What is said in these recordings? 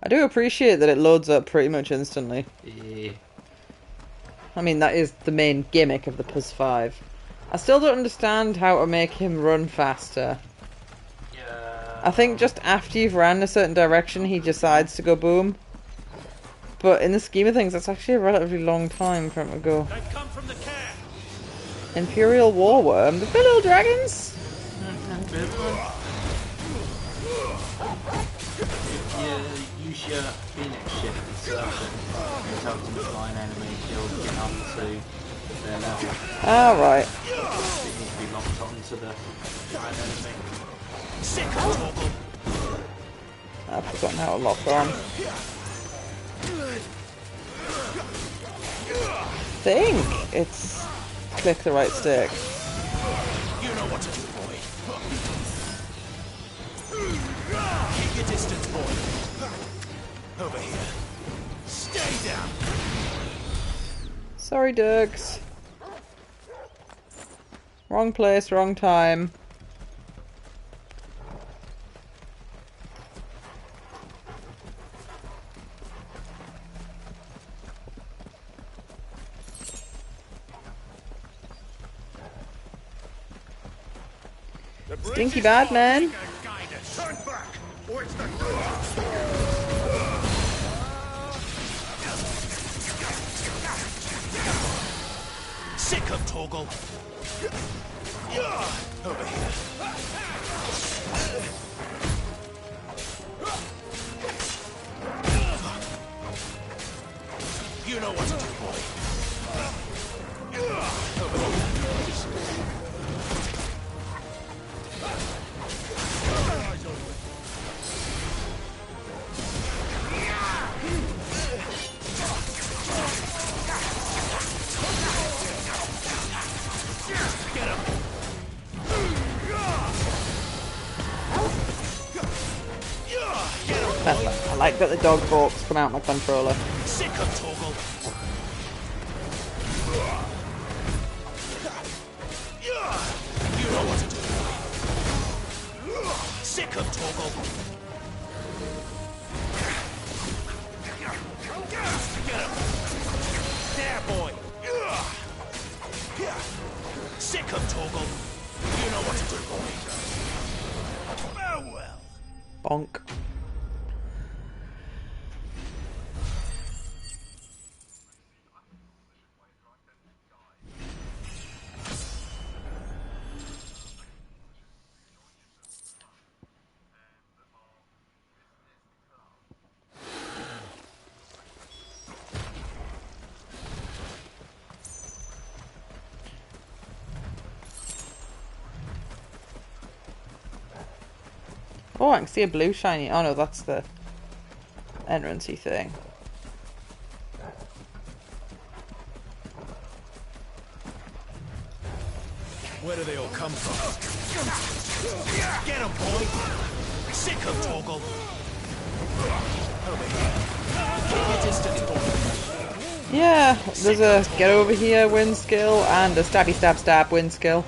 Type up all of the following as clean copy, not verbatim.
I do appreciate that it loads up pretty much instantly. Yeah. I mean, that is the main gimmick of the PS5. I still don't understand how to make him run faster. Yeah. I think just after you've ran a certain direction, he decides to go boom. But in the scheme of things, that's actually a relatively long time for him to go. They've come from the camp. Imperial Warworm? The little dragons? If you use your Phoenix ship and Serpent, you tell them to fly an enemy, he'll get up to their level. Ah, right. It needs to be locked onto the right enemy. Sick of trouble. I've forgotten how to lock on. I think it's click the right stick. You know what to do, boy. Keep your distance, boy. Over here. Stay down. Sorry, Dirks. Wrong place, wrong time. Stinky bad man. Turn back, or it's the sick of Toggle. Over here. You know what to do, boy. Over here. I like that the dog forks come out my controller. Sick of Toggle. You know what to do. Sick of Toggle. Get him. There, boy. Sick of Toggle. You know what to do, boy. Farewell. Bonk. Oh, I can see a blue shiny. Oh no, that's the entrancey thing. Where do they all come from? Get him, boy! Sick of Toggle! Over here. Keep your distance, boy. Yeah, there's a get over here win skill and a stabby stab stab win skill.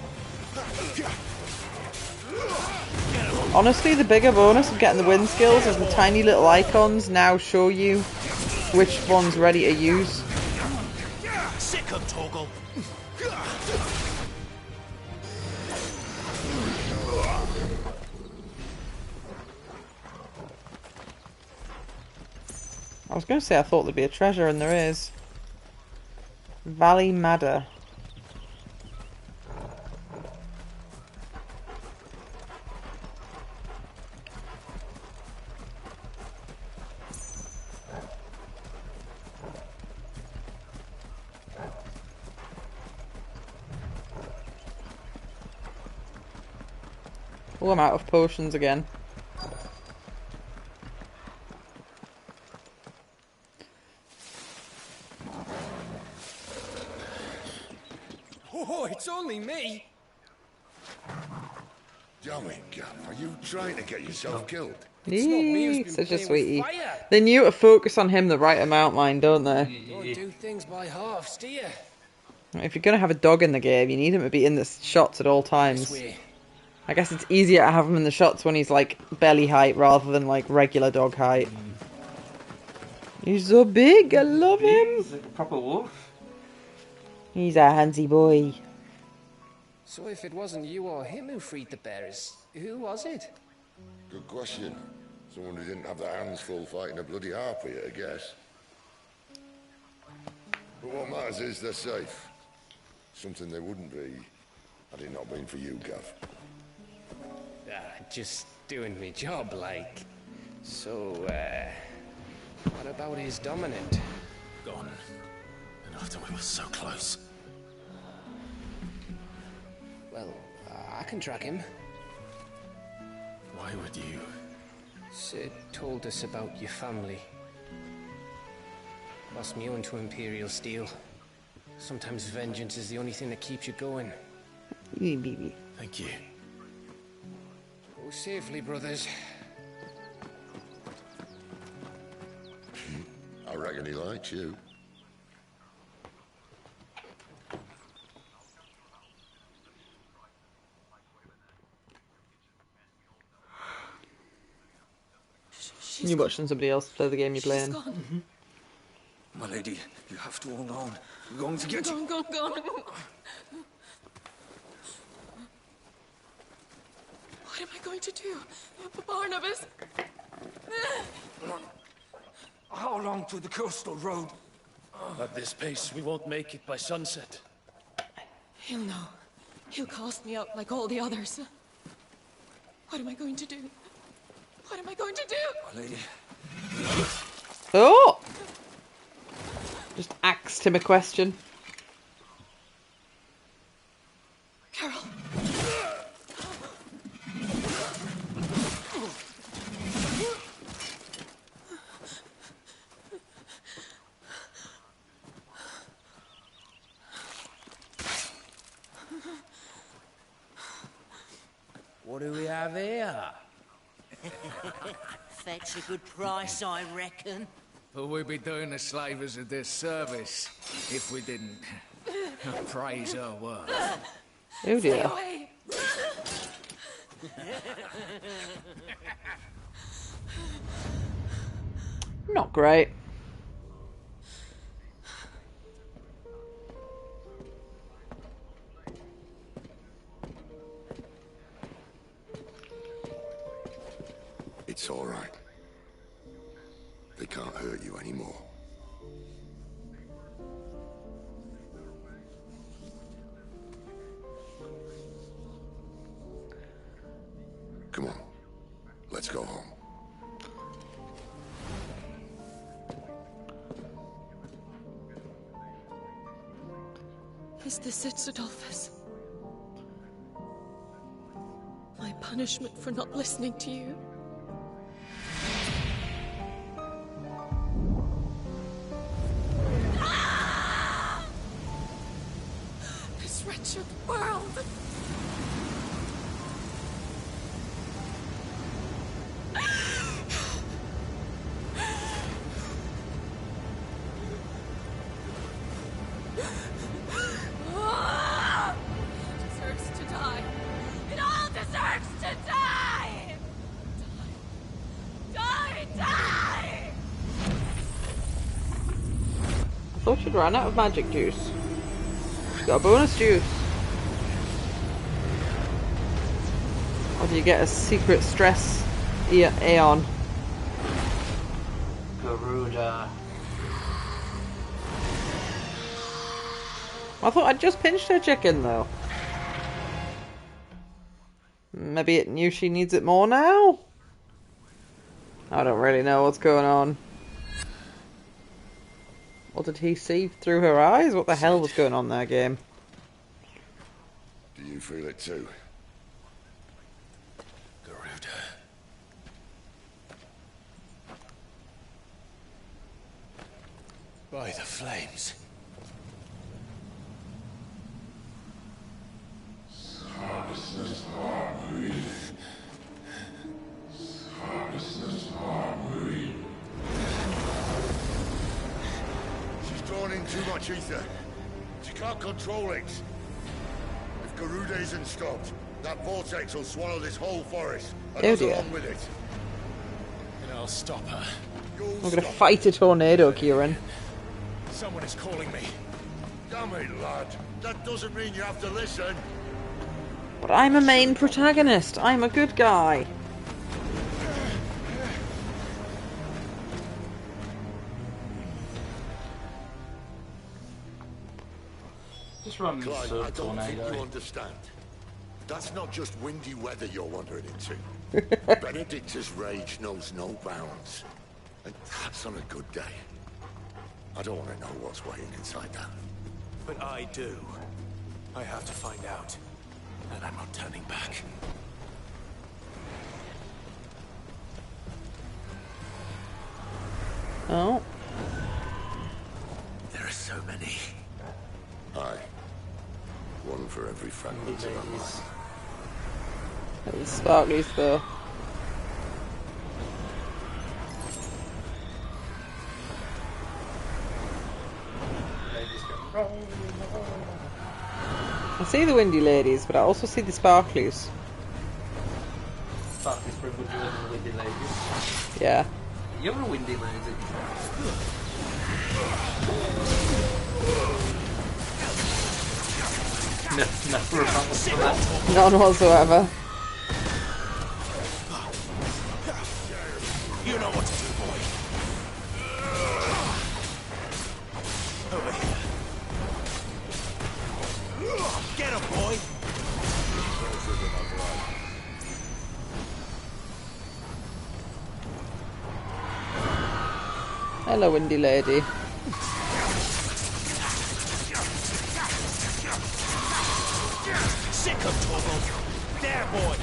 Honestly, the bigger bonus of getting the win skills is the tiny little icons now show you which one's ready to use. Sick of Toggle! I was going to say I thought there'd be a treasure, and there is. Valley Madder. Oh, I'm out of potions again. Oh, it's only me. Joey, are you trying to get yourself killed? It's not me who's Eee, been such a playing with sweetie. fire. They knew to focus on him the right amount, mind, don't they? Don't do things by halves, do you? If you're going to have a dog in the game, you need him to be in the shots at all times. This way. I guess it's easier to have him in the shots when he's like belly height rather than like regular dog height. He's so big, I love him. He's like a proper wolf. He's a handsy boy. So if it wasn't you or him who freed the bears, who was it? Good question. Someone who didn't have their hands full fighting a bloody harpy, I guess. But what matters is they're safe. Something they wouldn't be had it not been for you, Gav. Just doing me job, like. So, what about his dominant? Gone. And after we were so close. Well, I can track him. Why would you? Sid told us about your family. Lost me onto Imperial Steel. Sometimes vengeance is the only thing that keeps you going. Thank you. Go safely, brothers. I reckon he likes you. You're watching somebody else play the game you're playing. My lady, you have to hold on. We're going to get you. Go. What am I going to do? Barnabas? How long to the coastal road? At this pace, we won't make it by sunset. He'll know. He'll cast me out like all the others. What am I going to do? What am I going to do? My lady. Oh! Just asked him a question. Carol. What do we have here? Fetch a good price, I reckon. But we'd be doing the slavers a disservice if we didn't praise her work. Oh dear. Away. Not great. It's all right. They can't hurt you anymore. Come on. Let's go home. Is this it, Adolphus? My punishment for not listening to you? This wretched world! Deserves to die. It all deserves to die! Die! I thought she'd run out of magic juice. She's got a bonus juice. Or do you get a secret stress Aeon? Garuda. I thought I'd just pinched her chicken though. Maybe it knew she needs it more now? I don't really know what's going on. What did he see through her eyes? What the hell was going on there, game? Do you feel it too? Garuda. By the flames. She's drawn in too much ether. She can't control it. If Garuda isn't stopped, that vortex will swallow this whole forest, and Oh us dear. along with it. And I'll stop her. I'm gonna fight a tornado, Kieran. Someone is calling me. Damn it, lad. That doesn't mean you have to listen. But I'm a main protagonist. I'm a good guy. Just run Clive, into I don't think tornado. you understand. That's not just windy weather you're wandering into. Benedicta's rage knows no bounds. And that's on a good day. I don't want to know what's waiting inside that. But I do. I have to find out. And I'm not turning back. Oh. There are so many. Aye. One for every fragment of our mind. It was sparklies though. I see the windy ladies, but I also see the sparklies. Sparkly's pretty good than the windy ladies. Yeah. You're a windy lady. No response to that. None whatsoever. You know what to do, boy. Over here. Get him, boy. Hello, windy lady. Sick of Toggle. There, boy.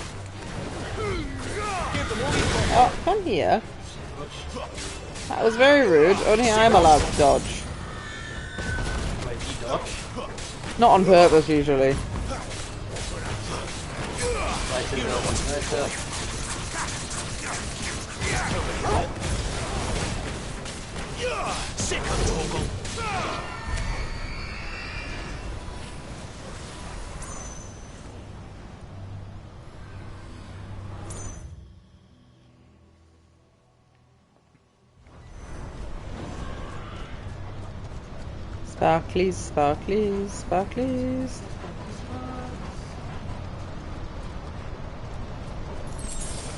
Give them all you got. Oh, come here. That was very rude. Only I'm allowed to dodge. Wait, you dodge? Not on purpose, usually. Right, you know what's there. Sick of Toggle. Sparklies, sparklies, sparklies.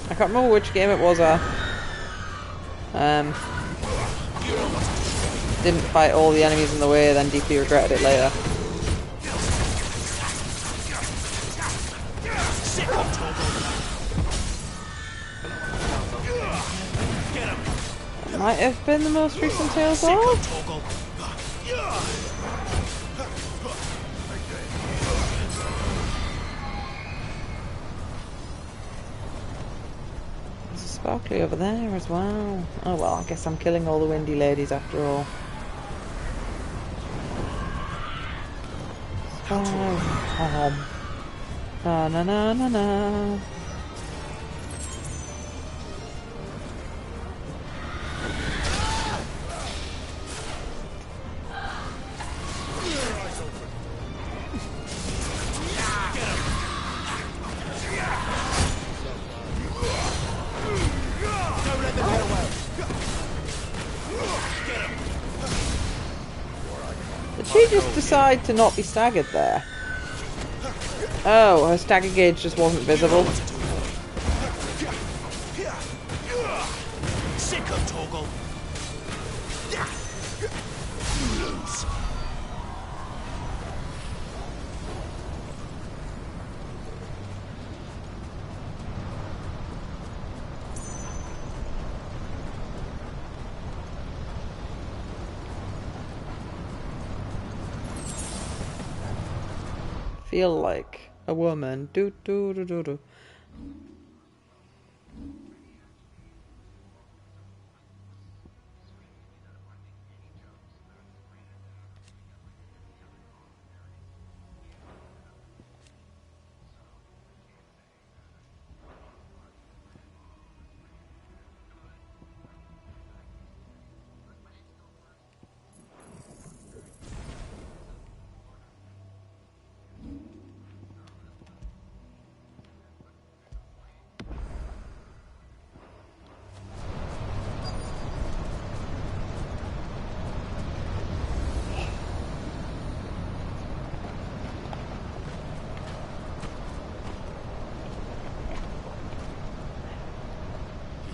I can't remember which game it was. Didn't fight all the enemies in the way, then deeply regretted it later. Sick of Toggle. Get him. Might have been the most recent Tales Sick of. of Toggle. There's a sparkly over there as well. Oh well, I guess I'm killing all the windy ladies after all. Na na na na na. Did she just decide to not be staggered there? Oh, her stagger gauge just wasn't visible. Sick of Toggle. Feel like a woman. Do do do do do.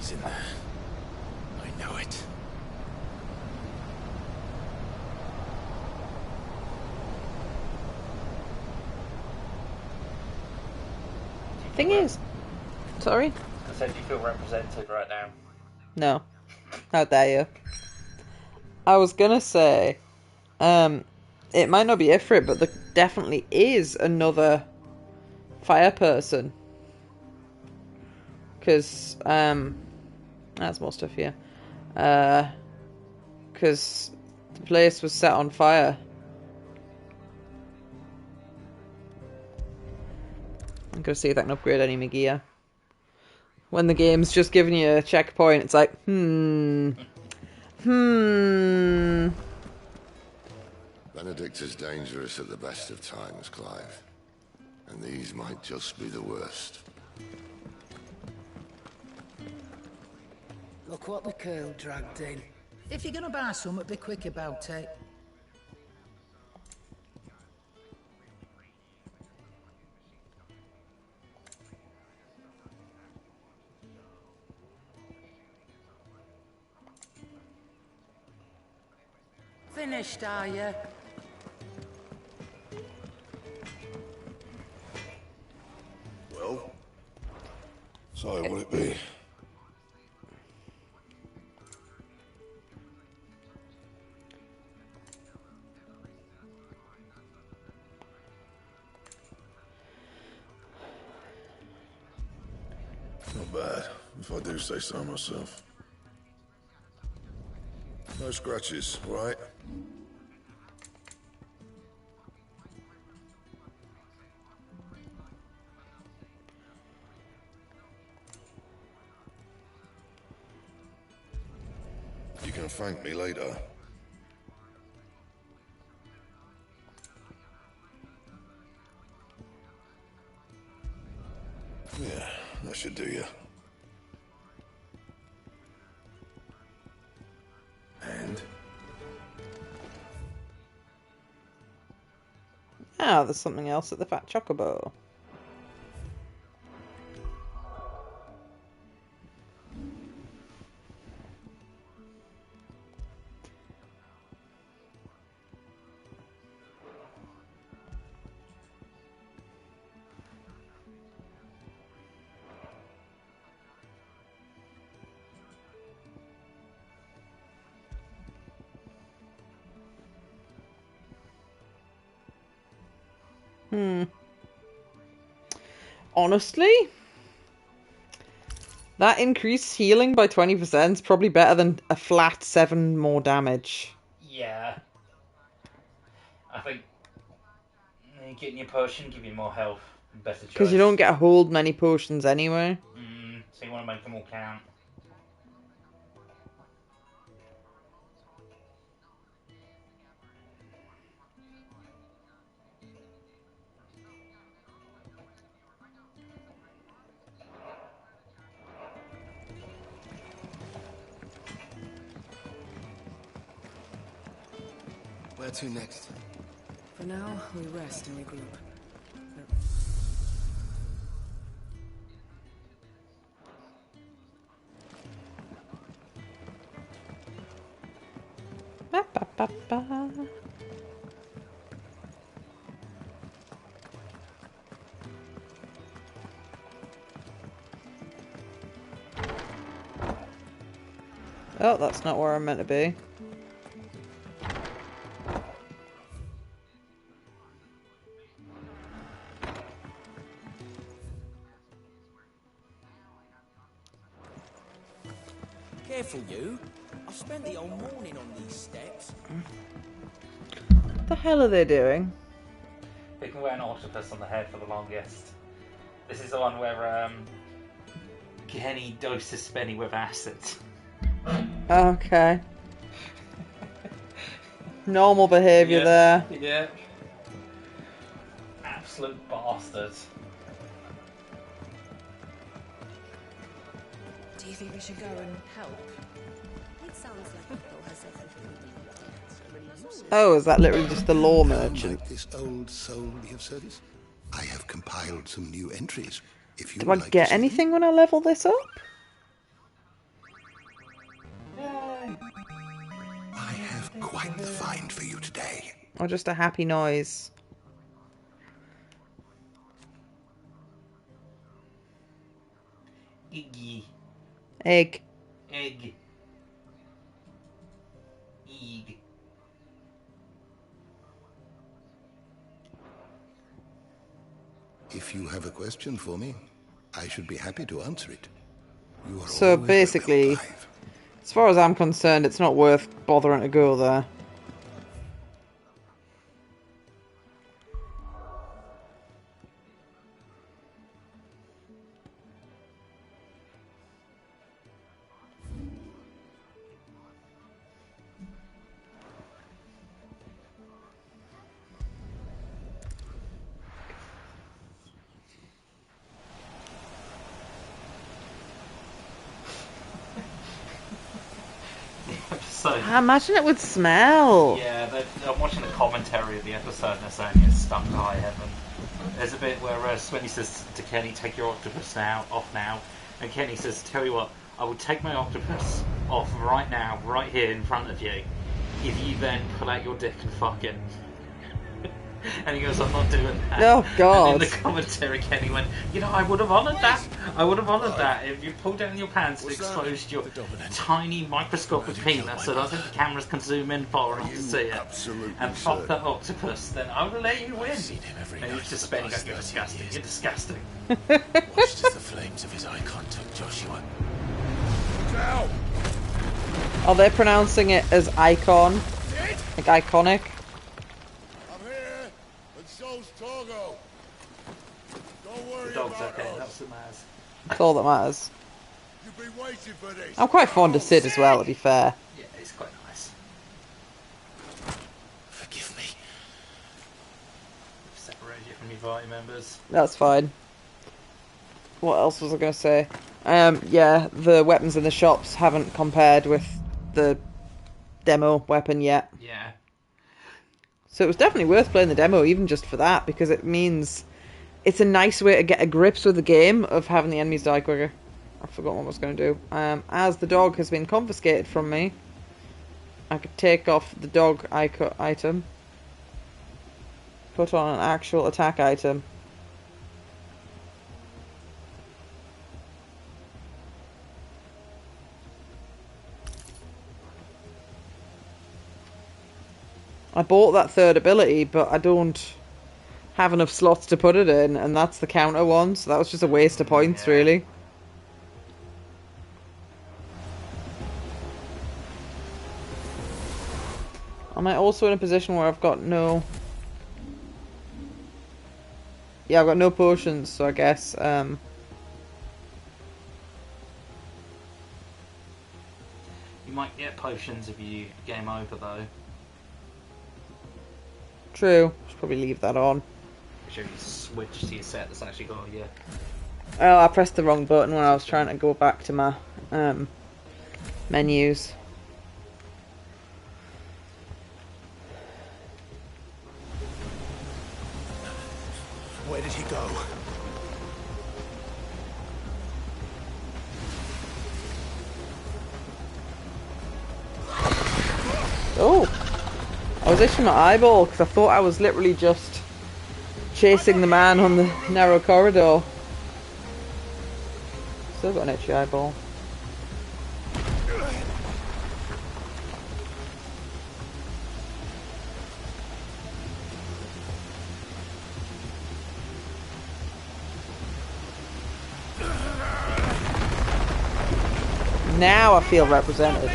He's in there. I know it. Thing is, sorry? I said, do you feel represented right now? No. How dare you? I was gonna say, it might not be Ifrit, but there definitely is another fire person. Because, that's more stuff here. Because the place was set on fire. I'm gonna see if I can upgrade any of my gear. When the game's just giving you a checkpoint, it's like, Benedict is dangerous at the best of times, Clive. And these might just be the worst. Look what the curl dragged in. If you're gonna buy something, be quick about it. Finished, are you? Well? So, will it be? Not bad, if I do say so myself. No scratches, right? You can thank me later. Yeah, that should do you. And? Ah, there's something else at the Fat Chocobo. Honestly, that increased healing by 20% is probably better than a flat 7 more damage. Yeah. I think getting your potion give you more health. Better choice. Because you don't get hold many potions anyway. So you want to make them all count. Where to next? For now, we rest and regroup. Ba, ba, ba, ba. Oh, that's not where I'm meant to be. Careful, you. I've spent the whole morning on these steps. What the hell are they doing? They can wear an octopus on the head for the longest. This is the one where Kenny doses Spenny with acid. Okay. Normal behaviour there. Yeah. Absolute bastard. Do you think we should go and help? It sounds like Otto has everything. Oh, is that literally just the law merchant? Like this old soul we have service? I have compiled some new entries. If you Do I get anything when I level this up? I have quite the find for you today. Or just a happy noise. Iggy. Egg. Egg. Egg. If you have a question for me, I should be happy to answer it. You are So always basically, welcome, Clive. as far as I'm concerned, it's not worth bothering to go there. So, I imagine it would smell. yeah, I'm watching the commentary of the episode and they're saying it's stunk to high heaven. There's a bit where Svenny says to Kenny, take your octopus off now. And Kenny says, tell you what, I will take my octopus off right now, right here in front of you, if you then pull out your dick and fuck it. And he goes, I'm not doing that. Oh, God. And in the commentary, Kenny went, you know, I would have honoured that. I would have honoured that if you pulled down your pants and exposed your tiny microscopic penis so that I think the cameras can zoom in far enough to see it. And fuck that octopus, then I will let you win. And he's just spending going, you're disgusting, you're disgusting. Watched as the flames of his icon took Joshua. Are they pronouncing it as icon? Like iconic? Togo. Don't worry The dog's about okay, us. that's the matters. That's all that matters. You've been waiting for this. I'm quite fond of Sid as well, to be fair. Yeah, it's quite nice. Forgive me. Separate you from your party members. That's fine. What else was I going to say? Yeah, the weapons in the shops haven't compared with the demo weapon yet. Yeah. So it was definitely worth playing the demo, even just for that, because it means it's a nice way to get a grips with the game of having the enemies die quicker. I forgot what I was going to do. As the dog has been confiscated from me, I could take off the dog item, put on an actual attack item. I bought that third ability, but I don't have enough slots to put it in, and that's the counter one, so that was just a waste of points, really. Am I also in a position where I've got no... Yeah, I've got no potions, so I guess... You might get potions if you game over, though. True. Should probably leave that on. Make sure you switch to your set that's actually got you. Oh, I pressed the wrong button when I was trying to go back to my menus. Where did he go? Oh! I was itching my eyeball because I thought I was literally just chasing the man on the narrow corridor. Still got an itchy eyeball. Now I feel represented.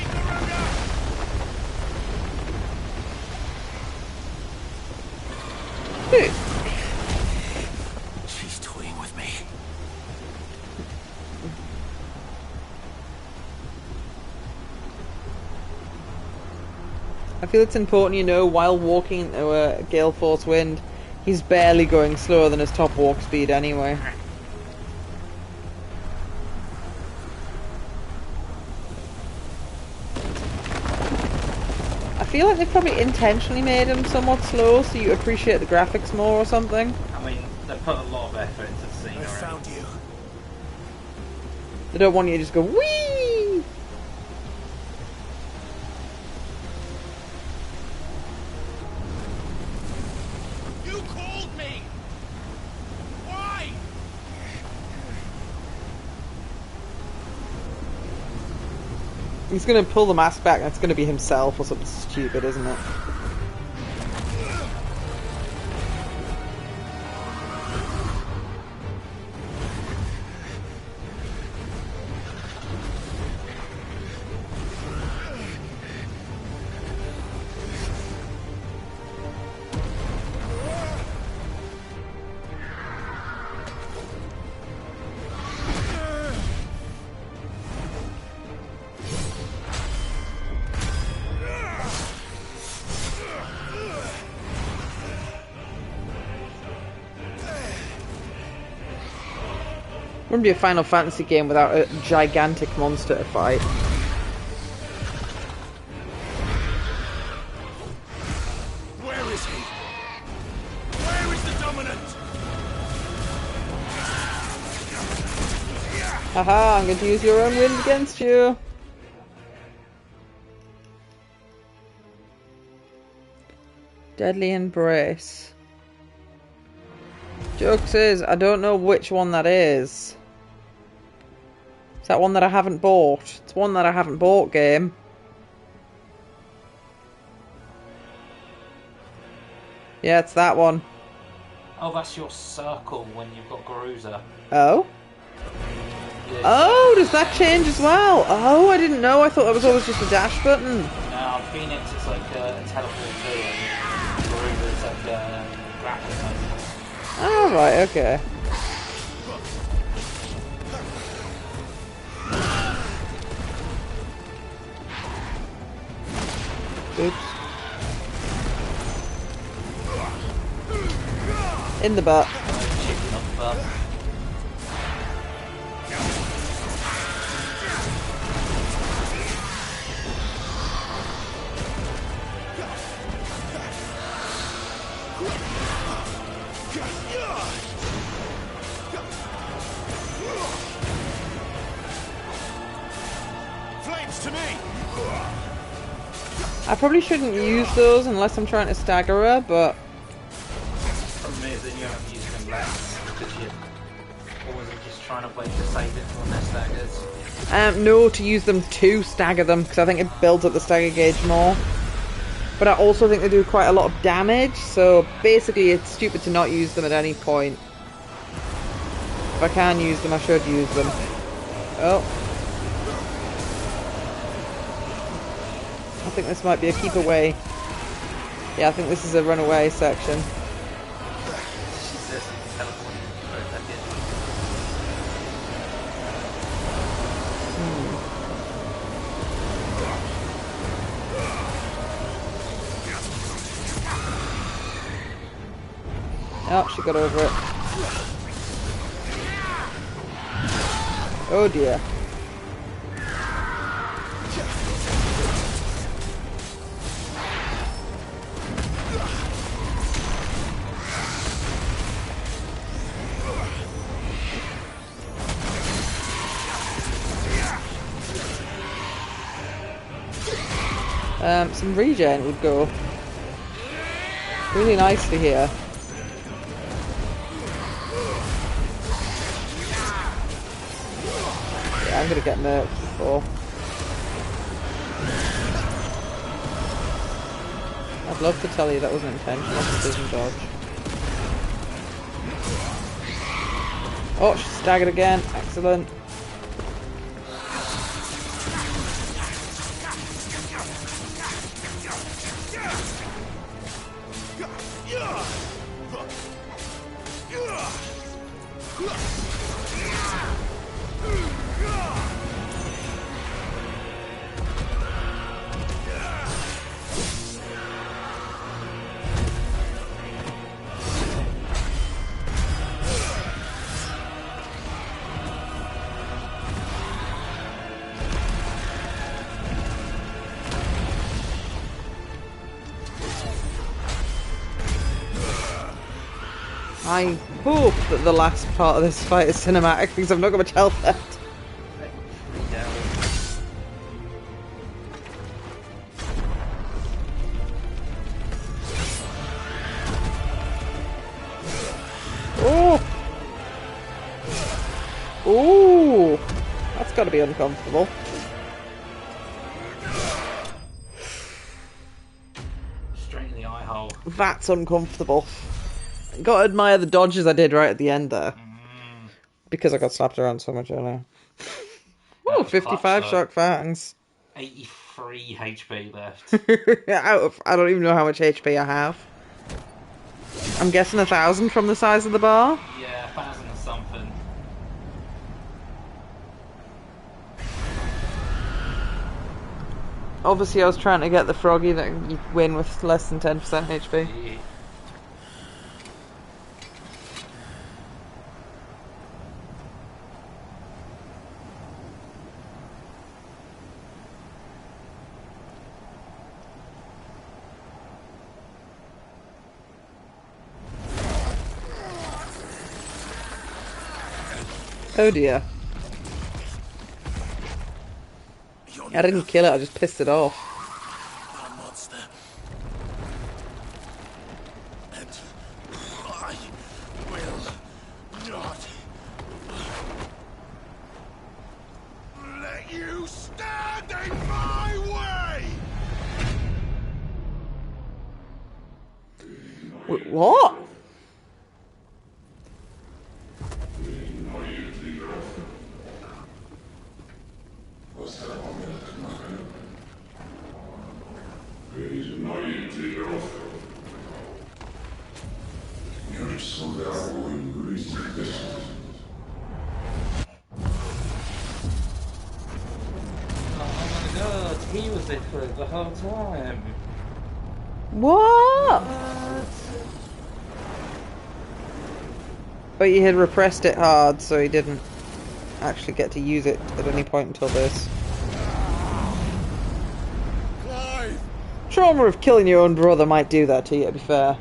She's toying with me. I feel it's important, you know, while walking into a gale force wind, he's barely going slower than his top walk speed anyway. I feel like they've probably intentionally made him somewhat slow so you appreciate the graphics more or something. I mean, they put a lot of effort into the scene I already. found you. They don't want you to just go, whee! He's gonna pull the mask back and it's gonna be himself or something stupid, isn't it? Wouldn't be a Final Fantasy game without a gigantic monster to fight. Where is he? Where is the dominant? Haha, I'm going to use your own wind against you. Deadly Embrace. Jokes is, I don't know which one that is. Is that one that I haven't bought? It's one that I haven't bought, game. Yeah, it's that one. Oh, that's your circle when you've got Garuza. Oh? Yeah. Oh, does that change as well? Oh, I didn't know. I thought that was always just a dash button. Now, Phoenix is like a teleport too, and Garuza is like a grappling. Oh, right, okay. Oops. In the butt. Chicken up the butt. Flames to me! I probably shouldn't use those unless I'm trying to stagger her, but... Problem is that you haven't used them less, because you... Or was it just trying to play to save it for their staggers? No, to use them to stagger them, because I think it builds up the stagger gauge more. But I also think they do quite a lot of damage, so basically it's stupid to not use them at any point. If I can use them, I should use them. Oh. I think this might be a keep away. Yeah, I think this is a runaway section. Oh, she got over it. Oh dear. Some regen would go really nicely here. Yeah, I'm gonna get murked before. I'd love to tell you that wasn't intentional precision dodge. Oh, she staggered again. Excellent. I hope that the last part of this fight is cinematic because I've not got much health left. Oh! Oh! That's got to be uncomfortable. That's uncomfortable. Gotta admire the dodges I did right at the end there. Because I got slapped around so much earlier. Oh, 55 shock fangs. 83 HP left. I don't even know how much HP I have. I'm guessing 1,000 from the size of the bar? Yeah, 1,000 or something. Obviously I was trying to get the froggy that you win with less than 10% HP. Yeah. Oh dear. I didn't kill it, I just pissed it off. A monster. And I will not let you stand in my way! What? Oh my god, he was different the whole time. What? But you had repressed it hard, so he didn't actually get to use it at any point until this. Clive! Trauma of killing your own brother might do that to you, to be fair.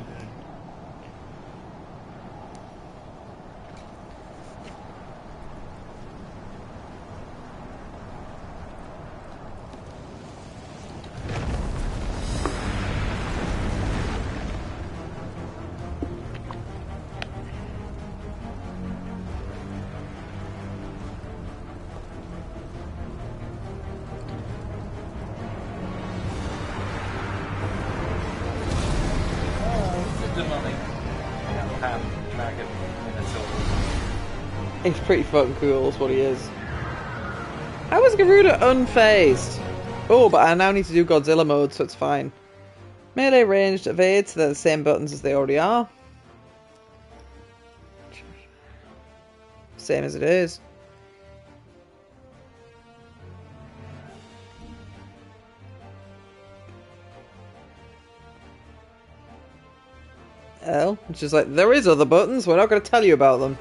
Dragon Minotaur. He's pretty fucking cool, is what he is. How is Garuda unfazed? Oh, but I now need to do Godzilla mode, so it's fine. Melee, ranged, evade, so they're the same buttons as they already are. Same as it is. Oh, it's just like, there is other buttons, we're not going to tell you about them.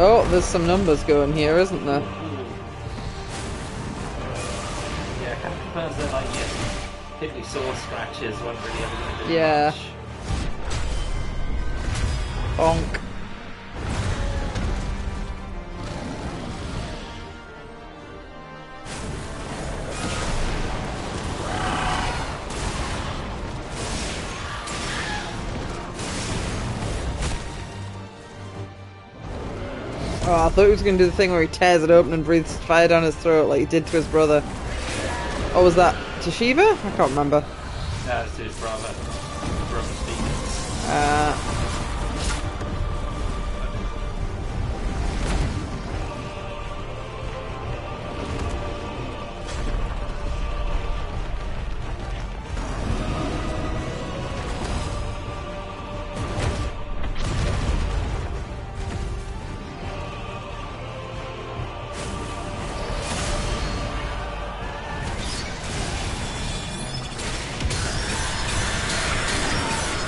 Oh, there's some numbers going here, isn't there? Yeah, kind of confirms that, like, yeah, hippie sword scratches weren't really ever going to do Yeah. much. Bonk. Oh, I thought he was going to do the thing where he tears it open and breathes fire down his throat like he did to his brother. Or was that Toshiba? I can't remember. No, it's his brother. Brother Stevens.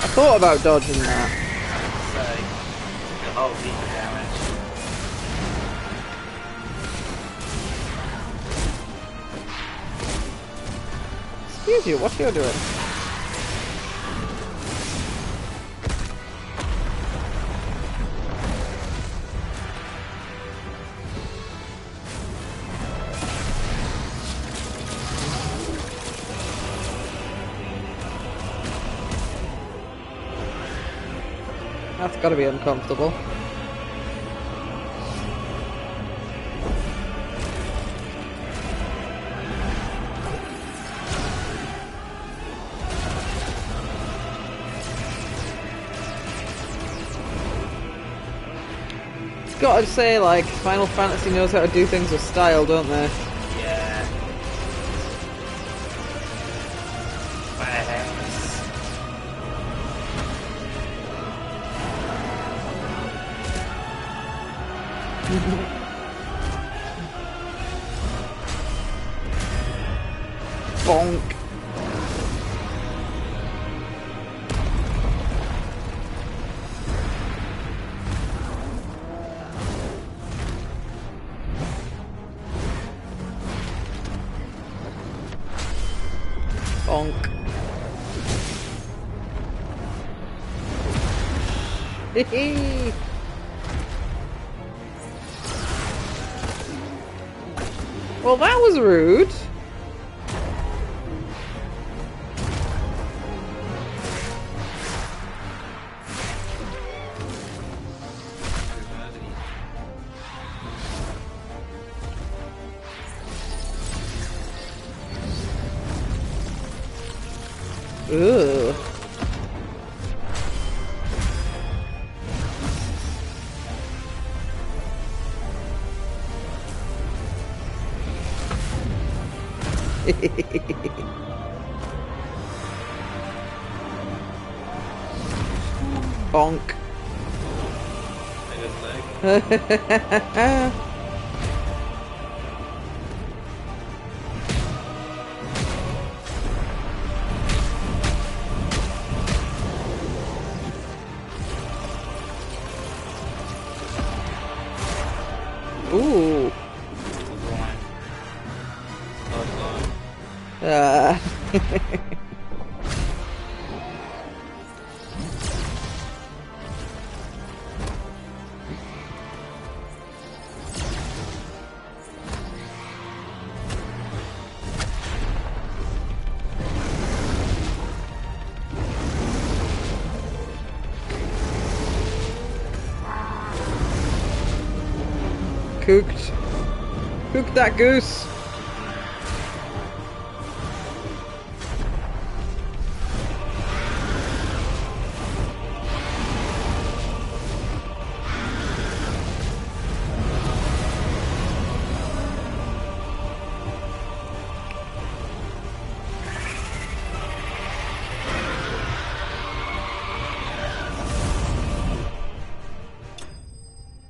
I thought about dodging that. So, took a whole heap of damage. Excuse you, what are you doing? That's gotta be uncomfortable. Gotta say, like, Final Fantasy knows how to do things with style, don't they? Yeah. Thanks. Bonk. Bonk. Hehe. Well, that was rude. Ugh. Bonk. Ooh. Cooked. Cook that goose.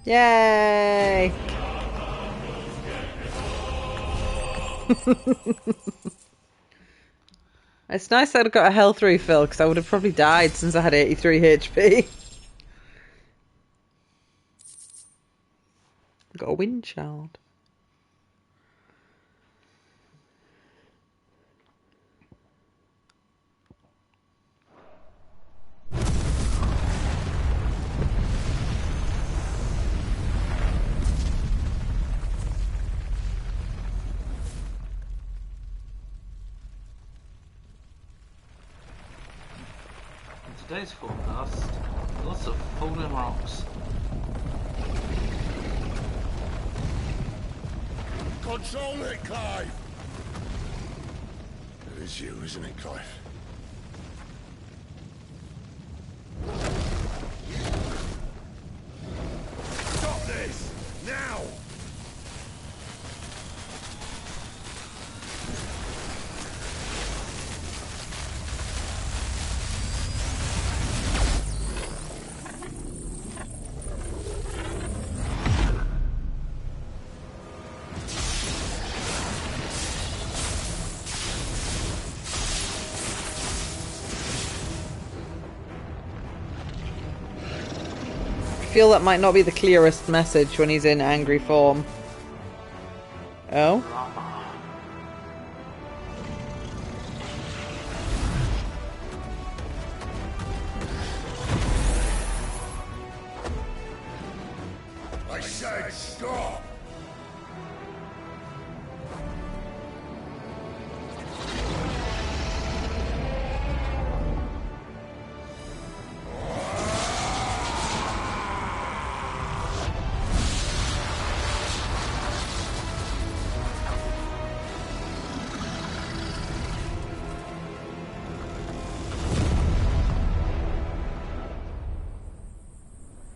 Yay! It's nice that I got a health refill because I would have probably died since I had 83 HP. Got a wind shard. Today's forecast, lots of falling rocks. Control it, Clive! It is you, isn't it, Clive? Stop this! Now! I feel that might not be the clearest message when he's in angry form. Oh? I said stop!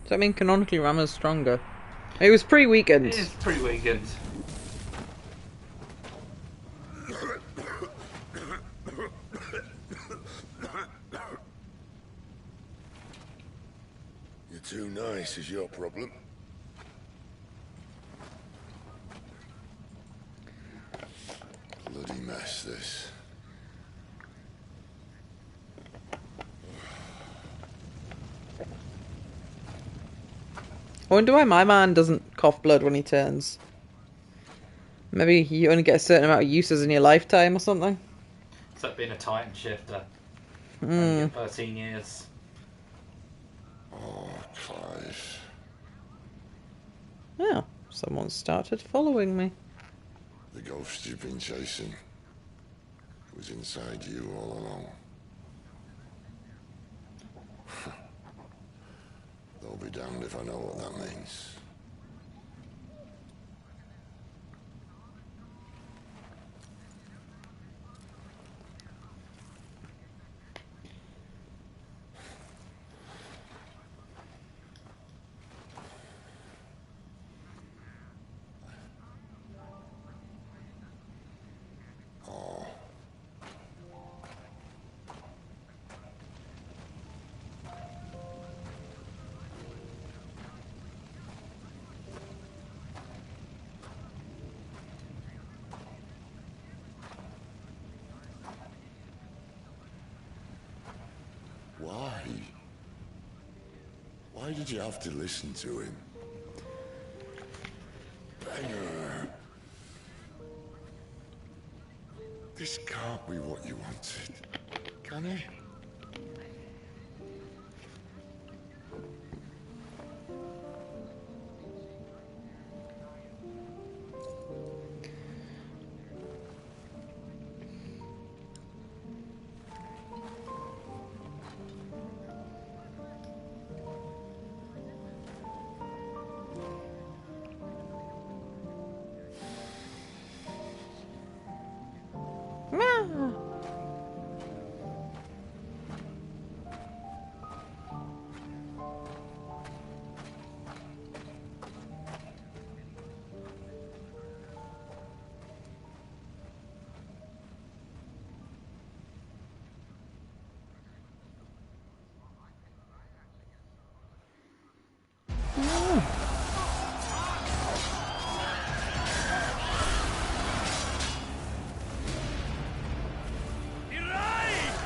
Does that mean canonically Rama's stronger? It was pre-weekend. It is pre-weekend. You're too nice is your problem. Bloody mess, this. I wonder why my man doesn't cough blood when he turns. Maybe you only get a certain amount of uses in your lifetime or something. It's like being a Titan shifter. Mm. Only get 13 years. Oh, Clive. Oh, someone started following me. The ghost you've been chasing was inside you all along. They'll be damned if I know what that means. Why? Why did you have to listen to him? Banger. This can't be what you wanted, can it?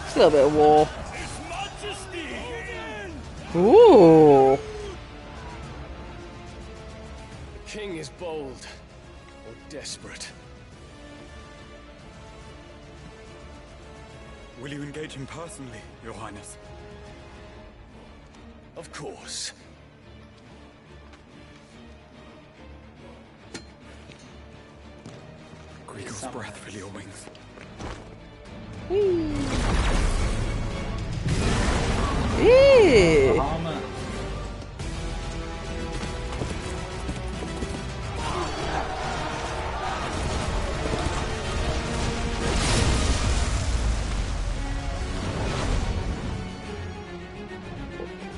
It's a little bit of war. Ooh. The king is bold or desperate. Will you engage him personally, Your Highness? Of course. Greagle's breath fill your wings. Eee.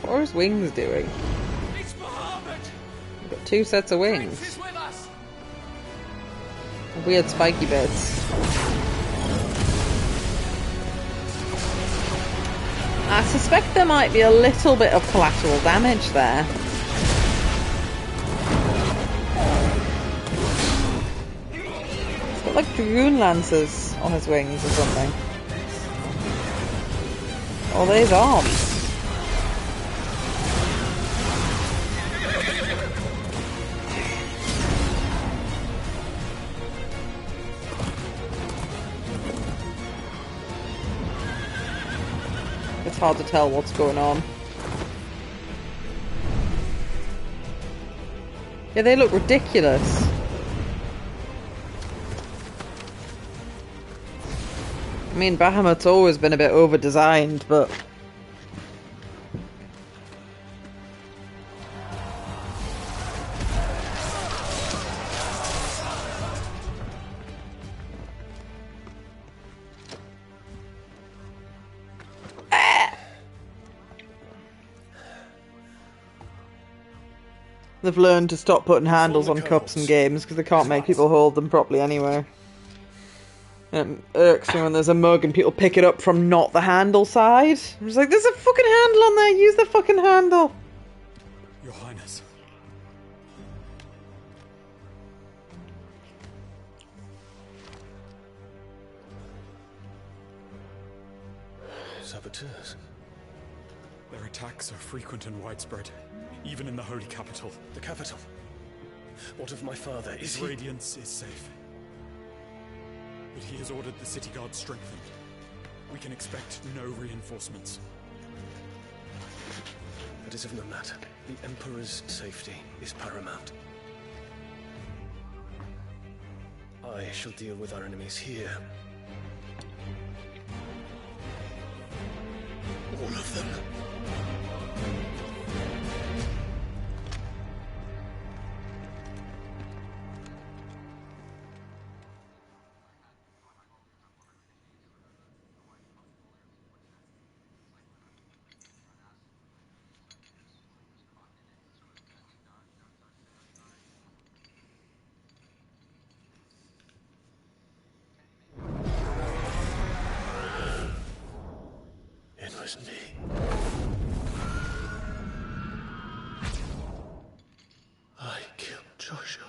What are his wings doing? We've got two sets of wings. Weird spiky bits. I suspect there might be a little bit of collateral damage there. It's got like dragoon lancers on his wings or something. Oh, there's arms. It's hard to tell what's going on. Yeah, they look ridiculous. I mean, Bahamut's always been a bit over-designed, but... They've learned to stop putting handles on cups and games because they can't make people hold them properly anyway. It irks me when there's a mug and people pick it up from not the handle side. I'm just like, there's a fucking handle on there, use the fucking handle. Your Highness. Saboteurs. Their attacks are frequent and widespread, even in the holy capital. The capital? What of my father? His radiance is safe. But he has ordered the city guard strengthened. We can expect no reinforcements. That is of no matter. The Emperor's safety is paramount. I shall deal with our enemies here. All of them. It was me. I killed Joshua.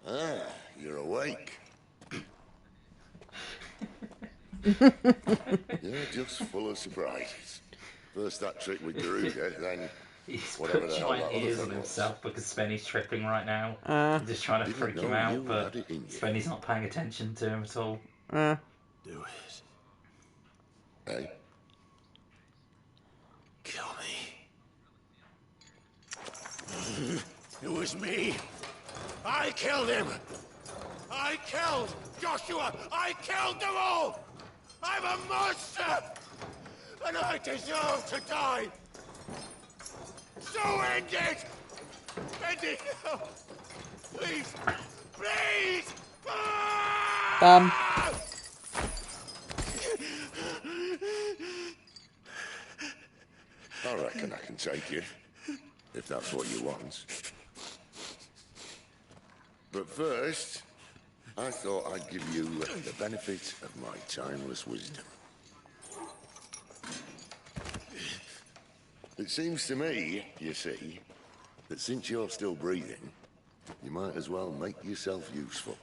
Ah, you're awake. You're just full of surprises. First that trick with Garuda, then He's whatever put the hell that giant other ears thing on was. himself because Spenny's tripping right now. I'm just trying to Didn't freak him know you out, but had it in you. Spenny's not paying attention to him at all. Do it. Hey? Kill me. It was me. I killed him. I killed Joshua. I killed them all. I'm a monster. And I deserve to die. So end it. End it now. Please. Please. Bam. I reckon I can take you, if that's what you want. But first, I thought I'd give you the benefit of my timeless wisdom. It seems to me, you see, that since you're still breathing, you might as well make yourself useful.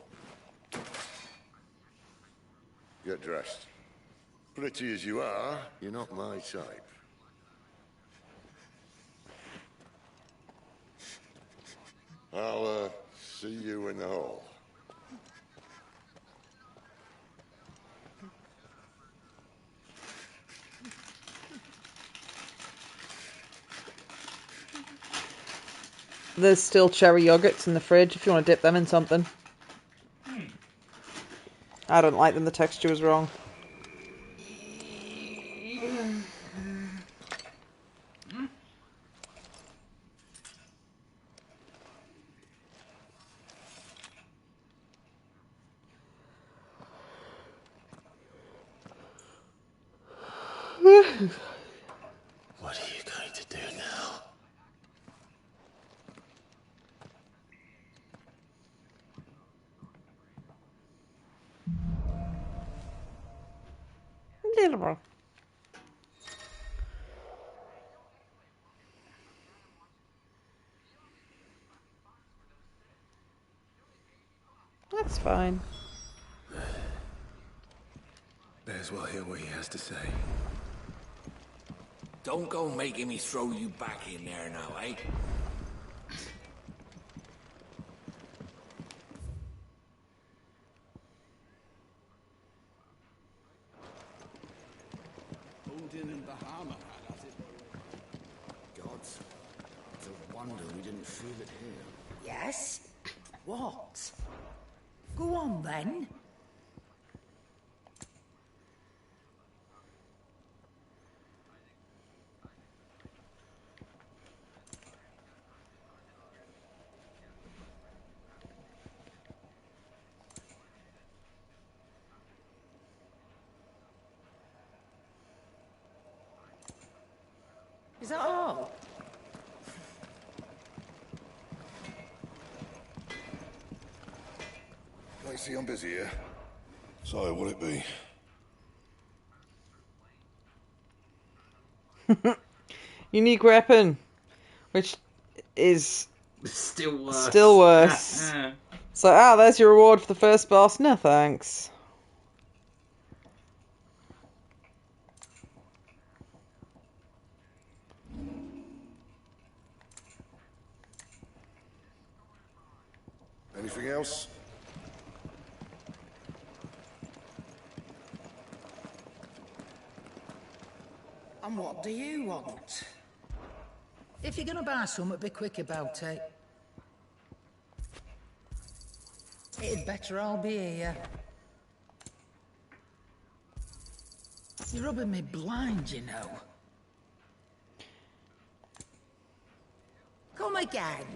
Get dressed. Pretty as you are, you're not my type. I'll, see you in the hall. There's still cherry yogurts in the fridge if you want to dip them in something. I don't like them, the texture was wrong. What are you going to do now? Little more. That's fine. May as well hear what he has to say. Don't go making me throw you back in there now, eh? Odin and Bahama had at it. Gods, it's a wonder we didn't feel it here. Yes? What? Go on then. Is that all? I see I'm busy here. So, what'll it be? Unique weapon, which is Still worse. Still worse. So, there's your reward for the first boss. No thanks. Anything else? And what do you want? If you're gonna buy something, be quick about it. It'd better all be here. You're rubbing me blind, you know. Come again.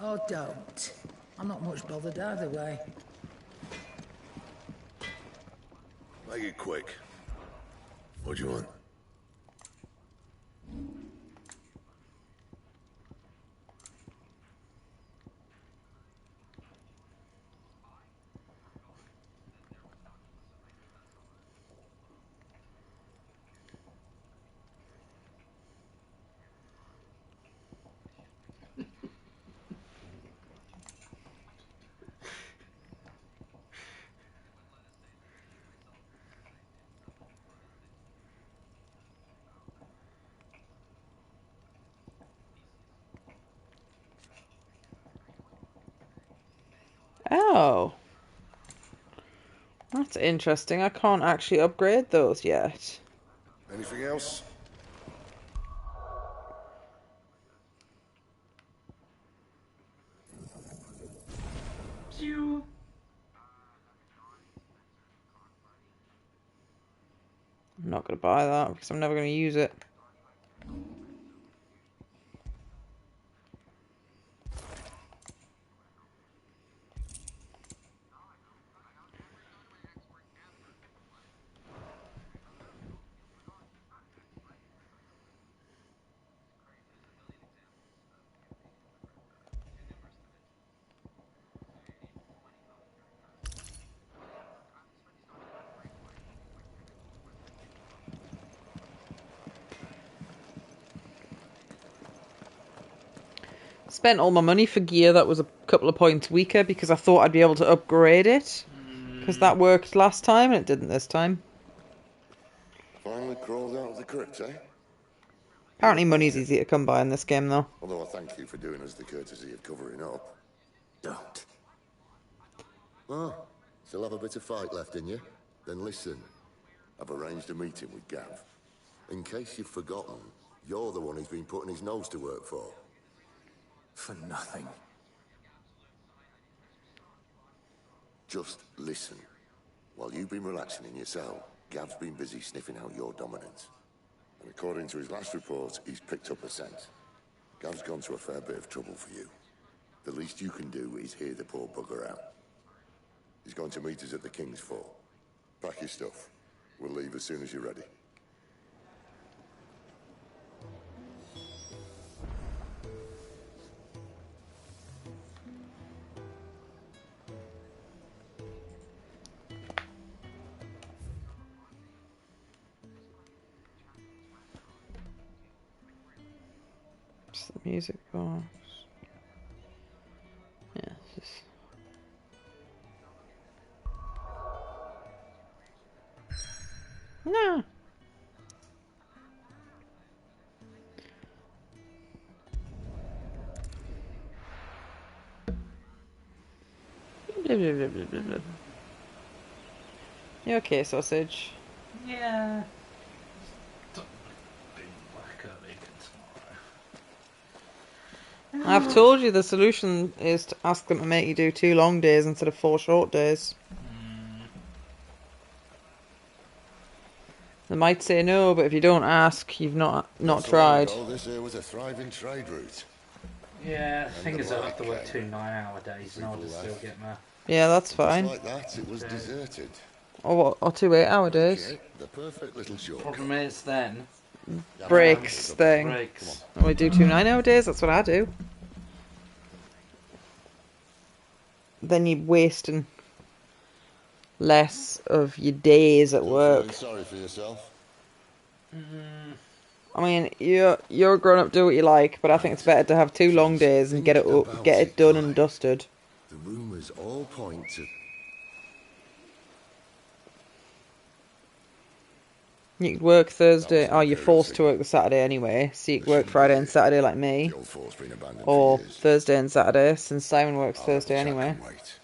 Oh, don't. I'm not much bothered either way. Make it quick. What do you want? Oh. That's interesting. I can't actually upgrade those yet. Anything else? I'm not going to buy that because I'm never going to use it. Spent all my money for gear that was a couple of points weaker because I thought I'd be able to upgrade it. Because that worked last time and it didn't this time. Finally crawled out of the crypt, eh? Apparently money's easy to come by in this game though. Although I thank you for doing us the courtesy of covering up. Don't. Oh, still have a bit of fight left in you? Then listen. I've arranged a meeting with Gav. In case you've forgotten, you're the one he's been putting his nose to work for. For nothing. Just listen. While you've been relaxing in your cell, Gav's been busy sniffing out your dominance. And according to his last report, he's picked up a scent. Gav's gone to a fair bit of trouble for you. The least you can do is hear the poor bugger out. He's going to meet us at the King's Fort. Pack your stuff. We'll leave as soon as you're ready. Just the music box. Yeah, it's just... No. You okay, sausage? Yeah. I've told you the solution is to ask them to make you do 2 long days instead of 4 short days. They might say no, but if you don't ask, you've not tried. This here was a thriving trade route. Yeah, the thing is I have to work 2 9-hour days in order to still get my... Yeah, that's fine. Just like that, it was deserted. Or 2 8-hour days. Okay, the perfect little shortcut. Problem is then, breaks thing. Breaks. We do 2 9-hour days, that's what I do. Then you're wasting less of your days at work. Sorry for yourself. I mean, you're a grown up, do what you like, but I think it's better to have 2 long days and get it done and dusted. The rumors all point to... You could work Thursday, oh, you're forced to work the Saturday anyway, so you could work Friday and Saturday like me. Or Thursday and Saturday, since Simon works Thursday anyway. Wait.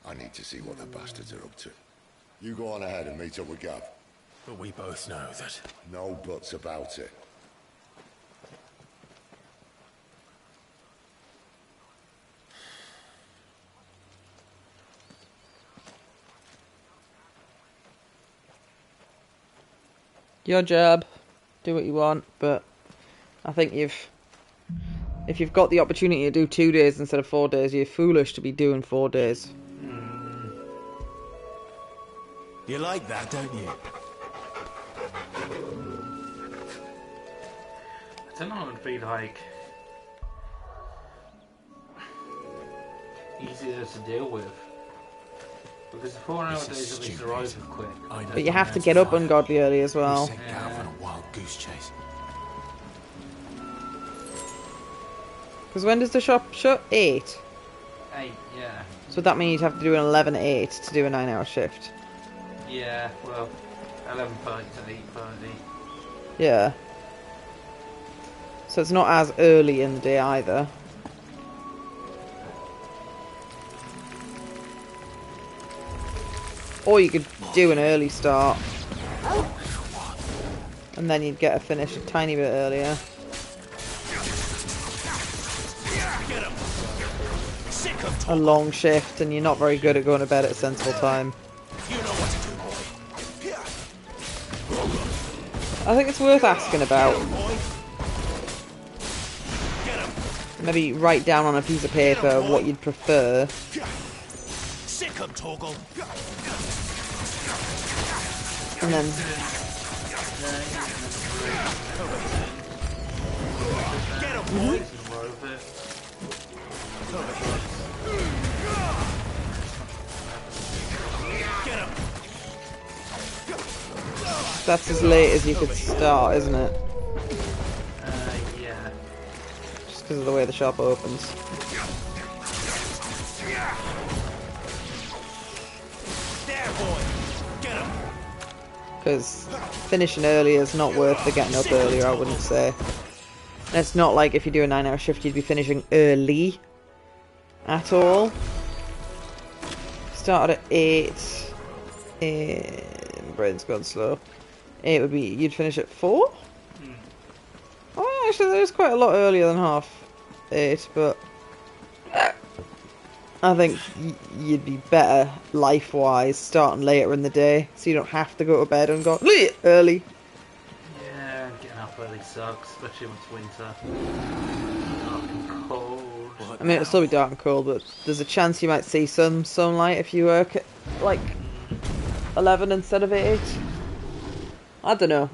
I need to see what the bastards are up to. You go on ahead and meet up with Gav. But we both know that... No buts about it. Your job, do what you want, but I think if you've got the opportunity to do 2 days instead of 4 days, you're foolish to be doing 4 days. You like that, don't you? I don't know what it would be like easier to deal with. Because the 4 hour days at least arrive quick. But you have to get up ungodly early as well. On a wild goose chase. Because when does the shop shut? 8. 8, yeah. So that means you'd have to do an 11 to 8 to do a 9-hour shift. Yeah, well, 11:30 to 8:30. Yeah. So it's not as early in the day either. Or you could do an early start. And then you'd get a finish a tiny bit earlier. A long shift and you're not very good at going to bed at a sensible time. I think it's worth asking about. Maybe write down on a piece of paper what you'd prefer. And then that's as late as you could start, isn't it? Yeah. Just because of the way the shop opens. Because finishing early is not worth the getting up earlier, I wouldn't say. And it's not like if you do a 9-hour shift you'd be finishing early at all. Started at 8. My brain's gone slow. 8 would be, you'd finish at 4? Oh, actually that is quite a lot earlier than 8, but I think you'd be better life-wise starting later in the day, so you don't have to go to bed and go early. Yeah, getting up early sucks, especially when it's winter. Dark and cold. I mean, it'll still be dark and cold, but there's a chance you might see some sunlight if you work at, like, 11 instead of 8. I don't know.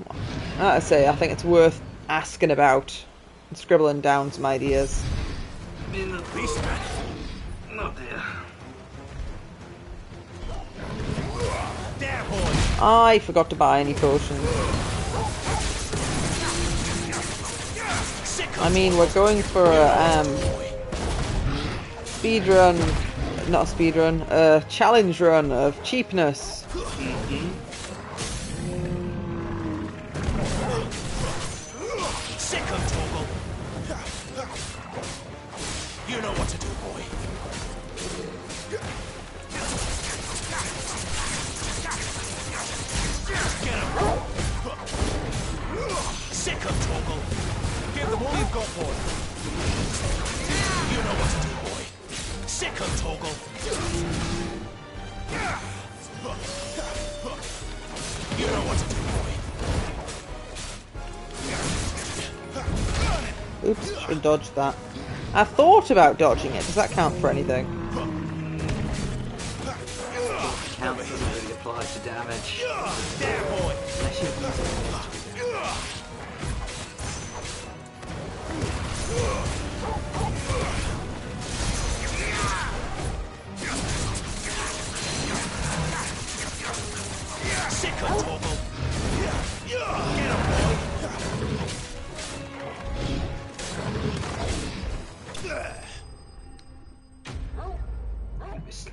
Like I say, I think it's worth asking about and scribbling down some ideas. I mean, at least... Oh dear. I forgot to buy any potions. I mean, we're going for a speed run, not a speed run, a challenge run of cheapness. You know what to do, boy. Get him! Sick of Toggle! Give them all you've got, boy! You know what to do, boy! Sick of Toggle! You know what to do, boy! Oops, should have dodged that. I thought about dodging it. Does that count for anything? Counts doesn't really apply to damage. Sick of Torgal. Get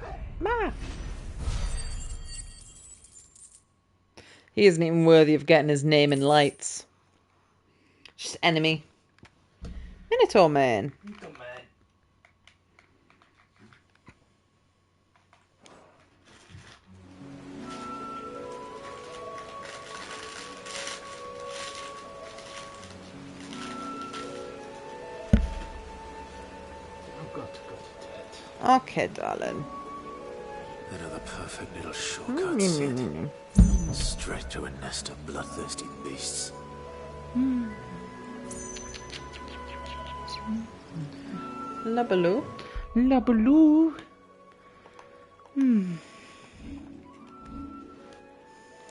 him, Ma. He isn't even worthy of getting his name in lights. Just enemy. Minotaur man. Okay, darling. Another perfect little shortcut, Sid. Straight to a nest of bloodthirsty beasts. Labaloo. Labaloo.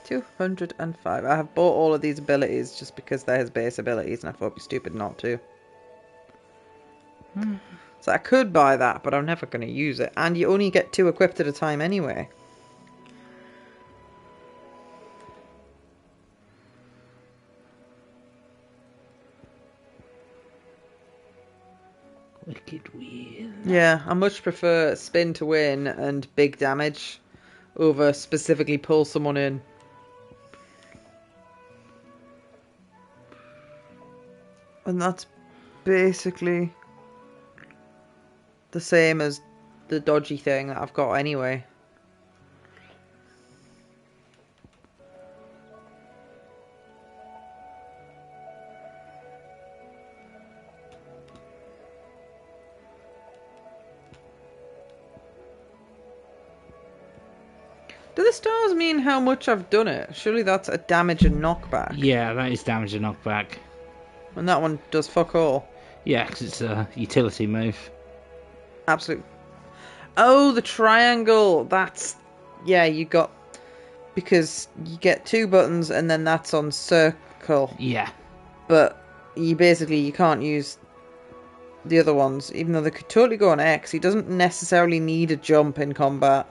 205. I have bought all of these abilities just because they're his base abilities, and I thought it'd be stupid not to. So I could buy that, but I'm never going to use it. And you only get 2 equipped at a time anyway. Wicked wheel. Yeah, I much prefer spin to win and big damage over specifically pull someone in. And that's basically the same as the dodgy thing that I've got anyway. Do the stars mean how much I've done it? Surely that's a damage and knockback. Yeah, that is damage and knockback. And that one does fuck all. Yeah, because it's a utility move. Absolutely. Oh, the triangle. That's... Yeah, you got... Because you get 2 buttons and then that's on circle. Yeah. But you can't use the other ones, even though they could totally go on X. He doesn't necessarily need a jump in combat.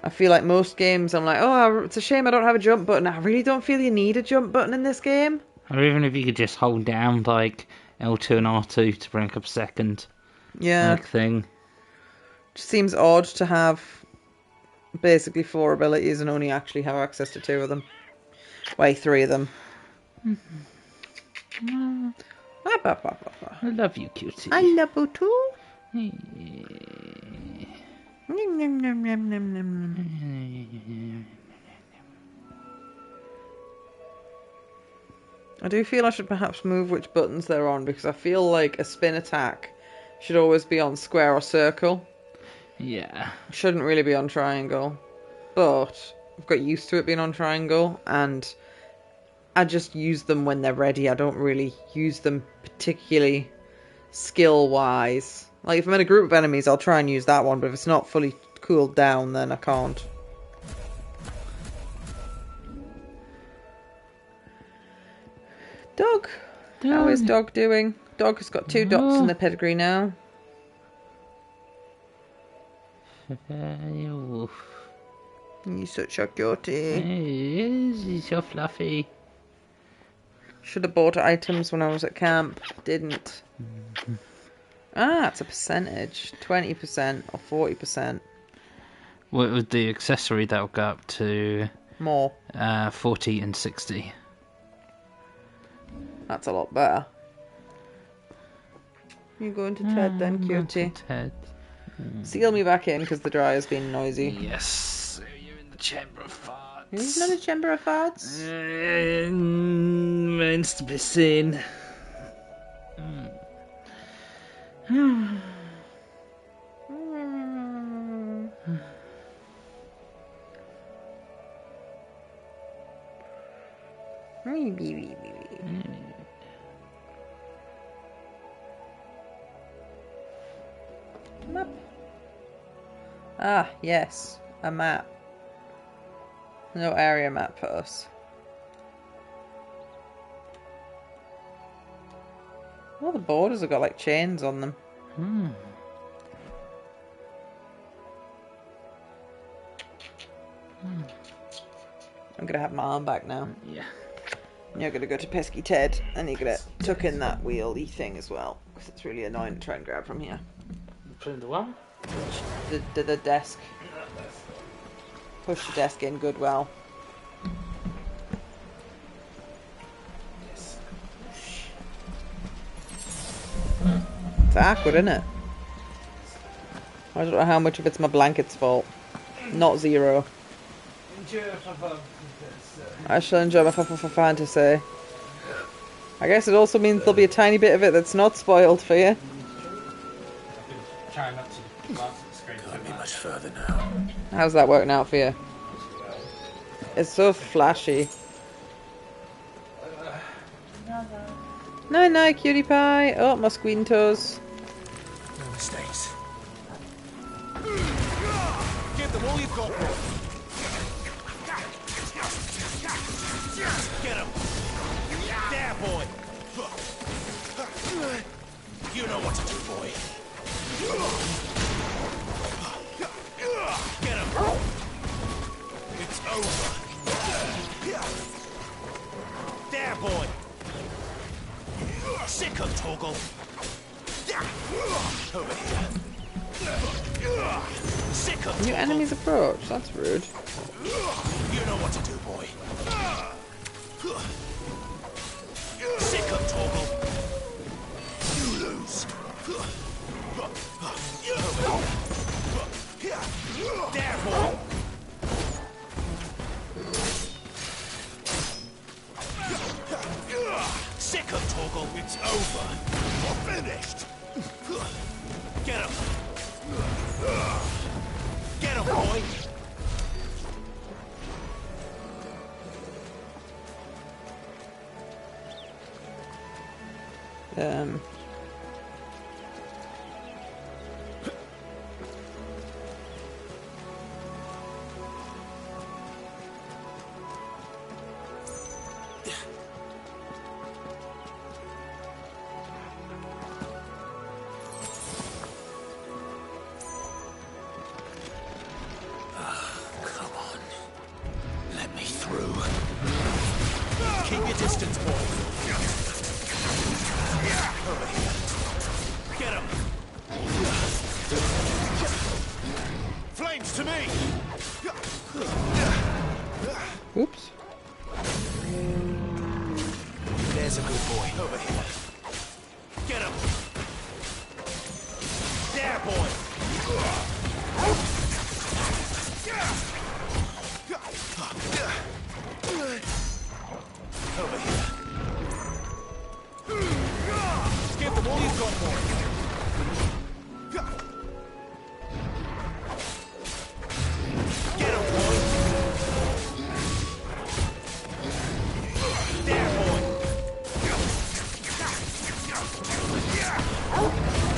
I feel like most games I'm like, oh, it's a shame I don't have a jump button. I really don't feel you need a jump button in this game. Or even if you could just hold down, like, L2 and R2 to bring up a second. Yeah. Like, thing. Just seems odd to have basically 4 abilities and only actually have access to 2 of them. Wait, 3 of them. I love you, cutie. I love you too. I do feel I should perhaps move which buttons they're on, because I feel like a spin attack should always be on square or circle. Yeah. It shouldn't really be on triangle. But I've got used to it being on triangle, and I just use them when they're ready. I don't really use them particularly skill-wise. Like, if I'm in a group of enemies, I'll try and use that one, but if it's not fully cooled down, then I can't. Dog. How is Dog doing? Dog has got 2 dots in the pedigree now. He's such a cutie. He is. He's so fluffy. Should have bought items when I was at camp. Didn't. Ah, it's a percentage. 20% or 40%. Well, with the accessory, that'll go up to... More. 40 and 60. That's a lot better. You going to Ted then, cutie? Ted. Seal me back in because the dryer's been noisy. Yes. So you're in the chamber of farts. It's not a chamber of farts. Means to be seen. Map. Ah, yes. A map. No area map for us. All the borders have got like chains on them. I'm gonna have my arm back now. Yeah. You're gonna go to Pesky Ted, and you're gonna tuck in that wheelie thing as well, because it's really annoying to try and grab from here. Put in the what? The desk. Push the desk in good well. Yes. It's awkward, isn't it? I don't know how much of it's my blanket's fault. Not zero. I shall enjoy my fantasy. I guess it also means there'll be a tiny bit of it that's not spoiled for you. Try not to glance at the screen. Can't be much further now. How's that working out for you? It's so flashy. No, cutie pie. Oh, my squealing toes. No mistakes. Give them all you've got, boy. Get him. There, boy. You know what to do, boy. Get him. It's over. There, boy. Sick of Toggle. Over here. Sick of New enemies approach. That's rude. You know what to do, boy. Sick of Toggle. You lose. There, boy. Sick of Toggle. It's over. You're finished. Get him. Get him, boy. Come on. Let me through. Keep your distance, boy. Over here. Get him. Flames to me. Oops. There's a good boy. Over here. Get him. There, boy. Over here. Give them all you've got, boy. Get him, boy. There, boy.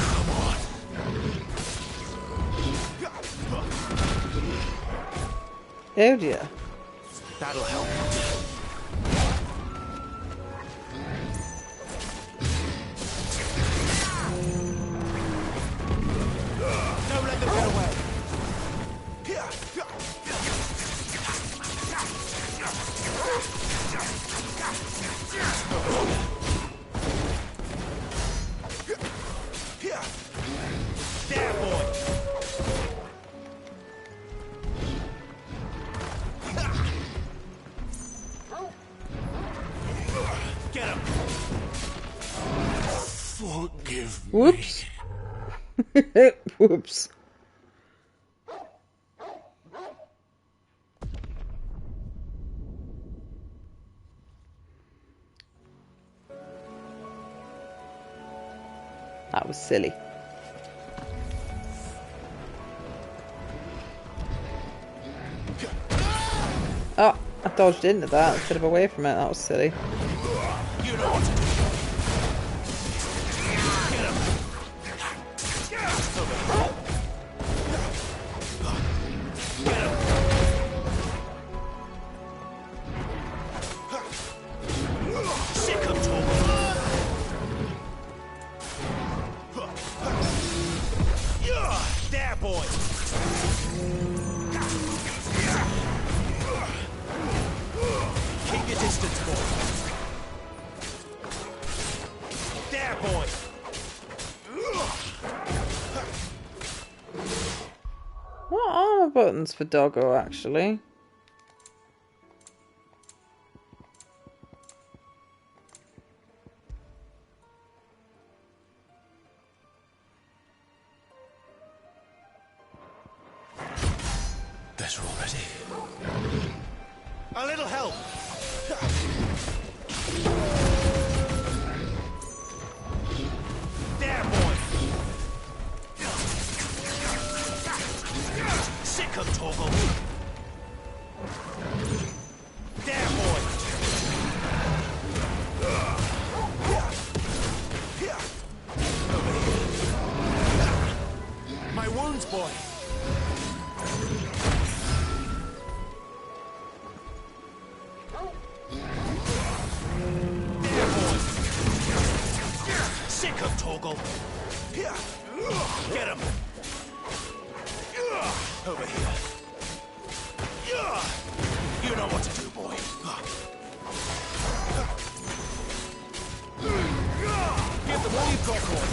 Come on. Oh dear. That'll help. Don't let them get away. There, boy. Get him. Forgive me. Whoops. Whoops. That was silly. Oh, I dodged into that instead of away from it. That was silly. You know what to do. Get him. Get him. Sick of Toggle. There, boy. distance, boy. There, boy. What are buttons for Doggo, actually? Better already. A little help. There, boy. Sick of Toggle. There, boy. My wounds, boy. Sick of Toggle. Get him. Over here. You know what to do, boy. Give them all you've got, boy.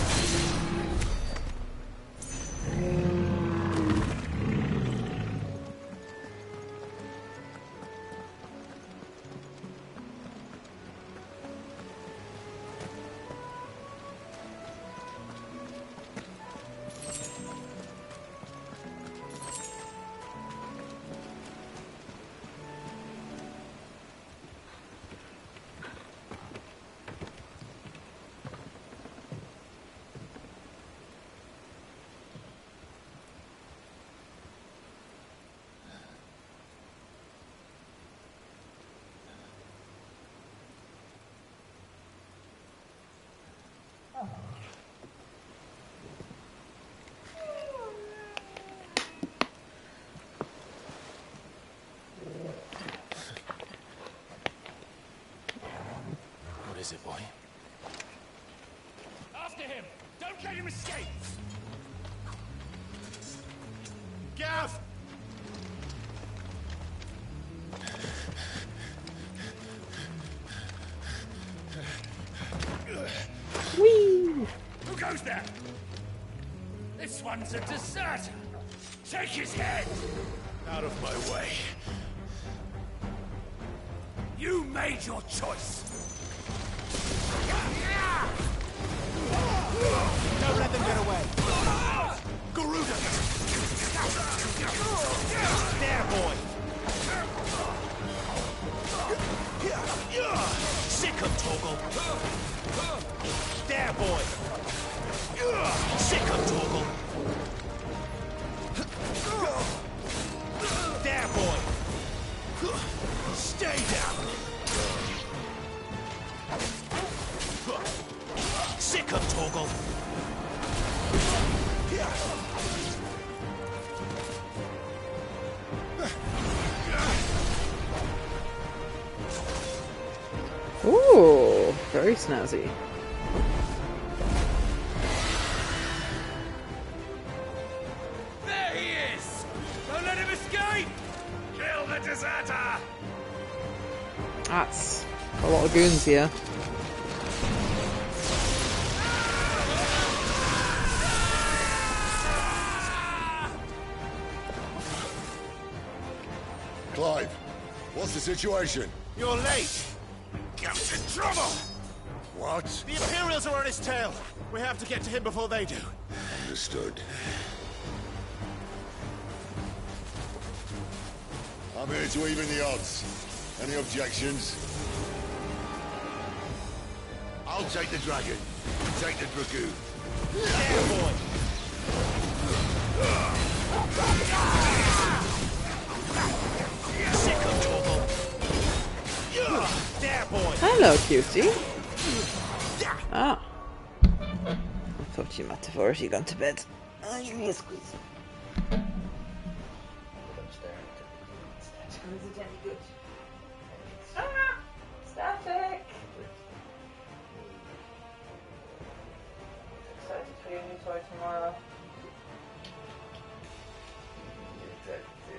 What is it, boy? After him! Don't let him escape! Gav! Whee! Who goes there? This one's a deserter! Take his head! Out of my way. You made your choice! Don't let them get away. Garuda! There, boy! Sick of Toggle! There, boy! Sick of Toggle! There, boy! Stay down! Sick of Toggle! Ooh, very snazzy. There he is! Don't let him escape! Kill the deserter! That's a lot of goons here. Clive, what's the situation? You're late! Get in trouble! What? The Imperials are on his tail! We have to get to him before they do. Understood. I'm here to even the odds. Any objections? I'll take the dragon. You take the dragoon. There, boy! Sick of Toggle! There, boy! Hello, cutie. Ah. I thought you might have already gone to bed. Oh, give me a squeeze. Is it any good? Ah! Static! Excited for your new toy tomorrow.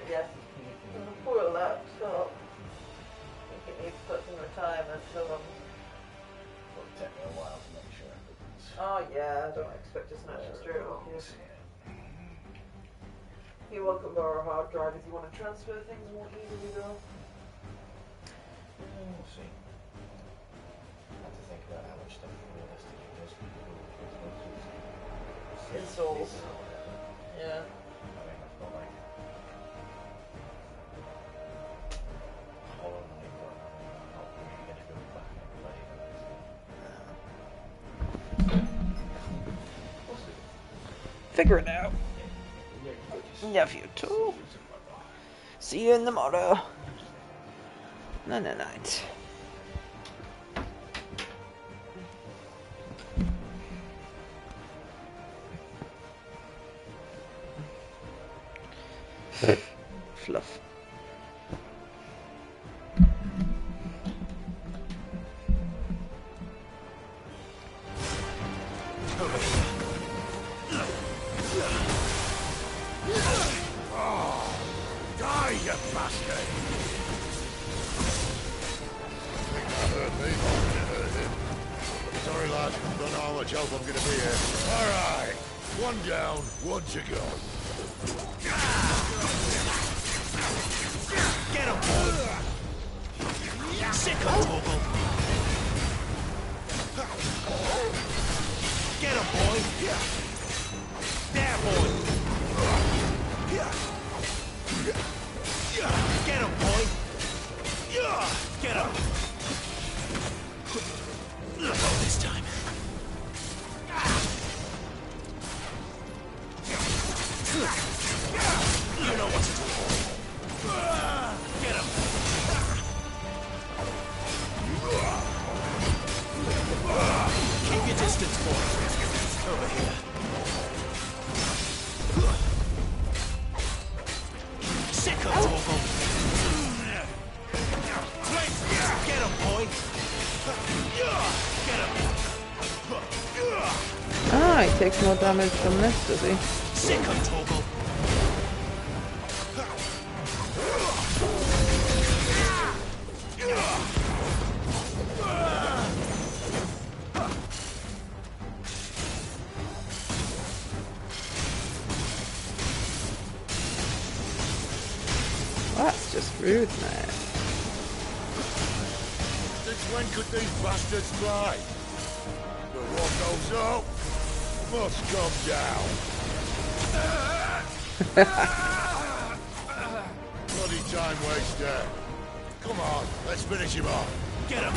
Yes. There's a poor laptop. I think it needs put in the until It'll take me a while to make sure everything's... Oh yeah, I don't expect to snatch it straight off you. You're welcome to borrow a hard drive if you want to transfer things more easily though. We'll see. I have to think about how much stuff realistically does Installs. Yeah. I mean, I've got like Hollow Knight, but I'm not really going to go back and play those. Figure it out. Love you too. See you in the morrow. Night. Fluff. Die, you bastard! Think that hurt me? It hurt him. Sorry, lad. Don't know how much help I'm gonna be here. All right. One down, one to go. Get him, boy! Sick of Torgal! Get him, boy! There, boy! Get him, boy! Get him! This time. You know what to do. Get him! Keep your distance, boy. Over here. Sick of Torgal. Get him, boy. Get him. Ah, he takes more damage from this, does he? Sick of Torgal. That's just rude, man. Since when could these bastards fly? The what goes up must come down. Bloody time waster. Come on, let's finish him off. Get him.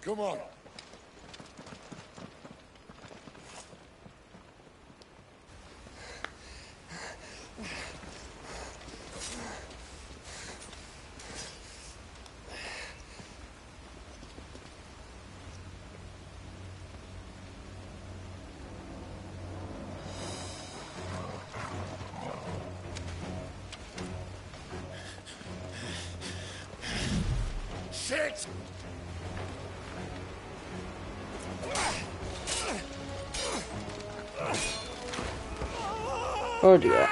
Come on. Shit! Oh dear.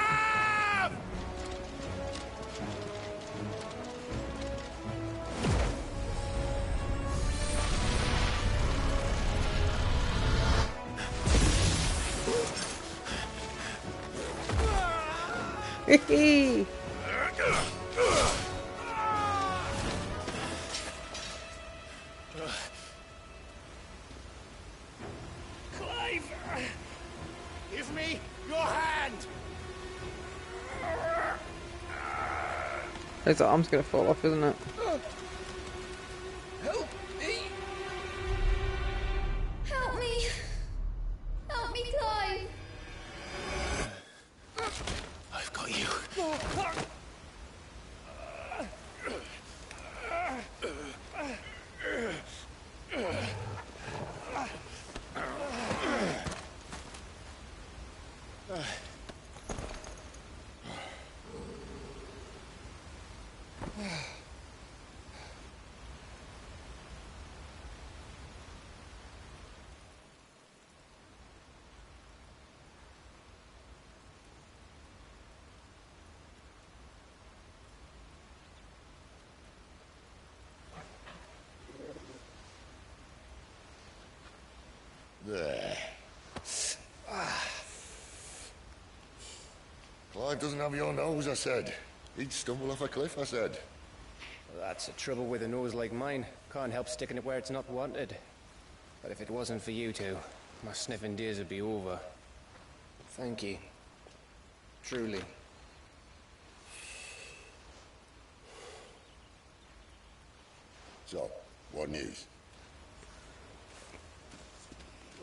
His arm's gonna fall off, isn't it? Help me! Help me! Help me, Clive! I've got you. There. Clive doesn't have your nose, I said. He'd stumble off a cliff, I said. That's the trouble with a nose like mine. Can't help sticking it where it's not wanted. But if it wasn't for you two, my sniffing days would be over. Thank you. Truly. So, what news?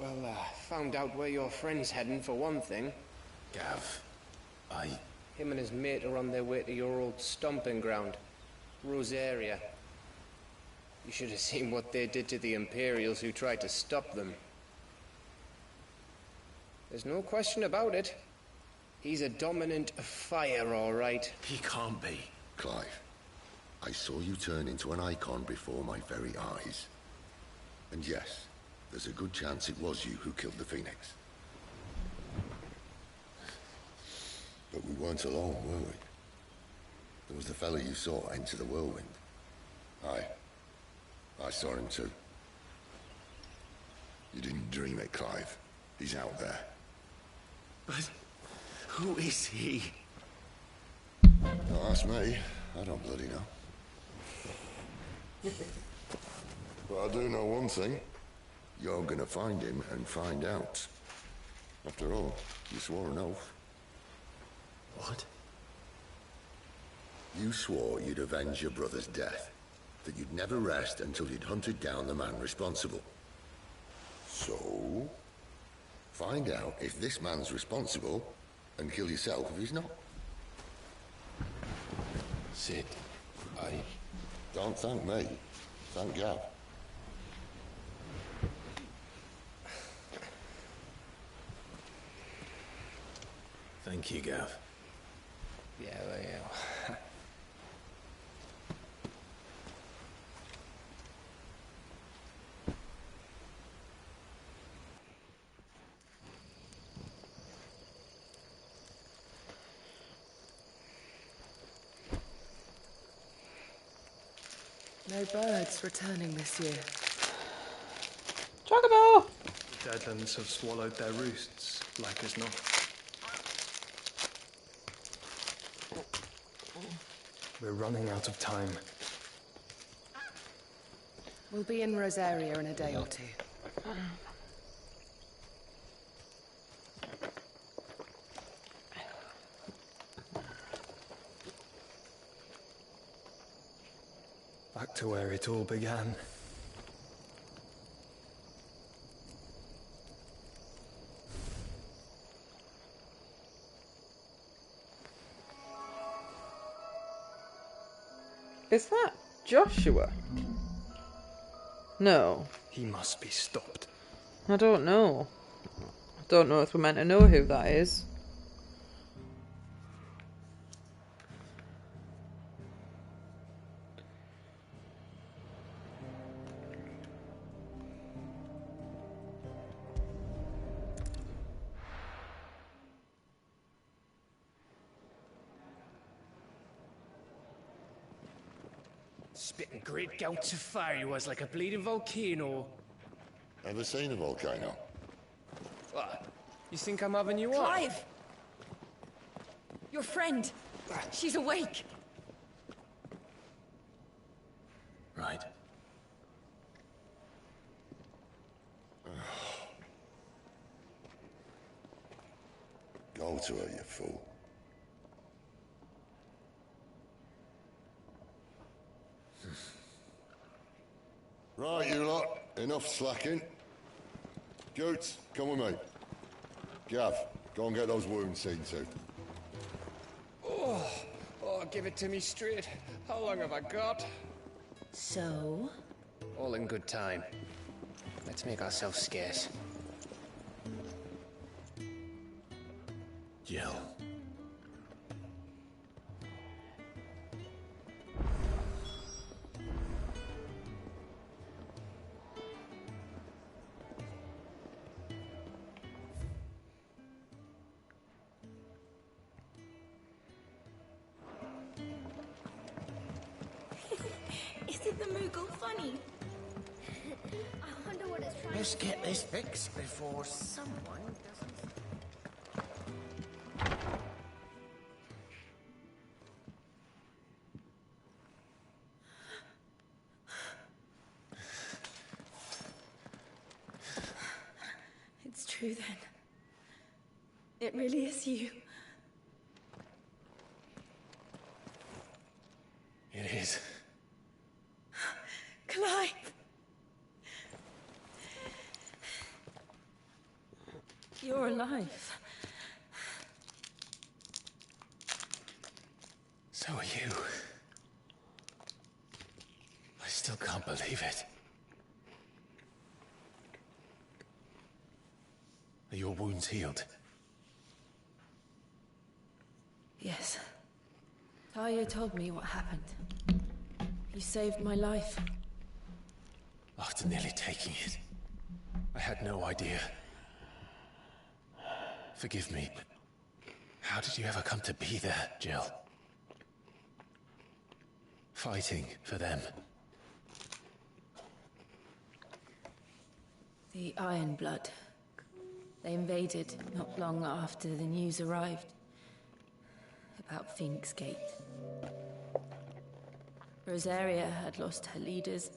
Well, found out where your friend's heading, for one thing. Gav, Him and his mate are on their way to your old stomping ground, Rosaria. You should have seen what they did to the Imperials who tried to stop them. There's no question about it. He's a dominant fire, all right. He can't be. Clive, I saw you turn into an icon before my very eyes. And yes, there's a good chance it was you who killed the Phoenix. But we weren't alone, were we? There was the fellow you saw enter the whirlwind. I saw him too. You didn't dream it, Clive. He's out there. But who is he? Don't ask me. I don't bloody know. But I do know one thing. You're gonna find him and find out. After all, you swore an oath. What? You swore you'd avenge your brother's death. That you'd never rest until you'd hunted down the man responsible. So, find out if this man's responsible, and kill yourself if he's not. Sid, Don't thank me. Thank Gav. Thank you, Gav. Yeah, well. No birds returning this year. Chocobo! The Deadlands have swallowed their roosts, like as not. We're running out of time. We'll be in Rosaria in a day or two. Back to where it all began. Is that Joshua? No. He must be stopped. I don't know. I don't know if we're meant to know who that is. Spitting great gouts of fire he was, like a bleeding volcano. Ever seen a volcano? What? You think I'm having you on? Clive! Your friend! She's awake! Right. Go to her, you fool. Right, you lot. Enough slacking. Goots, come with me. Gav, go and get those wounds seen to. Oh, give it to me straight. How long have I got? So? All in good time. Let's make ourselves scarce. Jill. Isn't the Moogle funny? I wonder what it's trying Let's to get do. this fixed before someone doesn't... It's true then. It really is you. It is. Clive! You're alive. So are you. I still can't believe it. Are your wounds healed? Yes. Talia told me what happened. You saved my life. After nearly taking it, I had no idea. Forgive me, but how did you ever come to be there, Jill? Fighting for them. The Iron Blood. They invaded not long after the news arrived about Phoenix Gate. Rosaria had lost her leaders.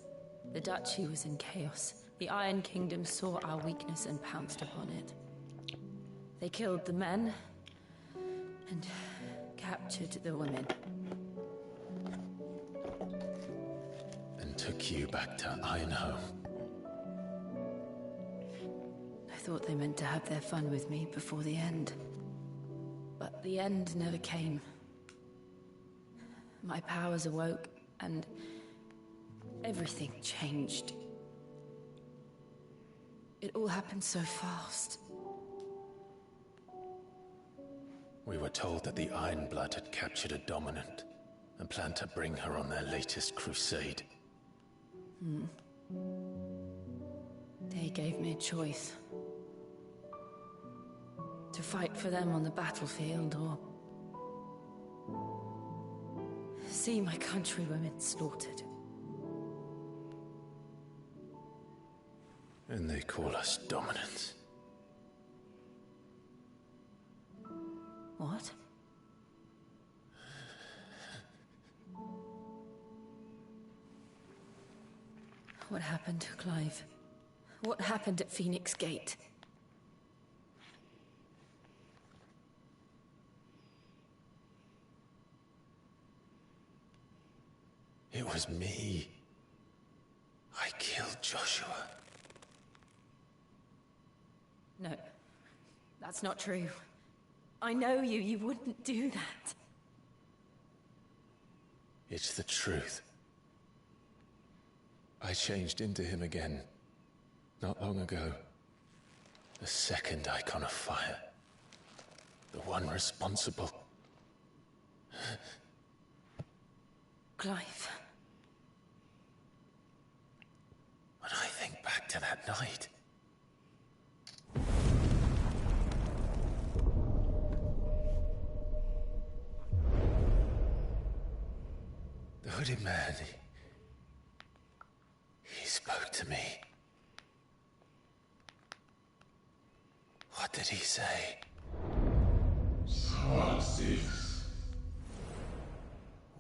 The Duchy was in chaos. The Iron Kingdom saw our weakness and pounced upon it. They killed the men and captured the women. And took you back to Ironhome. I thought they meant to have their fun with me before the end. But the end never came. My powers awoke, and everything changed. It all happened so fast. We were told that the Iron Blood had captured a dominant and planned to bring her on their latest crusade. They gave me a choice. To fight for them on the battlefield, or see my countrywomen slaughtered. And they call us dominants. What? What happened to Clive? What happened at Phoenix Gate? It was me. I killed Joshua. No, that's not true. I know you. You wouldn't do that. It's the truth. I changed into him again, not long ago. The second icon of fire. The one responsible. Clive. When I think back to that night... The hooded man, he spoke to me. What did he say? XVI.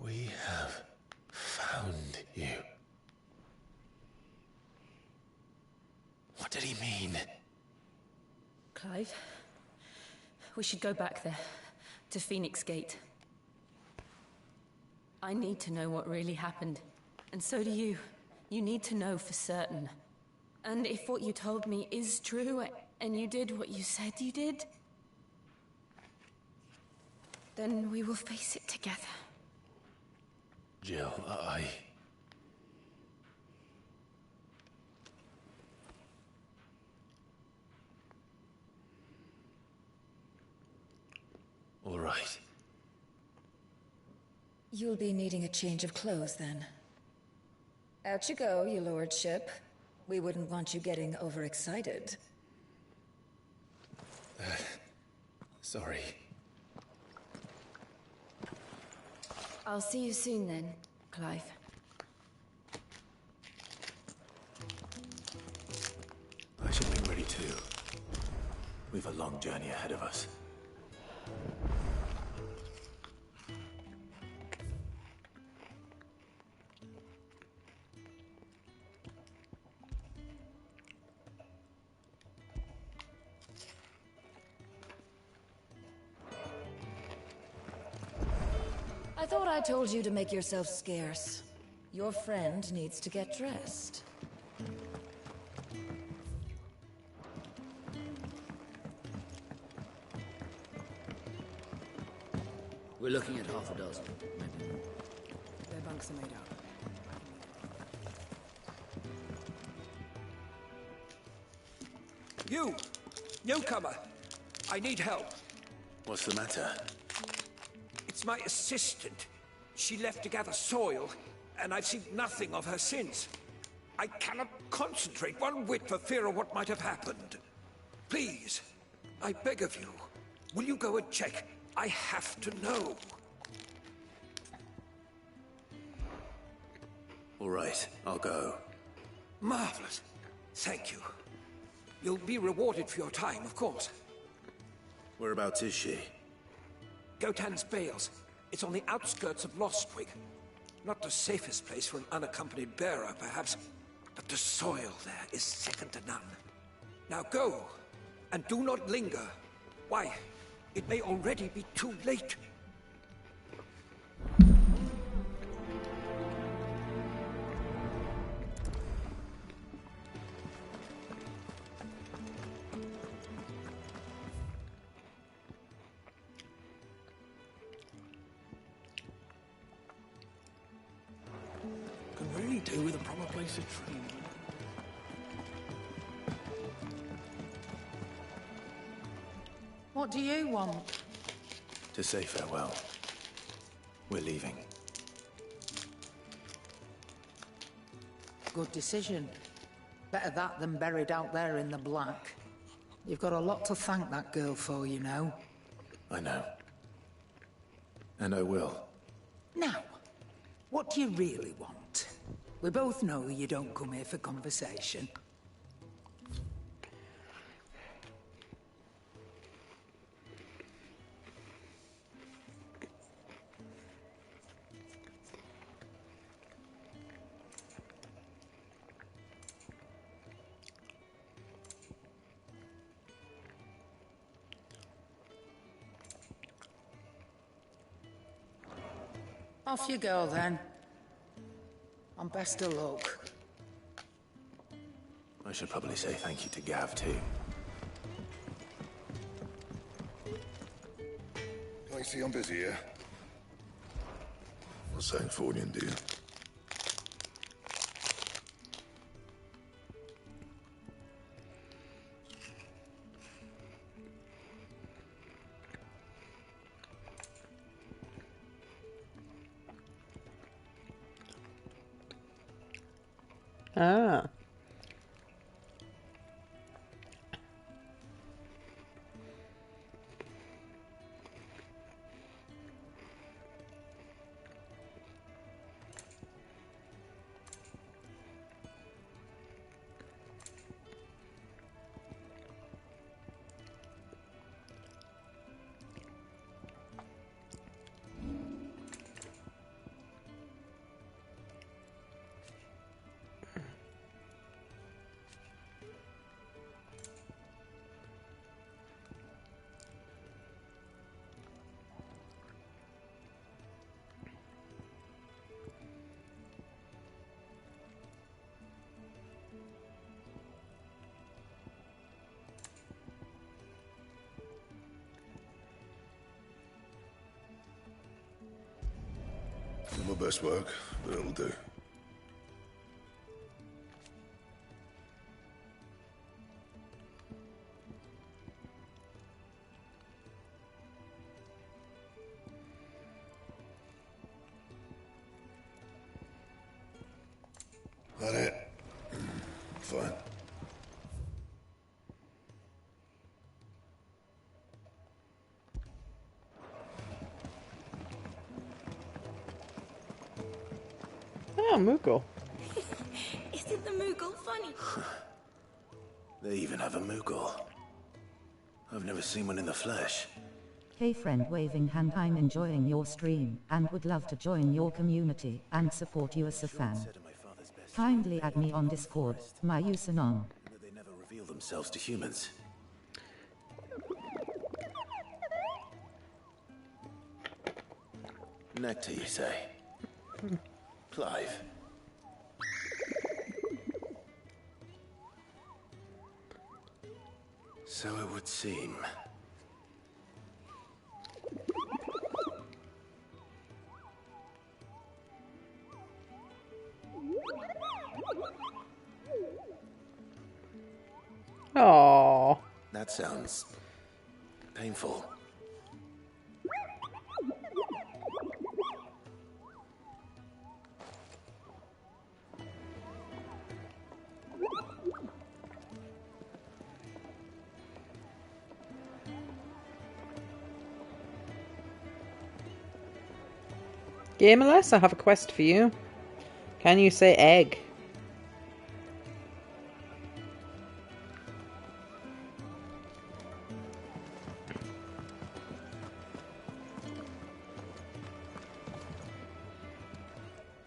We have found you. What did he mean? Clive, we should go back there, to Phoenix Gate. I need to know what really happened, and so do you. You need to know for certain. And if what you told me is true, and you did what you said you did, then we will face it together. Jill, all right. You'll be needing a change of clothes, then. Out you go, your lordship. We wouldn't want you getting overexcited. Sorry. I'll see you soon then, Clive. I should be ready too. We've a long journey ahead of us. I thought I told you to make yourself scarce. Your friend needs to get dressed. We're looking at half a dozen, maybe. Their bunks are made up. You! Newcomer! I need help. What's the matter? It's my assistant. She left to gather soil, and I've seen nothing of her since. I cannot concentrate one whit for fear of what might have happened. Please, I beg of you, will you go and check? I have to know. All right, I'll go. Marvelous. Thank you. You'll be rewarded for your time, of course. Whereabouts is she? Gotan's Bales. It's on the outskirts of Lostwig. Not the safest place for an unaccompanied bearer, perhaps, but the soil there is second to none. Now go, and do not linger. Why, it may already be too late. Can really do with a proper place to train. What do you want? To say farewell. We're leaving. Good decision. Better that than buried out there in the black. You've got a lot to thank that girl for, you know. I know. And I will. Now, what do you really want? We both know you don't come here for conversation. Off you go, then. And best of luck. I should probably say thank you to Gav, too. I see I'm busy here. What's that for you, dear? Ah. Not my best work, but it'll do. That it? Fine. Oh, Moogle. Isn't the Moogle funny? They even have a Moogle. I've never seen one in the flesh. Hey friend, waving hand, I'm enjoying your stream and would love to join your community and support you as a fan. Kindly add me on Discord, my username. They never reveal themselves to humans. Nectar, you say? Clive. So it would seem. Aww. That sounds painful. Gamerless, I have a quest for you. Can you say egg?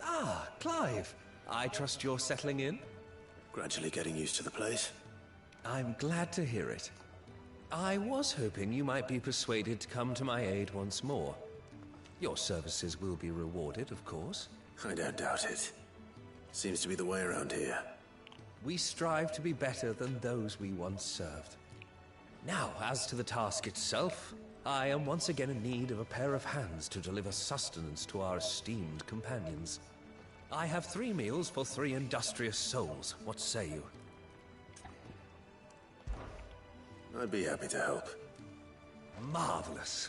Ah, Clive. I trust you're settling in? Gradually getting used to the place. I'm glad to hear it. I was hoping you might be persuaded to come to my aid once more. Your services will be rewarded, of course. I don't doubt it. Seems to be the way around here. We strive to be better than those we once served. Now, as to the task itself, I am once again in need of a pair of hands to deliver sustenance to our esteemed companions. I have 3 meals for 3 industrious souls. What say you? I'd be happy to help. Marvelous.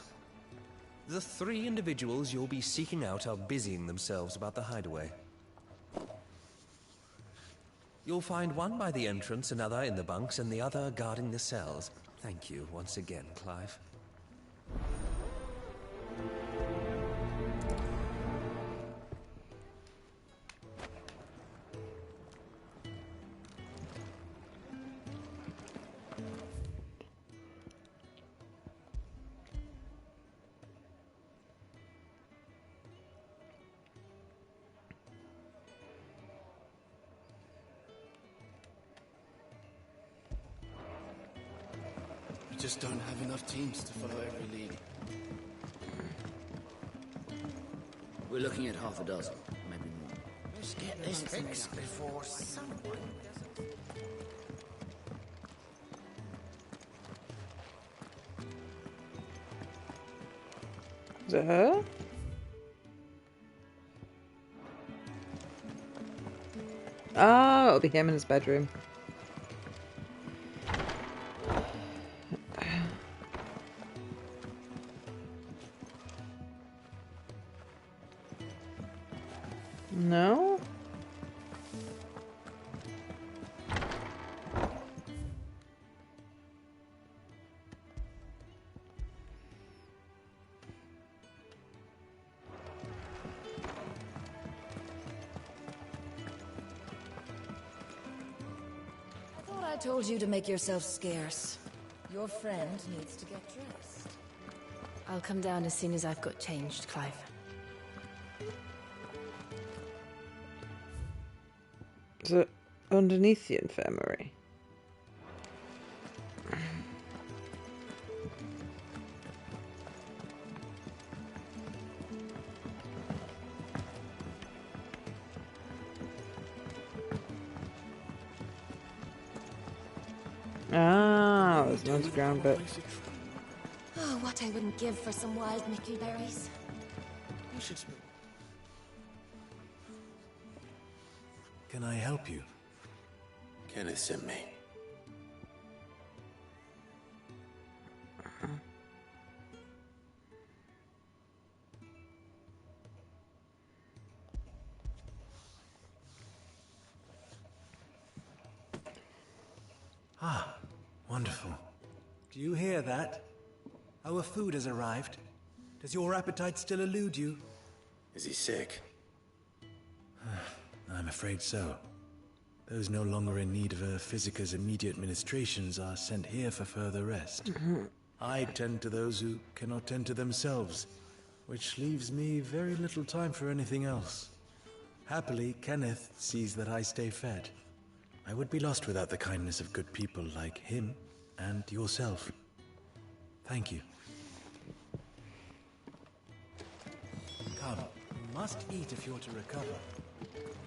The 3 individuals you'll be seeking out are busying themselves about the hideaway. You'll find one by the entrance, another in the bunks, and the other guarding the cells. Thank you once again, Clive. We just don't have enough teams to follow every lead. We're looking at half a dozen, maybe more. Let's get this fixed before someone doesn't. Is it her? Oh, it'll be him in his bedroom. No? I told you to make yourself scarce. Your friend needs to get dressed. I'll come down as soon as I've got changed, Clive. Is it underneath the infirmary? Ah, there's an underground bit. Oh, what I wouldn't give for some wild mickleberries. You should... Can I help you? Kenneth sent me. Ah, wonderful. Do you hear that? Our food has arrived. Does your appetite still elude you? Is he sick? I'm afraid so. Those no longer in need of a Physica's immediate ministrations are sent here for further rest. I tend to those who cannot tend to themselves, which leaves me very little time for anything else. Happily, Kenneth sees that I stay fed. I would be lost without the kindness of good people like him and yourself. Thank you. Come, you must eat if you're to recover.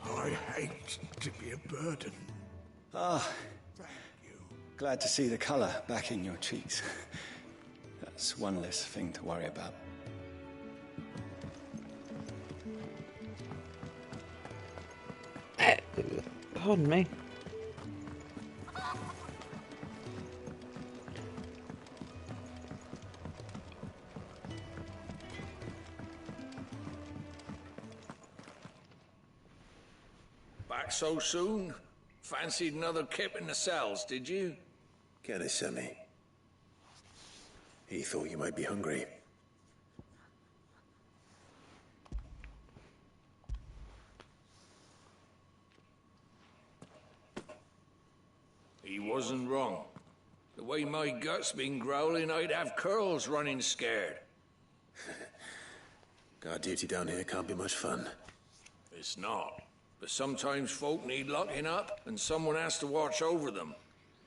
I hate to be a burden. Ah, glad to see the color back in your cheeks. That's one less thing to worry about. Pardon me. Back so soon? Fancied another kip in the cells, did you? Kenneth sent me. He thought you might be hungry. He wasn't wrong. The way my gut's been growling, I'd have curls running scared. Guard duty down here can't be much fun. It's not. But sometimes folk need locking up, and someone has to watch over them.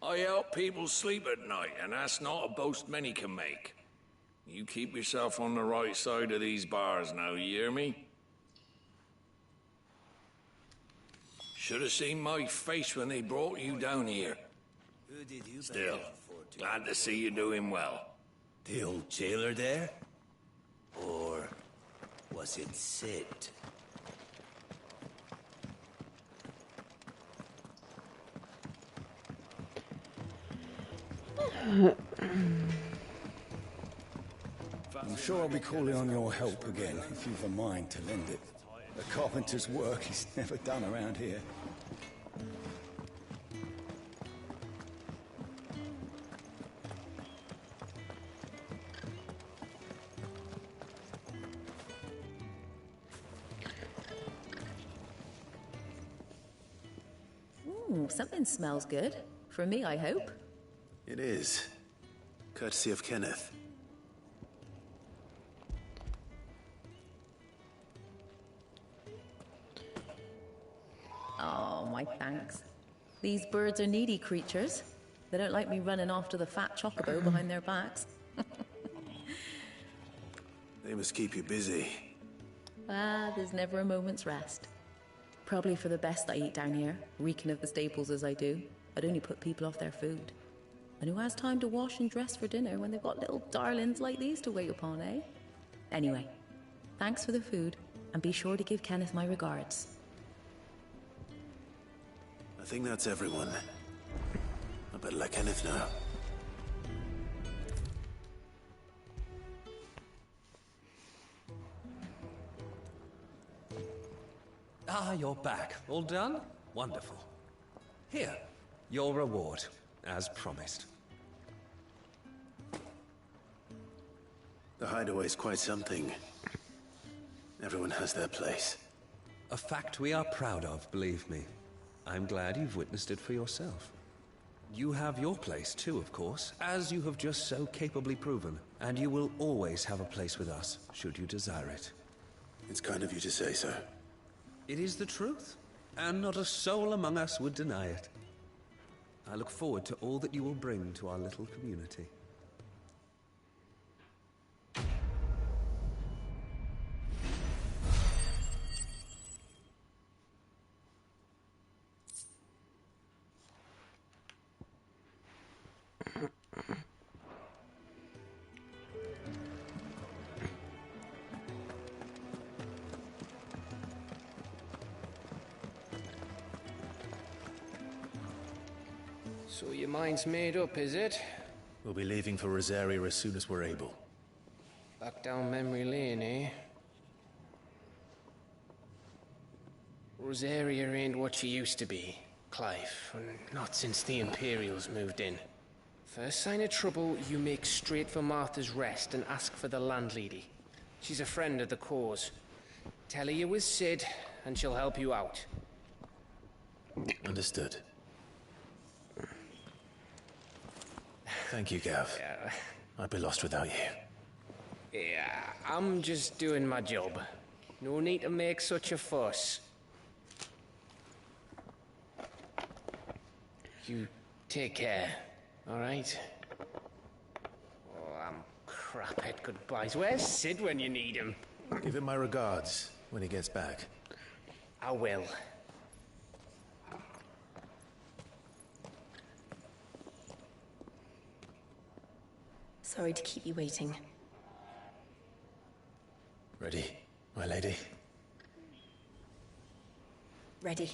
I help people sleep at night, and that's not a boast many can make. You keep yourself on the right side of these bars now, you hear me? Should have seen my face when they brought you down here. Still, glad to see you doing well. The old jailer there? Or was it Sid? I'm sure I'll be calling on your help again, if you've a mind to lend it. A carpenter's work is never done around here. Ooh, something smells good. For me, I hope. It is. Courtesy of Kenneth. Oh, my thanks. These birds are needy creatures. They don't like me running after the fat chocobo behind their backs. They must keep you busy. There's never a moment's rest. Probably for the best I eat down here, reeking of the staples as I do. I'd only put people off their food. And who has time to wash and dress for dinner when they've got little darlings like these to wait upon, eh? Anyway, thanks for the food, and be sure to give Kenneth my regards. I think that's everyone. I better let Kenneth know. Ah, you're back. All done? Wonderful. Here, your reward, as promised. The hideaway's quite something. Everyone has their place. A fact we are proud of, believe me. I'm glad you've witnessed it for yourself. You have your place too, of course, as you have just so capably proven, and you will always have a place with us, should you desire it. It's kind of you to say so. It is the truth, and not a soul among us would deny it. I look forward to all that you will bring to our little community. So your mind's made up, is it? We'll be leaving for Rosaria as soon as we're able. Back down memory lane, eh? Rosaria ain't what she used to be, Clive. Not since the Imperials moved in. First sign of trouble, you make straight for Martha's Rest and ask for the landlady. She's a friend of the cause. Tell her you was Sid, and she'll help you out. Understood. Thank you, Gav. Yeah. I'd be lost without you. Yeah, I'm just doing my job. No need to make such a fuss. You take care, alright? Oh, I'm crap at goodbyes. Where's Sid when you need him? Give him my regards when he gets back. I will. Sorry to keep you waiting. Ready, my lady? Ready.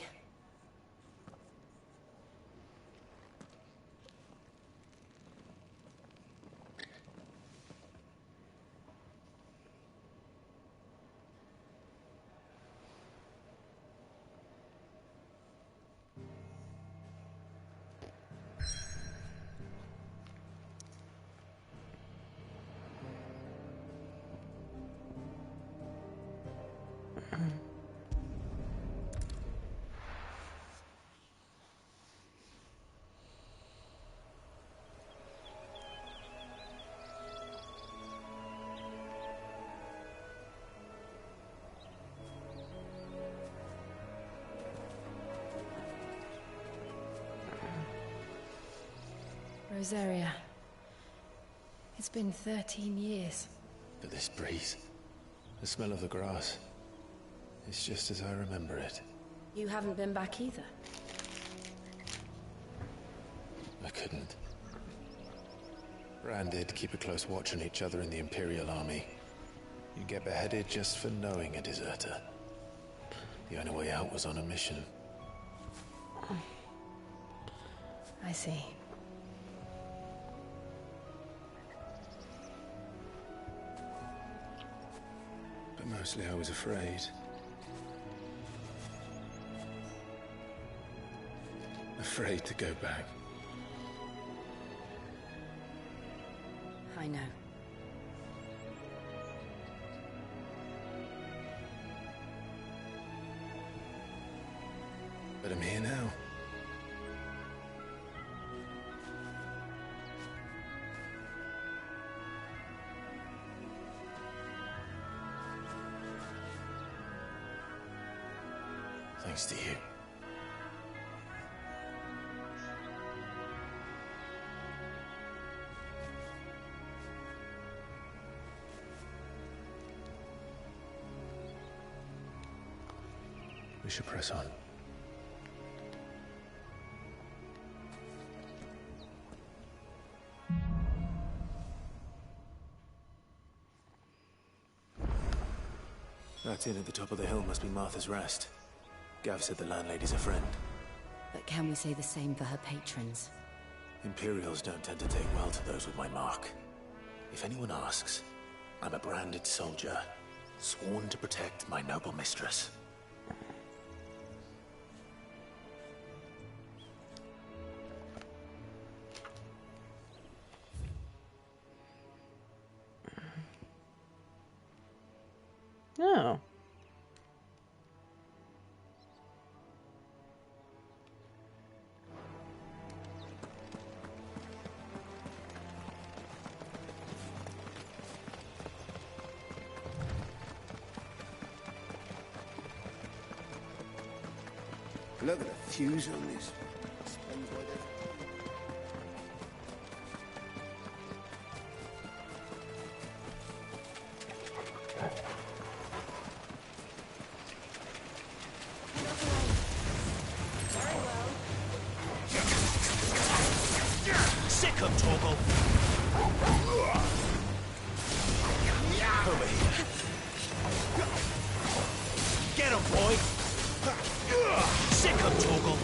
Rosaria. It's been 13 years. But this breeze, the smell of the grass, it's just as I remember it. You haven't been back either. I couldn't. Rand did keep a close watch on each other in the Imperial Army. You get beheaded just for knowing a deserter. The only way out was on a mission. I see. But mostly I was afraid. Afraid to go back. I know. But I'm here now. Thanks to you. We should press on. That inn at the top of the hill must be Martha's Rest. Gav said the landlady's a friend. But can we say the same for her patrons? Imperials don't tend to take well to those with my mark. If anyone asks, I'm a branded soldier, sworn to protect my noble mistress. Oh. Look at the fuse on this. Sick of Torgal! Over here. Get him, boy! Sick of Torgal!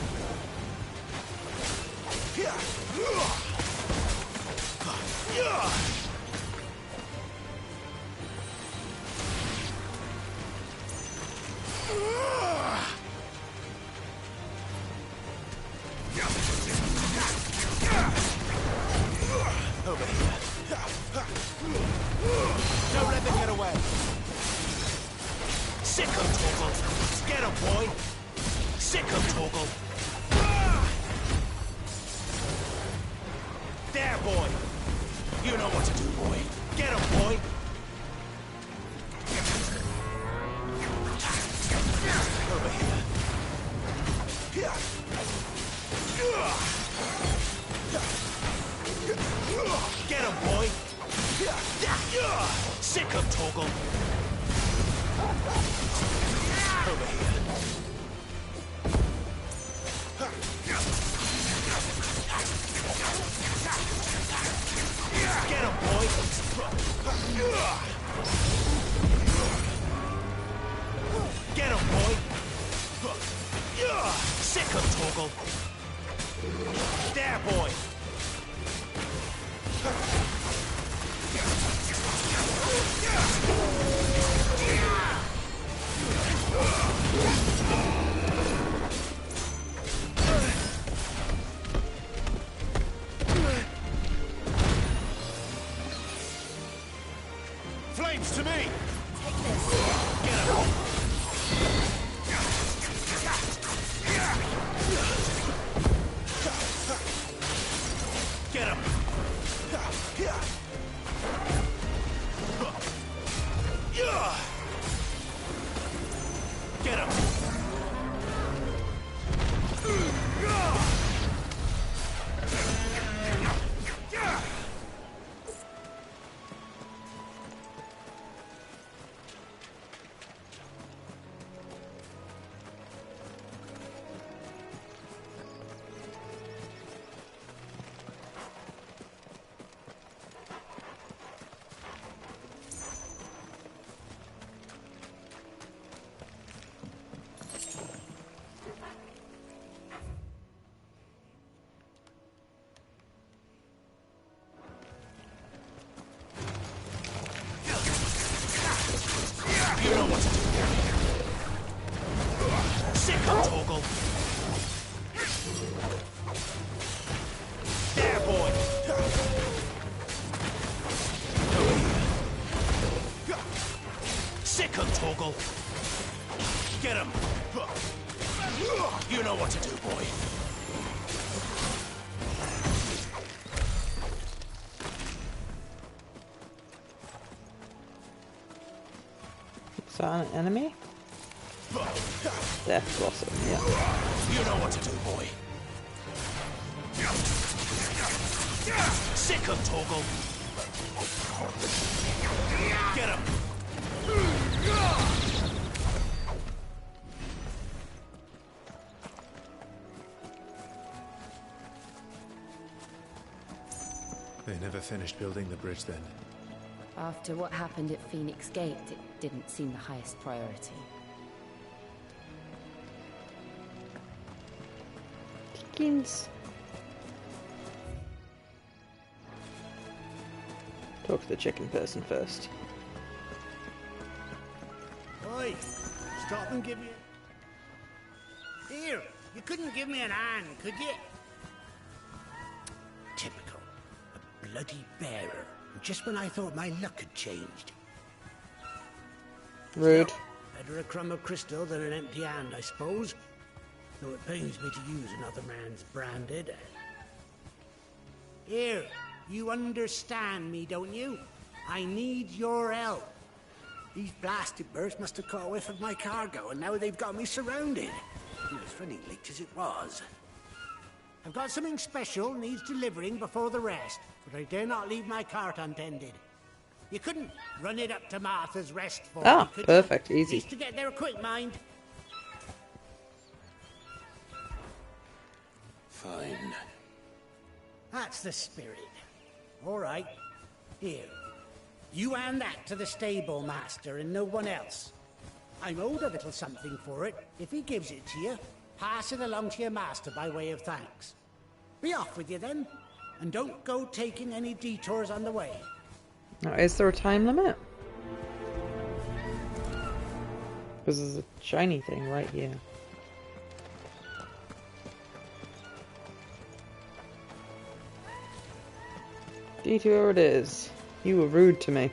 Sick of Torgal. Get him, boy. Sick of Torgal. There, boy. You know what to do, boy. Get him, boy. Over here. Get him, boy. Sick of Torgal. Over here. Get him, boy. Get him, boy. Sick of Torgal. There, boy. Flames to me! Take this. Get him! Get him! Get him! You know what to do. Sick of Torgal. There, boy. Over here. Sick of Torgal. Get him. You know what to do, boy. Is that an enemy? Death Blossom, yeah. You know what to do, boy. Sick of Torgal. Get him. They never finished building the bridge then. After what happened at Phoenix Gate, it didn't seem the highest priority. Chickens. Talk to the chicken person first. Oi, stop and give me Here, you couldn't give me an hand, could you? Typical. A bloody bearer. Just when I thought my luck had changed. Rude. Better a crumb of crystal than an empty hand, I suppose. Though it pains me to use another man's branded. Here, you understand me, don't you? I need your help. These blasted birds must have caught a whiff of my cargo, and now they've got me surrounded. As funny leaked as it was. I've got something special needs delivering before the rest, but I dare not leave my cart untended. You couldn't run it up to Martha's Rest for me, could perfect, you? easy. Needs to get there quick, mind. Fine. That's the spirit. All right. Here. You hand that to the stable master and no one else. I'm owed a little something for it. If he gives it to you, pass it along to your master by way of thanks. Be off with you then, and don't go taking any detours on the way. Now, is there a time limit? Because there's a shiny thing right here. Detour it is. You were rude to me.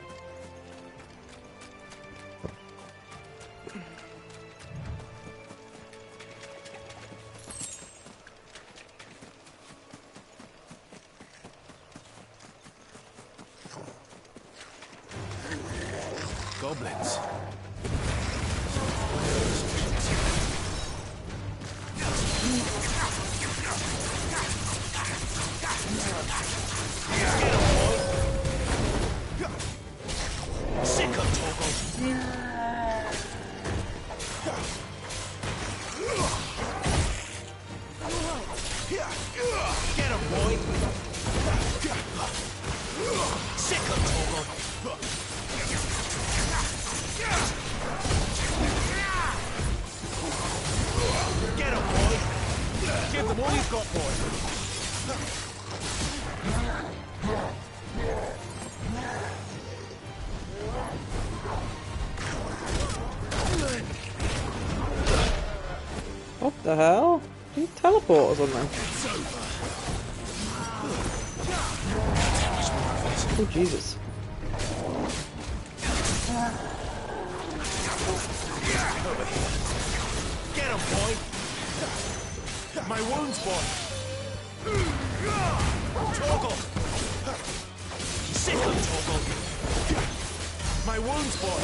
goblins. Sick of Torgal. Get him, boy. Sick of Torgal. Get him, boy. Give them all you've got, boy. What the hell? You teleport or something? Oh, Jesus. Get him, boy. My wounds, boy. Torgal. Sick of Torgal. My wounds, boy.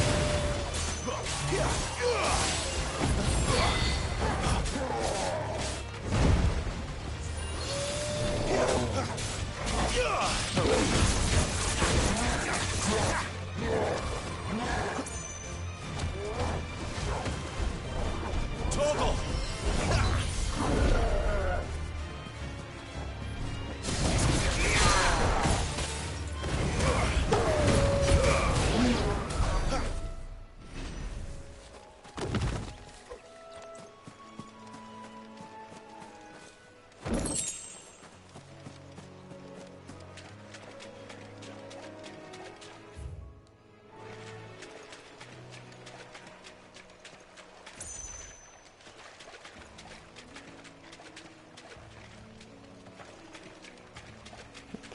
Torgal.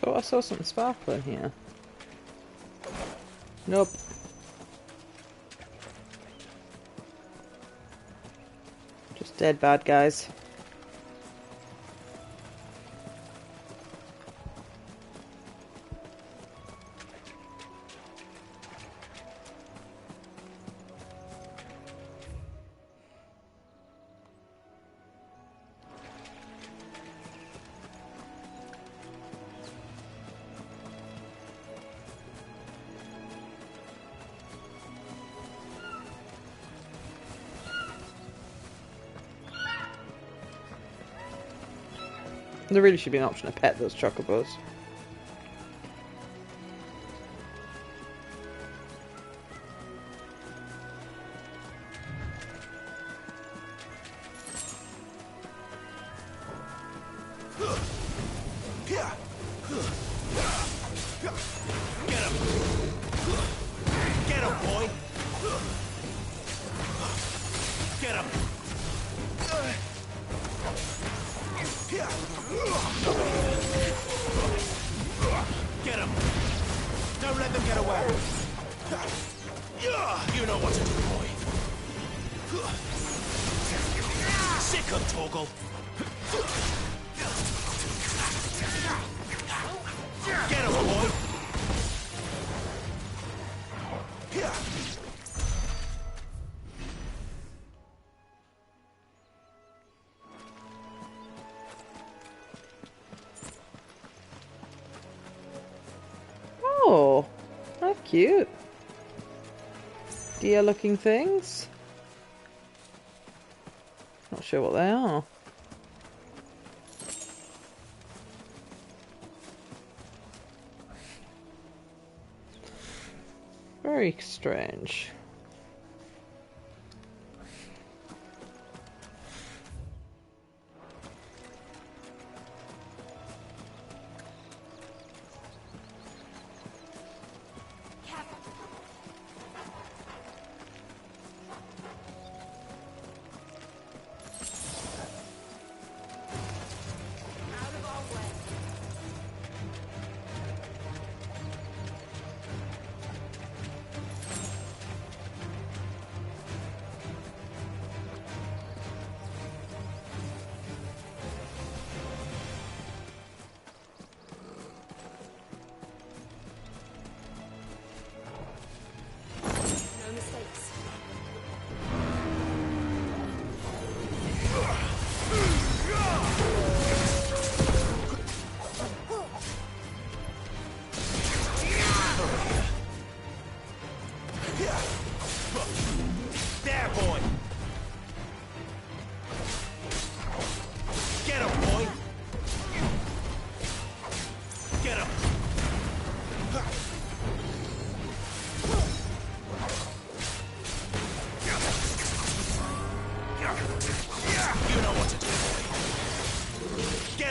Oh, I saw something sparkling here. Nope. Just dead bad guys. There really should be an option to pet those chocobos. Get him, boy. Get him. Get him! Don't let them get away! You know what to do, boy. Sick of Torgal! Get him, boy! Oh, that's cute. Deer looking things. Not sure what they are. Very strange.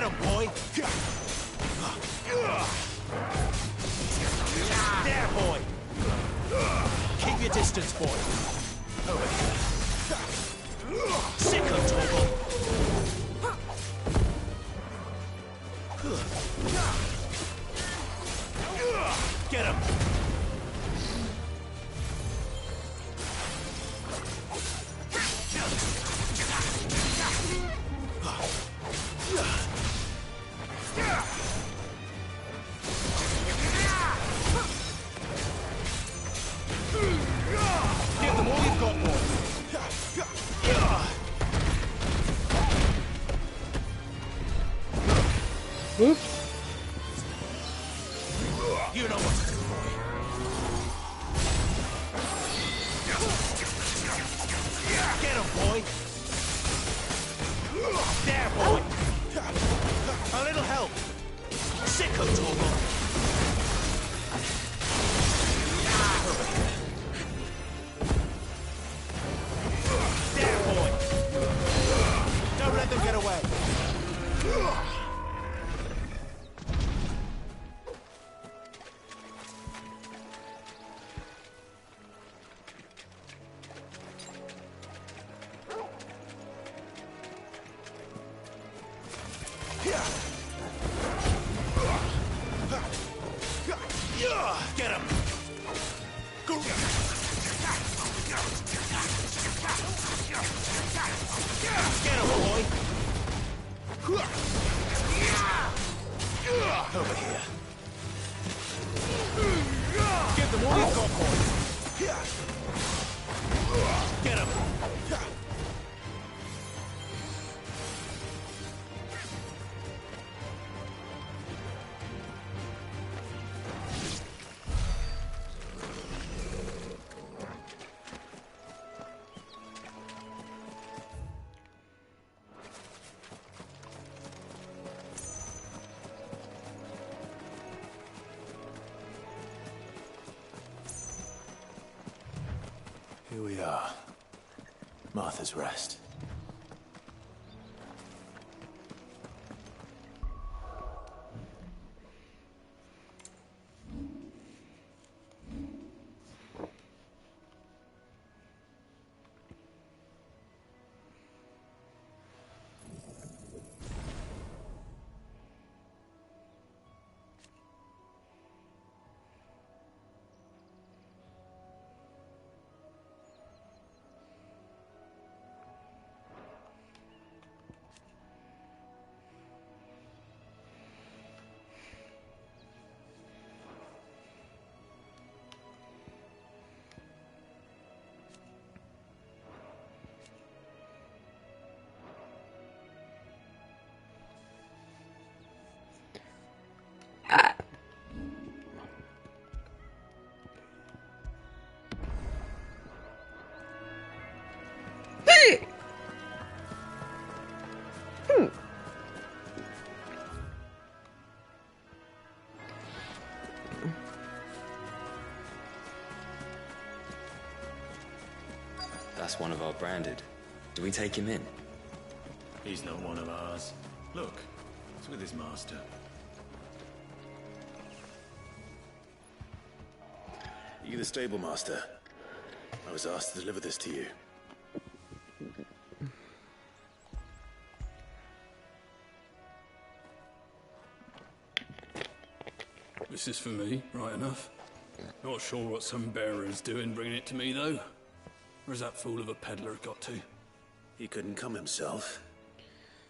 Get him, boy! There, boy! Keep your distance, boy! Over here. Sick of Torgal! Get him! Give them all you've got, boy! Oops. You know what to do, boy. Get him, boy! There, boy! A little help! Sick of Torgal! There, boy! Don't let them get away! Get him! Go! Get him, boy! Over here. Give them all you've got, boy! Get him! Here we are. Martha's Rest. That's one of our branded. Do we take him in? He's not one of ours. Look, it's with his master. Are you the stable master? I was asked to deliver this to you. This is for me, right enough. Not sure what some bearer's doing bringing it to me, though. Where's that fool of a peddler got to? He couldn't come himself.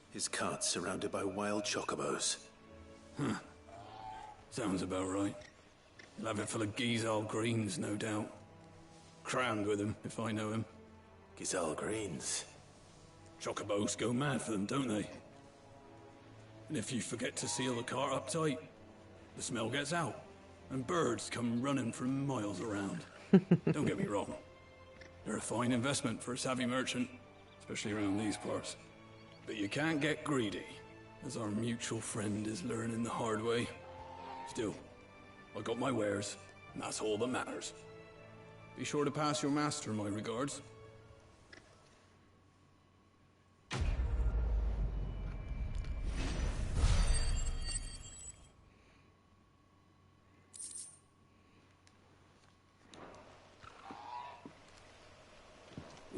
His cart's surrounded by wild chocobos. Huh. Sounds about right. He'll have it full of Gizal greens, no doubt. Crammed with him, if I know him. Gizal greens? Chocobos go mad for them, don't they? And if you forget to seal the cart up tight, the smell gets out, and birds come running from miles around. Don't get me wrong. They're a fine investment for a savvy merchant, especially around these parts. But you can't get greedy, as our mutual friend is learning the hard way. Still, I got my wares, and that's all that matters. Be sure to pass your master my regards.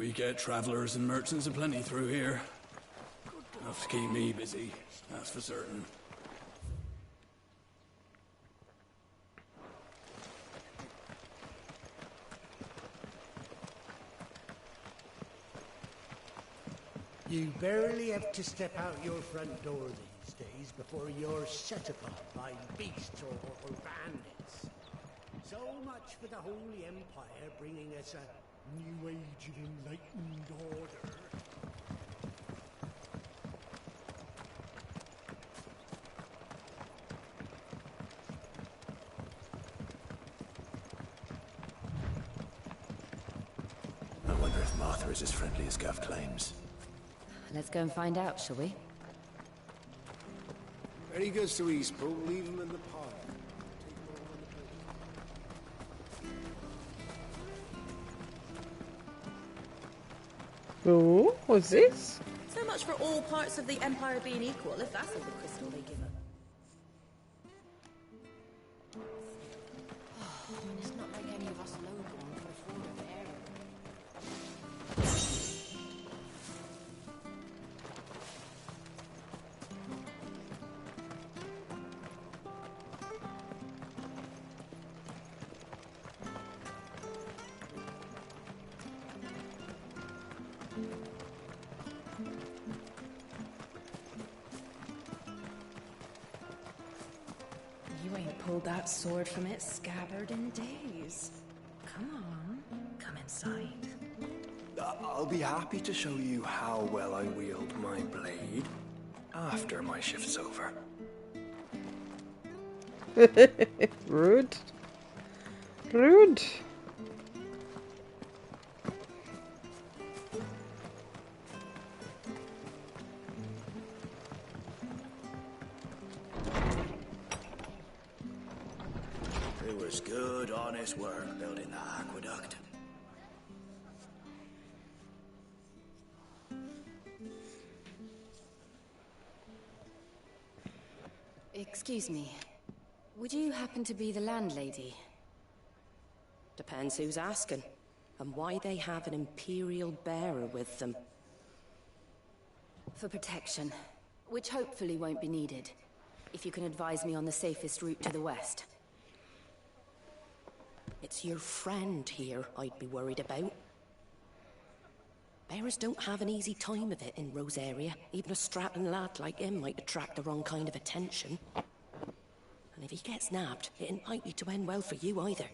We get travelers and merchants aplenty through here. Enough to keep me busy, that's for certain. You barely have to step out your front door these days before you're set upon by beasts or bandits. So much for the Holy Empire bringing us a new age of enlightened order. I wonder if Martha is as friendly as Gav claims. Let's go and find out, shall we? When he goes to Eastpool, leave him in the park. Oh, what's this? So much for all parts of the Empire being equal, if that's all the crystal they give her. It's not like any of us local on for the air. You ain't pulled that sword from its scabbard in days. Come on, come inside. I'll be happy to show you how well I wield my blade after my shift's over. Rude. Rude. It was good, honest work building the aqueduct. Excuse me. Would you happen to be the landlady? Depends who's asking, and why they have an Imperial bearer with them. For protection, which hopefully won't be needed. If you can advise me on the safest route to the west. It's your friend here I'd be worried about. Bearers don't have an easy time of it in Rose area. Even a strapping lad like him might attract the wrong kind of attention. And if he gets nabbed, it ain't likely to end well for you either.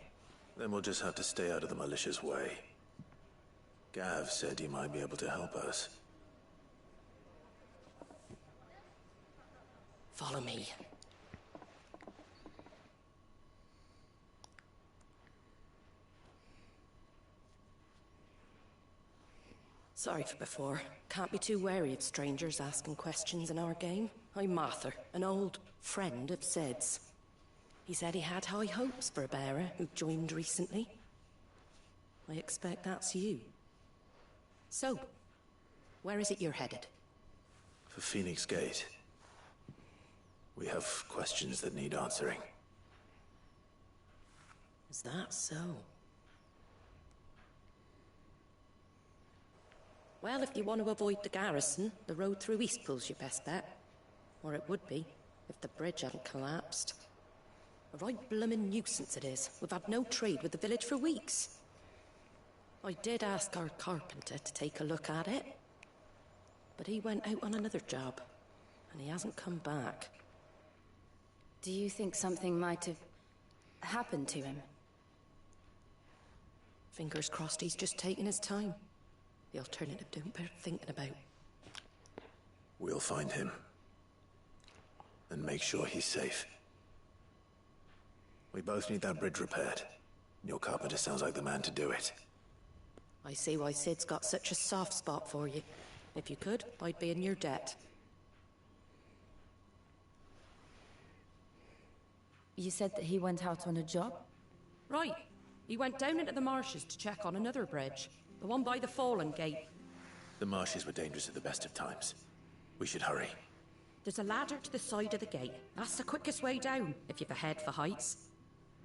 Then we'll just have to stay out of the malicious way. Gav said he might be able to help us. Follow me. Sorry for before. Can't be too wary of strangers asking questions in our game. I'm Martha, an old friend of Sid's. He said he had high hopes for a bearer who joined recently. I expect that's you. So, where is it you're headed? For Phoenix Gate. We have questions that need answering. Is that so? Well, if you want to avoid the garrison, the road through Eastpool's your best bet. Or it would be, if the bridge hadn't collapsed. A right bloomin' nuisance it is. We've had no trade with the village for weeks. I did ask our carpenter to take a look at it. But he went out on another job, and he hasn't come back. Do you think something might have happened to him? Fingers crossed he's just taking his time. The alternative don't bear thinking about. We'll find him. And make sure he's safe. We both need that bridge repaired. Your carpenter sounds like the man to do it. I see why Sid's got such a soft spot for you. If you could, I'd be in your debt. You said that he went out on a job? Right. He went down into the marshes to check on another bridge. The one by the Fallen Gate. The marshes were dangerous at the best of times. We should hurry. There's a ladder to the side of the gate. That's the quickest way down, if you've a head for heights.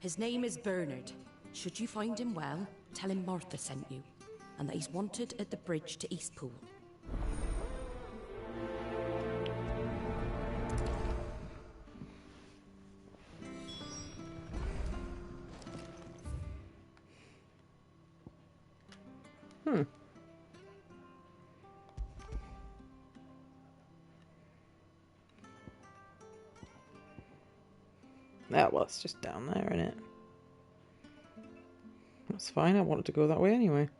His name is Bernard. Should you find him well, tell him Martha sent you. and that he's wanted at the bridge to Eastpool. Yeah, well, it's just down there, isn't it? That's fine, I wanted to go that way anyway.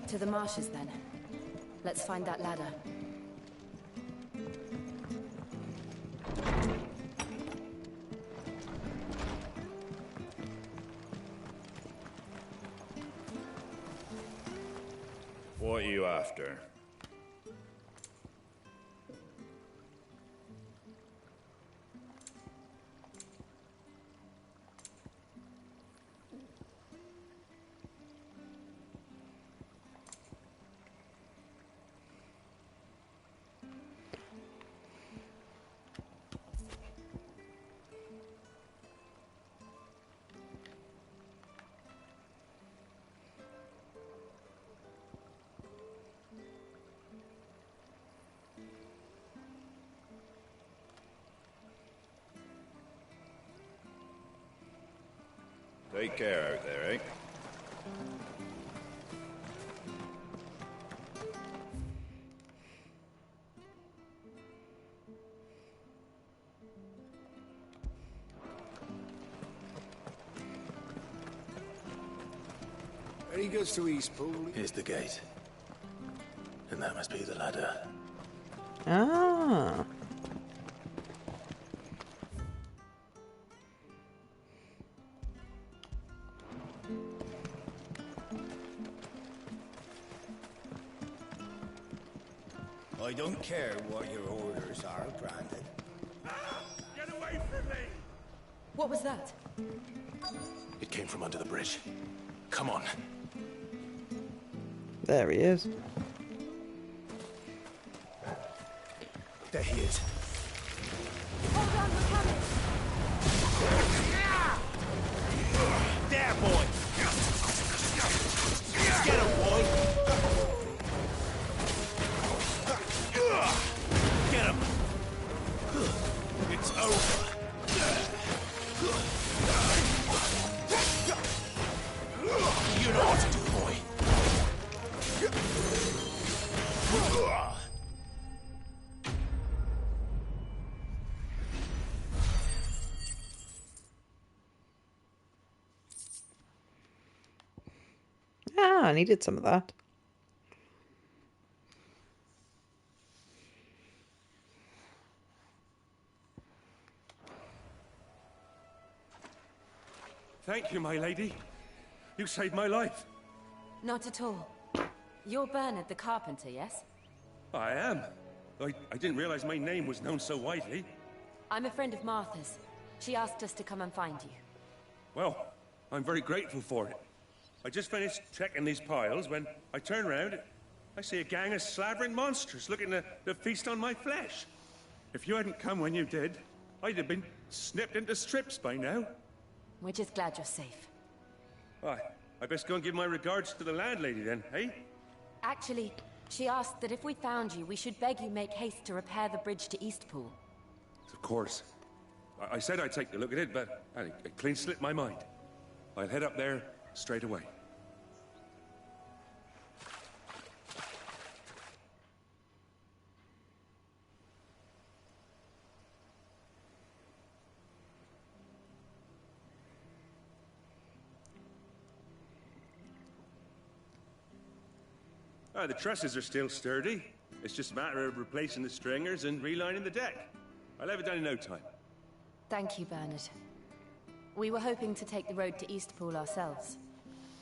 To the marshes, then. Let's find that ladder. What are you after? Take care out there, eh? He goes to Eastpool. Here's the gate. And that must be the ladder. Ah. I don't care what your orders are, Brandon. Get away from me! What was that? It came from under the bridge. Come on. There he is. There he is. Hold on, we're coming! There, boy! Get him, boy! Get him! It's over. You know what to do, boy. Ah, I needed some of that. Thank you, my lady. You saved my life. Not at all. You're Bernard the carpenter, yes? I am. I didn't realize my name was known so widely. I'm a friend of Martha's. She asked us to come and find you. Well, I'm very grateful for it. I just finished checking these piles when I turn around. I see a gang of slavering monsters looking to feast on my flesh. If you hadn't come when you did, I'd have been snipped into strips by now. We're just glad you're safe. Why, I best go and give my regards to the landlady then, eh? Actually, she asked that if we found you, we should beg you make haste to repair the bridge to Eastpool. Of course. I said I'd take a look at it, but it clean slipped my mind. I'll head up there straight away. The trusses are still sturdy. It's just a matter of replacing the stringers and relining the deck. I'll have it done in no time. Thank you, Bernard. We were hoping to take the road to Eastpool ourselves.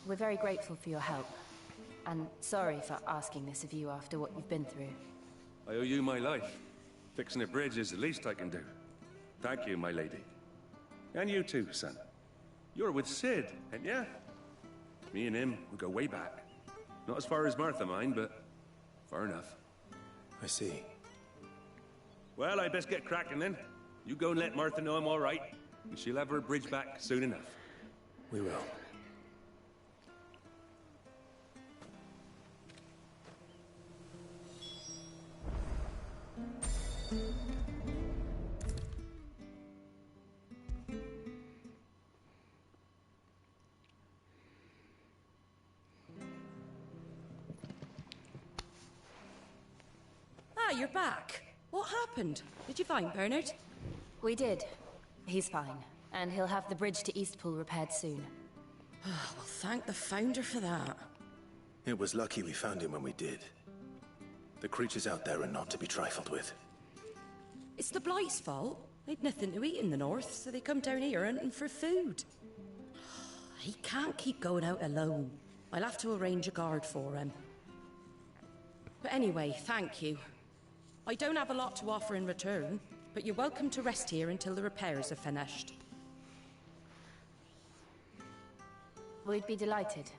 We're very grateful for your help. And sorry for asking this of you after what you've been through. I owe you my life. Fixing a bridge is the least I can do. Thank you, my lady. And you too, son. You're with Sid, ain't ya? Me and him, we go way back. Not as far as Martha, mind, but far enough. I see. Well, I best get cracking then. You go and let Martha know I'm all right, and she'll have her bridge back soon enough. We will. Ah, you're back. What happened? Did you find Bernard? We did. He's fine, and he'll have the bridge to Eastpool repaired soon. Well, thank the Founder for that. It was lucky we found him when we did. The creatures out there are not to be trifled with. It's the Blight's fault. They'd nothing to eat in the north, so they come down here hunting for food. He can't keep going out alone. I'll have to arrange a guard for him. But anyway, thank you. I don't have a lot to offer in return, but you're welcome to rest here until the repairs are finished. We'd be delighted.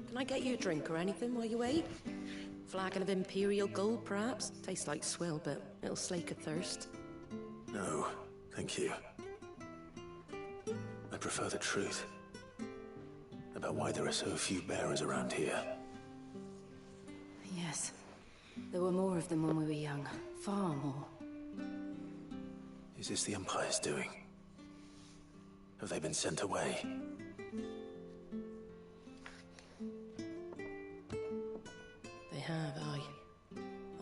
Can I get you a drink or anything while you wait? Flagon of Imperial Gold, perhaps? Tastes like swill, but it'll slake a thirst. No, thank you. I prefer the truth about why there are so few bearers around here. Yes. There were more of them when we were young. Far more. Is this the Empire's doing? Have they been sent away? They have, aye.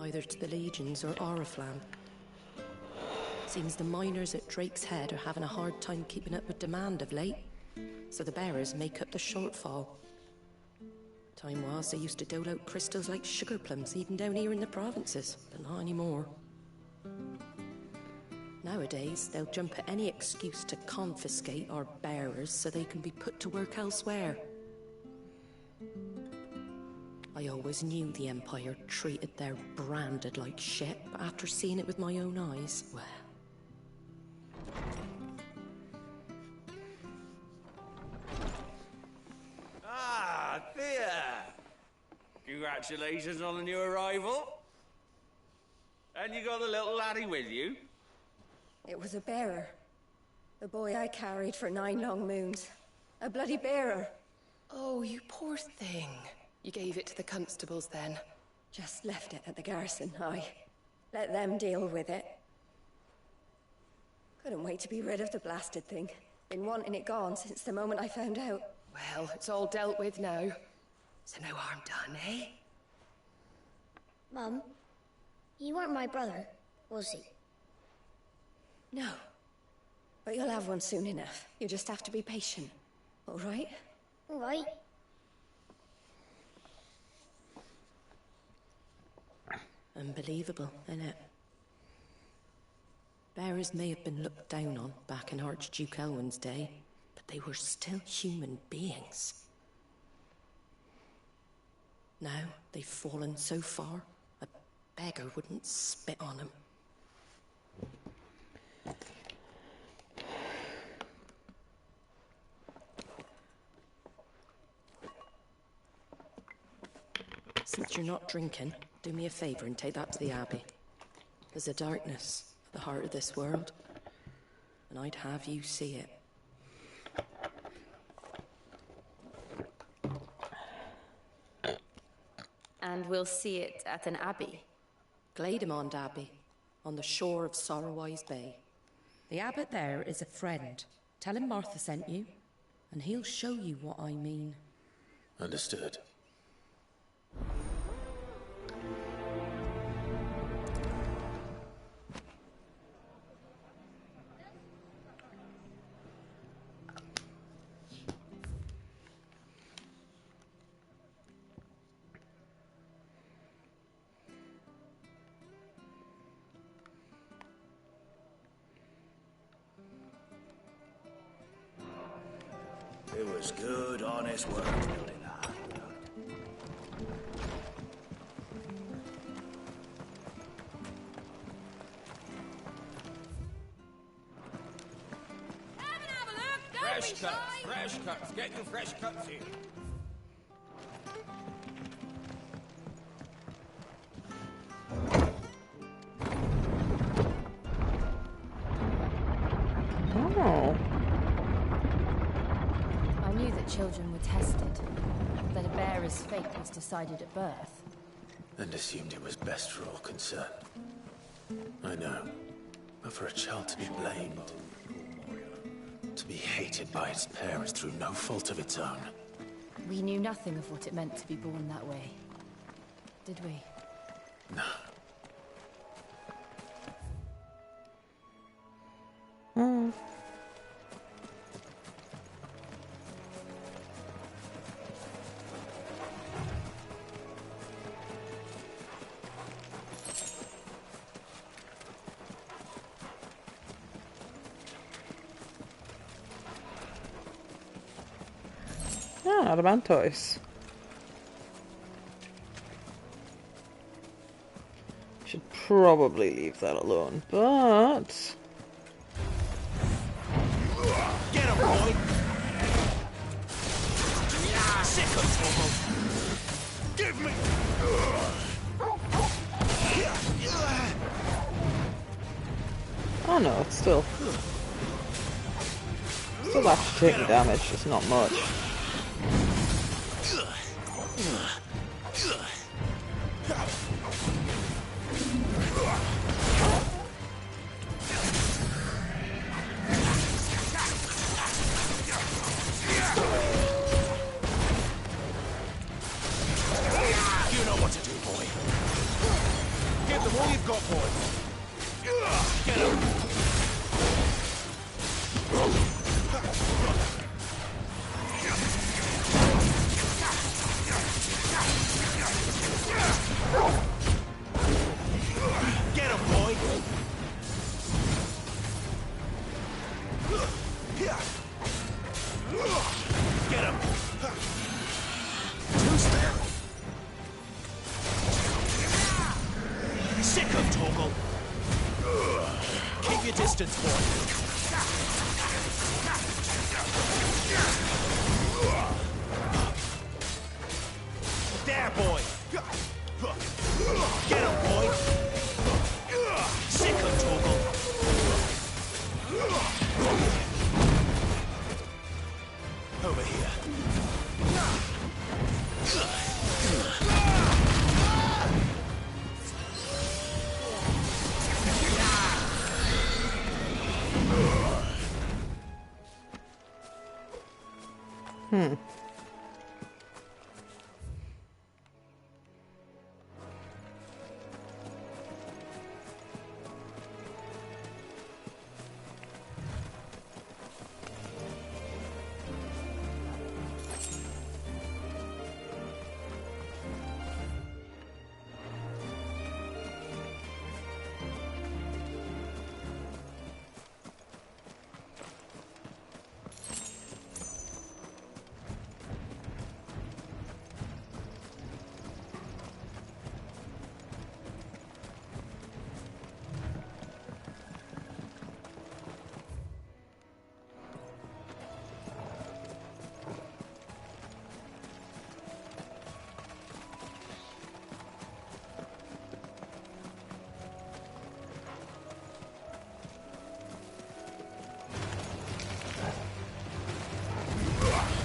Either to the Legions or Oriflamme. Seems the miners at Drake's Head are having a hard time keeping up with demand of late, so the bearers make up the shortfall. Time was they used to dole out crystals like sugar plums even down here in the provinces, but not anymore. Nowadays, they'll jump at any excuse to confiscate our bearers so they can be put to work elsewhere. I always knew the Empire treated their branded like shit, but after seeing it with my own eyes, well... Ah, Thea! Congratulations on the new arrival. And you got the little laddie with you? It was a bearer. The boy I carried for 9 long moons. A bloody bearer. Oh, you poor thing. You gave it to the constables then? Just left it at the garrison, aye. Let them deal with it. Couldn't wait to be rid of the blasted thing. Been wanting it gone since the moment I found out. Well, it's all dealt with now. So no harm done, eh? Mum, you weren't my brother, was he? No. But you'll have one soon enough. You just have to be patient. All right? All right. Unbelievable, innit? Bearers may have been looked down on back in Archduke Elwin's day, but they were still human beings. Now they've fallen so far, a beggar wouldn't spit on them. Since you're not drinking, do me a favour and take that to the Abbey. There's a darkness at the heart of this world, and I'd have you see it. And we'll see it at an abbey. Glademond Abbey, on the shore of Sorrowwise Bay. The abbot there is a friend. Tell him Martha sent you, and he'll show you what I mean. Understood. It was good, honest work building that. Fresh cuts. Get your fresh cuts here. Oh. I knew that children were tested, that a bearer's fate was decided at birth. And assumed it was best for all concerned. I know. But for a child to be blamed, to be hated by its parents through no fault of its own. We knew nothing of what it meant to be born that way. Did we? No. Hmm. Ah, Adamantoise. Should probably leave that alone, but... Get him, boy! Sick of trouble! Give me! Oh no, it's still actually taking damage, just not much. You know what to do, boy. Give them all you've got, boy. Get him! Get him, boy! Get him! Two-step! Sick of Torgal! Keep your distance, boy! There, boy! Get him, boy! Sick of Torgal! Over here.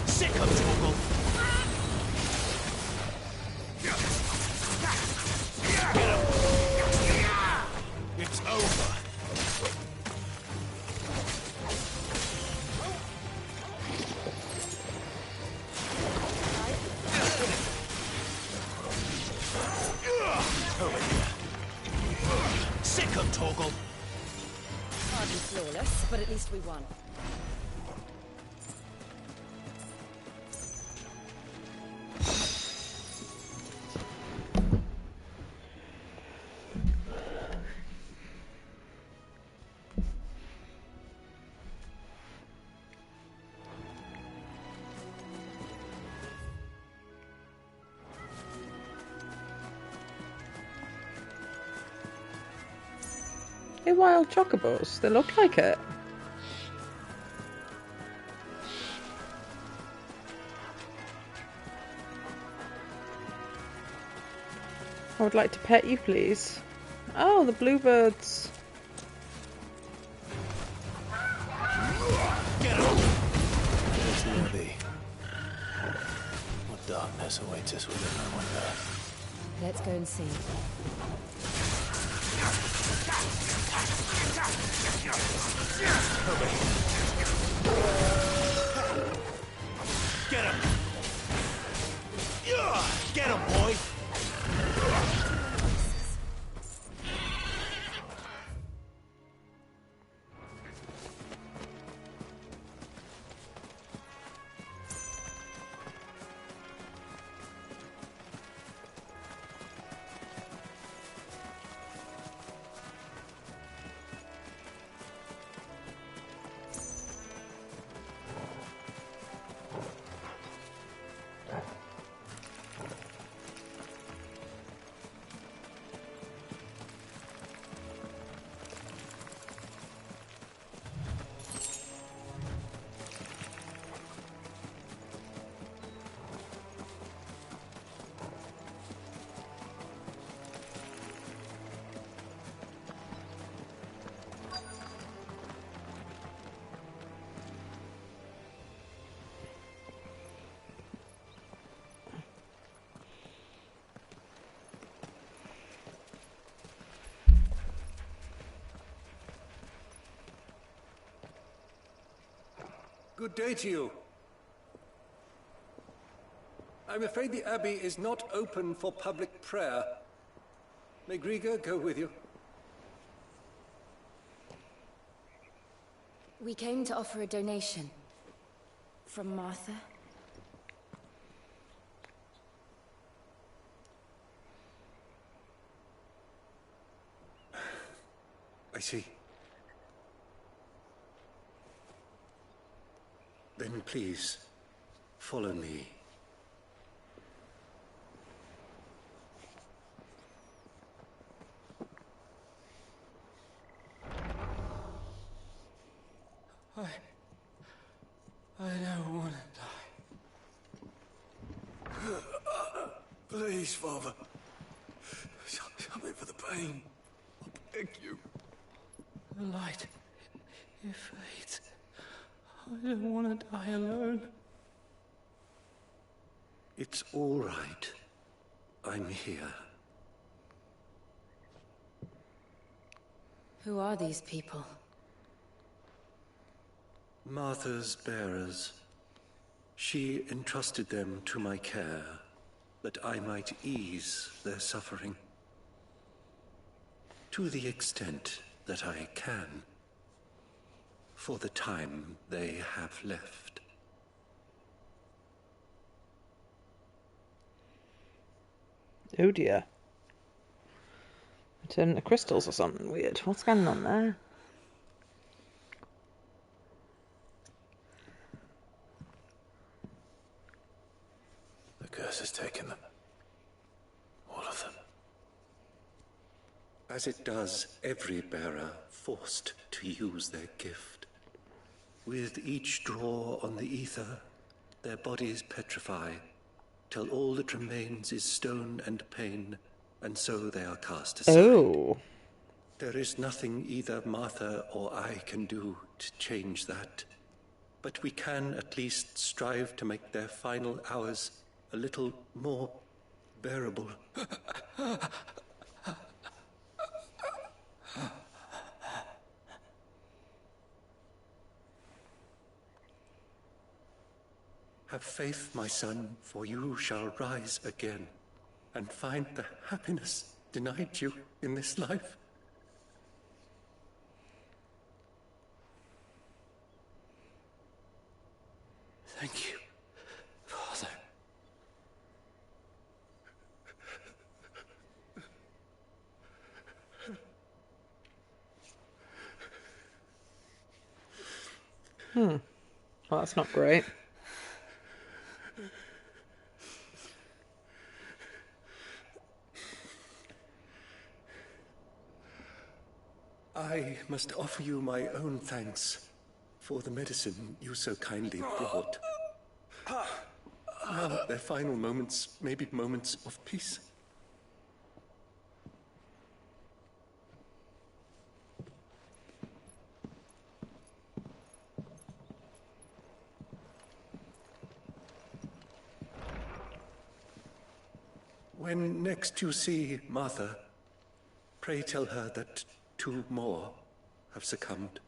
Sick of Torgal! Get him! It's over! Over here. Sick of Torgal! Hardly flawless, but at least we won. Hey, wild chocobos, they look like it. I would like to pet you, please. Oh, the bluebirds. There's the Abbey. What darkness awaits us within, I wonder. Let's go and see. Get him! Get him, boy! Good day to you. I'm afraid the Abbey is not open for public prayer. May Grieger go with you? We came to offer a donation. From Martha. I see. Then please, follow me. I don't want to die. Please, Father. Stop it for the pain. I beg you. The light, it fades. I don't want to die alone. It's all right. I'm here. Who are these people? Martha's bearers. She entrusted them to my care, that I might ease their suffering. To the extent that I can. For the time they have left. Oh dear. Turn into crystals or something weird. What's going on there? The curse has taken them. All of them. As it does every bearer forced to use their gift. With each draw on the ether, their bodies petrify, till all that remains is stone and pain, and so they are cast aside. Oh. There is nothing either Martha or I can do to change that. But we can at least strive to make their final hours a little more bearable. Have faith, my son, for you shall rise again and find the happiness denied you in this life. Thank you, Father. Well, that's not great. I must offer you my own thanks for the medicine you so kindly brought. Now, their final moments may be moments of peace. When next you see Martha, pray tell her that 2 more have succumbed.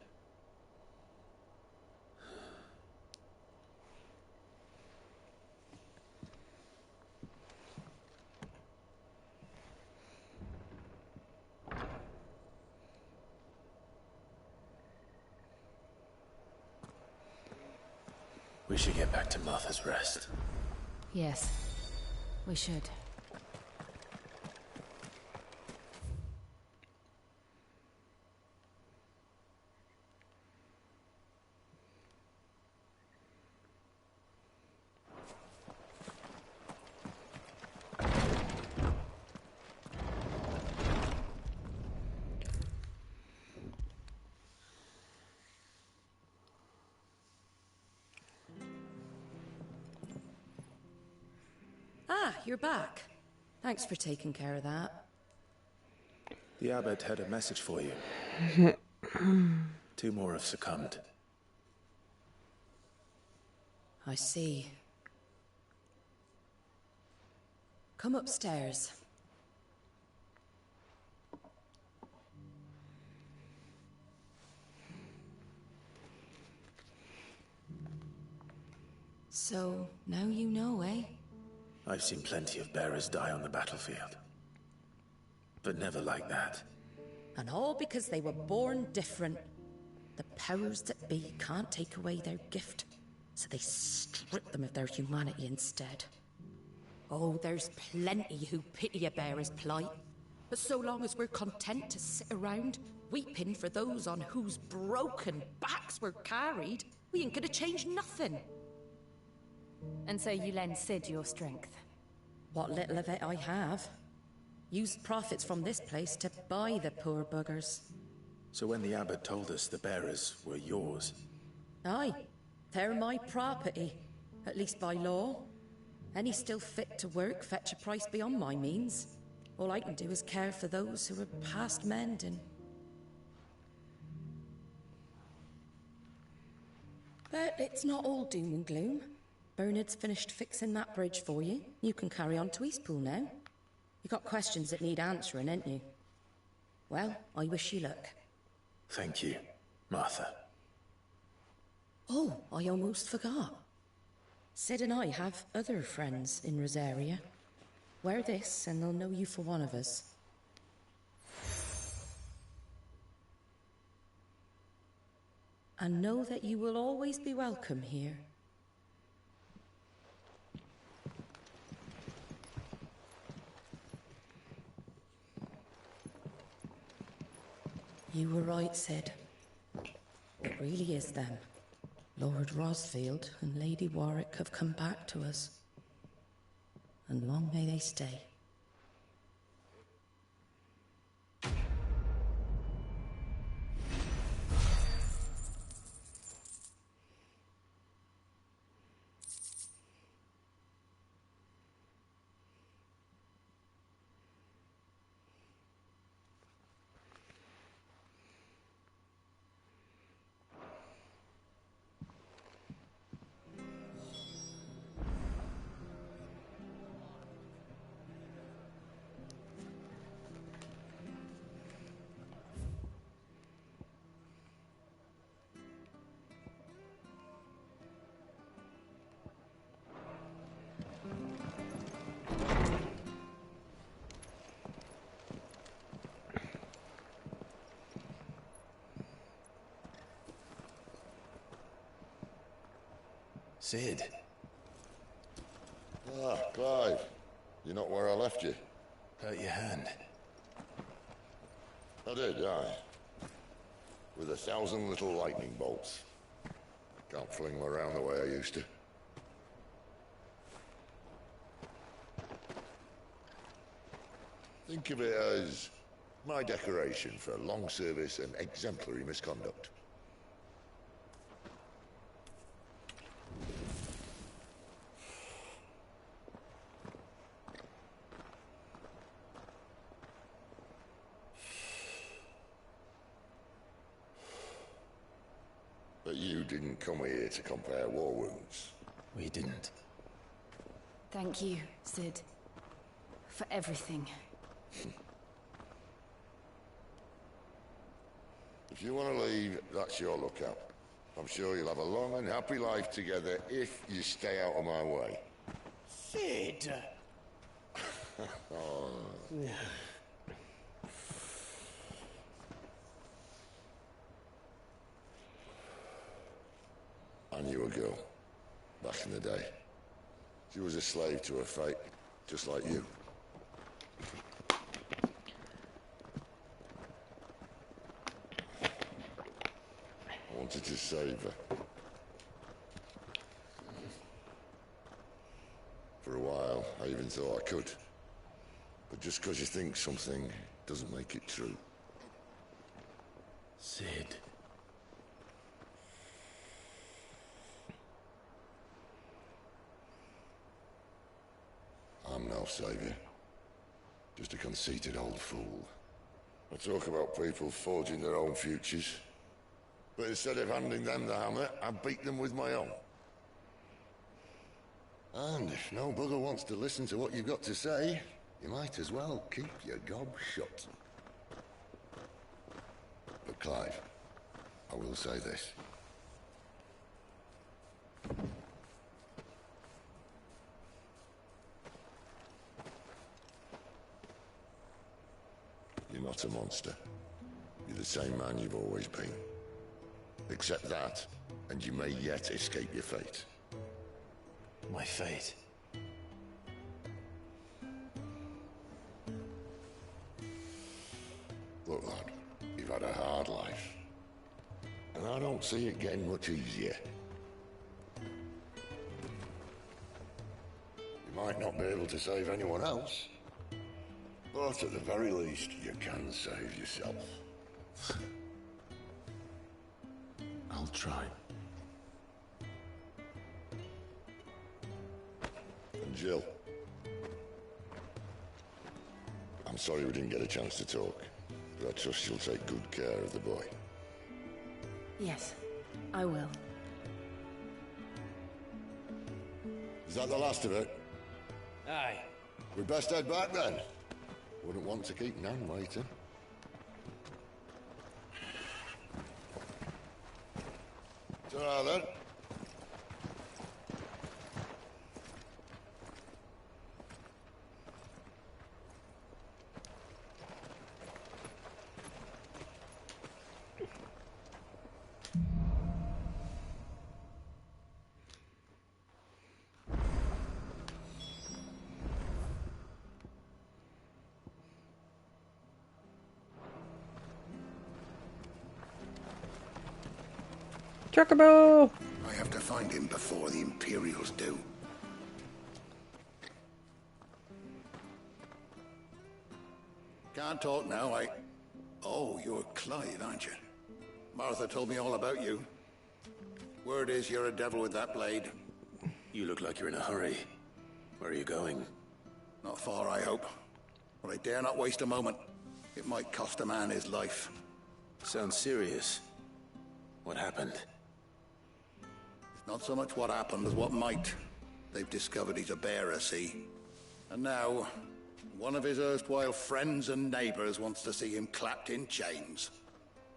We should get back to Martha's Rest. Yes, we should. Ah, you're back. Thanks for taking care of that. The abbot had a message for you. 2 more have succumbed. I see. Come upstairs. So, now you know, eh? I've seen plenty of bearers die on the battlefield. But never like that. And all because they were born different. The powers that be can't take away their gift, so they strip them of their humanity instead. Oh, there's plenty who pity a bearer's plight. But so long as we're content to sit around, weeping for those on whose broken backs we're carried, we ain't gonna change nothing. And so you lend Sid your strength? What little of it I have. Used profits from this place to buy the poor buggers. So when the abbot told us the bearers were yours... Aye, they're my property, at least by law. Any still fit to work fetch a price beyond my means. All I can do is care for those who are past mending. But it's not all doom and gloom. Bernard's finished fixing that bridge for you. You can carry on to Eastpool now. You got questions that need answering, ain't you? Well, I wish you luck. Thank you, Martha. Oh, I almost forgot. Sid and I have other friends in Rosaria. Wear this and they'll know you for one of us. And know that you will always be welcome here. You were right, Sid. It really is them. Lord Rosfield and Lady Warwick have come back to us. And long may they stay. Sid. Ah, Clive. You're not where I left you. Hurt your hand. I did, aye. With 1,000 little lightning bolts. Can't fling them around the way I used to. Think of it as my decoration for long service and exemplary misconduct. But you didn't come here to compare war wounds. We didn't. Thank you, Sid. For everything. If you want to leave, that's your lookout. I'm sure you'll have a long and happy life together if you stay out of my way. Sid! Oh. I knew a girl, back in the day. She was a slave to her fate, just like you. I wanted to save her. For a while, I even thought I could. But just because you think something doesn't make it true. Sid. I'm no savior. Just a conceited old fool. I talk about people forging their own futures. But instead of handing them the hammer, I beat them with my own. And if no bugger wants to listen to what you've got to say, you might as well keep your gob shut. But Clive, I will say this. You're not a monster. You're the same man you've always been. Accept that, and you may yet escape your fate. My fate? Look, lad, you've had a hard life. And I don't see it getting much easier. You might not be able to save anyone else, but at the very least, you can save yourself. I'll try. And Jill, I'm sorry we didn't get a chance to talk, but I trust she'll take good care of the boy. Yes, I will. Is that the last of it? Aye. We best head back then. Wouldn't want to keep Nan waiting. Ta-ra then. Chocobo! I have to find him before the Imperials do. Can't talk now, Oh, you're Clive, aren't you? Martha told me all about you. Word is you're a devil with that blade. You look like you're in a hurry. Where are you going? Not far, I hope. But I dare not waste a moment. It might cost a man his life. Sounds serious. What happened? It's not so much what happened as what might. They've discovered he's a bearer, see? And now, one of his erstwhile friends and neighbors wants to see him clapped in chains.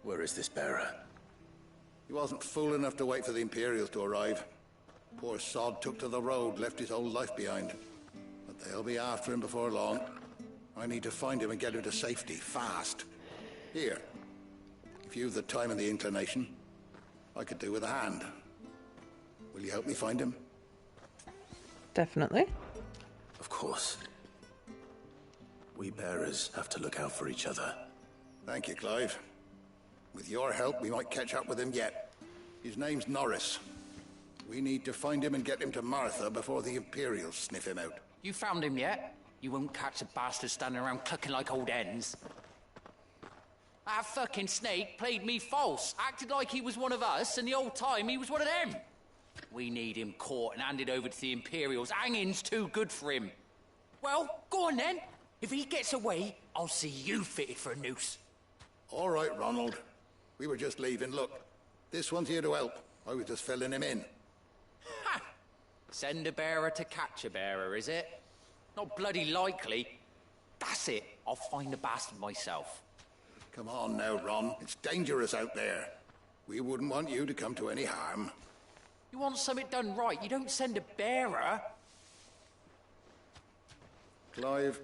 Where is this bearer? He wasn't fool enough to wait for the Imperials to arrive. Poor sod took to the road, left his whole life behind. But they'll be after him before long. I need to find him and get him to safety, fast. Here. If you've the time and the inclination, I could do with a hand. Will you help me find him? Definitely. Of course. We bearers have to look out for each other. Thank you, Clive. With your help, we might catch up with him yet. His name's Norris. We need to find him and get him to Martha before the Imperials sniff him out. You found him yet? You won't catch a bastard standing around clucking like old hens. That fucking snake played me false, acted like he was one of us, and the whole time he was one of them. We need him caught and handed over to the Imperials. Hanging's too good for him. Well, go on then. If he gets away, I'll see you fitted for a noose. All right, Ronald. We were just leaving. Look, this one's here to help. I was just filling him in. Ha! Send a bearer to catch a bearer, is it? Not bloody likely. That's it. I'll find the bastard myself. Come on now, Ron. It's dangerous out there. We wouldn't want you to come to any harm. You want something done right, you don't send a bearer. Clive,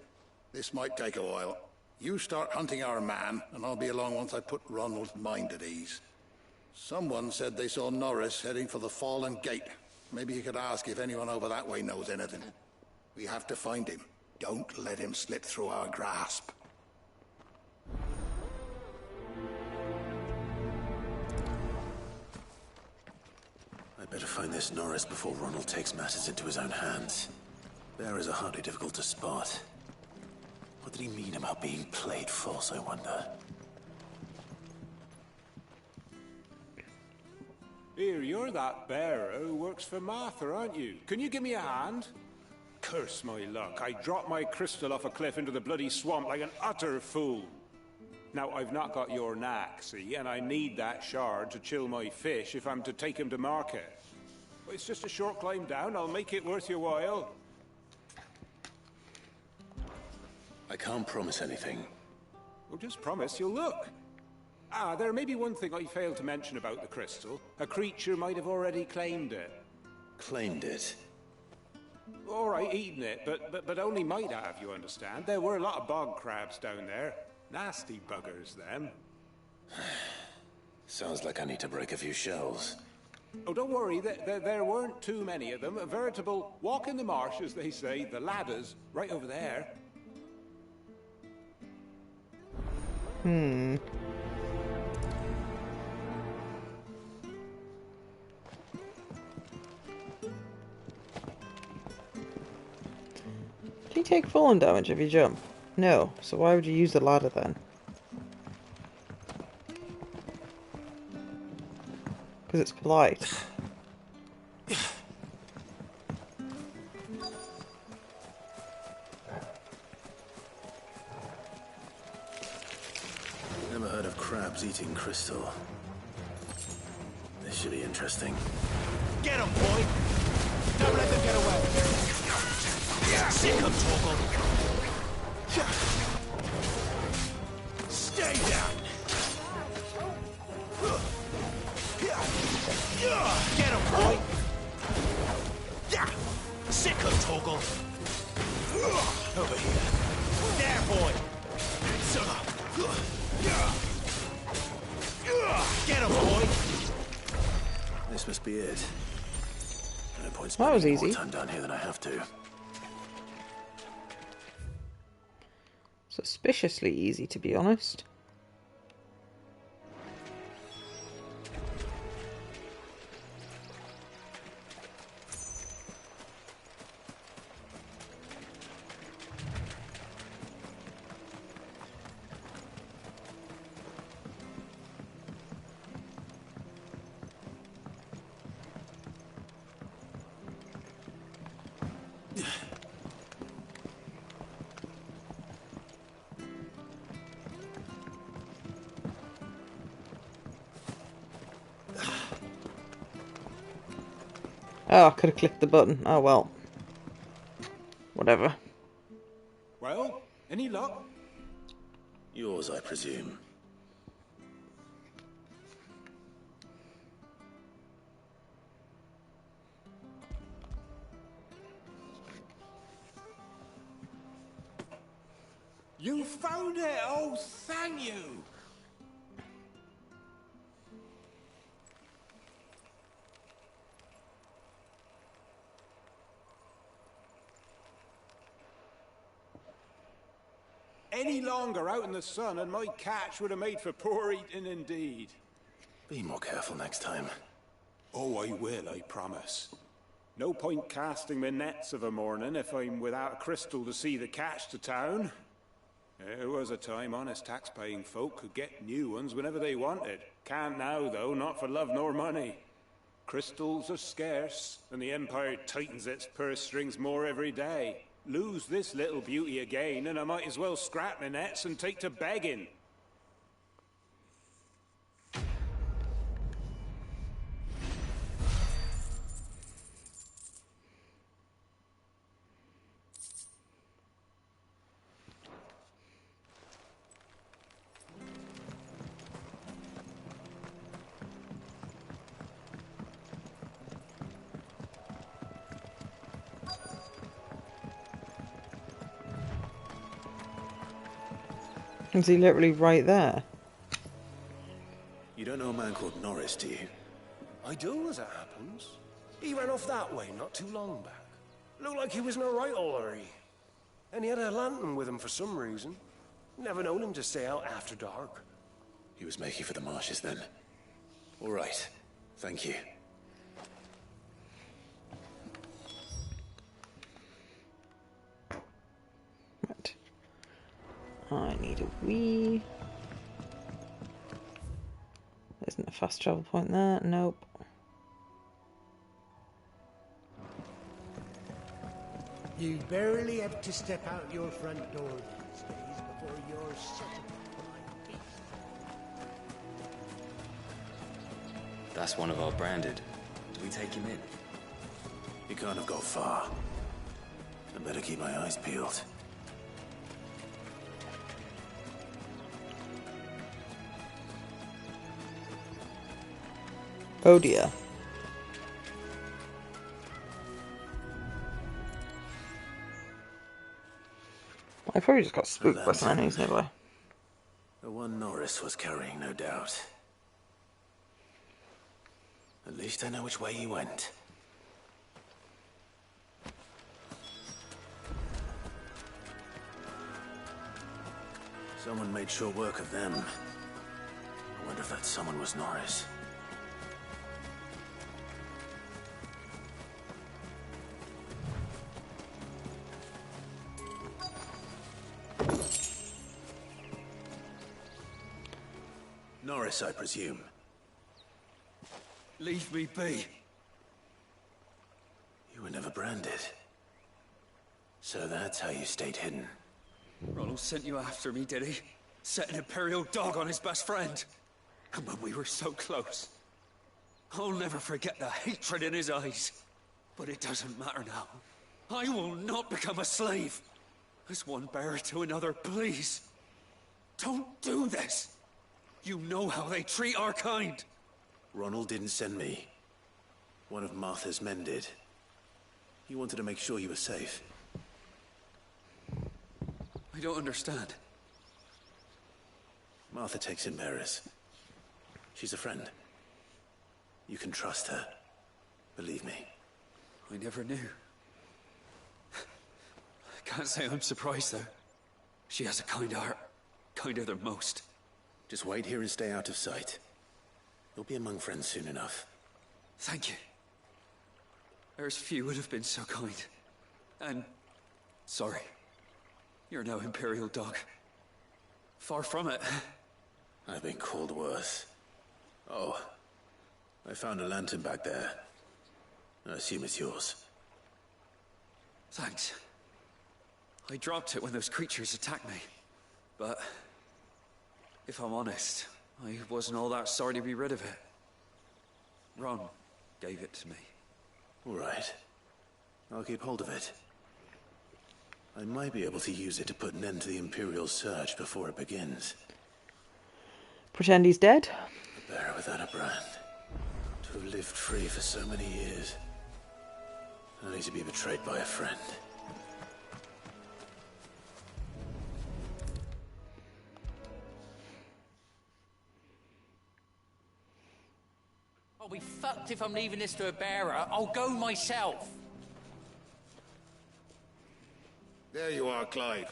this might take a while. You start hunting our man, and I'll be along once I put Ronald's mind at ease. Someone said they saw Norris heading for the Fallen Gate. Maybe you could ask if anyone over that way knows anything. We have to find him. Don't let him slip through our grasp. I'd better find this Norris before Ronald takes matters into his own hands. Bearers are hardly difficult to spot. What did he mean about being played false, I wonder? Here, you're that bearer who works for Martha, aren't you? Can you give me a hand? Curse my luck. I dropped my crystal off a cliff into the bloody swamp like an utter fool. Now, I've not got your knack, see, and I need that shard to chill my fish if I'm to take him to market. But it's just a short climb down. I'll make it worth your while. I can't promise anything. Well, just promise you'll look. Ah, there may be one thing I failed to mention about the crystal. A creature might have already claimed it. Claimed it? All right, eaten it, but only might have, you understand. There were a lot of bog crabs down there. Nasty buggers, them. Sounds like I need to break a few shells. Oh, don't worry, there weren't too many of them. A veritable walk in the marsh, as they say, the ladders, right over there. Hmm. Do you take falling damage if you jump? No, so why would you use the ladder then? Because it's polite. Never heard of crabs eating crystal. This should be interesting. Get him, boy! Don't let them get away! Sick him, Torgal! Stay down! Get him, boy! Sick him, Torgal! Over here. There, boy! Get him, boy! This must be it. No point That was spending easy. more time down here than I have to. Suspiciously easy, to be honest. Oh, I could have clicked the button. Oh well. Whatever. Well, any luck? Yours, I presume. You found it! Oh, thank you! Any longer out in the sun and my catch would have made for poor eating indeed. Be more careful next time. Oh, I will, I promise. No point casting my nets of a morning if I'm without a crystal to see the catch to town. There was a time honest tax-paying folk could get new ones whenever they wanted. Can't now, though, not for love nor money. Crystals are scarce, and the Empire tightens its purse strings more every day. Lose this little beauty again, and I might as well scrap my nets and take to begging. Is he literally right there? You don't know a man called Norris, do you? I do, as it happens. He ran off that way not too long back. Looked like he was in a right old hurry. And he had a lantern with him for some reason. Never known him to stay out after dark. He was making for the marshes then. All right. Thank you. Right. I need a wee. Isn't a fast travel point there? Nope. You barely have to step out your front door these days before you're such a blind beast. That's one of our branded. Do we take him in? He can't have got far. I better keep my eyes peeled. Oh dear. I probably just got spooked by some enemies nearby. The one Norris was carrying, no doubt. At least I know which way he went. Someone made sure work of them. I wonder if that someone was Norris. Norris, I presume. Leave me be. You were never branded. So that's how you stayed hidden. Ronald sent you after me, did he? Set an Imperial dog on his best friend. And when we were so close. I'll never forget the hatred in his eyes. But it doesn't matter now. I will not become a slave. As one bearer to another, please. Don't do this. You know how they treat our kind. Ronald didn't send me. One of Martha's men did. He wanted to make sure you were safe. I don't understand. Martha takes in bearers. She's a friend. You can trust her. Believe me. I never knew. I can't say I'm surprised, though. She has a kind heart. Kinder than most. Just wait here and stay out of sight. You'll be among friends soon enough. Thank you. There's few would have been so kind. And... sorry. You're no Imperial dog. Far from it. I've been called worse. Oh. I found a lantern back there. I assume it's yours. Thanks. I dropped it when those creatures attacked me. But... if I'm honest, I wasn't all that sorry to be rid of it. Ron gave it to me. All right. I'll keep hold of it. I might be able to use it to put an end to the Imperial Surge before it begins. Pretend he's dead? A bearer without a brand. To have lived free for so many years. Only to be betrayed by a friend. I'll be fucked if I'm leaving this to a bearer. I'll go myself. There you are, Clive.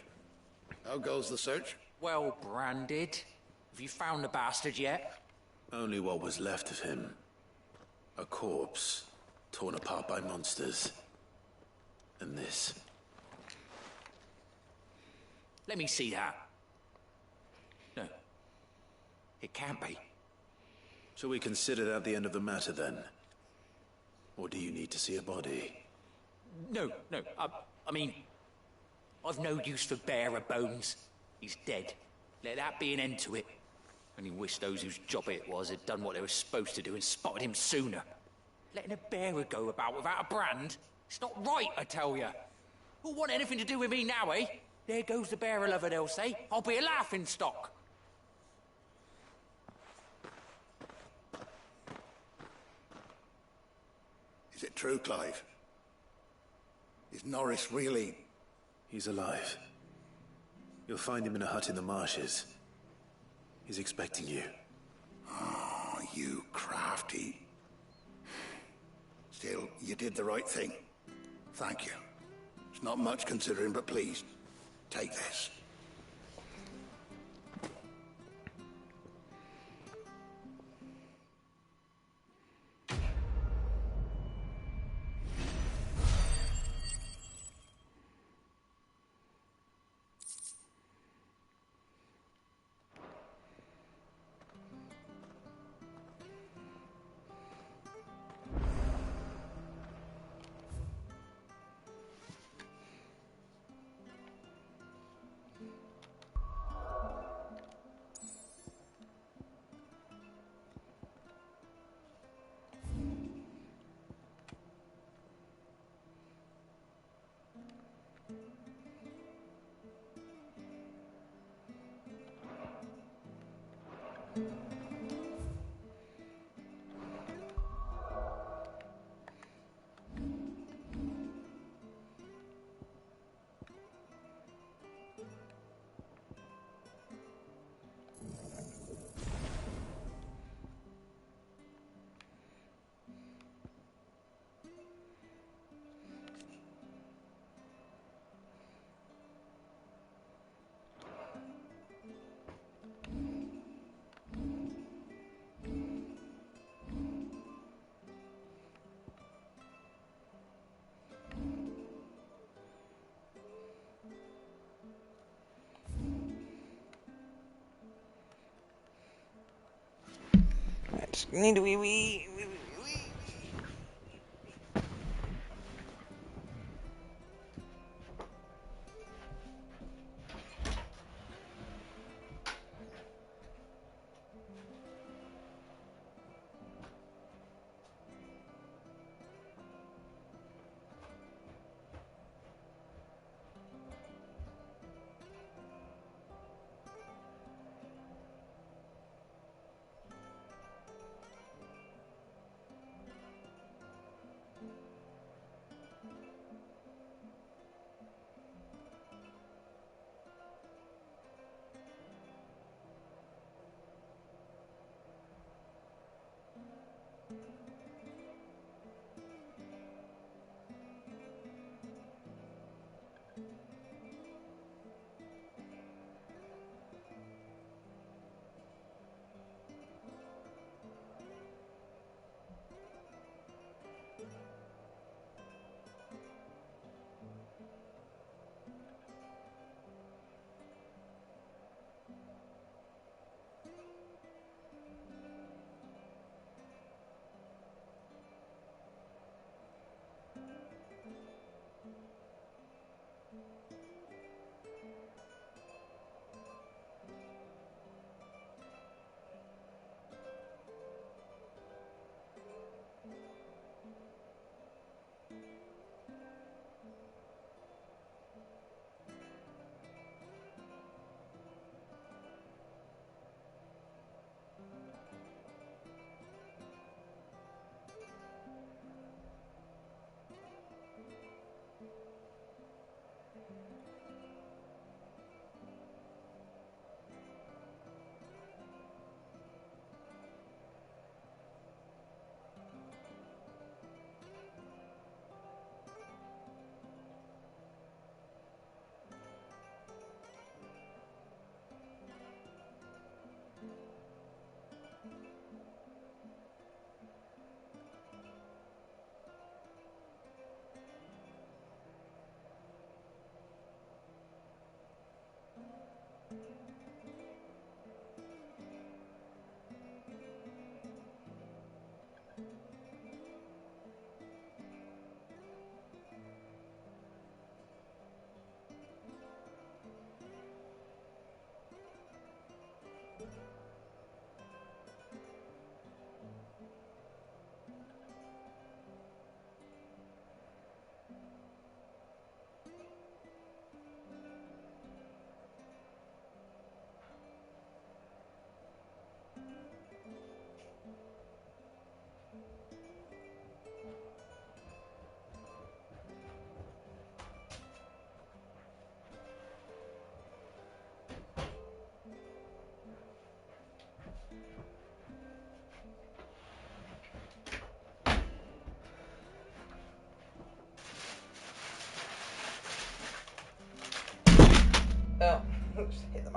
How goes the search? Well branded. Have you found the bastard yet? Only what was left of him. A corpse, torn apart by monsters. And this. Let me see that. No. It can't be. Shall we consider that the end of the matter, then? Or do you need to see a body? No. I mean... I've no use for bearer bones. He's dead. Let that be an end to it. Only wish those whose job it was had done what they were supposed to do and spotted him sooner. Letting a bearer go about without a brand? It's not right, I tell you. Who'll want anything to do with me now, eh? There goes the bearer lover, they'll say. I'll be a laughing stock. Is it true, Clive? Is Norris really... He's alive. You'll find him in a hut in the marshes. He's expecting you. Oh, you crafty. Still, you did the right thing. Thank you. It's not much considering, but please, take this. Need a wee.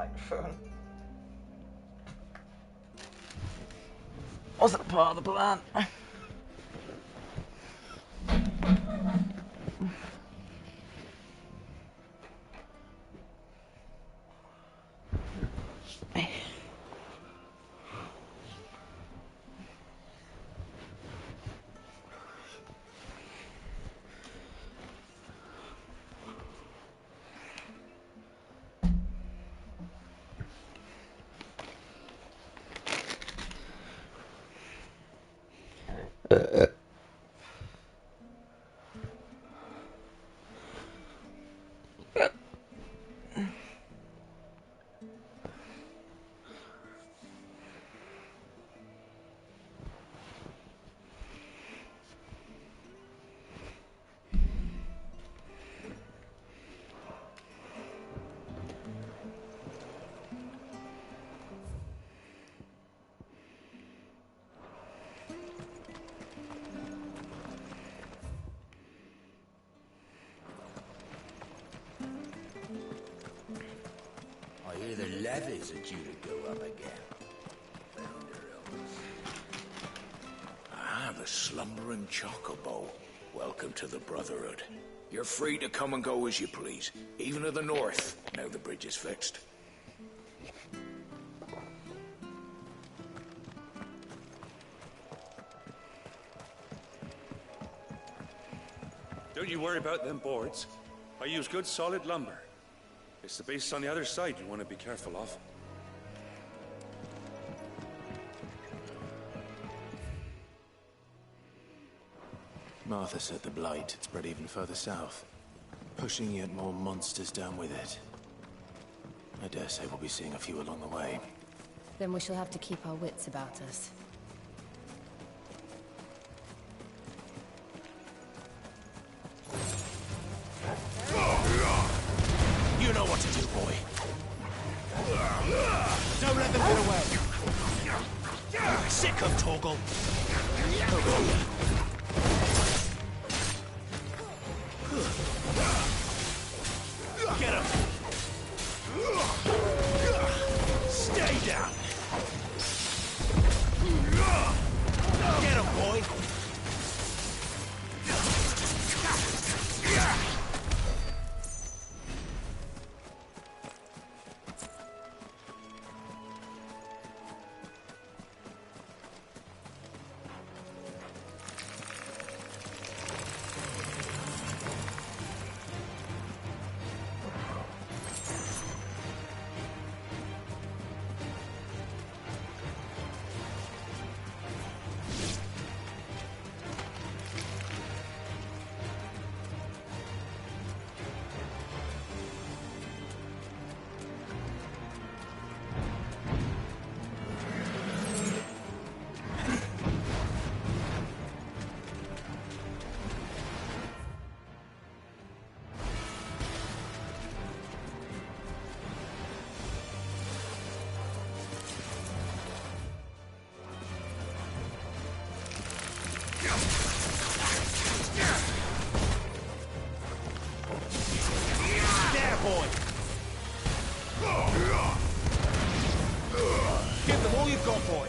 microphone. Wasn't part of the plan. I hear the levies are due to go up again. Ah, the slumbering chocobo. Welcome to the Brotherhood. You're free to come and go as you please, even to the north, now the bridge is fixed. Don't you worry about them boards. I use good solid lumber. It's the base on the other side you want to be careful of. Martha said the blight had spread even further south, pushing yet more monsters down with it. I dare say we'll be seeing a few along the way. Then we shall have to keep our wits about us. You know what to do, boy. Don't let them get away. Sick of Torgal. Get him. Stay down. Get him, boy. There, boy. Give them all you've got, boy.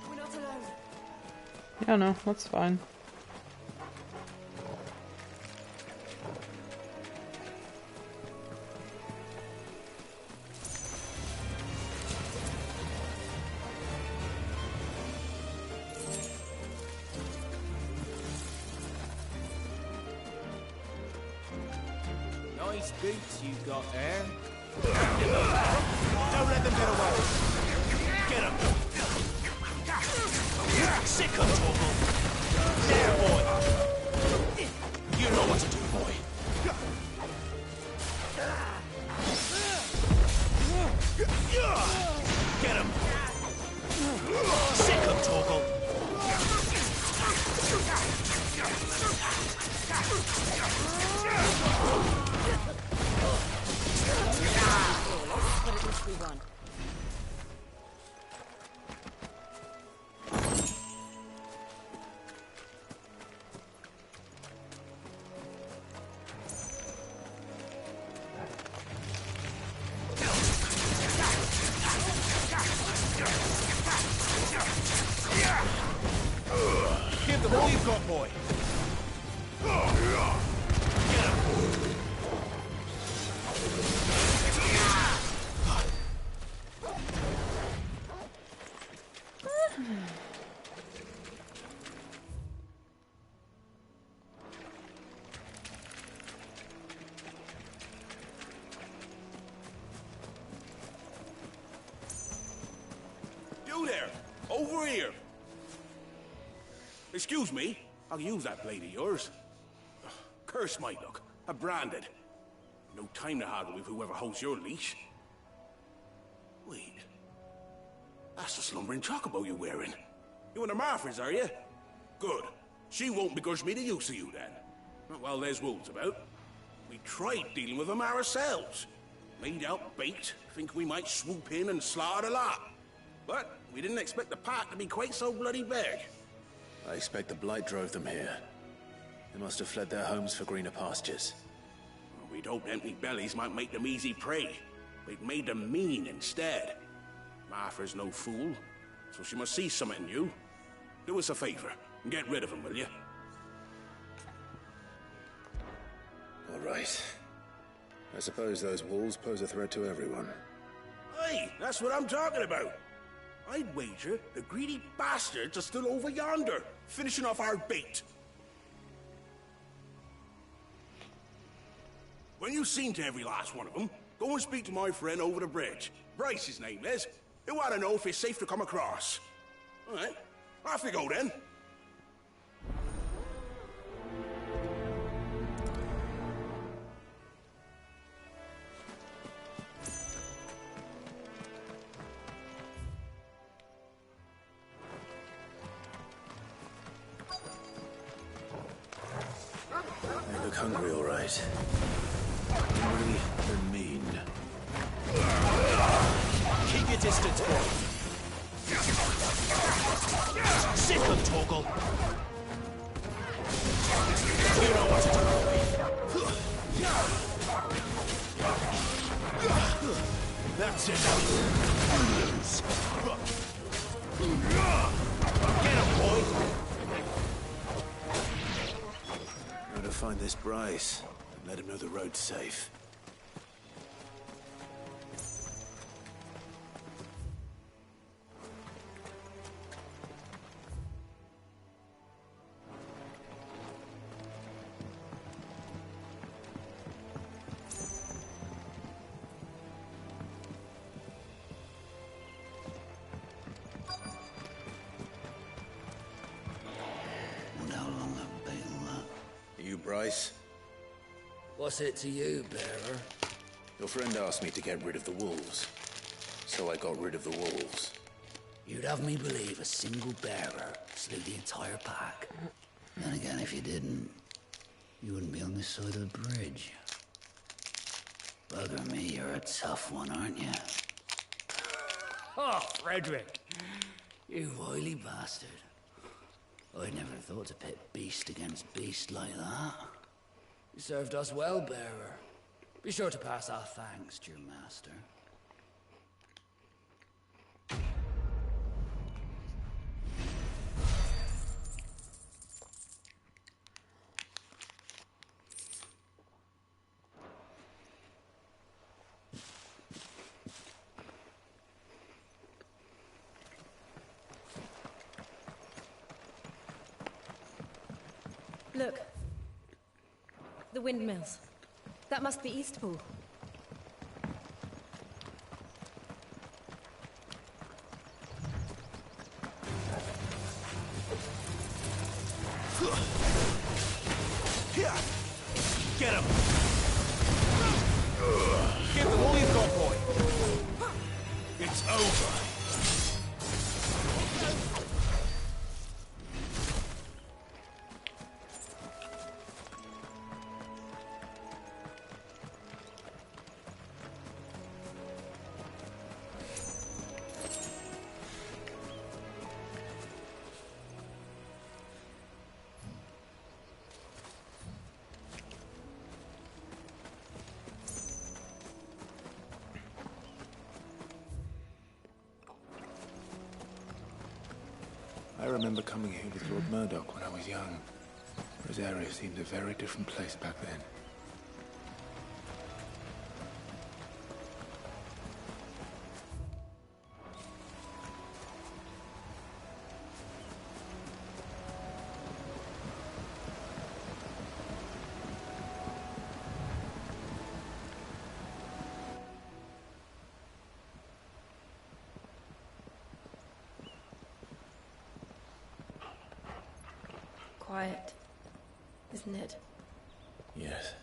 We're not alone. Yeah, no, that's fine. Nice boots you got there. Don't let them get away. Get him. Sick of Torgal. There, boy. You know what to do, boy. Get him. Sick of Torgal. one. Give them all you've got, boy. You there! Over here! Excuse me, I'll use that blade of yours. Curse my luck. I'm branded. No time to haggle with whoever holds your leash. Wait. That's the slumbering chocobo you're wearing. You and the Marfors, are you? Good. She won't begrudge me the use of you, then. Not while there's wolves about. We tried dealing with them ourselves. Laid out bait, think we might swoop in and slaughter the lot. But we didn't expect the pack to be quite so bloody big. I expect the blight drove them here. They must have fled their homes for greener pastures. We'd hoped empty bellies might make them easy prey. We'd made them mean instead. Martha's no fool, so she must see something in you. Do us a favor and get rid of them, will you? All right. I suppose those wolves pose a threat to everyone. Hey, that's what I'm talking about. I'd wager the greedy bastards are still over yonder, finishing off our bait. When you've seen to every last one of them, go and speak to my friend over the bridge. Bryce, his name is. He'll want to know if it's safe to come across. All right, off you go then. They look hungry, all right. Hungry and mean. Keep your distance, boy. Sick of Torgal. You know what to do. That's it. Get him, boy. Gotta find this Bryce and let him know the road's safe. Wonder how long I've been on that. You Bryce? What's it to you, bearer? Your friend asked me to get rid of the wolves. So I got rid of the wolves. You'd have me believe a single bearer slew the entire pack. Then again, if you didn't, you wouldn't be on this side of the bridge. Bugger me, you're a tough one, aren't you? Oh, Frederick. You wily bastard. I'd never thought to pit beast against beast like that. You served us well, bearer. Be sure to pass our thanks to your master. Look. The windmills. That must be Eastpool. Here! Get him! Give them all you've got, boy! It's over! remember coming here with Lord Murdoch when I was young. Rosaria seemed a very different place back then. Quiet, isn't it? Yes.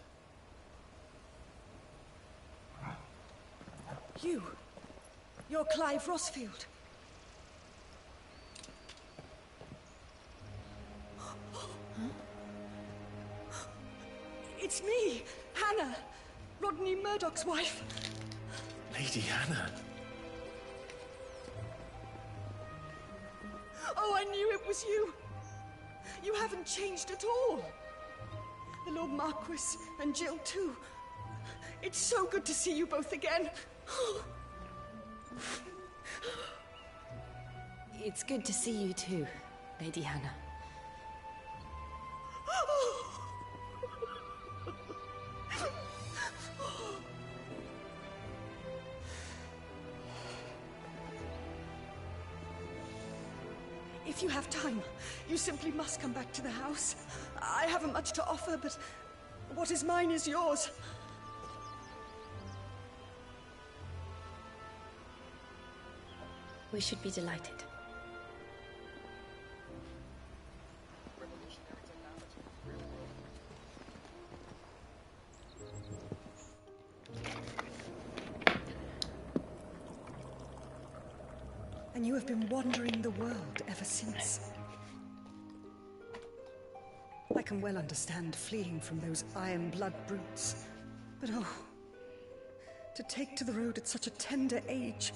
You're Clive Rossfield. It's me, Hannah, Rodney Murdoch's wife. Lady Hannah. Oh, I knew it was you. You haven't changed at all. The Lord Marquis and Jill too. It's so good to see you both again. It's good to see you too, Lady Hannah. If you have time, you simply must come back to the house. I haven't much to offer, but what is mine is yours. We should be delighted. And you have been wandering the world ever since. I can well understand fleeing from those iron blood brutes. But oh, to take to the road at such a tender age.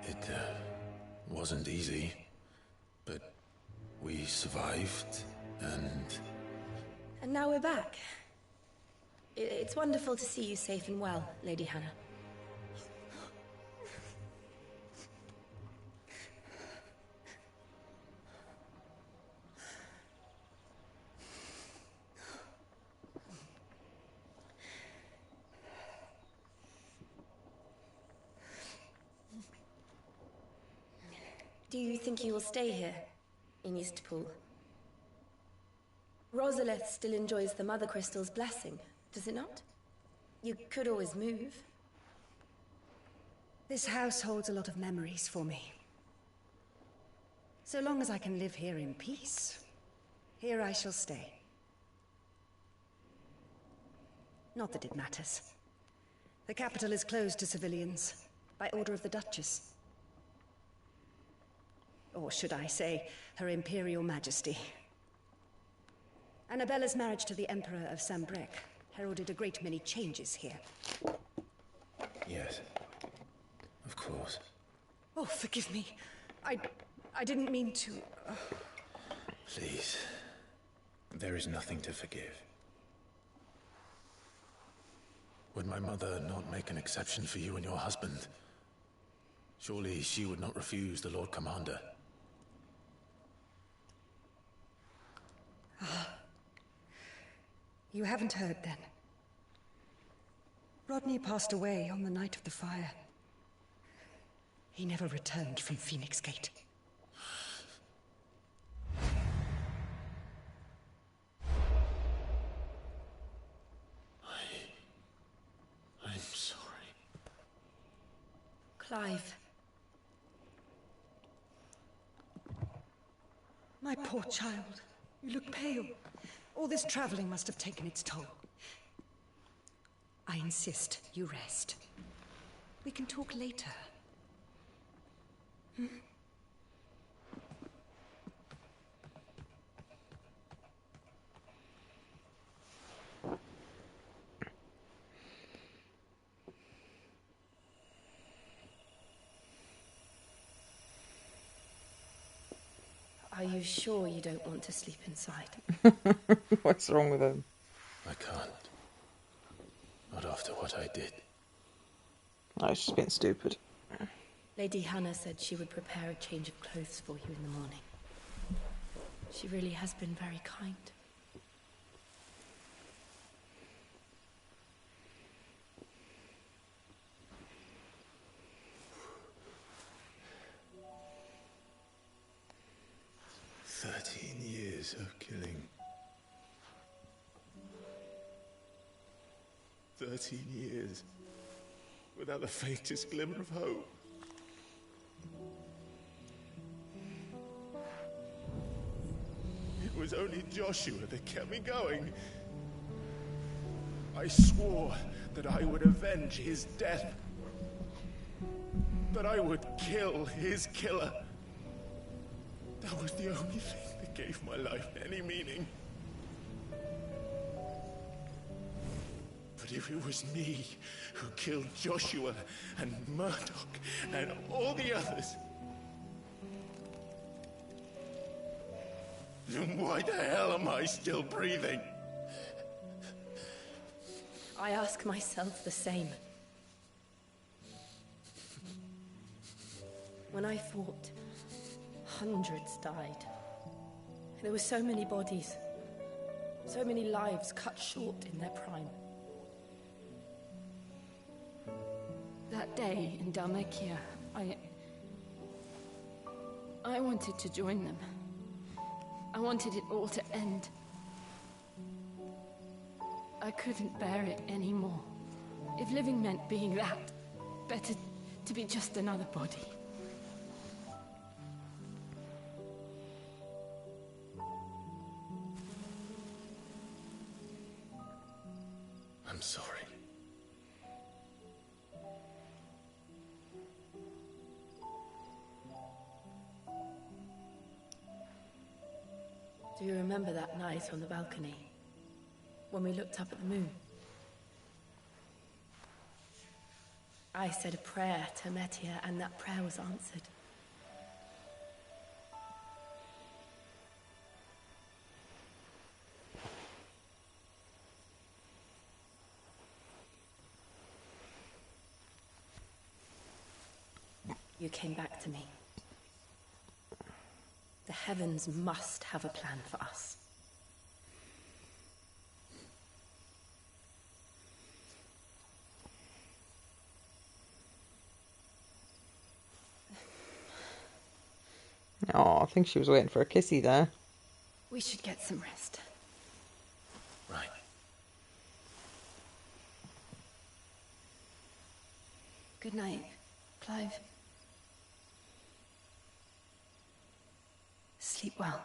It wasn't easy, but we survived, and... And now we're back. It's wonderful to see you safe and well, Lady Hannah. Do you think you will stay here, in Eastpool? Rosalith still enjoys the Mother Crystal's blessing, does it not? You could always move. This house holds a lot of memories for me. So long as I can live here in peace, here I shall stay. Not that it matters. The capital is closed to civilians, by order of the Duchess. Or should I say, Her Imperial Majesty. Annabella's marriage to the Emperor of Sambrec heralded a great many changes here. Yes. Of course. Oh, forgive me. I didn't mean to... Please. There is nothing to forgive. Would my mother not make an exception for you and your husband? Surely she would not refuse the Lord Commander. You haven't heard, then. Rodney passed away on the night of the fire. He never returned from Phoenix Gate. I'm sorry. Clive. My poor child. You look pale. All this traveling must have taken its toll. I insist you rest. We can talk later. Hmm? Are you you sure you don't want to sleep inside? What's wrong with him? I can't. Not after what I did. Oh, it's just being stupid. Lady Hannah said she would prepare a change of clothes for you in the morning. She really has been very kind. Years of killing. 13 years without the faintest glimmer of hope. It was only Joshua that kept me going. I swore that I would avenge his death. That I would kill his killer. That was the only thing that gave my life any meaning. But if it was me who killed Joshua and Murdoch and all the others, then why the hell am I still breathing? I ask myself the same. When I fought, hundreds died. There were so many bodies, so many lives cut short in their prime. That day in Dalmekia, I wanted to join them. I wanted it all to end. I couldn't bear it anymore. If living meant being that, better to be just another body. I'm sorry. Do you remember that night on the balcony? When we looked up at the moon? I said a prayer to Metia, and that prayer was answered. You came back to me. The heavens must have a plan for us. Oh, I think she was waiting for a kissy there. We should get some rest. Right. Good night, Clive. Sleep well.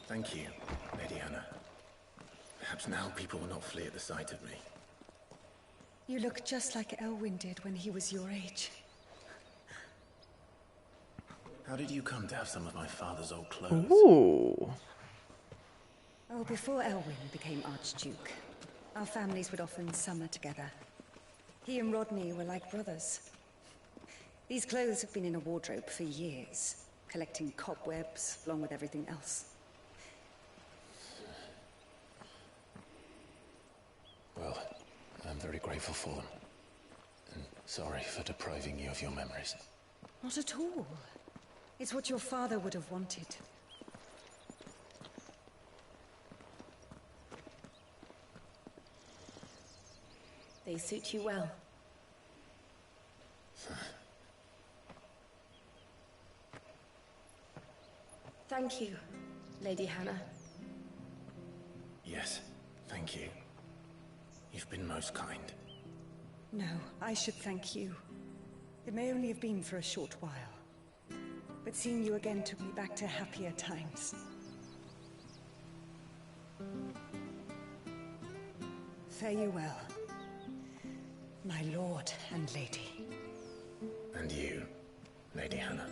Thank you, Lady Hannah. Perhaps now people will not flee at the sight of me. You look just like Elwyn did when he was your age. How did you come to have some of my father's old clothes? Ooh. Oh, before Elwyn became Archduke, our families would often summer together. He and Rodney were like brothers. These clothes have been in a wardrobe for years, collecting cobwebs along with everything else. Well, I'm very grateful for them. And sorry for depriving you of your memories. Not at all. It's what your father would have wanted. They suit you well. Thank you, Lady Hannah. Yes, thank you. You've been most kind. No, I should thank you. It may only have been for a short while, but seeing you again took me back to happier times. Fare you well, my lord and lady. And you, Lady Hannah.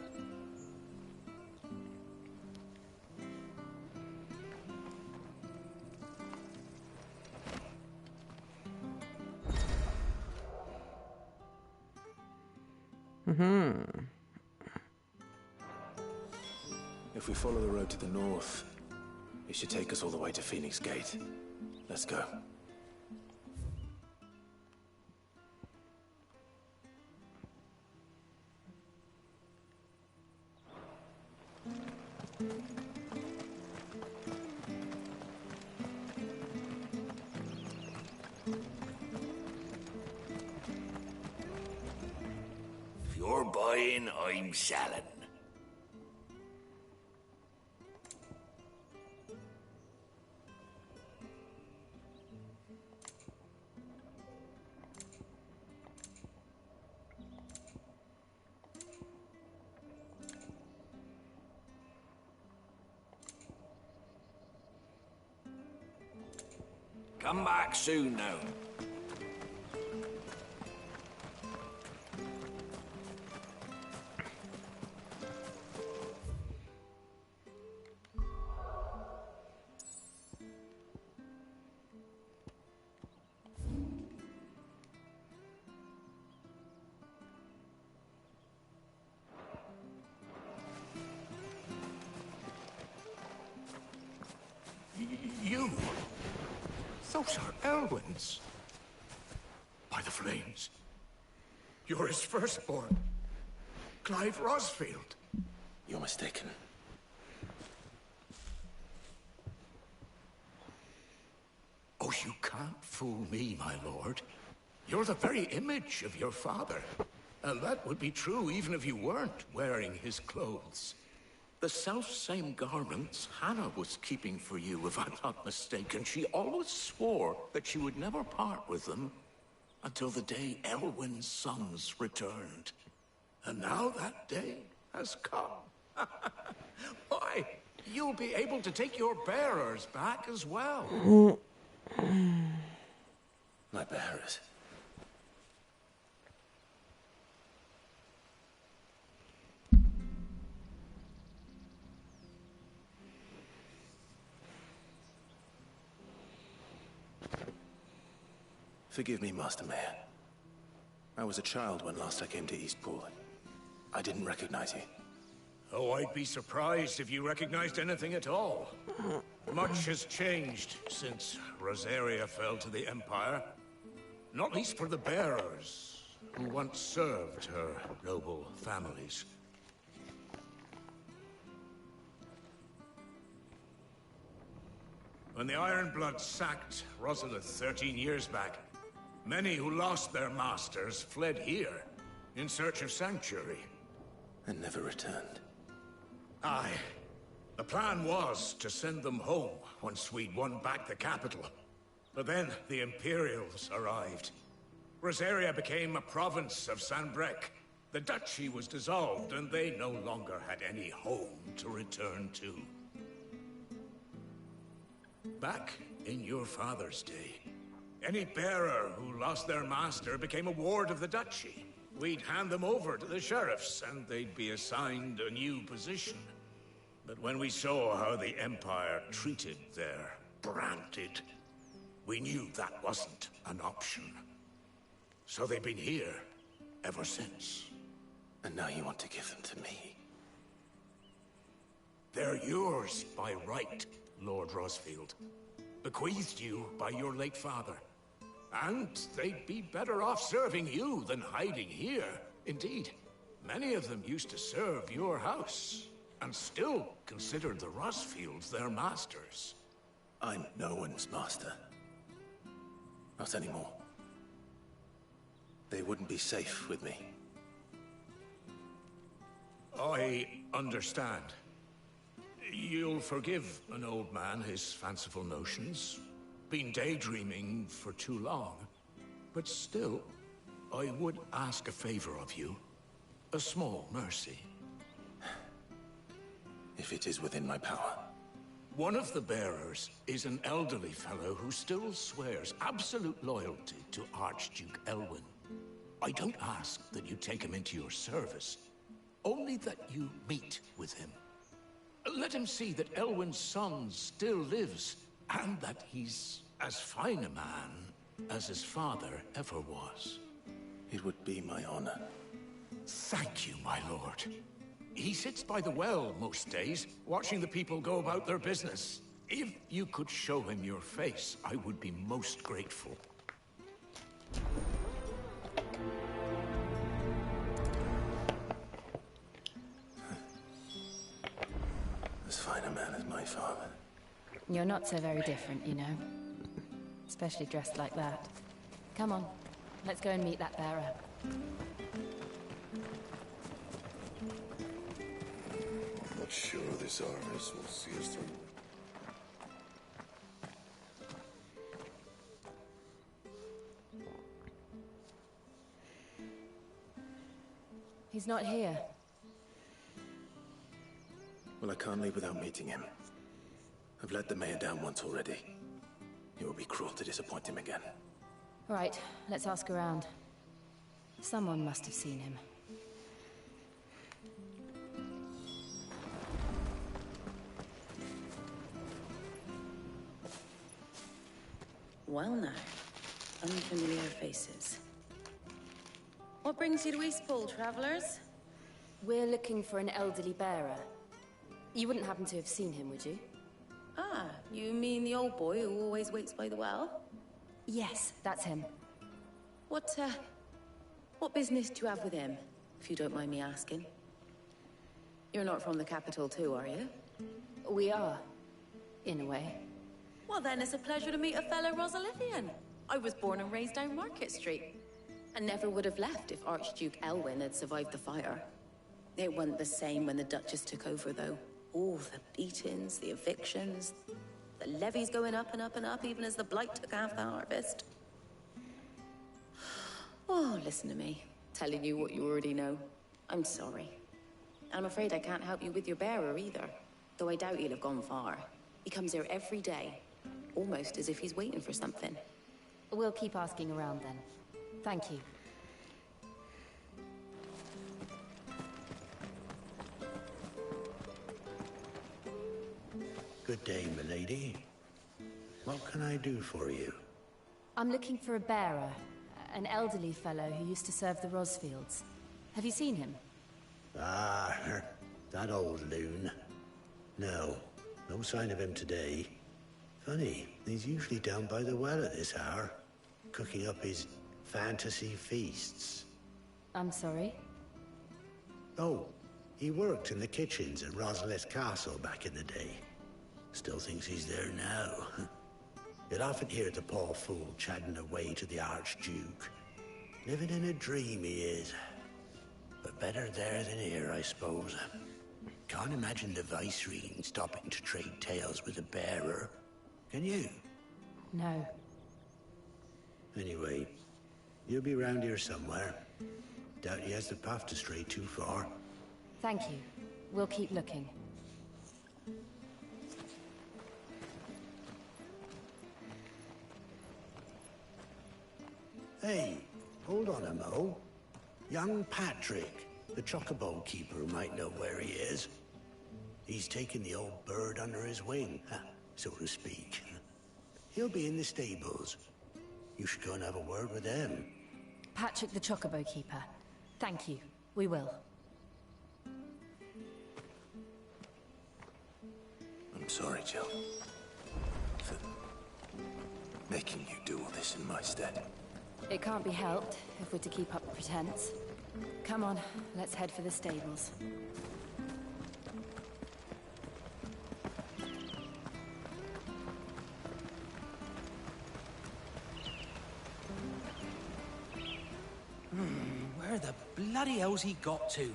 If we follow the road to the north, it should take us all the way to Phoenix Gate. Let's go. If you're buying, I'm selling. Come back soon now. You? Those are Elwyn's. By the flames. You're his firstborn. Clive Rosfield. You're mistaken. Oh, you can't fool me, my lord. You're the very image of your father. And that would be true even if you weren't wearing his clothes. The self-same garments Hannah was keeping for you, if I'm not mistaken. She always swore that she would never part with them until the day Elwyn's sons returned. And now that day has come. Why, you'll be able to take your bearers back as well. My bearers. Forgive me, Master Mayor. I was a child when last I came to Eastpool. I didn't recognize you. Oh, I'd be surprised if you recognized anything at all. Much has changed since Rosaria fell to the Empire. Not least for the bearers, who once served her noble families. When the Ironbloods sacked Rosalith 13 years back, many who lost their masters fled here in search of sanctuary. And never returned. Aye. The plan was to send them home once we'd won back the capital. But then the Imperials arrived. Rosaria became a province of Sanbreque. The duchy was dissolved, and they no longer had any home to return to. Back in your father's day, any bearer who lost their master became a ward of the duchy. We'd hand them over to the sheriffs, and they'd be assigned a new position. But when we saw how the Empire treated their branded, we knew that wasn't an option. So they've been here ever since. And now you want to give them to me? They're yours by right, Lord Rosfield. Bequeathed you by your late father. And they'd be better off serving you than hiding here. Indeed, many of them used to serve your house, and still considered the Rosfields their masters. I'm no one's master. Not anymore. They wouldn't be safe with me. I understand. You'll forgive an old man his fanciful notions. Been daydreaming for too long. But still, I would ask a favor of you. A small mercy. If it is within my power. One of the bearers is an elderly fellow who still swears absolute loyalty to Archduke Elwyn. I don't ask that you take him into your service, only that you meet with him. Let him see that Elwyn's son still lives, and that he's as fine a man as his father ever was. It would be my honor. Thank you, my lord. He sits by the well most days, watching the people go about their business. If you could show him your face, I would be most grateful. As fine a man as my father. You're not so very different, you know. Especially dressed like that. Come on, let's go and meet that bearer. I'm not sure this harvest will see us through. He's not here. Well, I can't leave without meeting him. I've let the mayor down once already. It would be cruel to disappoint him again. Right, let's ask around. Someone must have seen him. Well now, unfamiliar faces. What brings you to Eastpool, travelers? We're looking for an elderly bearer. You wouldn't happen to have seen him, would you? Ah, you mean the old boy who always waits by the well? Yes, that's him. What business do you have with him, if you don't mind me asking? You're not from the capital too, are you? We are, in a way. Well then, it's a pleasure to meet a fellow Rosalithian. I was born and raised down Market Street. And never would have left if Archduke Elwyn had survived the fire. It wasn't the same when the Duchess took over, though. All the beatings, the evictions, the levies going up and up and up, even as the blight took half the harvest. Oh, listen to me, telling you what you already know. I'm sorry. I'm afraid I can't help you with your bearer either, though I doubt he'll have gone far. He comes here every day, almost as if he's waiting for something. We'll keep asking around then. Thank you. Good day, milady. What can I do for you? I'm looking for a bearer, an elderly fellow who used to serve the Rosfields. Have you seen him? Ah, that old loon. No sign of him today. Funny, he's usually down by the well at this hour, cooking up his fantasy feasts. I'm sorry? Oh, he worked in the kitchens at Rosalith Castle back in the day. Still thinks he's there now. You'd often hear the poor fool chatting away to the Archduke. Living in a dream he is. But better there than here, I suppose. Can't imagine the Viceroy stopping to trade tales with a bearer. Can you? No. Anyway, you'll be round here somewhere. Doubt he has the path to stray too far. Thank you. We'll keep looking. Hey, hold on a mo. Young Patrick, the chocobo keeper, might know where he is. He's taken the old bird under his wing, so to speak. He'll be in the stables. You should go and have a word with them. Patrick the chocobo keeper. Thank you. We will. I'm sorry, Jill. For making you do all this in my stead. It can't be helped if we're to keep up the pretense. Come on, let's head for the stables. Where the bloody hell's he got to?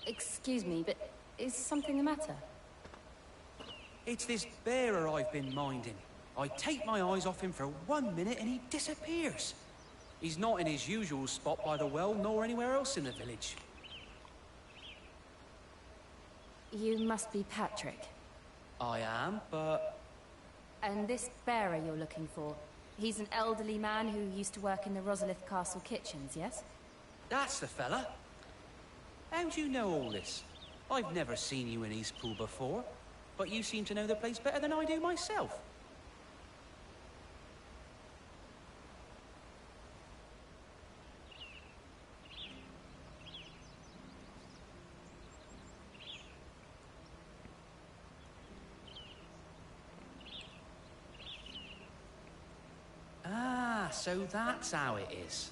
Excuse me, but is something the matter? It's this bearer I've been minding. I take my eyes off him for 1 minute and he disappears. He's not in his usual spot by the well, nor anywhere else in the village. You must be Patrick. I am, but... And this bearer you're looking for, he's an elderly man who used to work in the Rosalith Castle kitchens, yes? That's the fella. How do you know all this? I've never seen you in Eastpool before, but you seem to know the place better than I do myself. so that's how it is.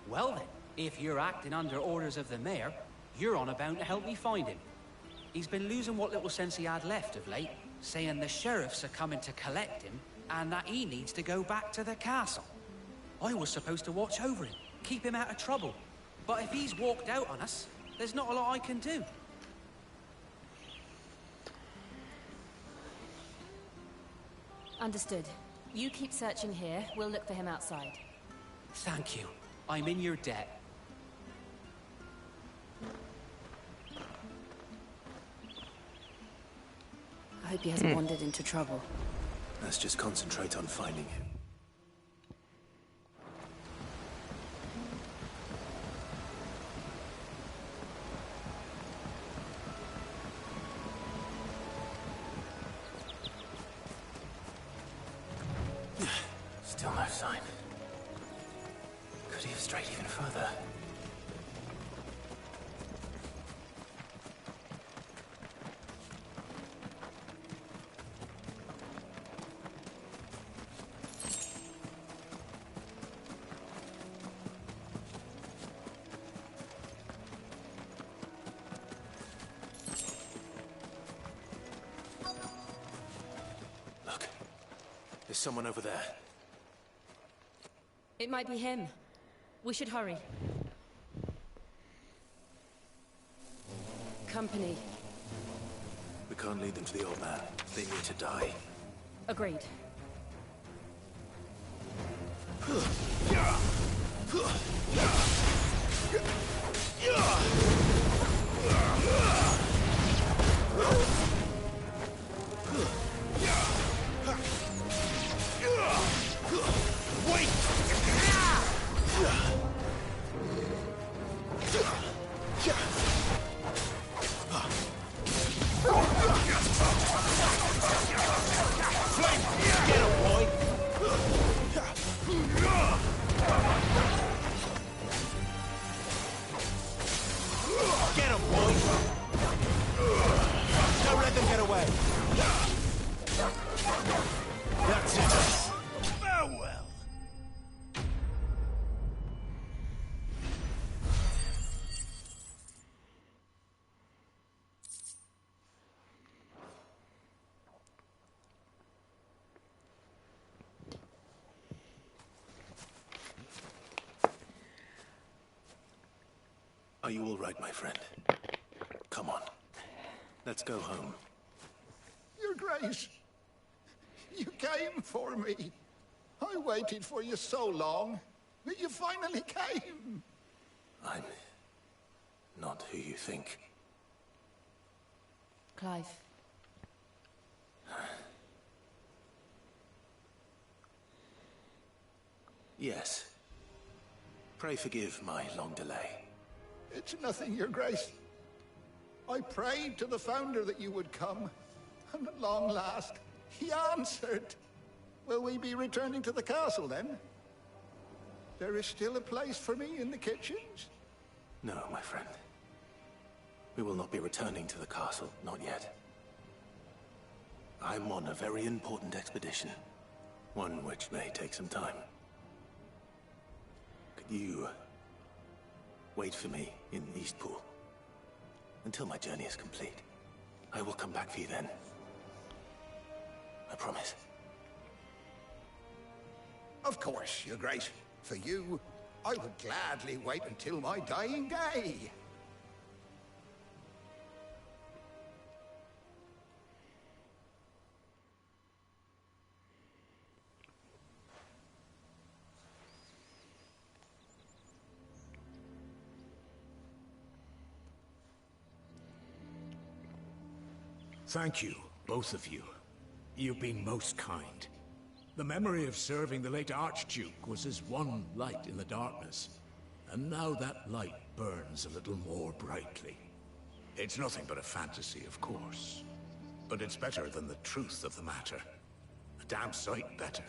Well then, if you're acting under orders of the mayor, you're on about to help me find him. He's been losing what little sense he had left of late, saying the sheriffs are coming to collect him, and that he needs to go back to the castle. I was supposed to watch over him, keep him out of trouble. But if he's walked out on us, there's not a lot I can do. Understood. You keep searching here, we'll look for him outside. Thank you. I'm in your debt. I hope he hasn't wandered into trouble. Let's just concentrate on finding him. Still no sign. Could he have strayed even further? Look, there's someone over there. It might be him. We should hurry. Company. We can't lead them to the old man. They need to die. Agreed. Get him, boy! Don't let them get away! That's it! Farewell! Are you all right, my friend? Come on. Let's go home. Your Grace, you came for me. I waited for you so long, but you finally came. I'm not who you think. Clive. Yes. Pray forgive my long delay. It's nothing, Your Grace. I prayed to the Founder that you would come, and at long last, he answered. Will we be returning to the castle, then? There is still a place for me in the kitchens? No, my friend. We will not be returning to the castle, not yet. I'm on a very important expedition. One which may take some time. Could you wait for me in Eastpool until my journey is complete? I will come back for you then. I promise. Of course, Your Grace. For you, I would gladly wait until my dying day. Thank you, both of you. You've been most kind. The memory of serving the late Archduke was as one light in the darkness, and now that light burns a little more brightly. It's nothing but a fantasy, of course, but it's better than the truth of the matter. A damn sight better.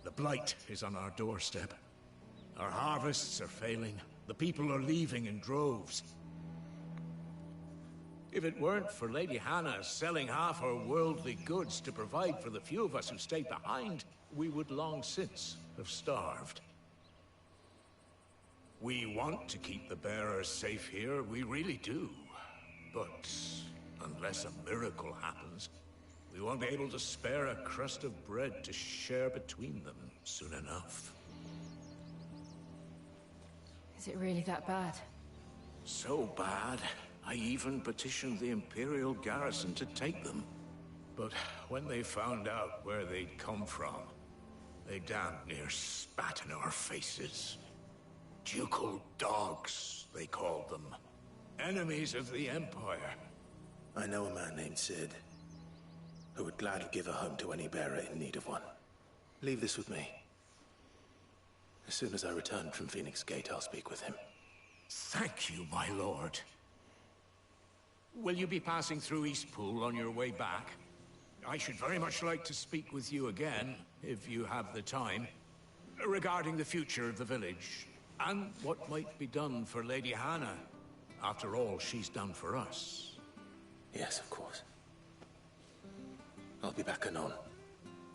The blight is on our doorstep. Our harvests are failing. The people are leaving in droves. If it weren't for Lady Hannah selling half her worldly goods to provide for the few of us who stayed behind, we would long since have starved. We want to keep the bearers safe here, we really do. But unless a miracle happens, we won't be able to spare a crust of bread to share between them soon enough. Is it really that bad? So bad, I even petitioned the Imperial garrison to take them. But when they found out where they'd come from, they damn near spat in our faces. Ducal dogs, they called them. Enemies of the Empire. I know a man named Sid, who would gladly give a home to any bearer in need of one. Leave this with me. As soon as I return from Phoenix Gate, I'll speak with him. Thank you, my lord. Will you be passing through Eastpool on your way back? I should very much like to speak with you again, if you have the time, regarding the future of the village, and what might be done for Lady Hannah, after all she's done for us. Yes, of course. I'll be back anon.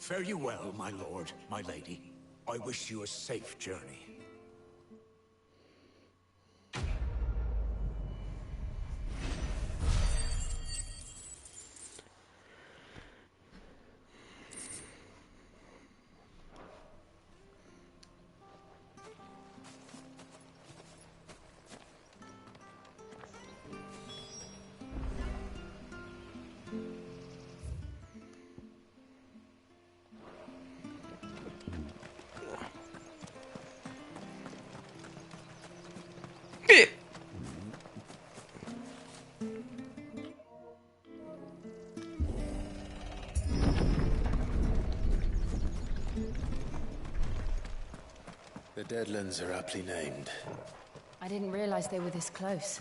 Fare you well, my lord, my lady. I wish you a safe journey. The Deadlands are aptly named. I didn't realize they were this close.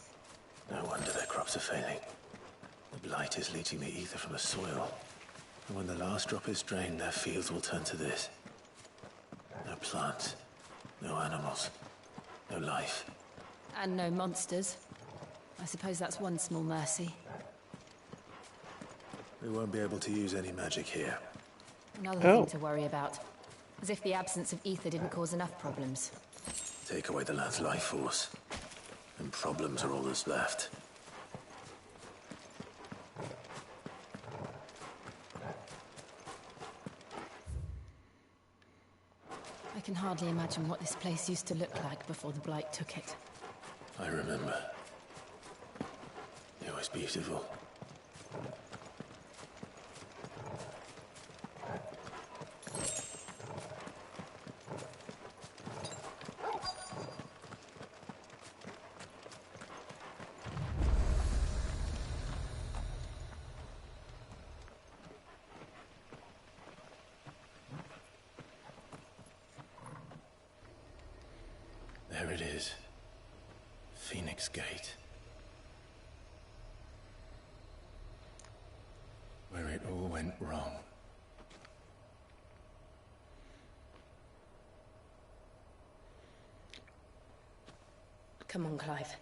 No wonder their crops are failing. The blight is leaching the ether from the soil. And when the last drop is drained, their fields will turn to this. No plants, no animals, no life. And no monsters. I suppose that's one small mercy. We won't be able to use any magic here. Another thing to worry about. As if the absence of ether didn't cause enough problems. Take away the lad's life force, and problems are all that's left. I can hardly imagine what this place used to look like before the blight took it. I remember. It was beautiful. There it is. Phoenix Gate. Where it all went wrong. Come on, Clive.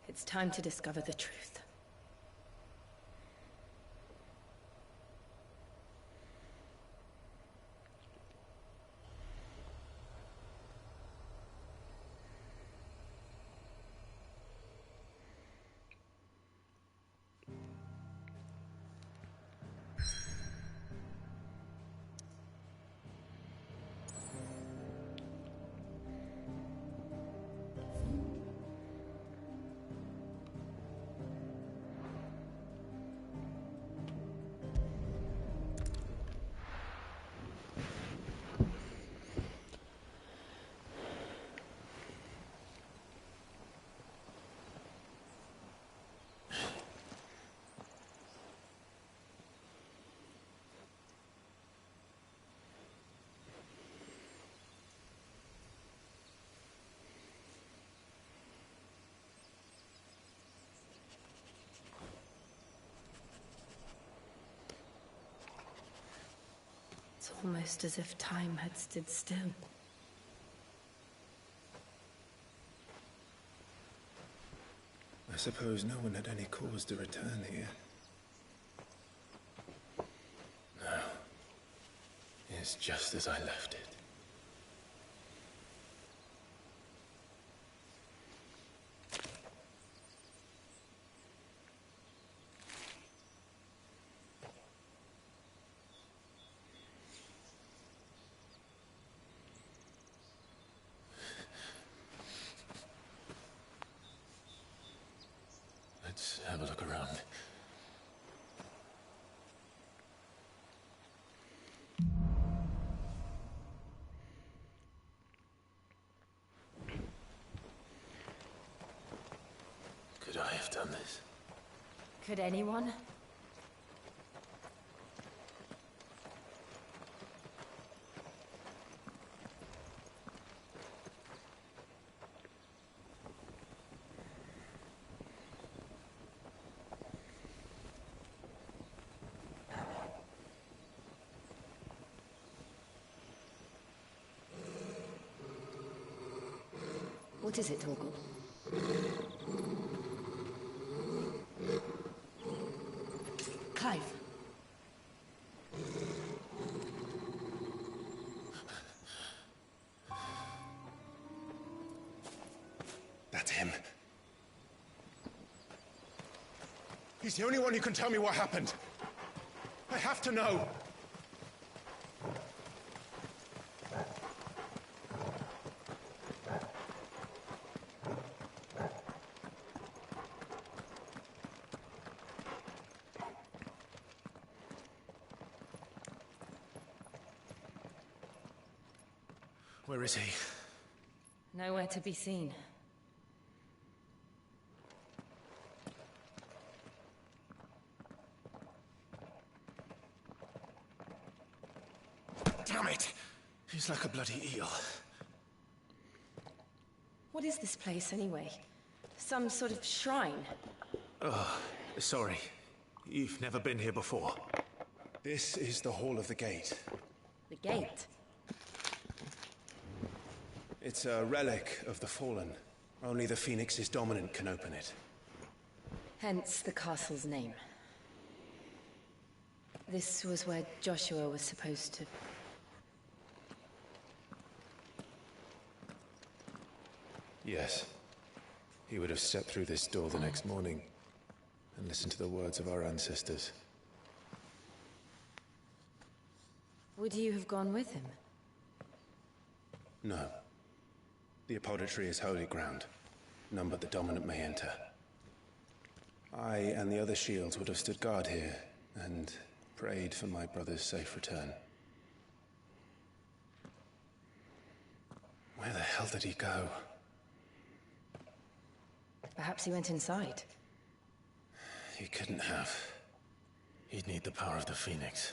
It's time to discover the truth. It's almost as if time had stood still. I suppose no one had any cause to return here. No. It's just as I left it. Let's have a look around. Could I have done this? Could anyone? What is it, Torgal? Clive. That's him. He's the only one who can tell me what happened. I have to know. Where is he? Nowhere to be seen. Damn it! He's like a bloody eel. What is this place, anyway? Some sort of shrine? Oh, sorry. You've never been here before. This is the Hall of the Gate. The gate? It's a relic of the Fallen. Only the Phoenix's dominant can open it. Hence the castle's name. This was where Joshua was supposed to... Yes. He would have stepped through this door the next morning and listened to the words of our ancestors. Would you have gone with him? No. The apodatory is holy ground. None but the dominant may enter. I and the other shields would have stood guard here and prayed for my brother's safe return. Where the hell did he go? Perhaps he went inside. He couldn't have. He'd need the power of the Phoenix.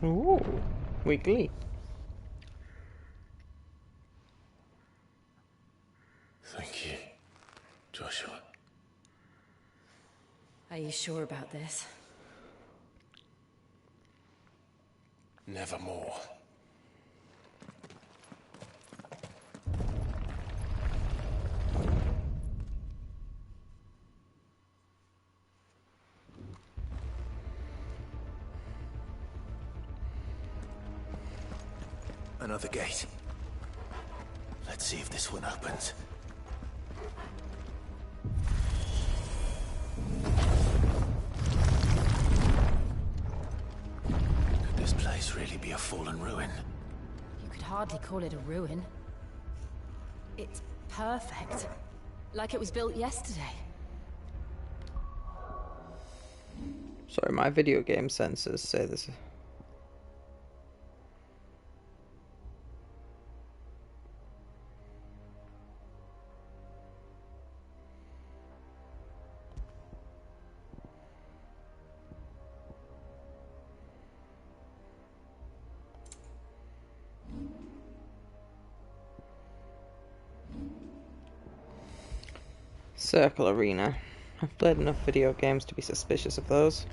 Ooh, wiggly. Thank you, Joshua. Are you sure about this? Nevermore. Another gate. Let's see if this one opens. Could this place really be a fallen ruin? You could hardly call it a ruin. It's perfect. Like it was built yesterday. Sorry, my video game sensors say this. Circle Arena. I've played enough video games to be suspicious of those.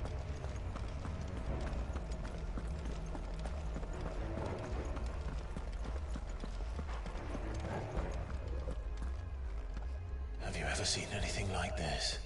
Have you ever seen anything like this?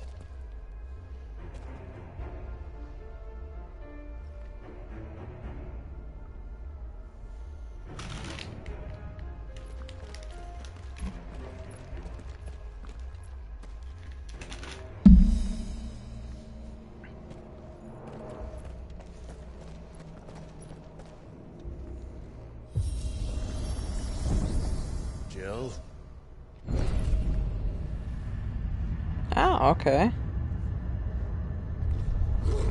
Jill? Ah, okay.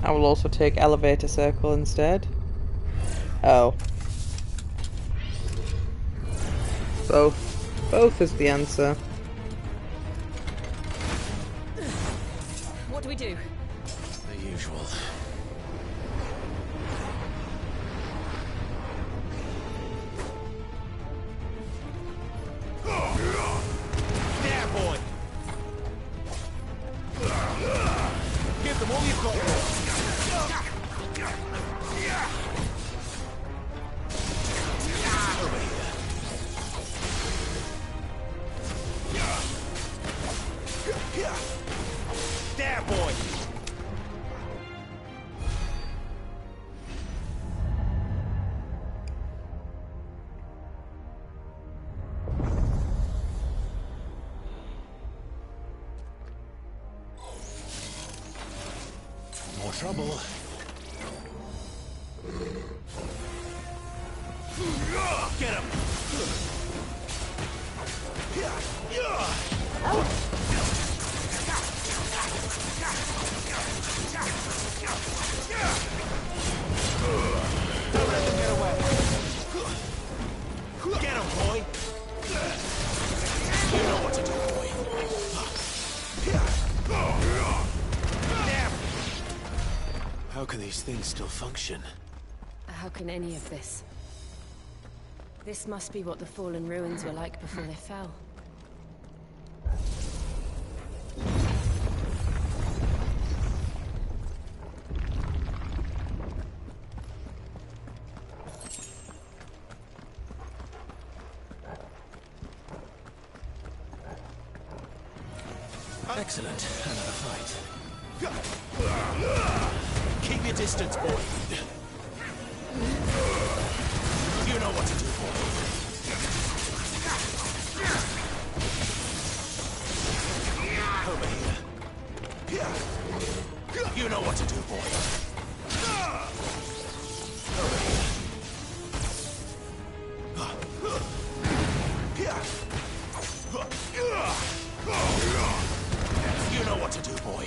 I will also take elevator circle instead. Oh. Both. Both is the answer. What do we do? The usual. There, boy! Give them all you've got, over here. There, boy! More trouble. Get him! Don't let them get away. Get him, boy! You know what to do, boy. There! How can these things still function? How can any of this? This must be what the fallen ruins were like before they fell. Excellent. Another fight. Keep your distance, boy. You know what to do, boy. Over here. You know what to do, boy. Over here. You know what to do, boy.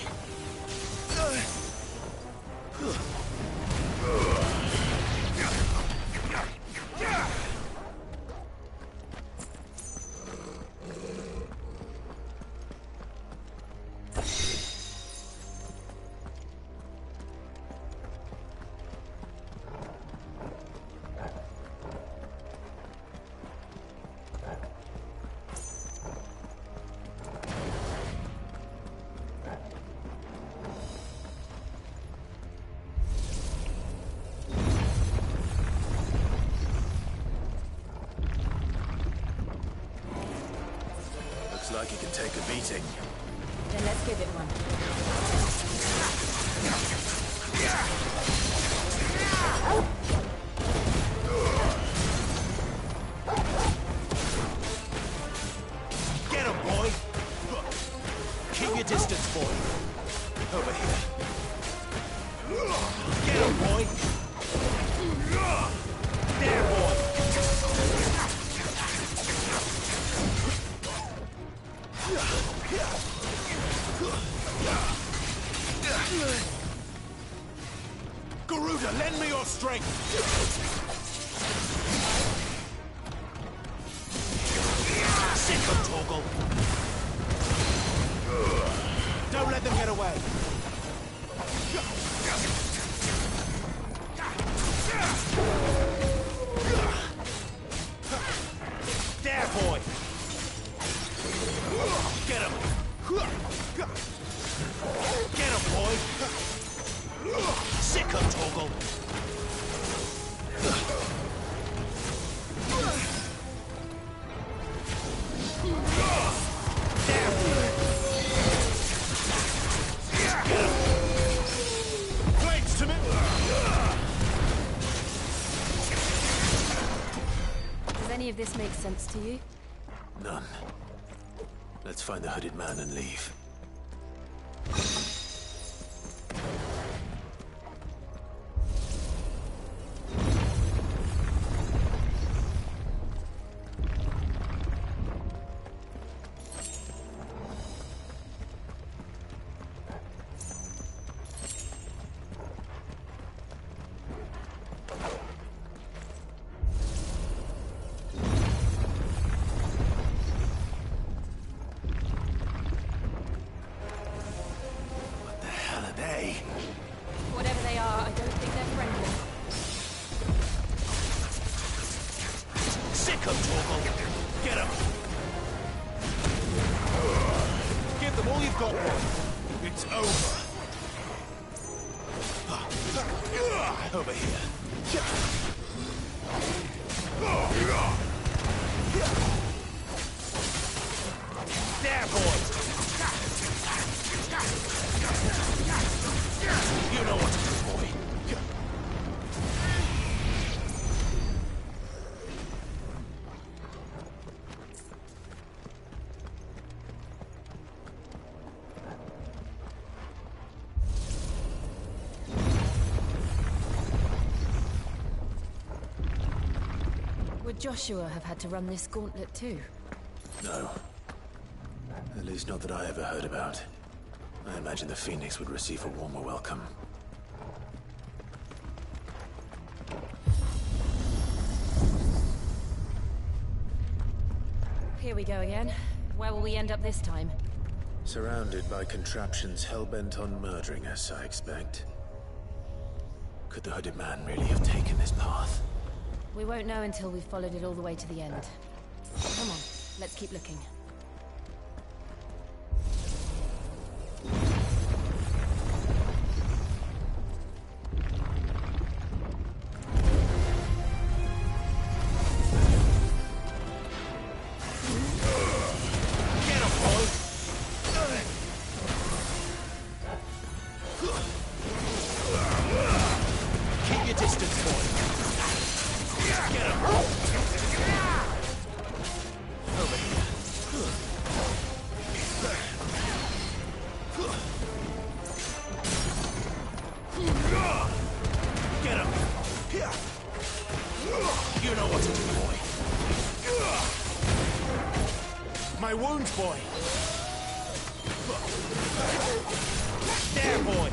Looks like he can take a beating. Then let's give it one. Get him, boy! Keep your distance, boy. Over here. Get him, boy! There, boy! Garuda, lend me your strength! Sick of Torgal! Don't let them get away! There, boy! Get him! this makes sense to you? None. Let's find the hooded man and leave. Whatever they are, I don't think they're friendly. Sick of Torgal! Get him! Give them all you've got, boy. It's over. Over here. There, boys! You know what to do, boy. Would Joshua have had to run this gauntlet too? No. At least not that I ever heard about. I imagine the Phoenix would receive a warmer welcome. Here we go again. Where will we end up this time? Surrounded by contraptions hell-bent on murdering us, I expect. Could the hooded man really have taken this path? We won't know until we've followed it all the way to the end. Come on, let's keep looking. Keep your distance, boy. Get him! Over here. Get him! You know what to do, boy. My wounds, boy. There, boy.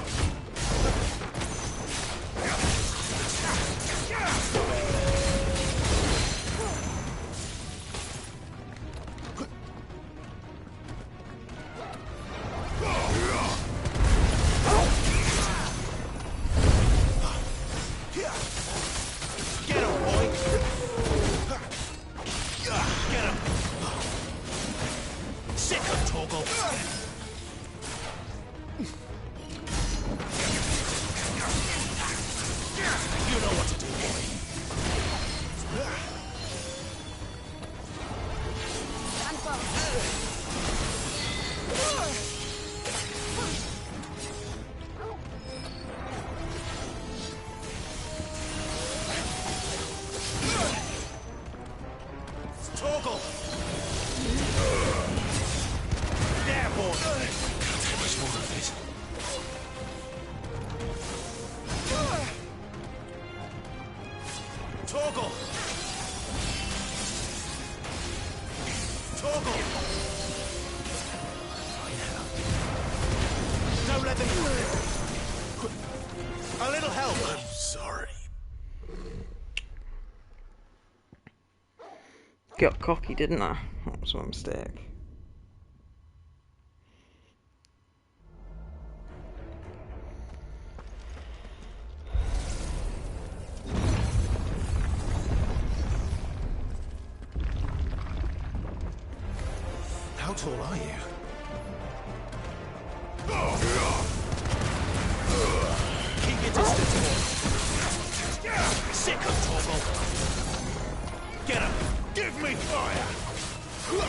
Get him, boy! Get him! Sick of Torgal! You know what to do, boy. Torgal! There, boy! Can't take much more of this. Torgal! Torgal! Don't let them... A little help! I'm sorry. Got cocky, didn't I? That was my mistake. How tall are you? Keep your distance, boy. Sick of Torgal. Get him! Give me fire!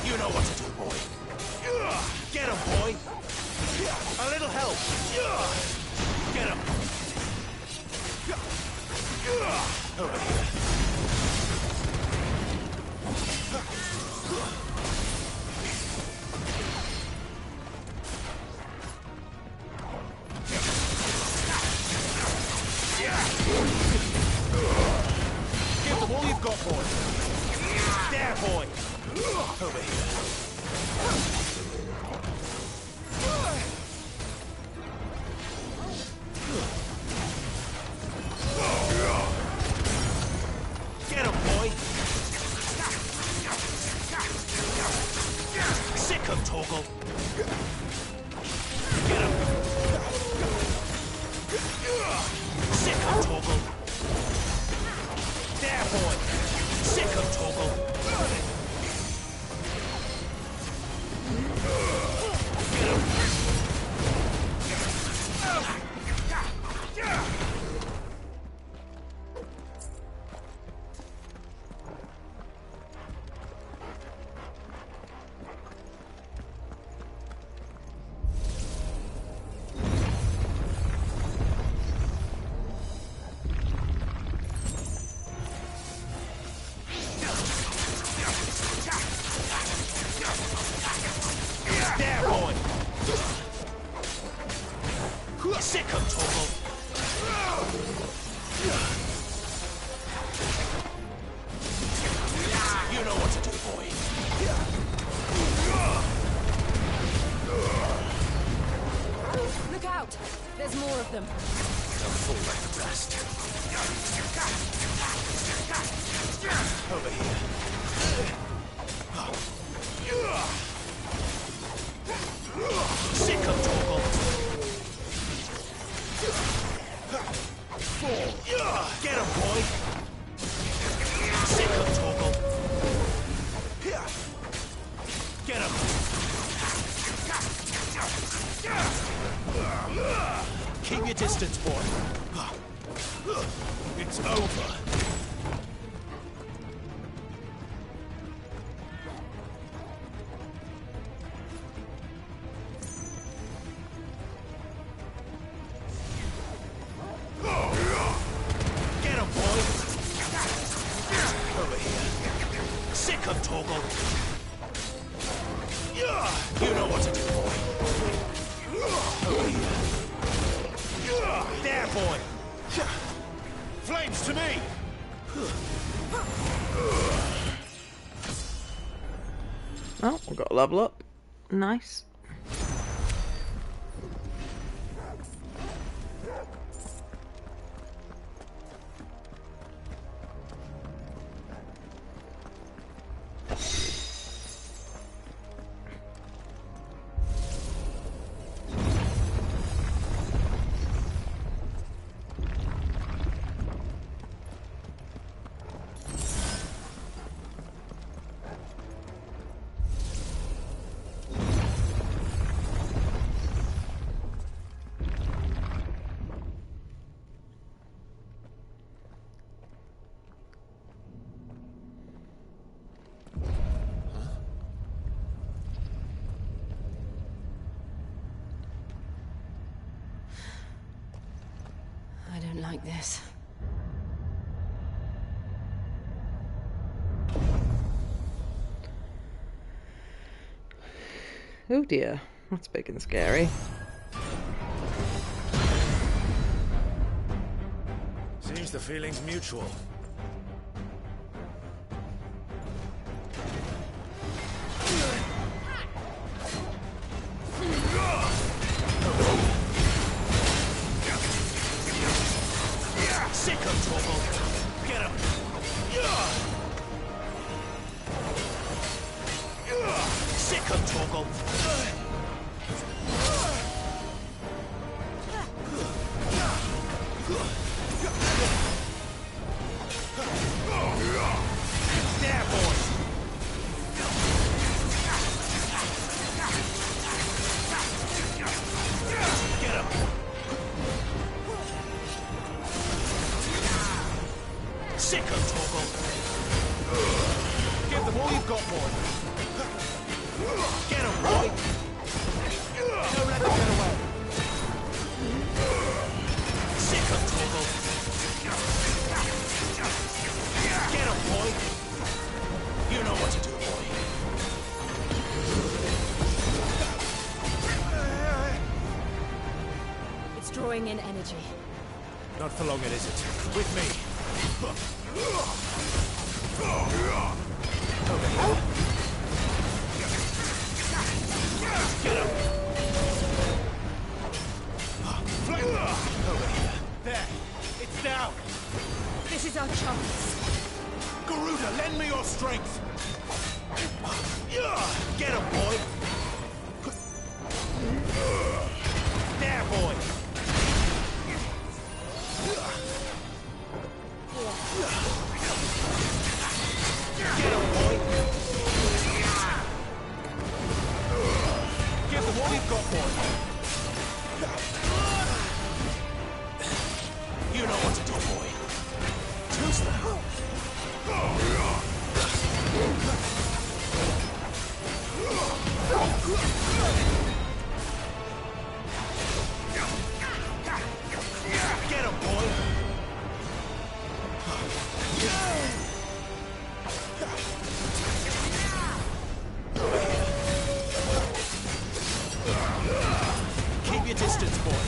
You know what to do, boy. Get him, boy! A little help! Get him! Over here. Toggle. Get him. Sick him, Toggle. There, boy. Sick him, Toggle. Sick him, Toggle. You know what to do, boy. Look out! There's more of them. Don't fall like the rest. Over here. Sick him, Toggle. Get him, boy! Sick him, Toggle! Get him! Keep your distance, boy. It's over. Get him, boy! Over here. Sick him, Toggle! You know what to do, boy. Over here. There, boy! Flames to me! Oh, we've got a level up. Nice. I don't like this. Oh dear, that's big and scary. Seems the feeling's mutual. Sick him, Toggle! Get him! Sick him, Toggle! There, boys! Get him! Sick him, Toggle! Give them all you've got, boy! Get him, boy! Don't let them get away! Sick him, Toggle! Get him, boy! You know what to do, boy! It's drawing in energy. Not for long, it isn't. With me! Over here. Get him! Over here. There! It's down! This is our chance. Garuda, lend me your strength! Get him, boy! There, boy! Get him, boy! Give them what we've got, boy! You know what to do, boy. Just now. Get him, boy! Keep your distance, boy.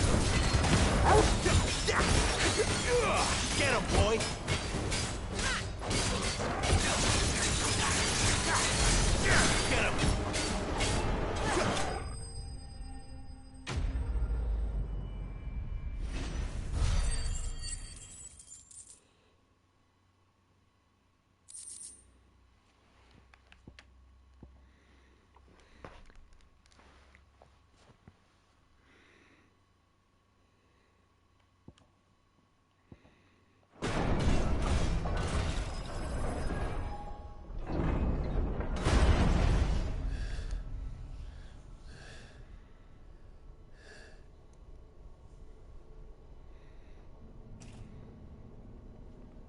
Get him, boy! Get him!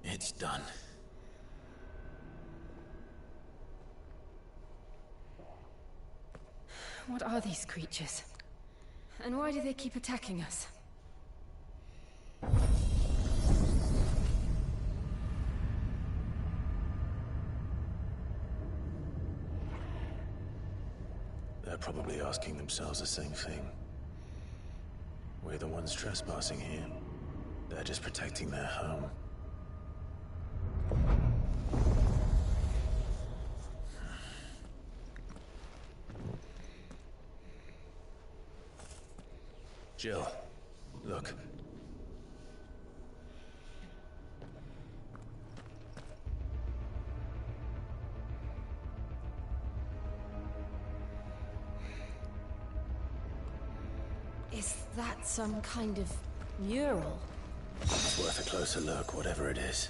It's done. What are these creatures? And why do they keep attacking us? They're probably asking themselves the same thing. We're the ones trespassing here. They're just protecting their home. Jill, look. Is that some kind of mural? It's worth a closer look, whatever it is.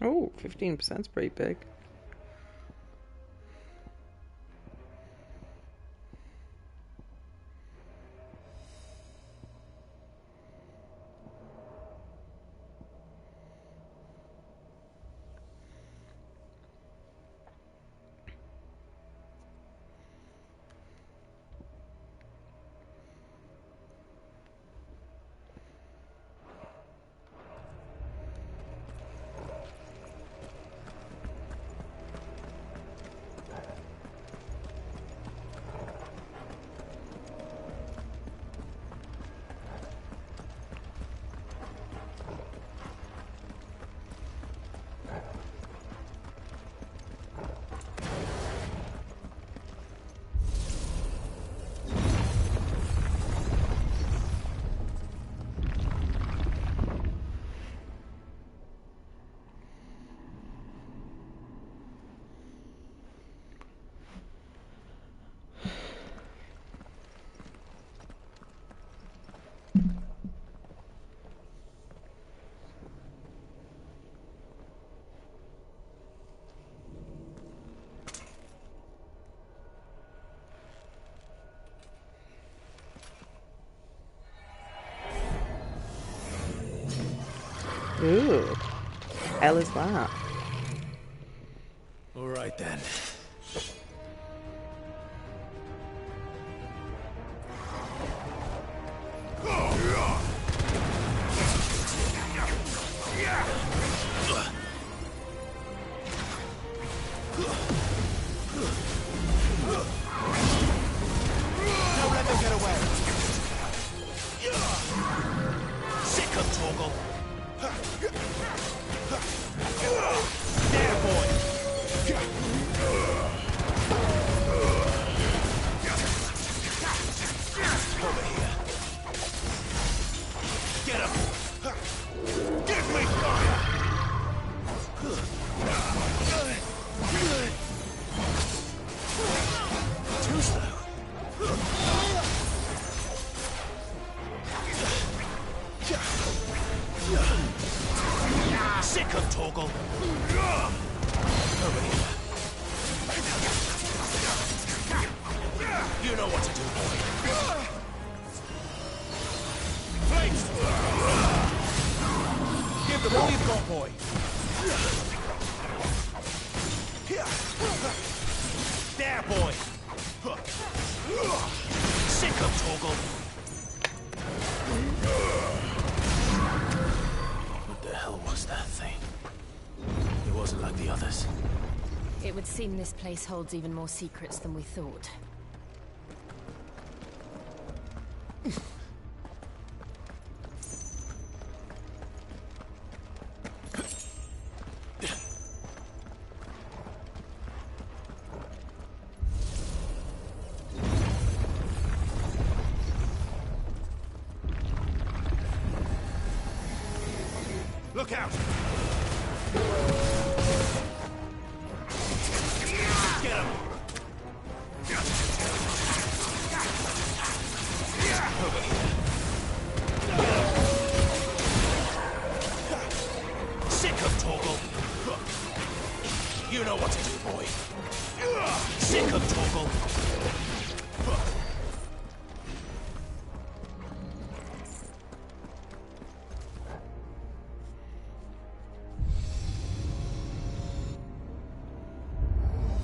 Oh, 15% is pretty big. Ooh. Hell is that? All right then. Don't let them get away. Sick of Torgal. There, boy. Over here. Get him. Give me fire. Too slow. Sick of Torgal. Over here. You know what to do, boy. Flames! Give them all you've got, boy. There, boy. Sick of Torgal. What the hell was that thing? It wasn't like the others. It would seem this place holds even more secrets than we thought. Look out! Get him! Over here. Sick of Torgal. You know what to do, boy. Sick of Torgal.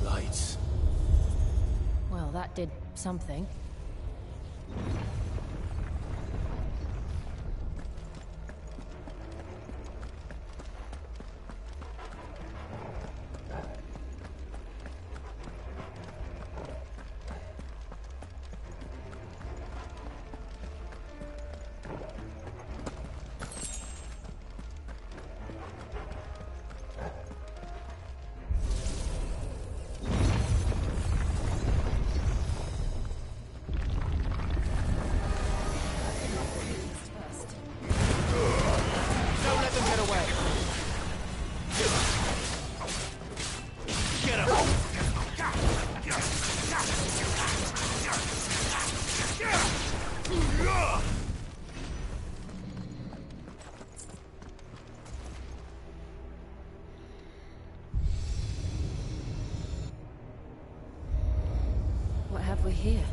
Lights. Well, that did something. Don't let them get away. Get him. What have we here?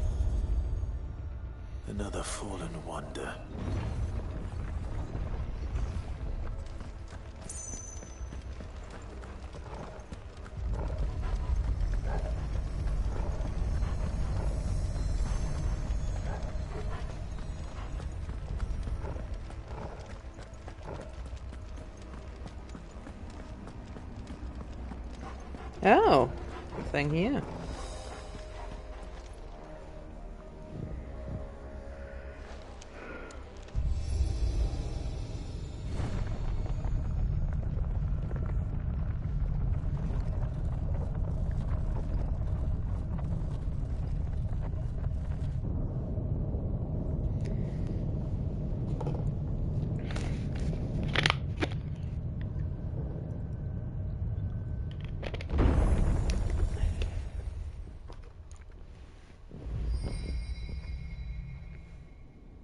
Another fallen wonder. Oh, thing here.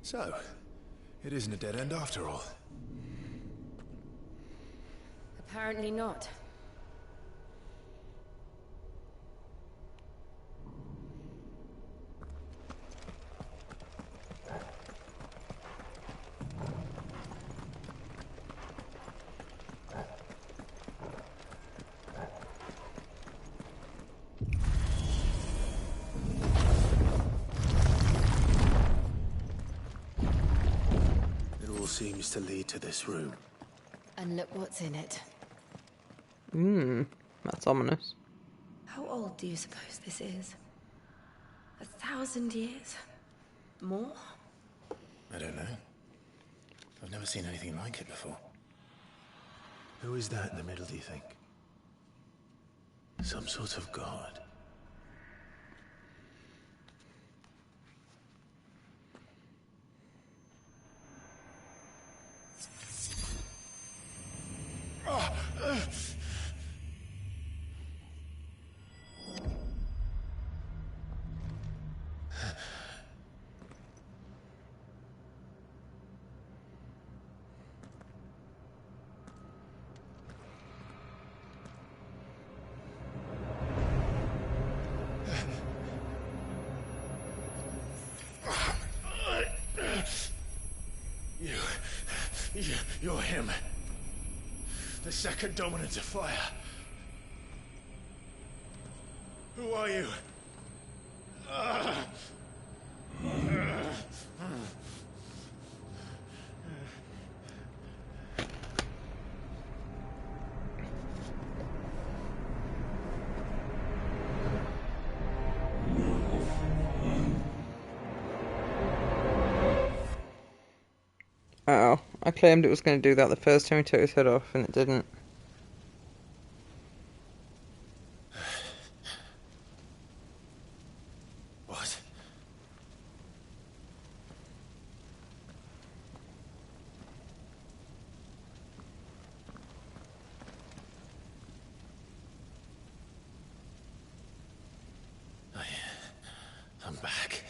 So, it isn't a dead end after all. Apparently not. seems to lead to this room. And look what's in it. That's ominous. How old do you suppose this is? 1,000 years? More? I don't know. I've never seen anything like it before. Who is that in the middle, do you think? Some sort of god? You're him. The second dominant of fire. Who are you? Uh-oh. I claimed it was going to do that the first time he took his head off, and it didn't. What? I'm back.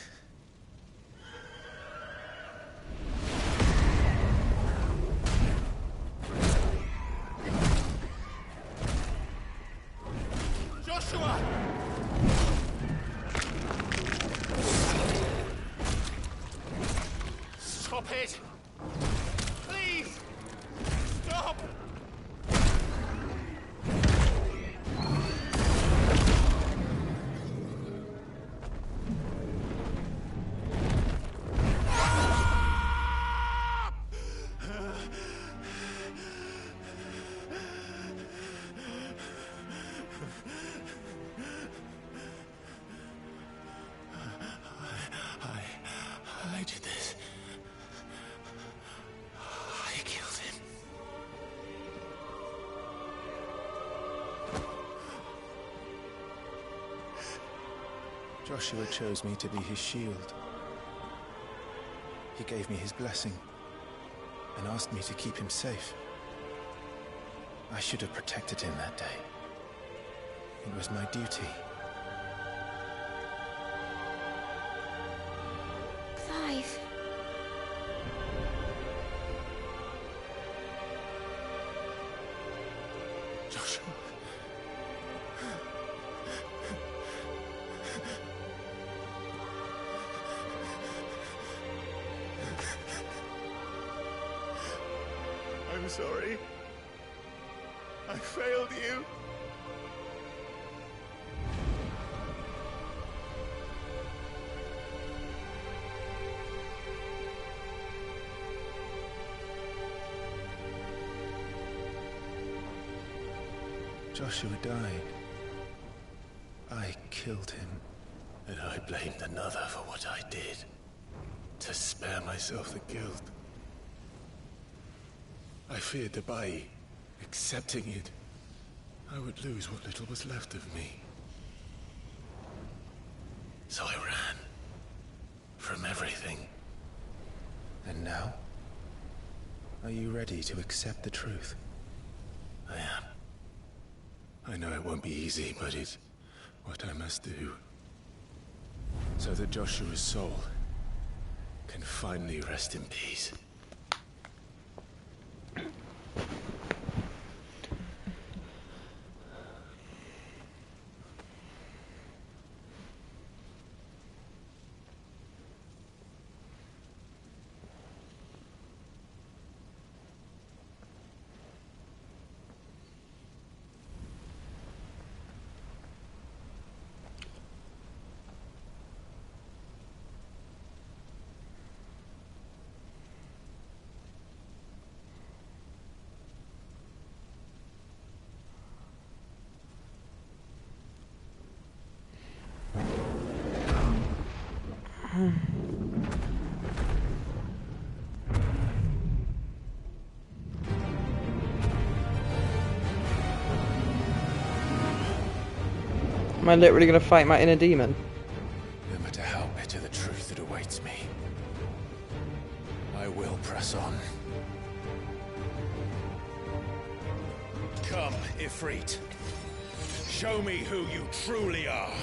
Joshua! Stop it! Please! Stop! I did this. I killed him. Joshua chose me to be his shield. He gave me his blessing and asked me to keep him safe. I should have protected him that day. It was my duty. Clive. Joshua. I'm sorry. I failed you. Joshua died. I killed him. And I blamed another for what I did. To spare myself the guilt. I feared that by accepting it, I would lose what little was left of me. So I ran. From everything. And now? Are you ready to accept the truth? I am. I know it won't be easy, but it's what I must do. So that Joshua's soul can finally rest in peace. Am I literally going to fight my inner demon? No matter how bitter the truth that awaits me, I will press on. Come, Ifrit. Show me who you truly are.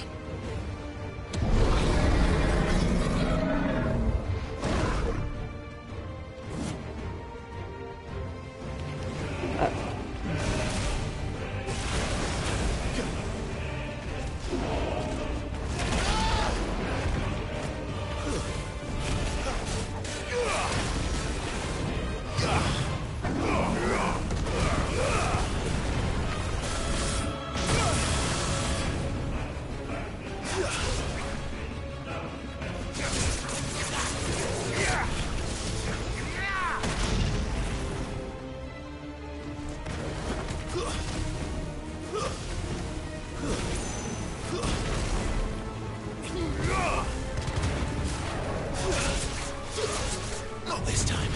Not this time.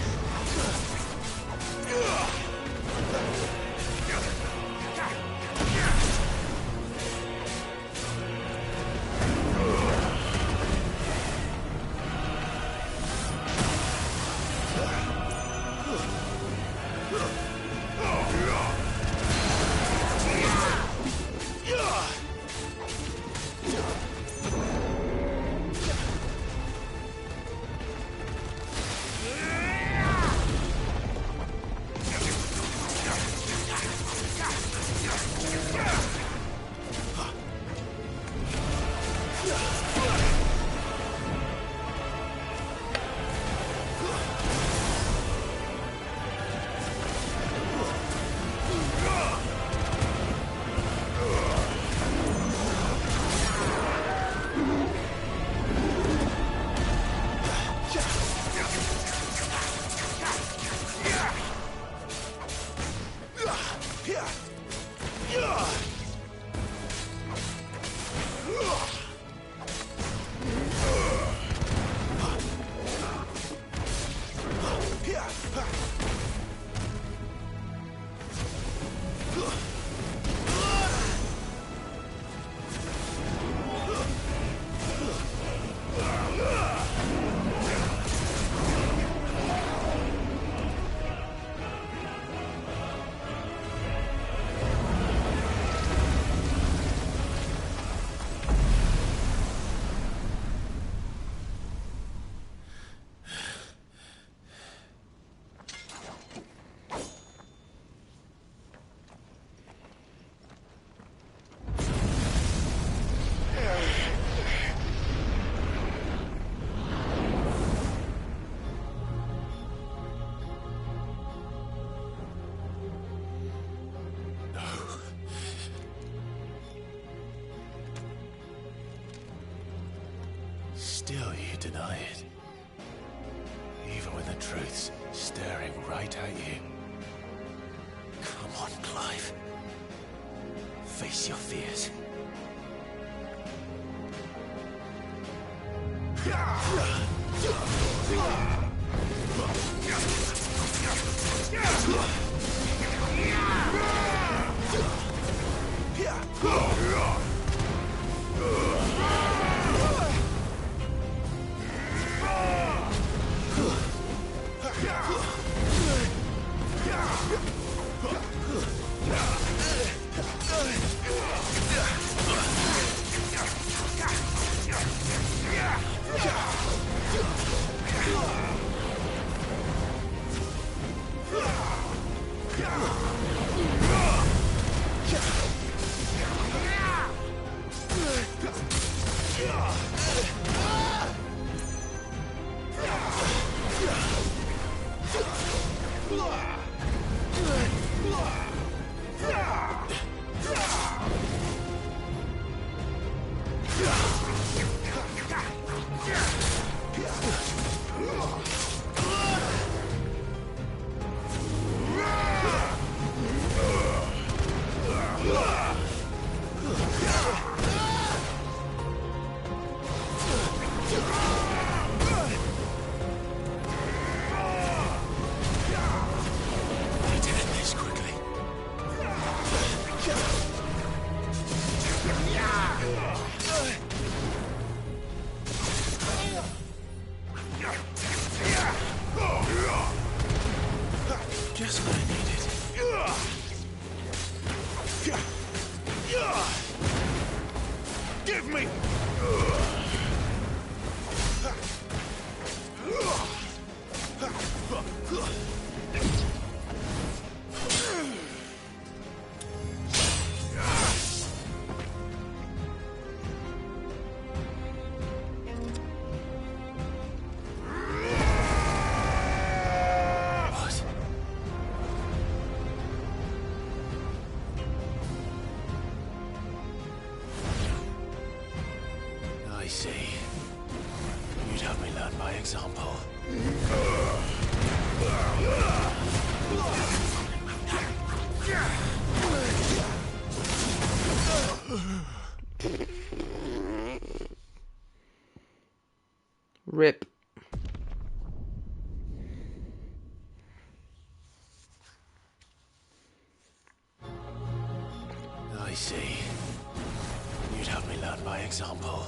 Still you deny it. Even when the truth's staring right at you. Come on, Clive. Face your fears. Forgive me! I see. You'd have me learn by example. Rip. I see. You'd have me learn by example.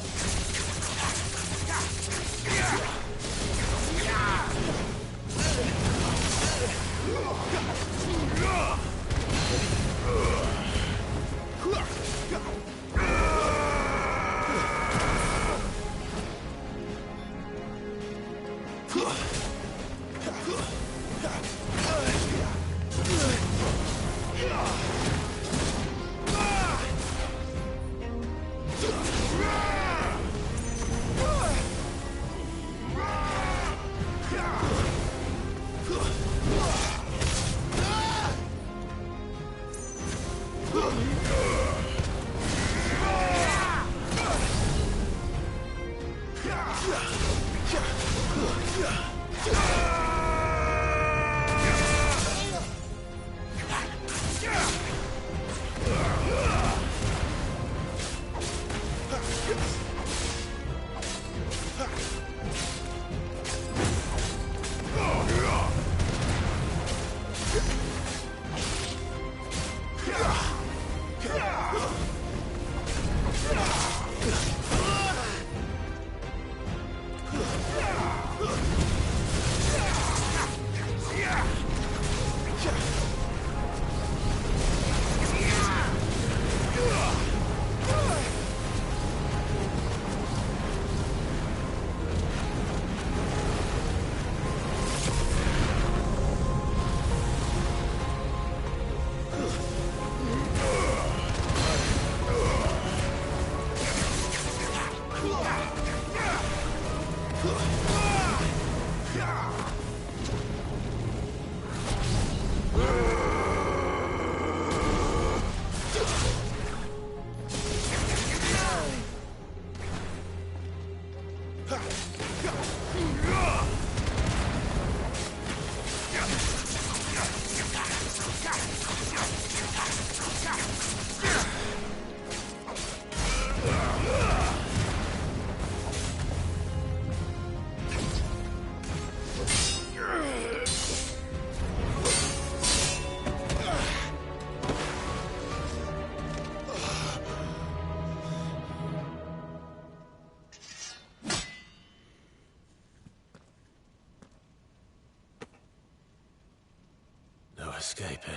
Escape, eh?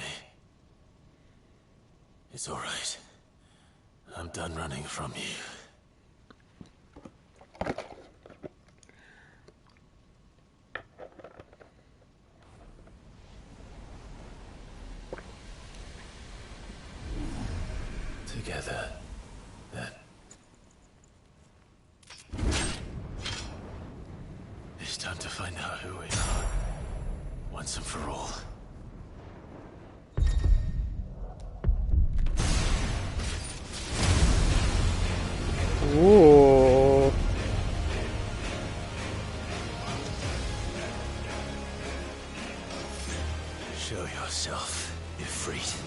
It's all right. I'm done running from you. Together, then. It's time to find out who we are, once and for all. Ooh. Show yourself, Ifrit.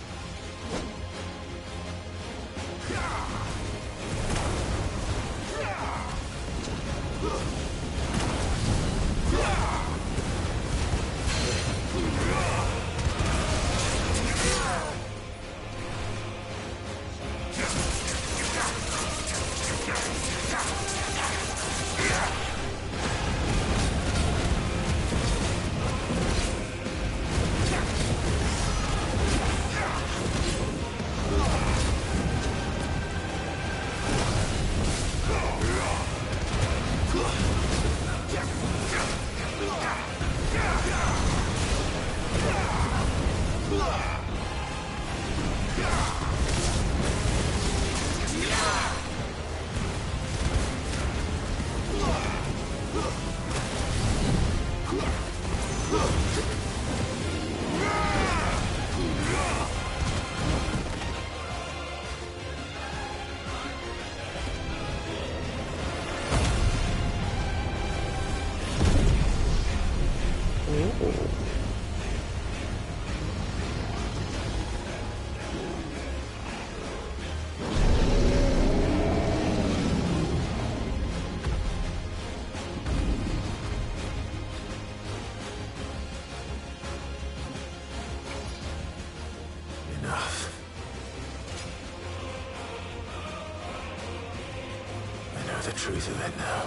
the truth of it now.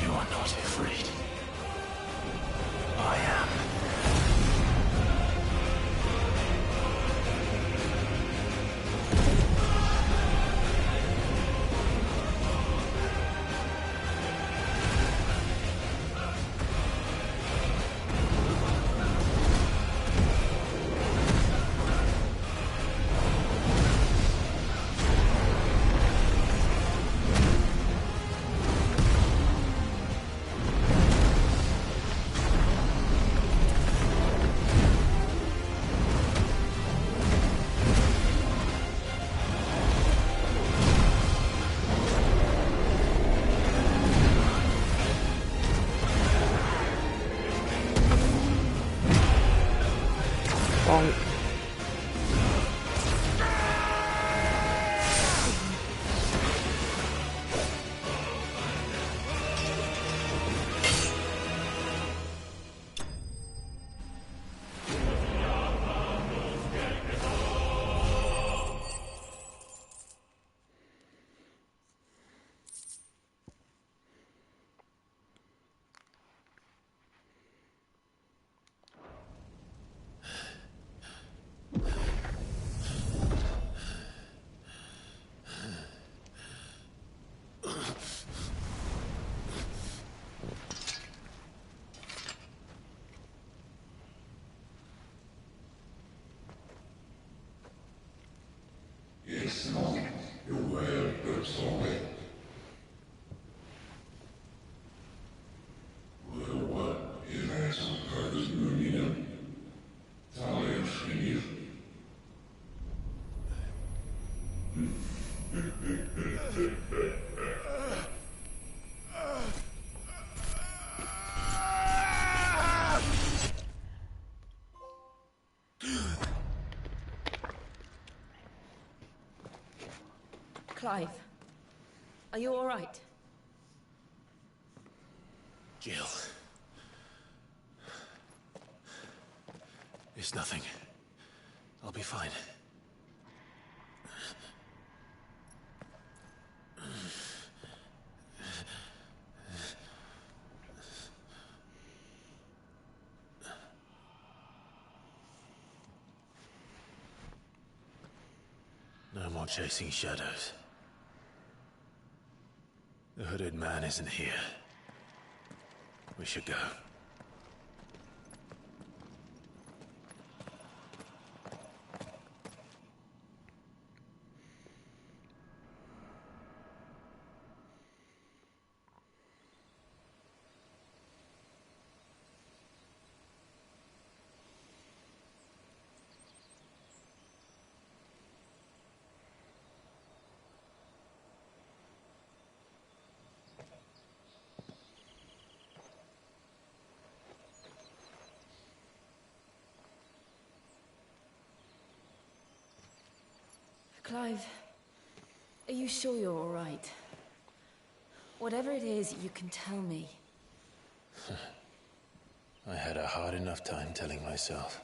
You are not afraid. I am. It's not the world that's on it. What is that some kind of union? Talia Shinir. Clive, are you all right? Jill. It's nothing. I'll be fine. No more chasing shadows. The hooded man isn't here. We should go. Clive, are you sure you're all right? Whatever it is, you can tell me. I had a hard enough time telling myself.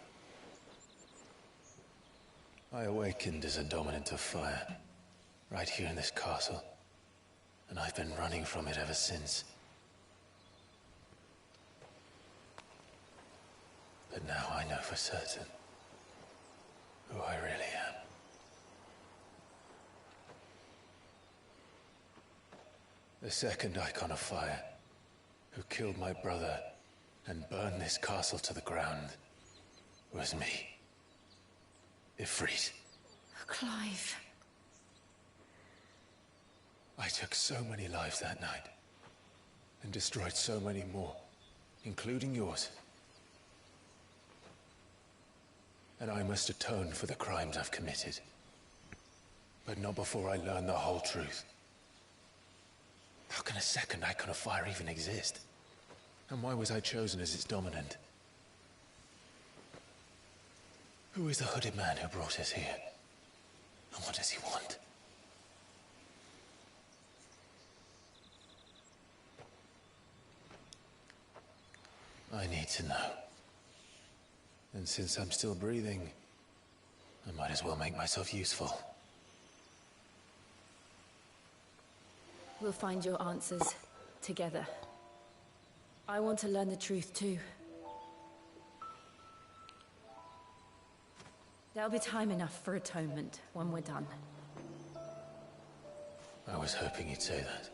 I awakened as a dominant of fire, right here in this castle, and I've been running from it ever since. But now I know for certain who I really am. The second icon of fire, who killed my brother and burned this castle to the ground, was me. Ifrit. Clive. I took so many lives that night, and destroyed so many more, including yours. And I must atone for the crimes I've committed. But not before I learn the whole truth. How can a second icon of fire even exist? And why was I chosen as its dominant? Who is the hooded man who brought us here? And what does he want? I need to know. And since I'm still breathing, I might as well make myself useful. We'll find your answers together. I want to learn the truth too. There'll be time enough for atonement when we're done. I was hoping you'd say that.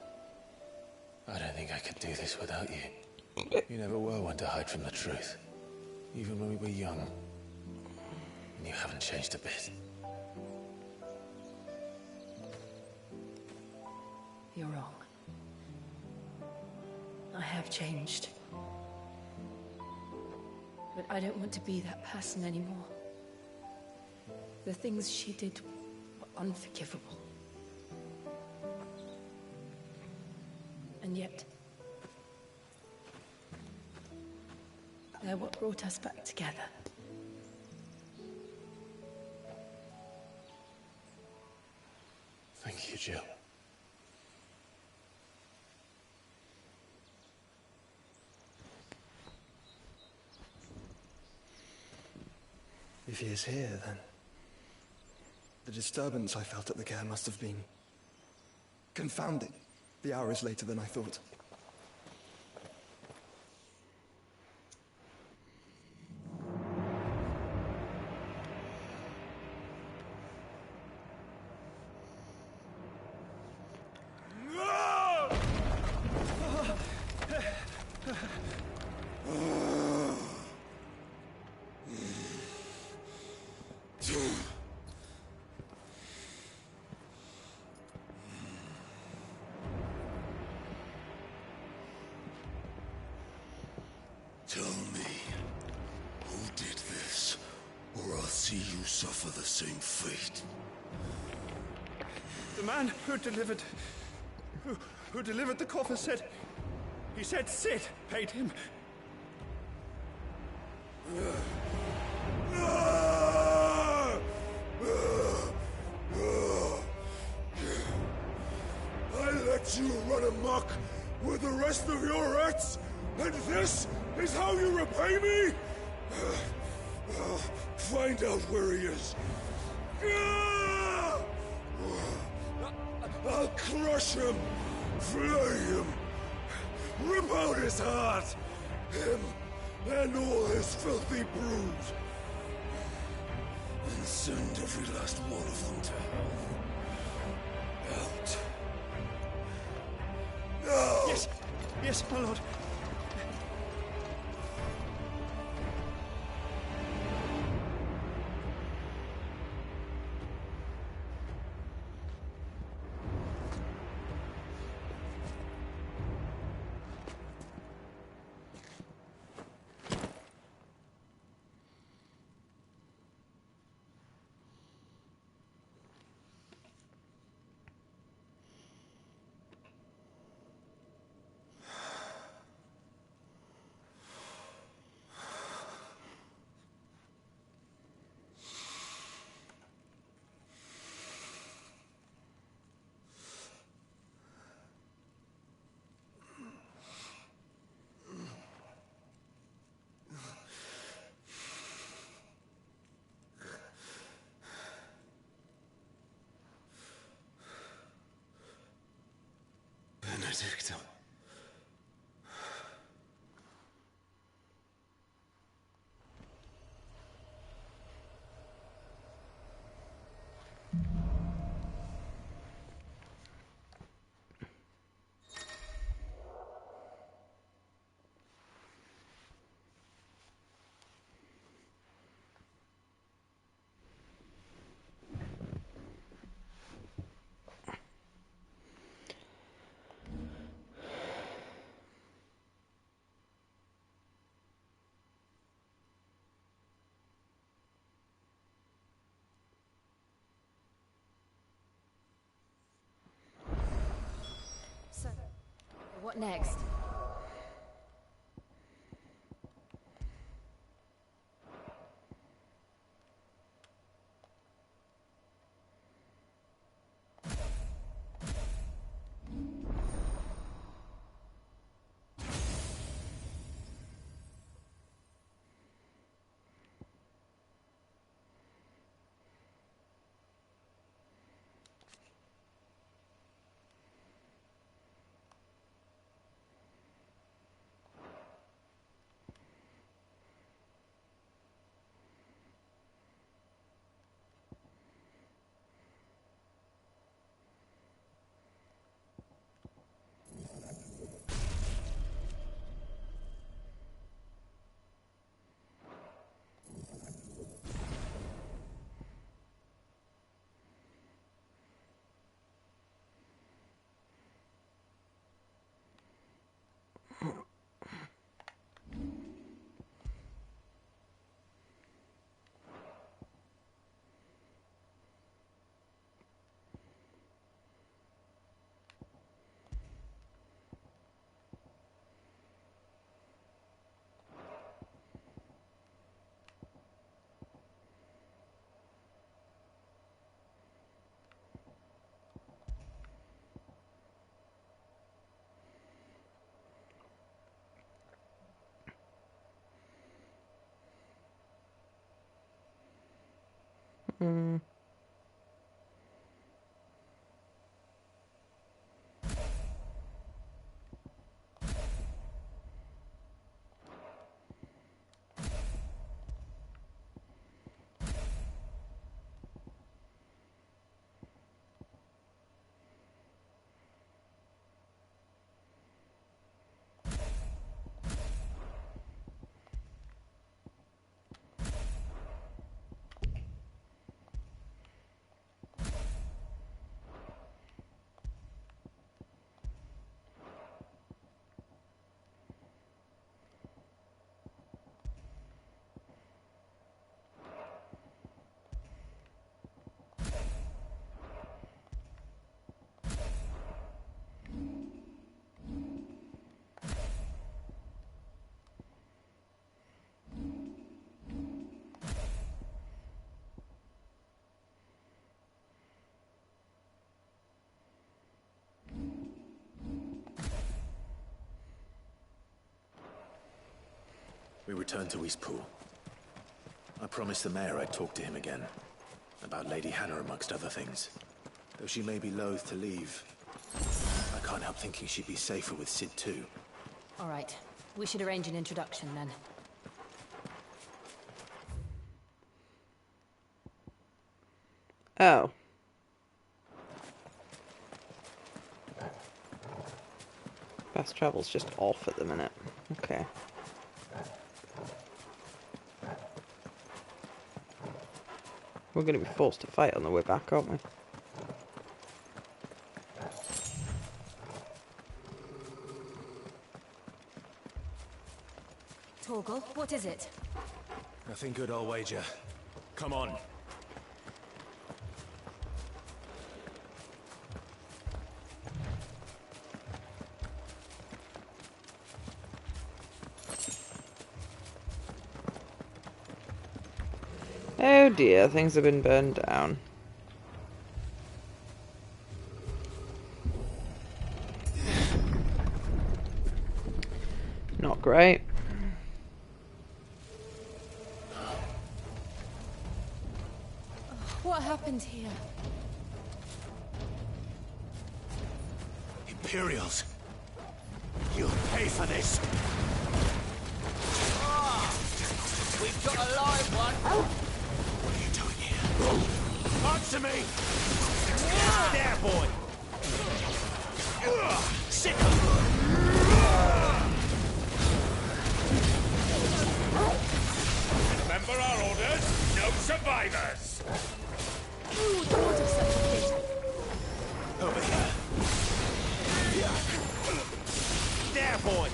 I don't think I could do this without you. You never were one to hide from the truth. Even when we were young. And you haven't changed a bit. You're wrong. I have changed. But I don't want to be that person anymore. The things she did were unforgivable. And yet, they're what brought us back together. Thank you, Jill. If he is here, then the disturbance I felt at the care must have been confounding. The hour is later than I thought. Tell me, who did this, or I'll see you suffer the same fate. The man who delivered the coffin said... He said Sid paid him. I let you run amok with the rest of your rats, and this is how you repay me? Find out where he is. I'll crush him, flay him, rip out his heart, him and all his filthy brood, and send every last one of them to hell. Out. Now! Yes, yes, my lord. Benedicta. So, what next? We returned to Eastpool. I promised the mayor I'd talk to him again. About Lady Hannah, amongst other things. Though she may be loath to leave, I can't help thinking she'd be safer with Sid too. All right. We should arrange an introduction then. Oh. Fast travel's just off at the minute. Okay. We're going to be forced to fight on the way back, aren't we? Torgal, what is it? Nothing good, I'll wager. Come on. Oh dear, things have been burned down. Not great. What happened here? Imperials. You'll pay for this. We've got a live one. What are you doing here? Answer me! There, boy! Sick Remember our orders? No survivors! Who thought of such a thing? over here. There, boy!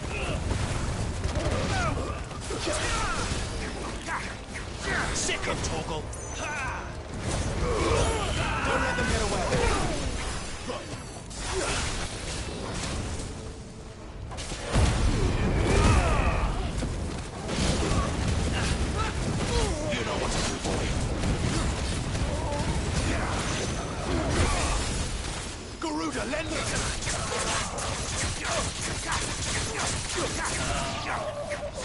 Sick of Torgal! Don't let them get away! You know what to do, boy. Garuda, lend me!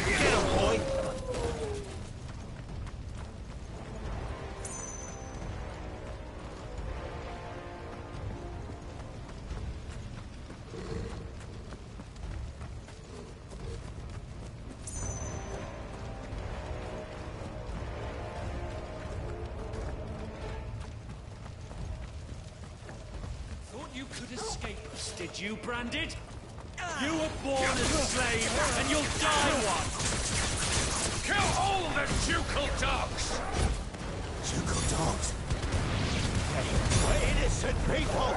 Get him, boy! You could escape us, did you, Branded? You were born as a slave, and you'll die one! Kill all the ducal dogs! Ducal dogs? We're innocent people!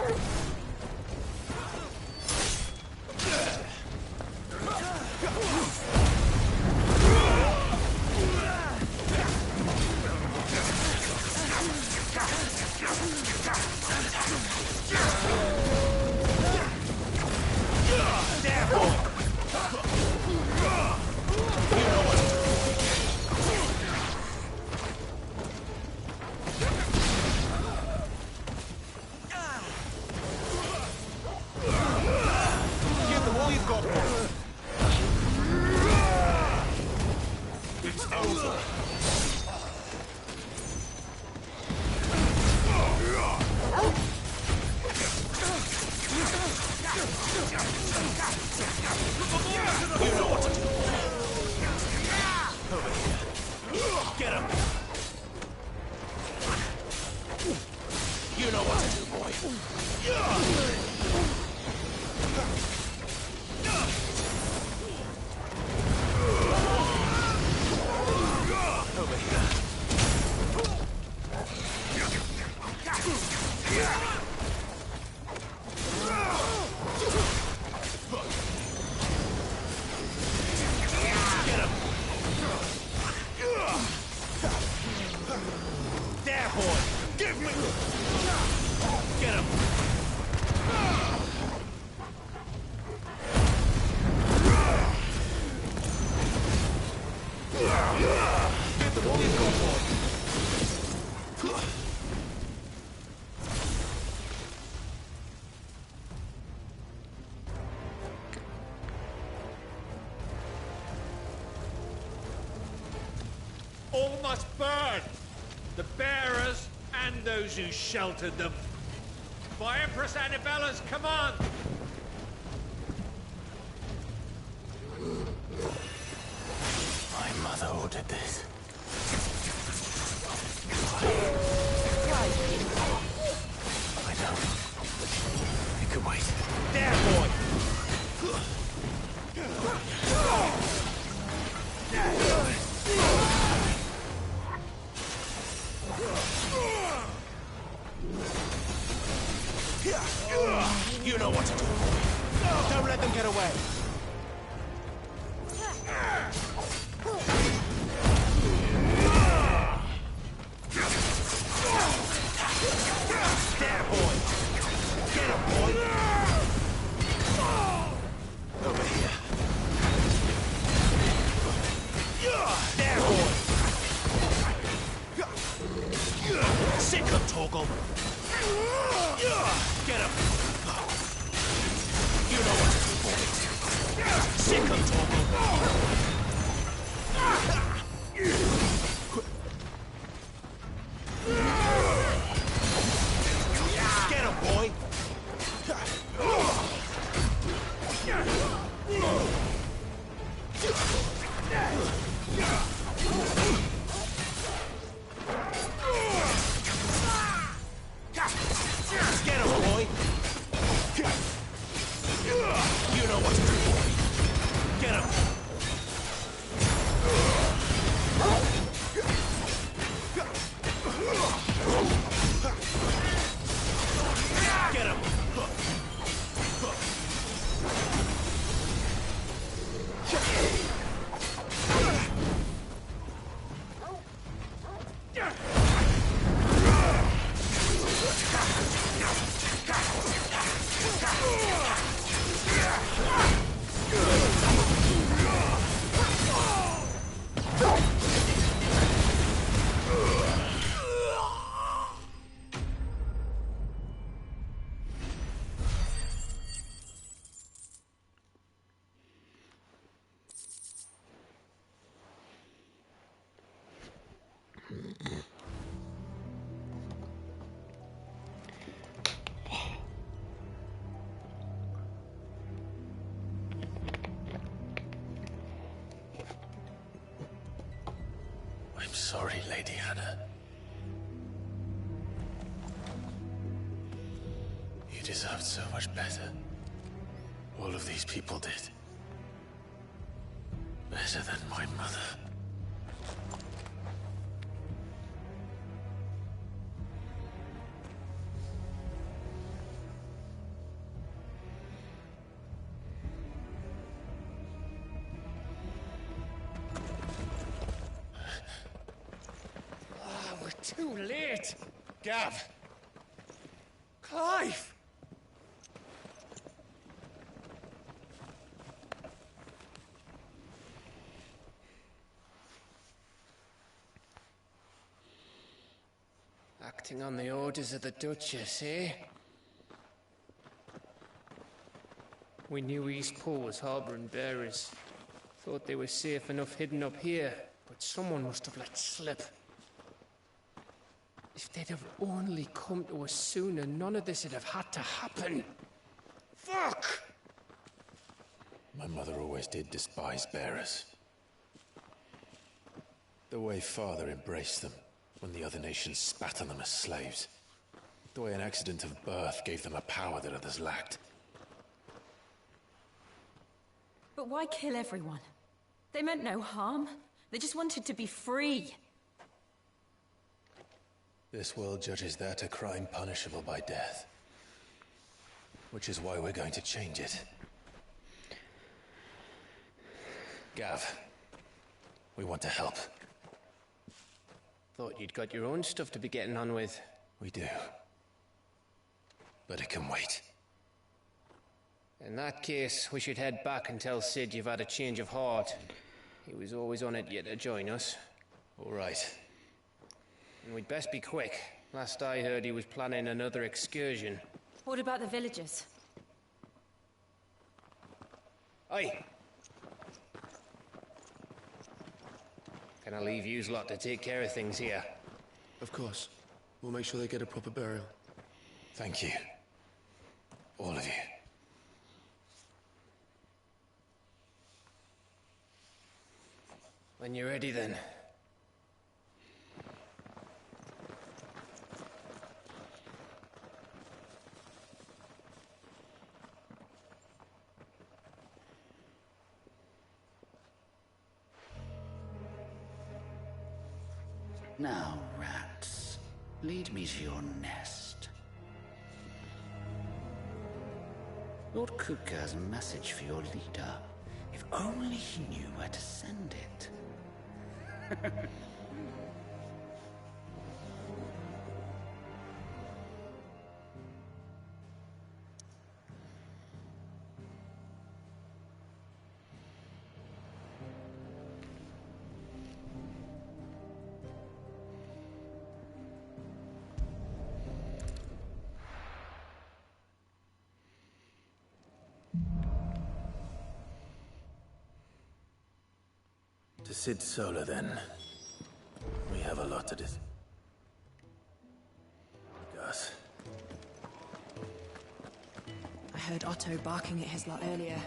There, boy! Give me... Get him! Get the ball, go, boy! All must burn! The bearers and those who sheltered them. By Empress Annabella's command! My mother ordered this. I know. You can wait. There, boy! You know what to do. Don't let them get away. There, boy. Get him, boy. Over here. There, boy. Sick him, Torgal. Get him. You know what to do, boys. Sick him, Torgal. Get him, boy. Get him, boy. You know what to do, boy. Get him. Get him. I'm sorry, Lady Hannah. You deserved so much better. All of these people did. Better than my mother. We're too late! Gav! Clive! Acting on the orders of the Duchess, eh? We knew East Pool was harbouring bearers. Thought they were safe enough hidden up here, but someone must have let slip. If they'd have only come to us sooner, none of this would have had to happen. Fuck! My mother always did despise bearers. The way Father embraced them when the other nations spat on them as slaves. The way an accident of birth gave them a power that others lacked. But why kill everyone? They meant no harm. They just wanted to be free. This world judges that a crime punishable by death. Which is why we're going to change it. Gav, we want to help. Thought you'd got your own stuff to be getting on with. We do. But it can wait. In that case, we should head back and tell Sid you've had a change of heart. He was always on it yet to join us. All right. And we'd best be quick. Last I heard, he was planning another excursion. What about the villagers? Aye. Can I leave yous lot to take care of things here? Of course. We'll make sure they get a proper burial. Thank you. All of you. When you're ready, then. Now, rats, lead me to your nest. Lord Kupka has a message for your leader. If only he knew where to send it. To Sid Solar, then. We have a lot to discuss. I heard Otto barking at his lot earlier.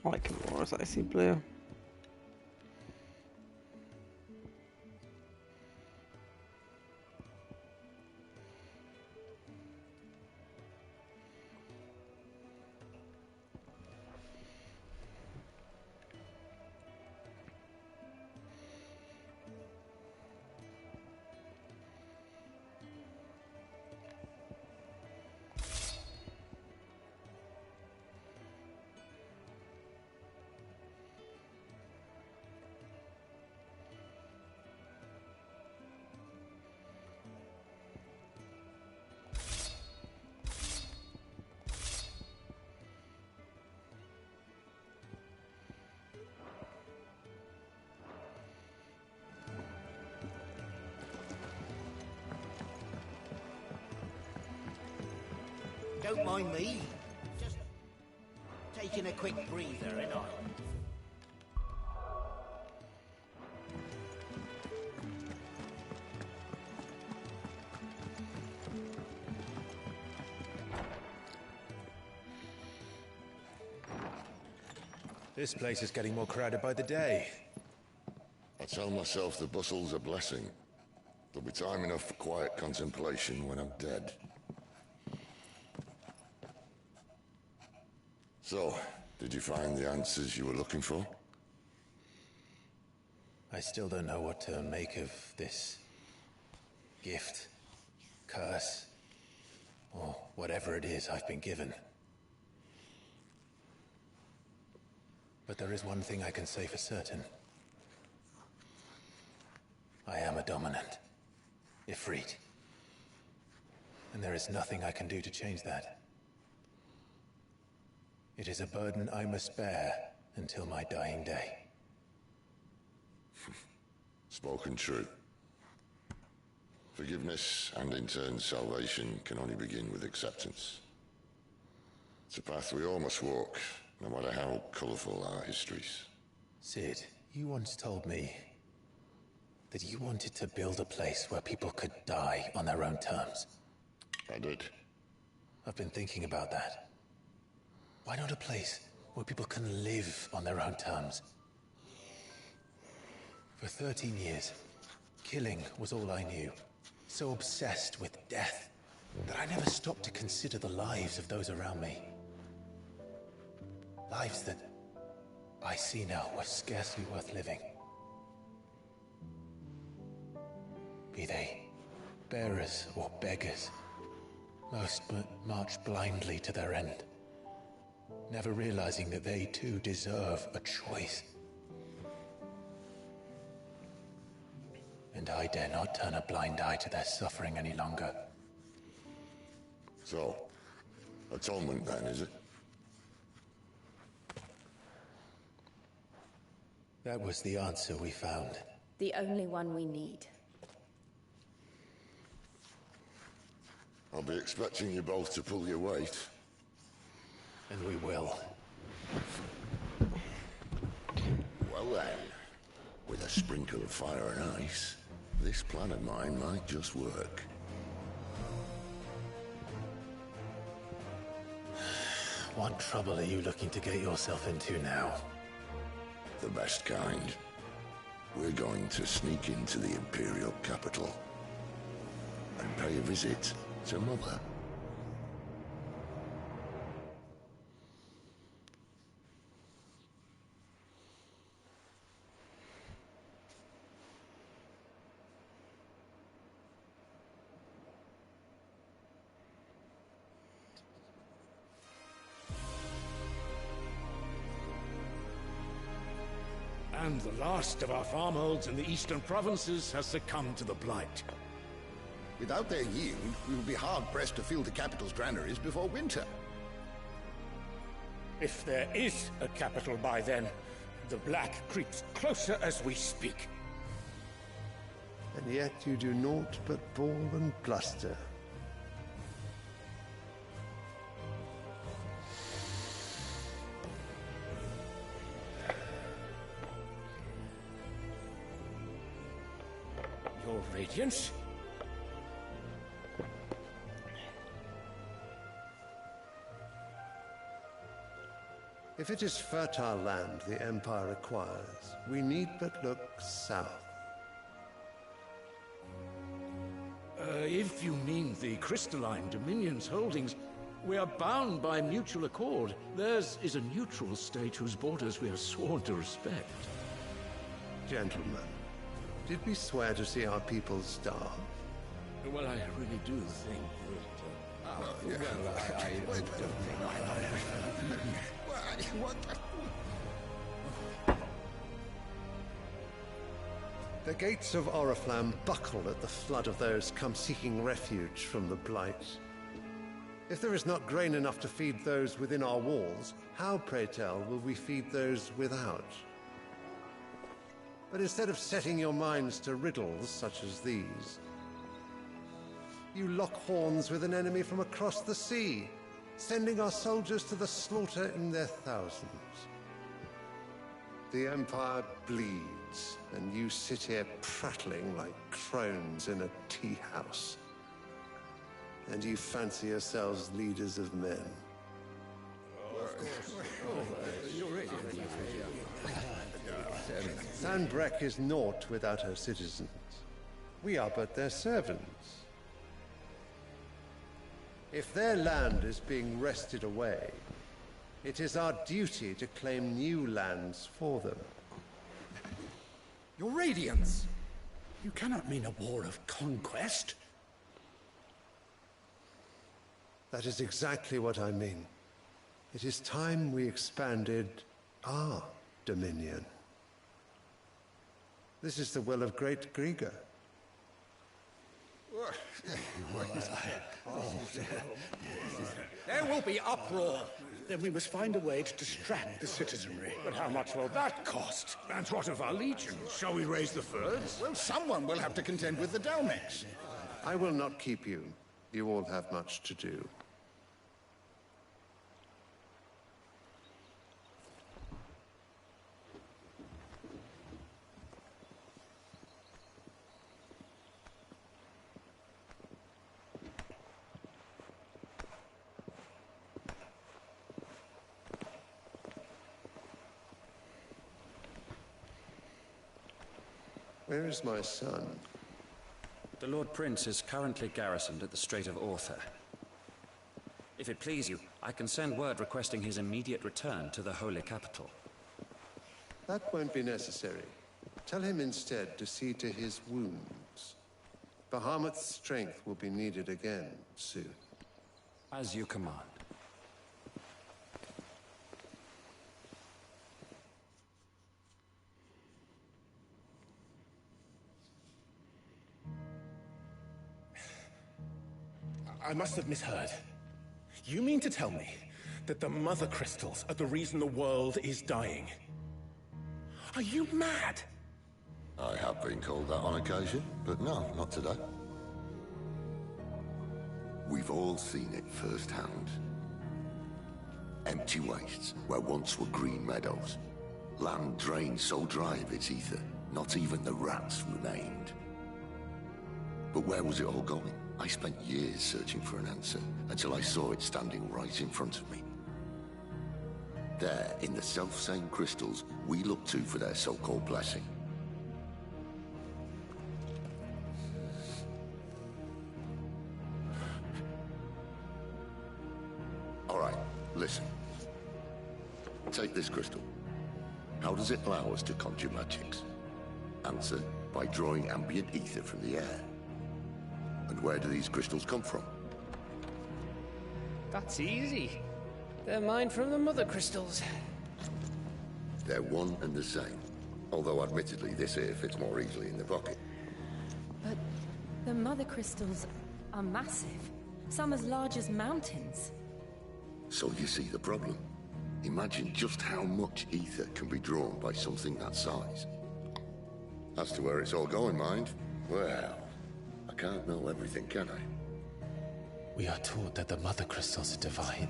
I like it more as I see blue. Don't mind me. Just taking a quick breather, ain't I? This place is getting more crowded by the day. I tell myself the bustle's a blessing. There'll be time enough for quiet contemplation when I'm dead. So, did you find the answers you were looking for? I still don't know what to make of this gift, curse, or whatever it is I've been given. But there is one thing I can say for certain. I am a dominant, Ifrit. And there is nothing I can do to change that. It is a burden I must bear until my dying day. Spoken true. Forgiveness and in turn salvation can only begin with acceptance. It's a path we all must walk, no matter how colourful our histories. Sid, you once told me that you wanted to build a place where people could die on their own terms. I did. I've been thinking about that. Why not a place where people can live on their own terms? For 13 years, killing was all I knew. So obsessed with death that I never stopped to consider the lives of those around me. Lives that I see now were scarcely worth living. Be they bearers or beggars, most march blindly to their end, never realizing that they too deserve a choice. And I dare not turn a blind eye to their suffering any longer. So, atonement then, is it? That was the answer we found. The only one we need. I'll be expecting you both to pull your weight. And we will. Well then, with a sprinkle of fire and ice, this plan of mine might just work. What trouble are you looking to get yourself into now? The best kind. We're going to sneak into the Imperial capital and pay a visit to Mother. And the last of our farmholds in the eastern provinces has succumbed to the blight. Without their yield, we will be hard-pressed to fill the capital's granaries before winter. If there is a capital by then, the black creeps closer as we speak. And yet you do naught but bawl and bluster. Your Radiance? If it is fertile land the Empire acquires, we need but look south. If you mean the crystalline Dominion's holdings, we are bound by mutual accord. Theirs is a neutral state whose borders we are sworn to respect. Gentlemen, did we swear to see our people starve? Well, I really do think that... I don't think What? The gates of Oriflamme buckle at the flood of those come seeking refuge from the Blight. If there is not grain enough to feed those within our walls, how, pray tell, will we feed those without? But instead of setting your minds to riddles such as these, you lock horns with an enemy from across the sea, sending our soldiers to the slaughter in their thousands. The Empire bleeds, and you sit here prattling like crones in a tea house. And you fancy yourselves leaders of men. Sandbreck is naught without her citizens. We are but their servants. If their land is being wrested away, it is our duty to claim new lands for them. Your Radiance! You cannot mean a war of conquest. That is exactly what I mean. It is time we expanded our dominion. This is the will of great Grieger. There will be uproar. Then we must find a way to distract the citizenry. But how much will that cost? And what of our legion? Shall we raise the furs? Well, someone will have to contend with the Dalmex. I will not keep you. You all have much to do. Where is my son? The Lord Prince is currently garrisoned at the Strait of Arthur. If it please you, I can send word requesting his immediate return to the Holy Capital. That won't be necessary. Tell him instead to see to his wounds. Bahamut's strength will be needed again soon. As you command. I must have misheard. You mean to tell me that the Mother Crystals are the reason the world is dying? Are you mad? I have been called that on occasion, but no, not today. We've all seen it firsthand. Empty wastes where once were green meadows. Land drained so dry of its ether, not even the rats remained. But where was it all going? I spent years searching for an answer, until I saw it standing right in front of me. There, in the self-same crystals we look to for their so-called blessing. All right, listen. Take this crystal. How does it allow us to conjure magics? Answer, by drawing ambient ether from the air. And where do these crystals come from? That's easy. They're mined from the Mother Crystals. They're one and the same. Although admittedly this here fits more easily in the pocket. But the Mother Crystals are massive. Some as large as mountains. So you see the problem. Imagine just how much ether can be drawn by something that size. As to where it's all going, mind, well, I can't know everything, can I? We are taught that the Mother Crystals are divine.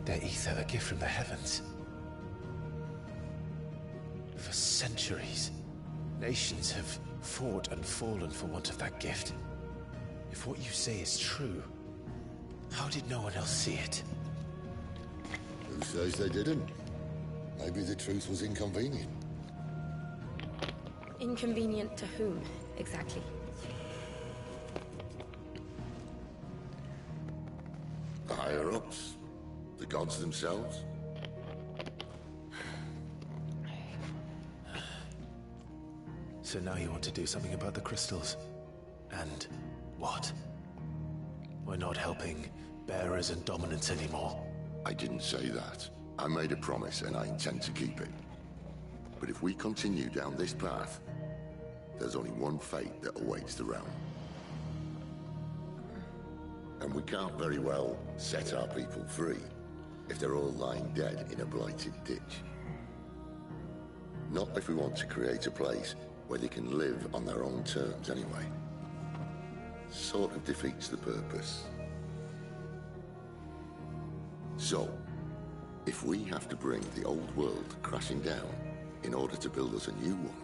Their ether a gift from the heavens. For centuries, nations have fought and fallen for want of that gift. If what you say is true, how did no one else see it? Who says they didn't? Maybe the truth was inconvenient. Inconvenient to whom, exactly? The higher-ups? The gods themselves? So now you want to do something about the crystals? And what? We're not helping bearers and dominants anymore. I didn't say that. I made a promise and I intend to keep it. But if we continue down this path, there's only one fate that awaits the realm. And we can't very well set our people free if they're all lying dead in a blighted ditch. Not if we want to create a place where they can live on their own terms anyway. Sort of defeats the purpose. So, if we have to bring the old world crashing down in order to build us a new one,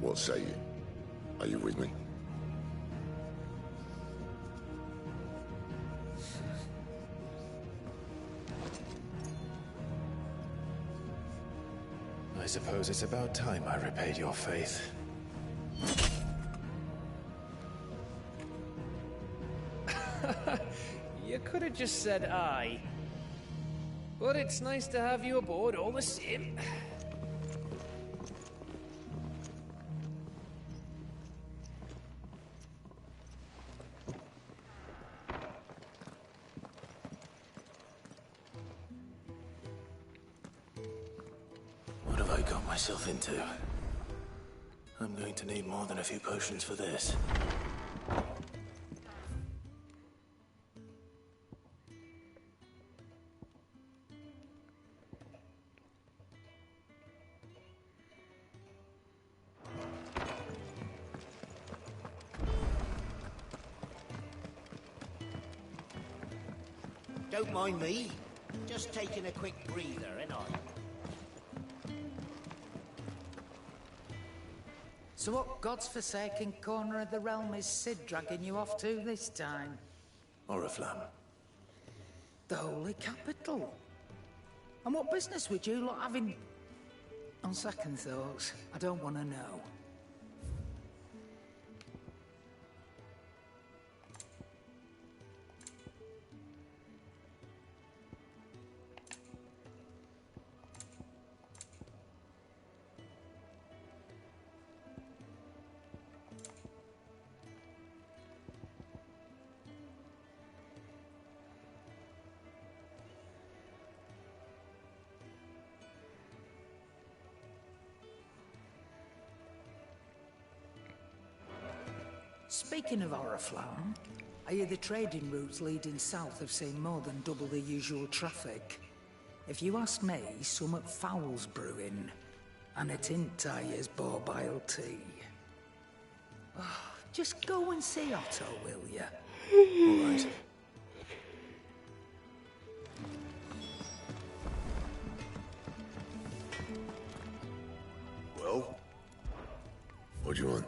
what say you? Are you with me? I suppose it's about time I repaid your faith. You could have just said aye. But it's nice to have you aboard all the same. What have I got myself into? I'm going to need more than a few potions for this. Don't mind me. Just taking a quick breather, ain't I? So what God's forsaken corner of the realm is Sid dragging you off to this time? Oriflamme. The Holy Capital. And what business would you lot having... On second thoughts, I don't want to know. Speaking of Oriflamme, I hear the trading routes leading south have seen more than double the usual traffic. If you ask me, somewhat foul's brewing. And it ain't Tyre's borbile tea. Oh, just go and see Otto, will ya? All right. Well? What do you want?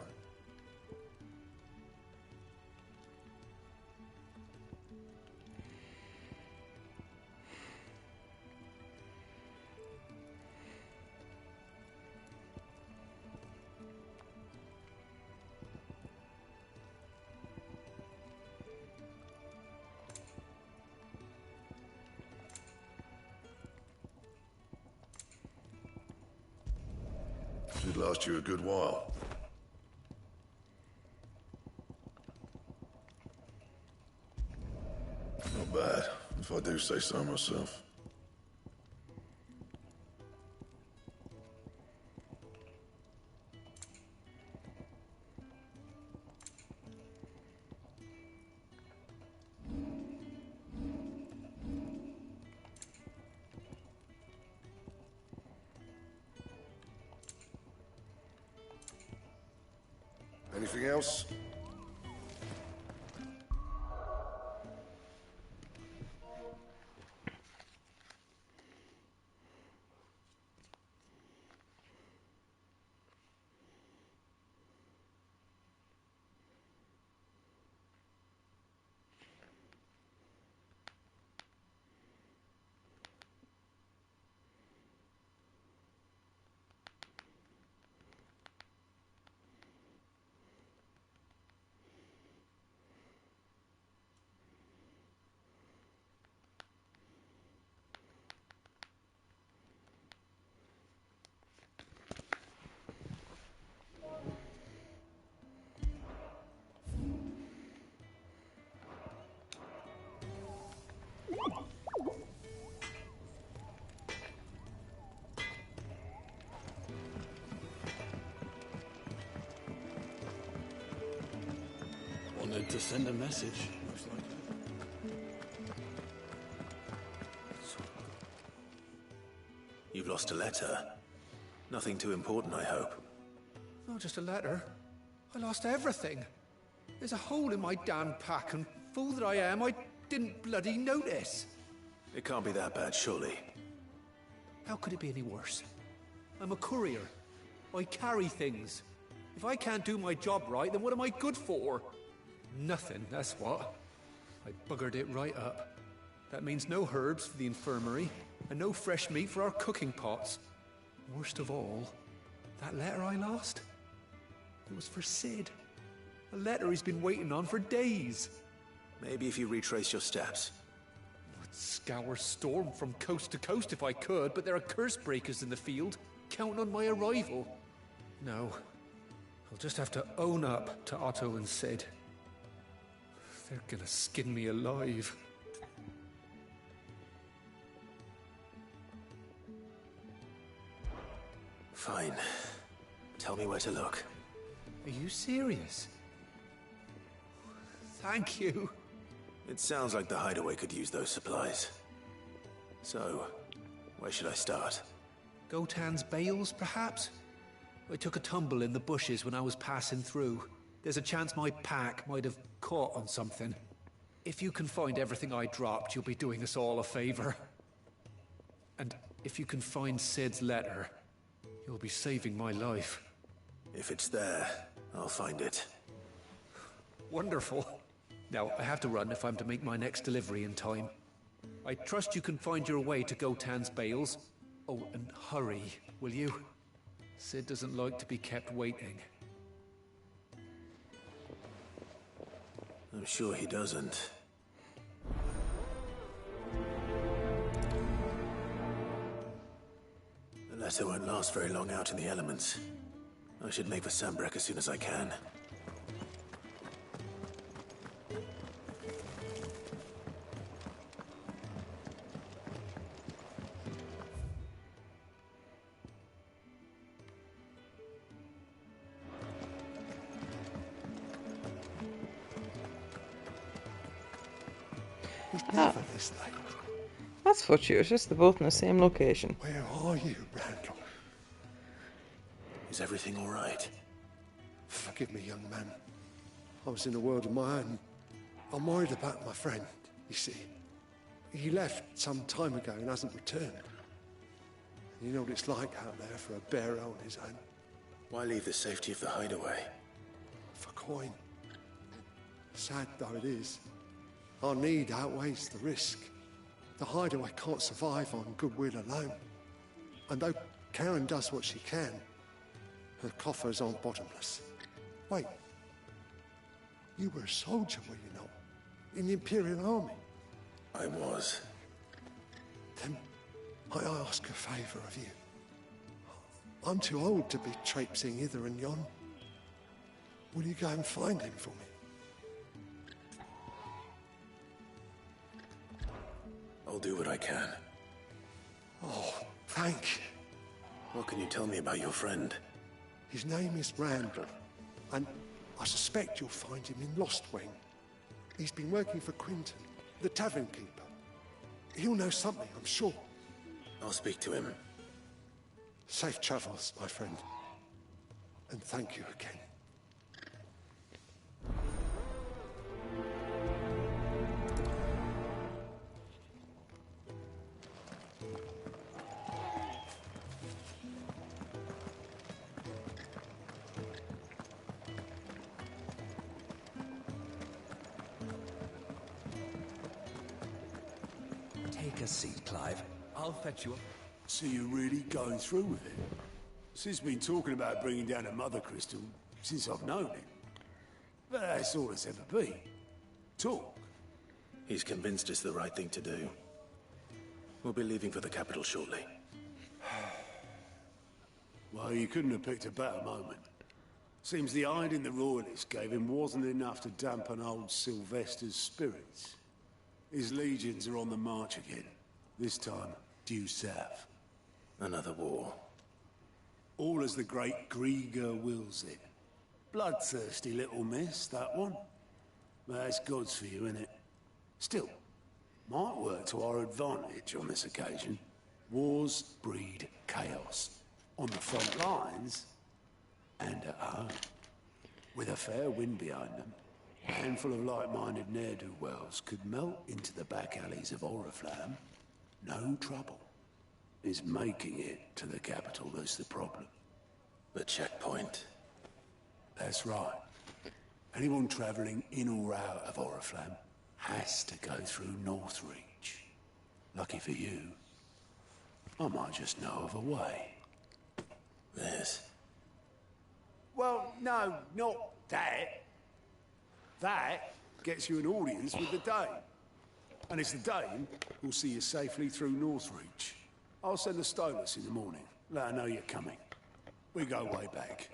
Should last you a good while. Not bad, if I do say so myself. Anything else? Wanted to send a message, most likely. You've lost a letter. Nothing too important, I hope. Not just a letter. I lost everything. There's a hole in my damn pack, and fool that I am, I didn't bloody notice. It can't be that bad, surely. How could it be any worse? I'm a courier. I carry things. If I can't do my job right, then what am I good for? Nothing, that's what. I buggered it right up. That means no herbs for the infirmary, and no fresh meat for our cooking pots. Worst of all, that letter I lost, it was for Sid. A letter he's been waiting on for days. Maybe if you retrace your steps. I'd scour Storm from coast to coast if I could, but there are curse breakers in the field, counting on my arrival. No, I'll just have to own up to Otto and Sid. They're gonna skin me alive. Fine. Tell me where to look. Are you serious? Thank you. It sounds like the hideaway could use those supplies. So, where should I start? Gotan's bales, perhaps? I took a tumble in the bushes when I was passing through. There's a chance my pack might have caught on something. If you can find everything I dropped, you'll be doing us all a favor. And if you can find Sid's letter, you'll be saving my life. If it's there, I'll find it. Wonderful. Now, I have to run if I'm to make my next delivery in time. I trust you can find your way to Gotan's bales. Oh, and hurry, will you? Sid doesn't like to be kept waiting. I'm sure he doesn't. The letter won't last very long out in the elements. I should make for Sambrek as soon as I can. Ah, that's fortuitous. They're both in the same location. Where are you, Randall? Is everything all right? Forgive me, young man. I was in a world of my own. I'm worried about my friend, you see. He left some time ago and hasn't returned. You know what it's like out there for a bearer on his own. Why leave the safety of the hideaway? For coin. Sad though it is, our need outweighs the risk. The hideaway can't survive on goodwill alone. And though Karen does what she can, her coffers aren't bottomless. Wait, you were a soldier, were you not? In the Imperial Army? I was. Then I ask a favour of you. I'm too old to be traipsing hither and yon. Will you go and find him for me? I'll do what I can. Oh, thank you. What can you tell me about your friend? His name is Randall, and I suspect you'll find him in Lostwing. He's been working for Quinton, the tavern keeper. He'll know something, I'm sure. I'll speak to him. Safe travels, my friend. And thank you again. Take a seat, Clive. I'll fetch you up. So you're really going through with it? Sid's been talking about bringing down a mother crystal since I've known him. But that's all it's ever been. Talk. He's convinced it's the right thing to do. We'll be leaving for the capital shortly. Well, you couldn't have picked a better moment. Seems the hiding the royalists gave him wasn't enough to dampen old Sylvester's spirits. His legions are on the march again. This time, due south. Another war. All as the great Grieger wills it. Bloodthirsty little miss, that one. But that's God's for you, innit? Still, might work to our advantage on this occasion. Wars breed chaos. On the front lines, and at home. With a fair wind behind them, a handful of like-minded ne'er-do-wells could melt into the back alleys of Oriflamme. No trouble. It's making it to the capital that's the problem. The checkpoint. That's right. Anyone travelling in or out of Oriflamme has to go through Northreach. Lucky for you, I might just know of a way. This? Well, no, not that. That gets you an audience with the Dame. And it's the Dame who'll see you safely through Northreach. I'll send the Stolas in the morning. Let her know you're coming. We go way back.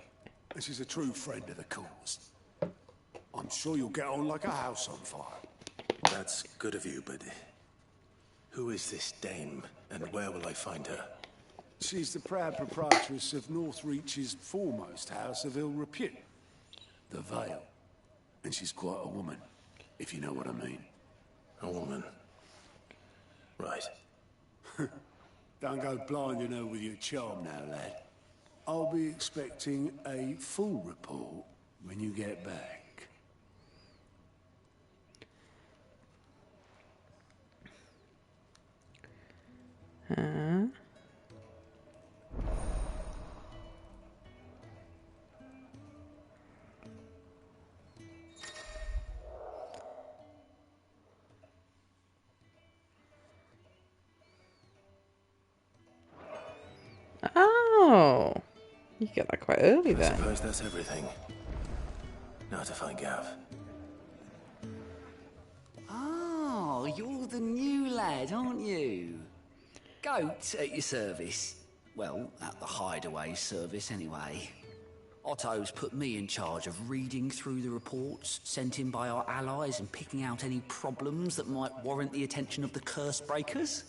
And she's a true friend of the cause. I'm sure you'll get on like a house on fire. That's good of you, but who is this dame, and where will I find her? She's the proud proprietress of Northreach's foremost house of ill repute. The Veil. And she's quite a woman, if you know what I mean. A woman. Right. Don't go blinding her with your charm now, lad. I'll be expecting a full report when you get back. Huh? Oh, you get that quite early I then. suppose that's everything. Now to find Gav. Oh, you're the new lad, aren't you? Goat at your service. Well, at the hideaway service anyway. Otto's put me in charge of reading through the reports sent in by our allies and picking out any problems that might warrant the attention of the curse breakers.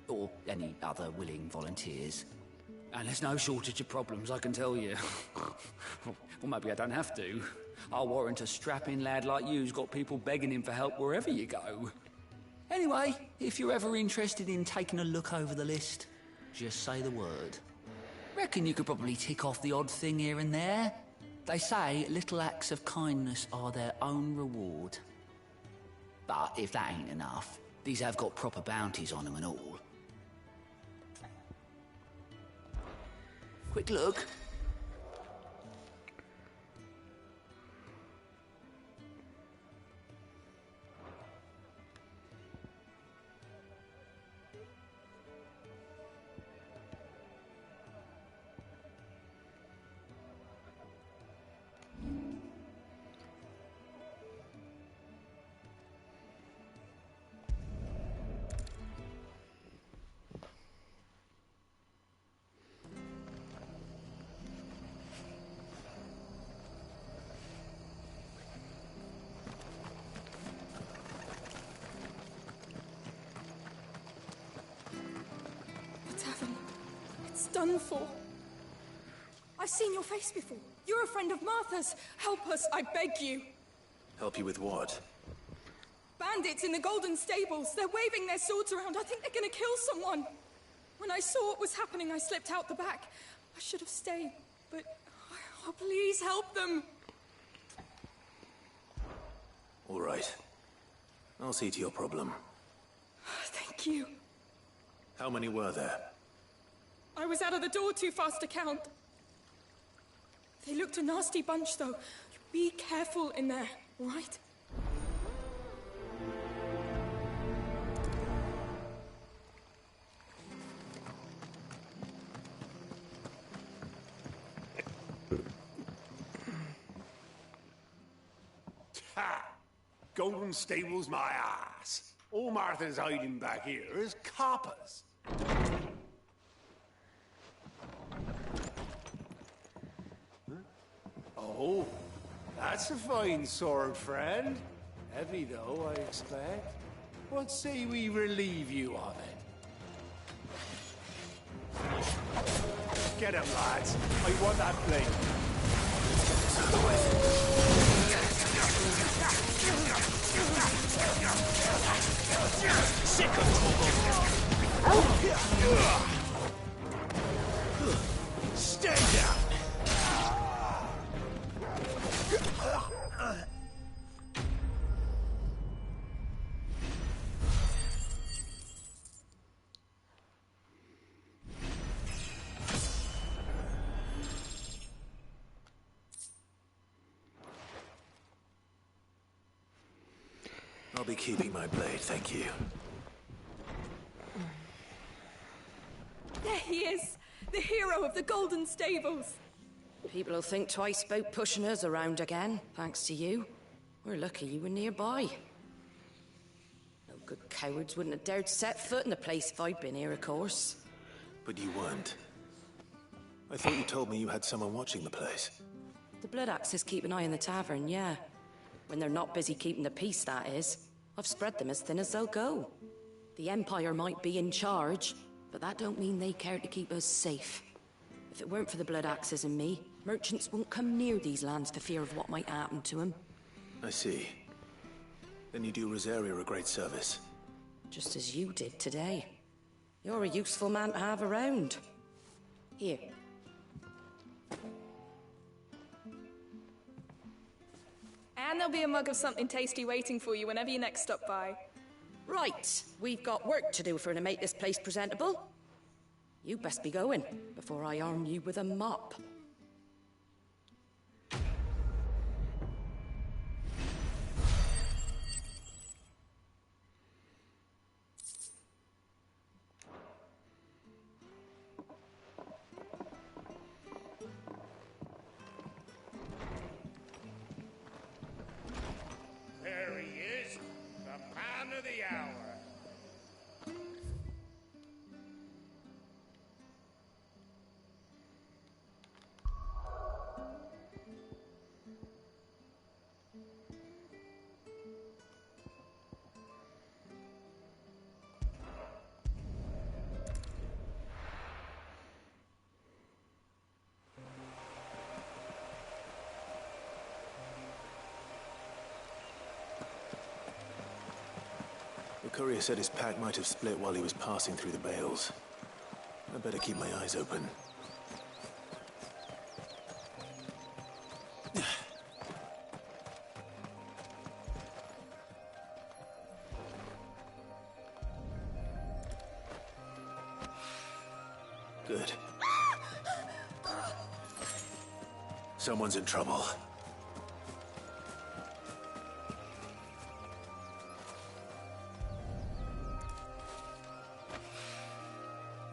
Or any other willing volunteers. And there's no shortage of problems, I can tell you. Well, maybe I don't have to. I'll warrant a strapping lad like you's got people begging him for help wherever you go. Anyway, if you're ever interested in taking a look over the list, just say the word. Reckon you could probably tick off the odd thing here and there. They say little acts of kindness are their own reward. But if that ain't enough, these have got proper bounties on them and all. Quick look. The tavern. It's done for. I've seen your face before. You're a friend of Martha's. Help us, I beg you. Help you with what? Bandits in the Golden Stables. They're waving their swords around. I think they're gonna kill someone. When I saw what was happening, I slipped out the back. I should have stayed, but... Oh, please help them. All right. I'll see to your problem. Thank you. How many were there? I was out of the door too fast to count. They looked a nasty bunch, though. Be careful in there, all right? Ha! Golden Stables my ass. All Martha's hiding back here is coppers. Oh, that's a fine sword, friend. Heavy, though, I expect. What say we relieve you of it? Get him, lads. I want that blade. Sick of Torgal! Stay down! I'll be keeping my blade, thank you. There he is! The hero of the Golden Stables! People will think twice about pushing us around again, thanks to you. We're lucky you were nearby. No good cowards wouldn't have dared set foot in the place if I'd been here, of course. But you weren't. I thought you told me you had someone watching the place. The Blood Axes keep an eye on the tavern, yeah. When they're not busy keeping the peace, that is. I've spread them as thin as they'll go. The Empire might be in charge, but that don't mean they care to keep us safe. If it weren't for the blood axes and me, merchants wouldn't come near these lands for fear of what might happen to them. I see. Then you do Rosaria a great service. Just as you did today. You're a useful man to have around. Here. And there'll be a mug of something tasty waiting for you whenever you next stop by. Right, we've got work to do for to make this place presentable. You best be going, before I arm you with a mop. There he is, the man of the hour. The courier said his pack might have split while he was passing through the bales. I better keep my eyes open. Good. Someone's in trouble.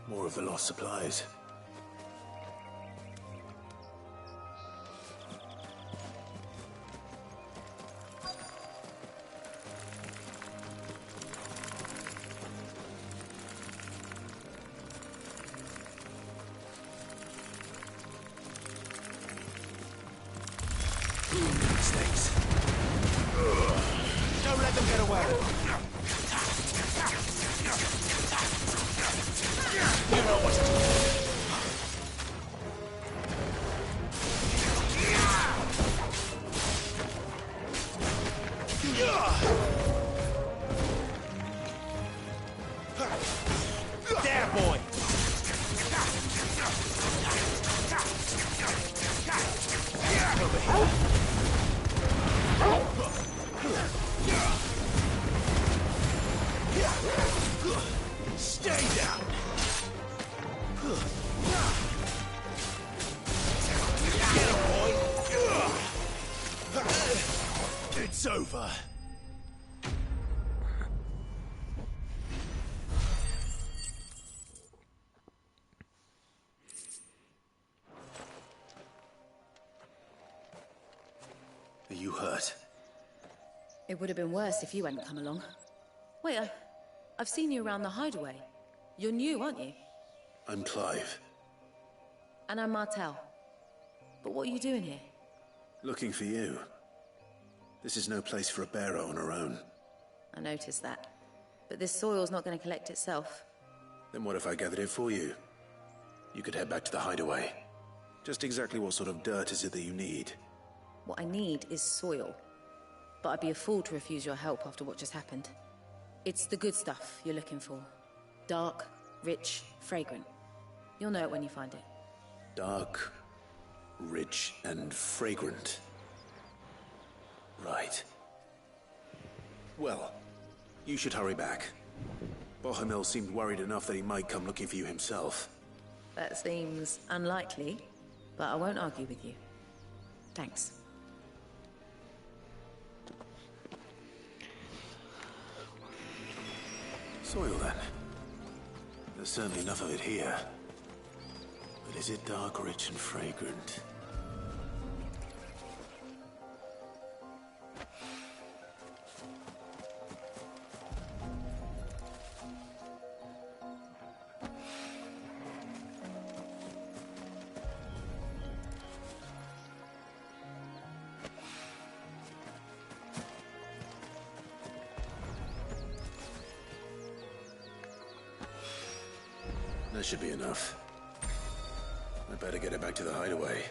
More of the lost supplies. Snakes. Don't let them get away. You know what to do. There, boy. Over here. Stay down. Get him, boy. It's over. Are you hurt? It would have been worse if you hadn't come along. Wait, I've seen you around the hideaway. You're new, aren't you? I'm Clive. And I'm Martel. But what are you doing here? Looking for you. This is no place for a bearer on her own. I noticed that. But this soil's not going to collect itself. Then what if I gathered it for you? You could head back to the hideaway. Just exactly what sort of dirt is it that you need? What I need is soil. But I'd be a fool to refuse your help after what just happened. It's the good stuff you're looking for. Dark, rich, fragrant. You'll know it when you find it. Dark, rich, and fragrant. Right. Well, you should hurry back. Bohemil seemed worried enough that he might come looking for you himself. That seems unlikely, but I won't argue with you. Thanks. Soil, then. There's certainly enough of it here. But is it dark, rich, and fragrant? That should be enough. I Better get it back to the hideaway.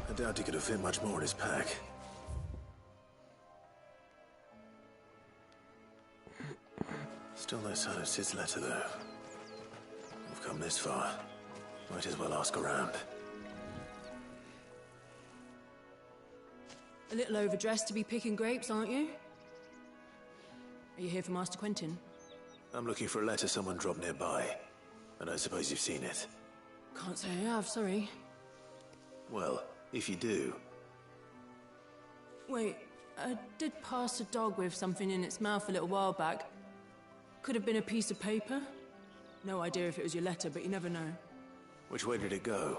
I doubt he could have fit much more in his pack. Still no sign of Sid's letter, though. We've come this far. Might as well ask around. A little overdressed to be picking grapes, aren't you? Are you here for Master Quentin? I'm looking for a letter someone dropped nearby. And I suppose you've seen it. Can't say I have, sorry. Well, if you do... Wait, I did pass a dog with something in its mouth a little while back. Could have been a piece of paper. No idea if it was your letter, but you never know. Which way did it go?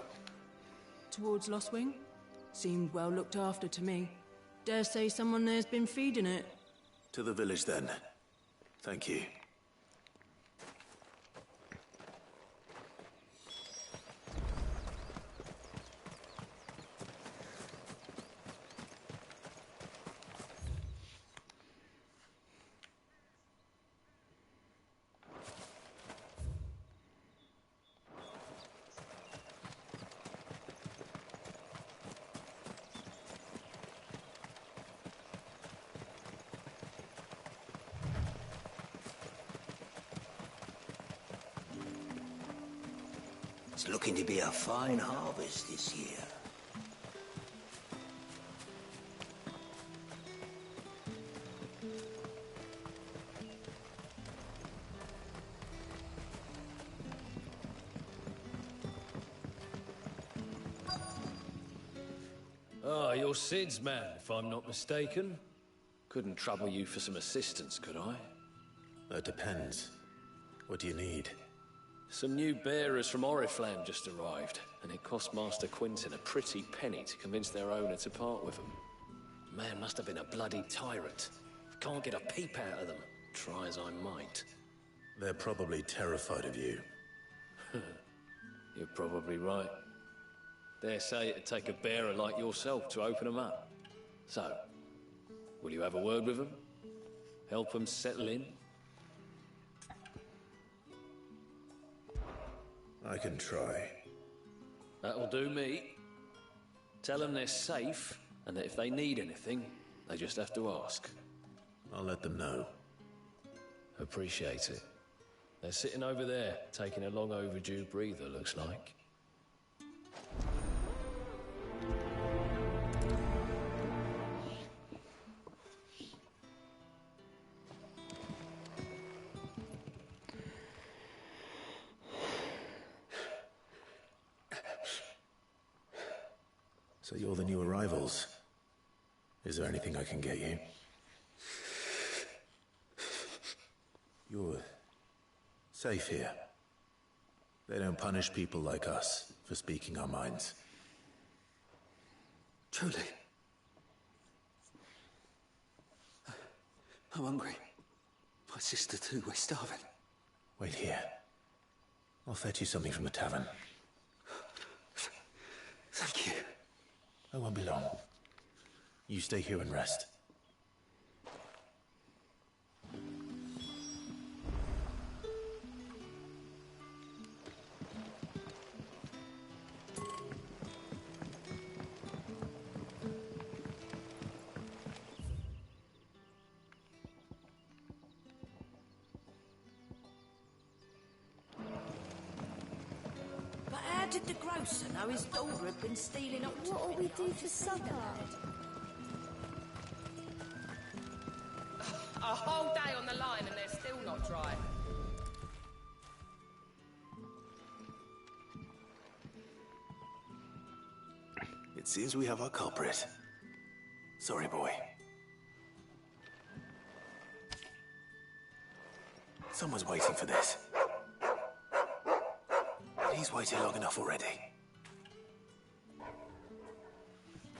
Towards Lostwing? Seemed well looked after to me. Dare say someone there's been feeding it. To the village, then. Thank you. It's looking to be a fine harvest this year. Ah, you're Sid's man, if I'm not mistaken. Couldn't trouble you for some assistance, could I? That depends. What do you need? Some new bearers from Oriflamme just arrived, and it cost Master Quentin a pretty penny to convince their owner to part with them. Man must have been a bloody tyrant. Can't get a peep out of them, try as I might. They're probably terrified of you. You're probably right. Dare say it'd take a bearer like yourself to open them up. So, will you have a word with them? Help them settle in? I can try. That'll do me. Tell them they're safe, and that if they need anything, they just have to ask. I'll let them know. Appreciate it. They're sitting over there, taking a long overdue breather, looks like. So you're the new arrivals. Is there anything I can get you? You're safe here. They don't punish people like us for speaking our minds. Truly. I'm hungry. My sister too, we're starving. Wait here. I'll fetch you something from the tavern. Thank you. I won't be long. You stay here and rest. But how did the grocer know his daughter had been stealing up? What'll we do for supper? A whole day on the line and they're still not dry. It seems we have our culprit. Sorry, boy. Someone's waiting for this. He's waited long enough already.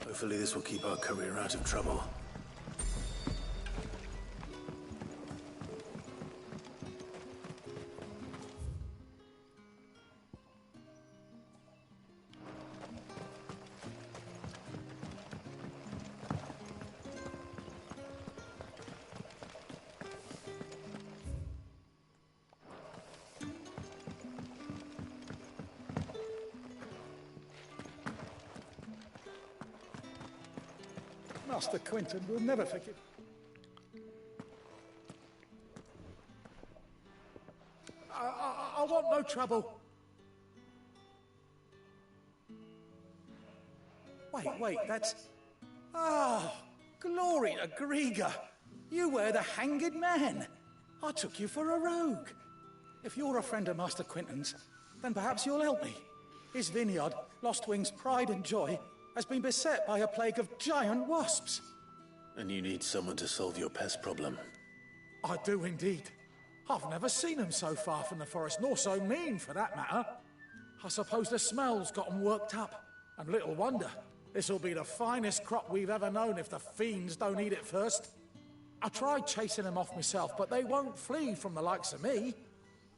Hopefully this will keep our career out of trouble. Master Quinton will never forgive. I want no trouble. Wait, that's... Ah, glory to Grieger. You were the hanged man. I took you for a rogue. If you're a friend of Master Quinton's, then perhaps you'll help me. His vineyard, Lostwing's pride and joy, has been beset by a plague of giant wasps. And you need someone to solve your pest problem. I do indeed. I've never seen them so far from the forest, nor so mean, for that matter. I suppose the smell's got them worked up. And little wonder. This'll be the finest crop we've ever known if the fiends don't eat it first. I tried chasing them off myself, but they won't flee from the likes of me.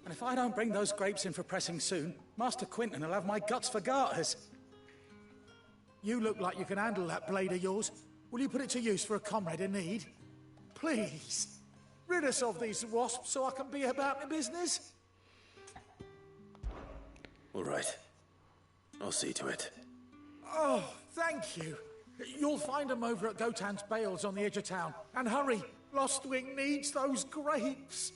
And if I don't bring those grapes in for pressing soon, Master Quinton will have my guts for garters. You look like you can handle that blade of yours. Will you put it to use for a comrade in need? Please. Rid us of these wasps so I can be about my business. All right. I'll see to it. Oh, thank you. You'll find them over at Gotan's Bales on the edge of town. And hurry, Lostwing needs those grapes.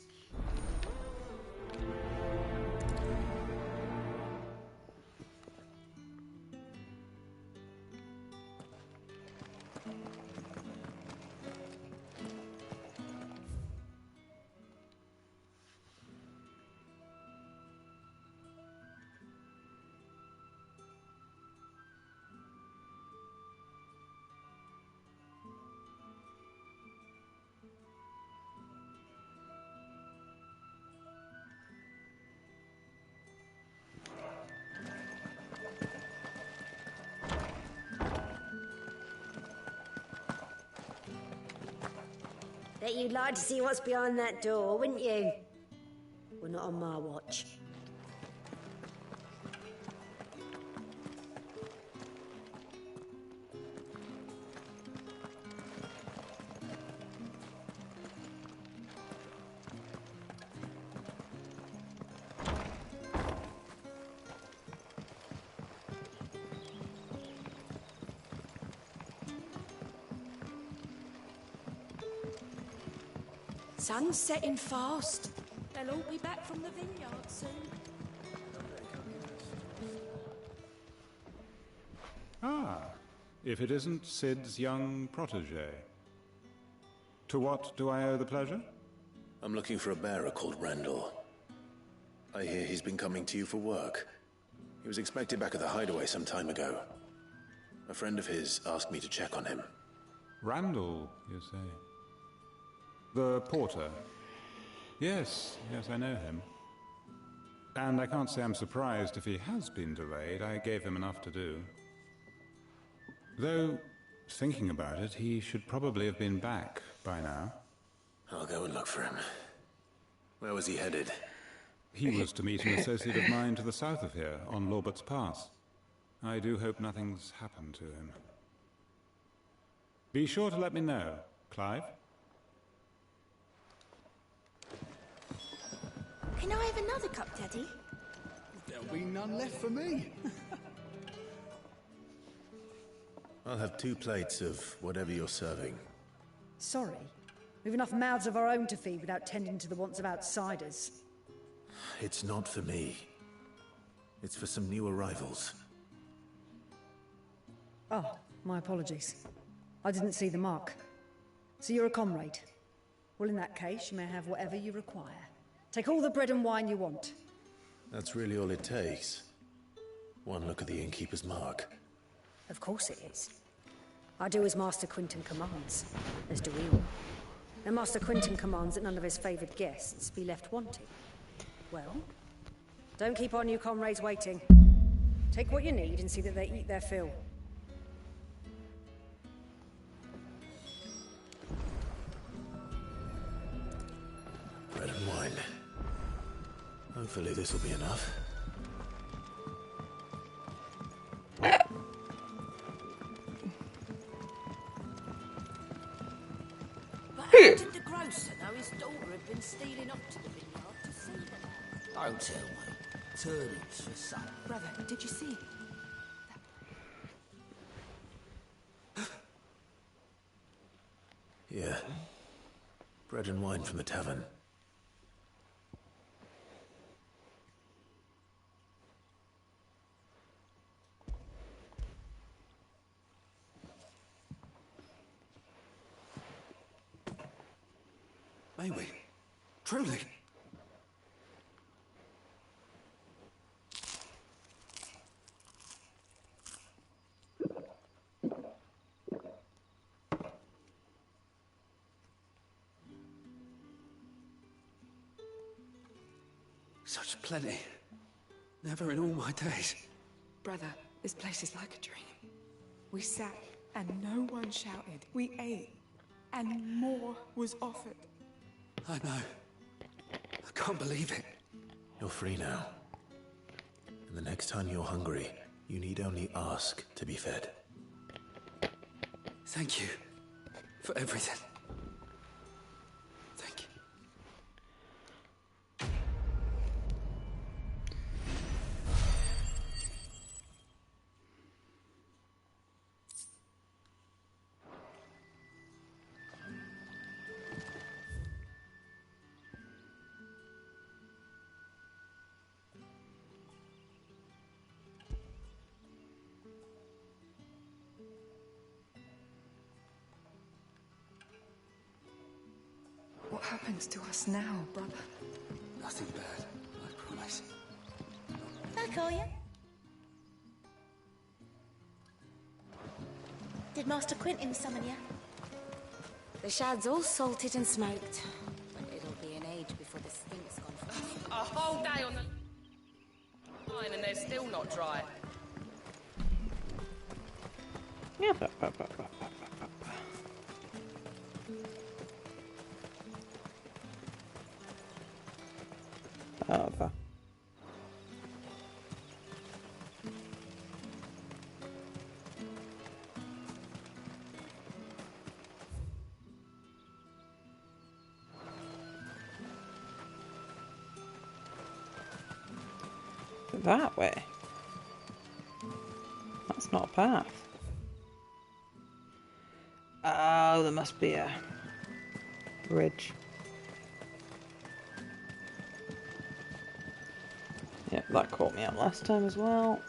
Bet you'd like to see what's behind that door, wouldn't you? Well, not on my watch. Sun's setting fast. They'll all be back from the vineyard soon. Ah, if it isn't Sid's young protege. To what do I owe the pleasure? I'm looking for a bearer called Randall. I hear he's been coming to you for work. He was expected back at the hideaway some time ago. A friend of his asked me to check on him. Randall, you say? The porter? Yes, I know him. And I can't say I'm surprised if he has been delayed. I gave him enough to do. Though, thinking about it, he should probably have been back by now. I'll go and look for him. Where was he headed? He was to meet an associate of mine to the south of here, on Lorbert's Pass. I do hope nothing's happened to him. Be sure to let me know, Clive. Can I have another cup, Daddy? There'll be none left for me. I'll have 2 plates of whatever you're serving. Sorry. We've enough mouths of our own to feed without tending to the wants of outsiders. It's not for me. It's for some new arrivals. Oh, my apologies. I didn't see the mark. So you're a comrade? Well, in that case, you may have whatever you require. Take all the bread and wine you want. That's really all it takes. One look at the innkeeper's mark. Of course it is. I do as Master Quinton commands, as do we all. And Master Quinton commands that none of his favoured guests be left wanting. Well, don't keep our new comrades waiting. Take what you need and see that they eat their fill. Bread and wine. Hopefully this will be enough. But how did the grocer know his daughter had been stealing up to the vineyard to see them? Don't tell me. Turnips for sale. Brother, did you see? Yeah. Bread and wine from the tavern. May we? Truly? Such plenty. Never in all my days. Brother, this place is like a dream. We sat and no one shouted. We ate and more was offered. I know. I can't believe it. You're free now. And the next time you're hungry, you need only ask to be fed. Thank you for everything. Thank you. What happens to us now, brother? Nothing bad, I promise. I'll call you. Did Master Quentin summon you? The shad's all salted and smoked. But it'll be an age before the stink's gone from us. A whole day on the line and they're still not dry. Yeah. Over. That way. That's not a path. Oh, there must be a bridge. Yep, that caught me out last time as well.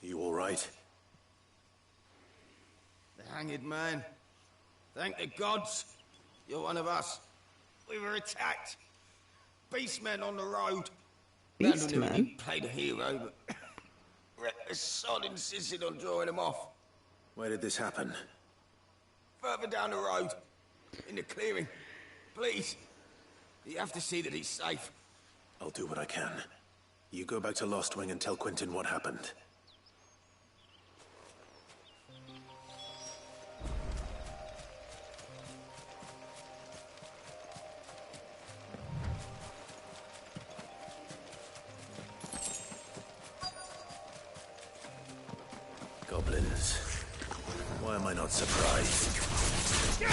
You all right? The hanged man. Thank the gods. You're one of us. We were attacked. Beastmen on the road. Beastmen? He played a hero, but reckless sod insisted on drawing him off. Where did this happen? Further down the road. In the clearing. Please. You have to see that he's safe. I'll do what I can. You go back to Lost Wing and tell Quentin what happened. goblins. Why am I not surprised? Get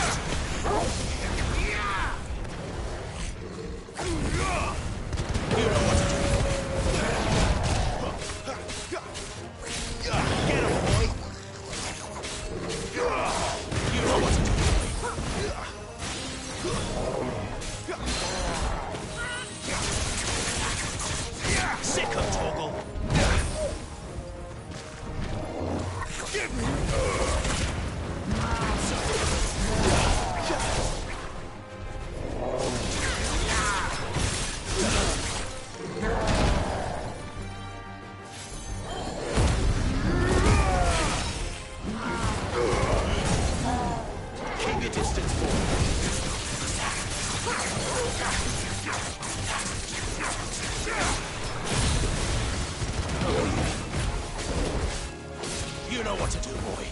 him, boy! You know what to do. Sick of Torgal! Give me! Keep your distance, boy. You know what to do, boy.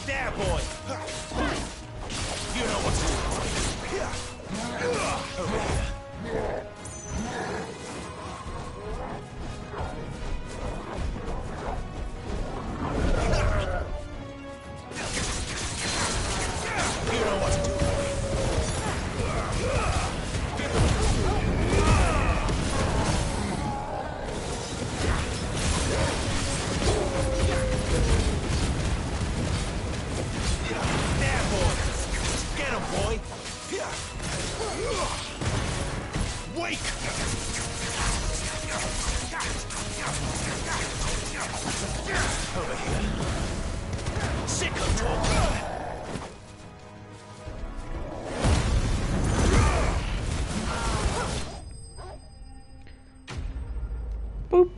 There, boy. You know what to do, boy. Over here. You know what to do, boy. There, boy. Get him, boy. Wake! Over here. Sick of talk. Boop.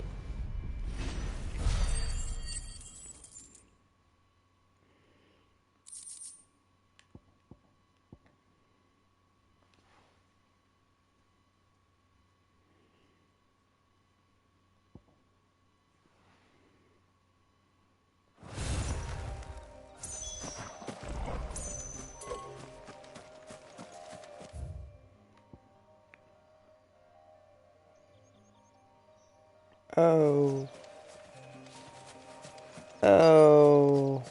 Oh. Oh.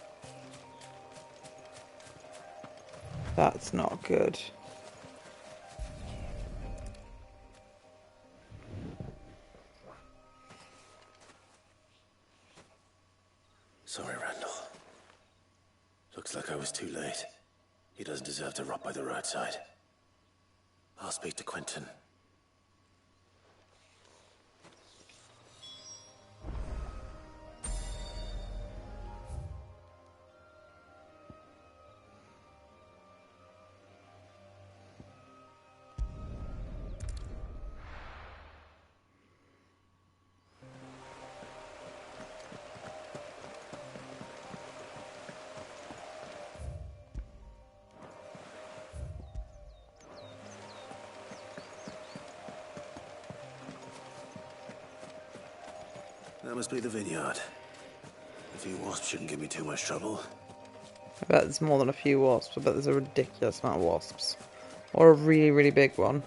That's not good. Sorry, Randall. Looks like I was too late. He doesn't deserve to rot by the roadside. I'll speak to Quentin. That must be the vineyard. A few wasps shouldn't give me too much trouble. I bet there's more than a few wasps. I bet there's a ridiculous amount of wasps. Or a really, really big one.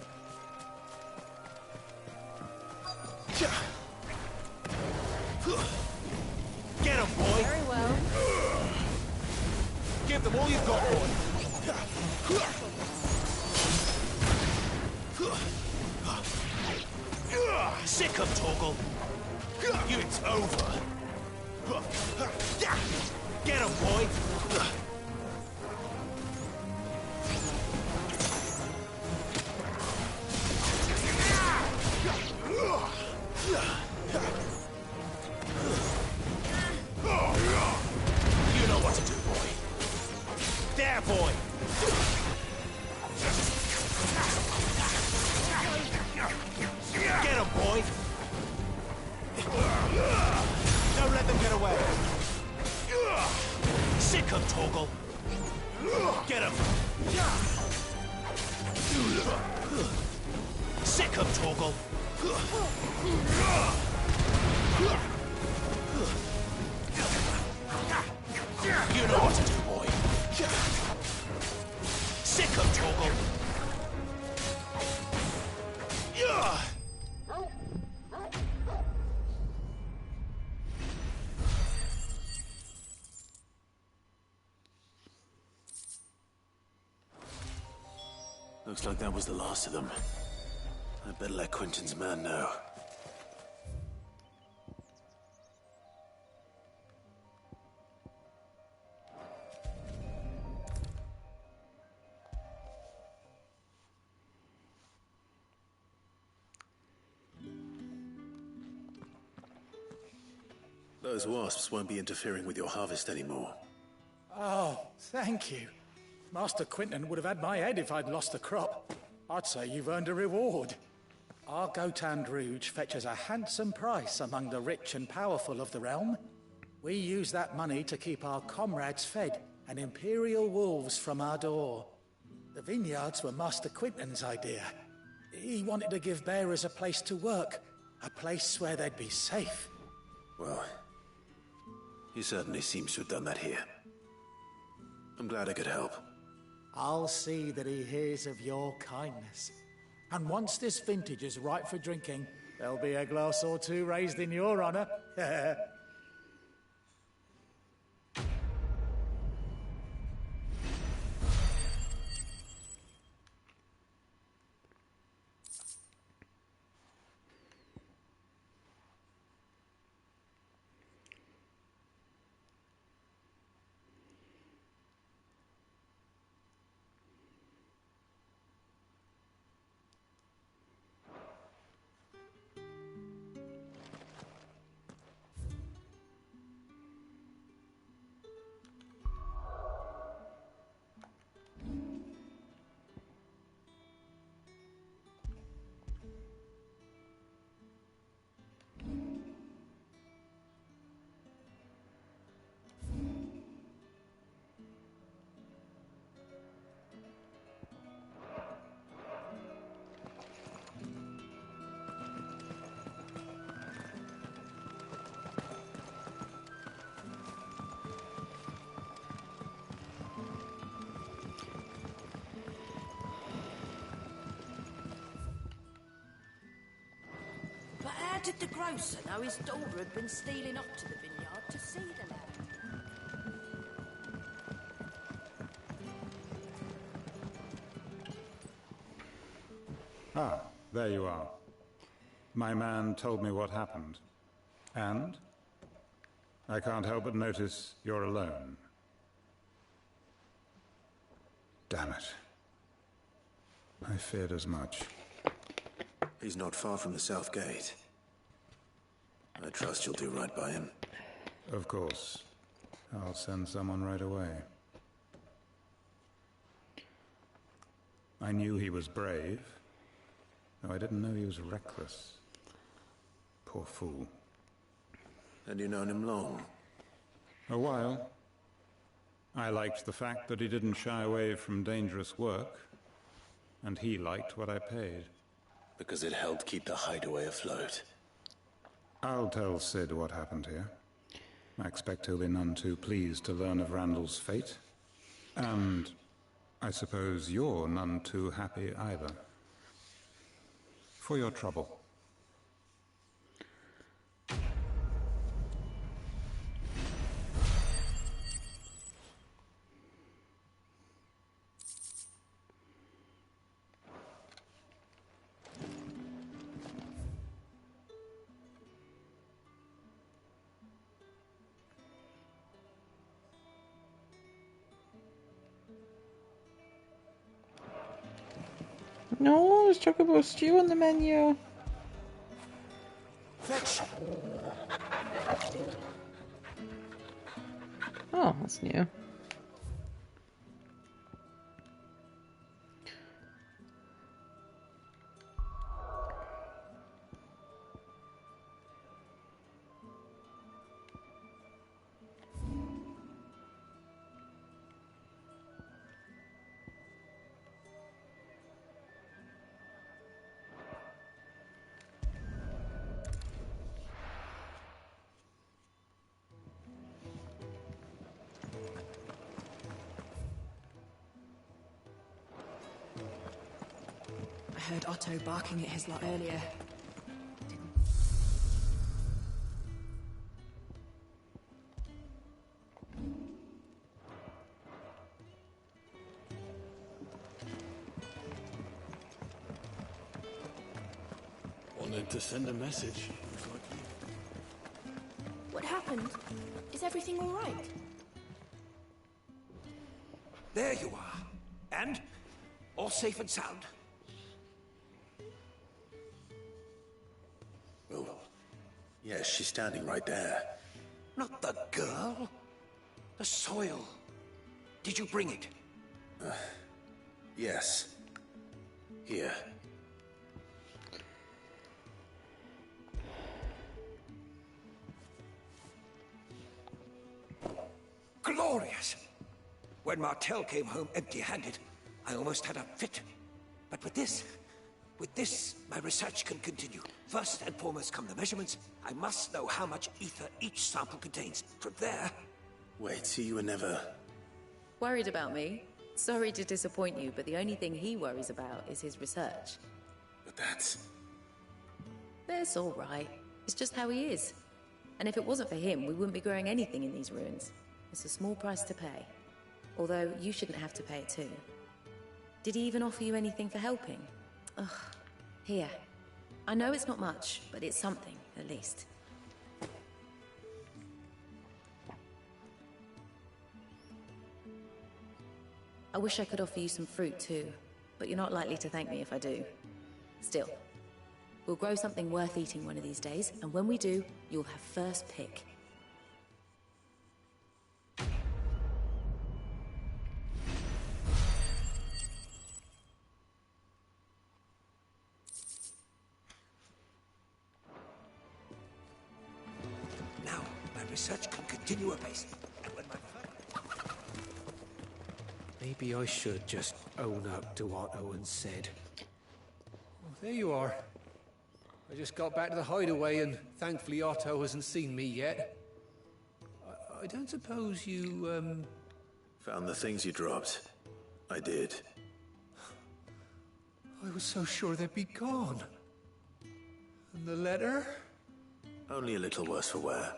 Get him, boy! Very well. Give them all you've got, boy! Sick of Torgal! It's over! Get him, boy! You know what to do, boy. There, boy! Get him, boy! Don't let them get away! Sick of Torgal! Get him! Sick of Torgal! You know what to do, boy. Sick of Torgal. Looks like that was the last of them. I'd better let Quentin's man know. Those wasps won't be interfering with your harvest anymore. Oh, thank you. Master Quentin would have had my head if I'd lost the crop. I'd say you've earned a reward. Our Gotand Rouge fetches a handsome price among the rich and powerful of the realm. We use that money to keep our comrades fed and Imperial wolves from our door. The vineyards were Master Quentin's idea. He wanted to give bearers a place to work, a place where they'd be safe. Well, he certainly seems to have done that here. I'm glad I could help. I'll see that he hears of your kindness. And once this vintage is ripe for drinking, there'll be a glass or two raised in your honor. But how did the grocer know his daughter had been stealing up to the vineyard to see the lad? Ah, there you are. My man told me what happened. And? I can't help but notice you're alone. Damn it. I feared as much. He's not far from the South Gate. I trust you'll do right by him. Of course. I'll send someone right away. I knew he was brave, though I didn't know he was reckless. Poor fool. Had you known him long? A while. I liked the fact that he didn't shy away from dangerous work, and he liked what I paid. Because it helped keep the hideaway afloat. I'll tell Sid what happened here. I expect he'll be none too pleased to learn of Randall's fate. And I suppose you're none too happy either. For your trouble. No, there's chocobo stew on the menu. Fetch. Oh, that's new. I heard Otto barking at his lot earlier. Wanted to send a message. What happened? Is everything all right? There you are. And? All safe and sound? Oh, yes, she's standing right there. Not the girl. The soil. Did you bring it? Yes. Here. Glorious! When Martel came home empty-handed, I almost had a fit. But with this, my research can continue. First and foremost come the measurements. I must know how much ether each sample contains. From there... Wait, so you were never... Worried about me? Sorry to disappoint you, but the only thing he worries about is his research. But that's... That's all right. It's just how he is. And if it wasn't for him, we wouldn't be growing anything in these ruins. It's a small price to pay. Although, you shouldn't have to pay it too. Did he even offer you anything for helping? Ugh. Here. I know it's not much, but it's something, at least. I wish I could offer you some fruit too, but you're not likely to thank me if I do. Still, we'll grow something worth eating one of these days, and when we do, you'll have first pick. Now, my research can continue apace. And when my... Maybe I should just own up to what Owen said. Oh, there you are. I just got back to the hideaway and thankfully Otto hasn't seen me yet. I don't suppose you, Found the things you dropped. I did. I was so sure they'd be gone. And the letter? Only a little worse for wear.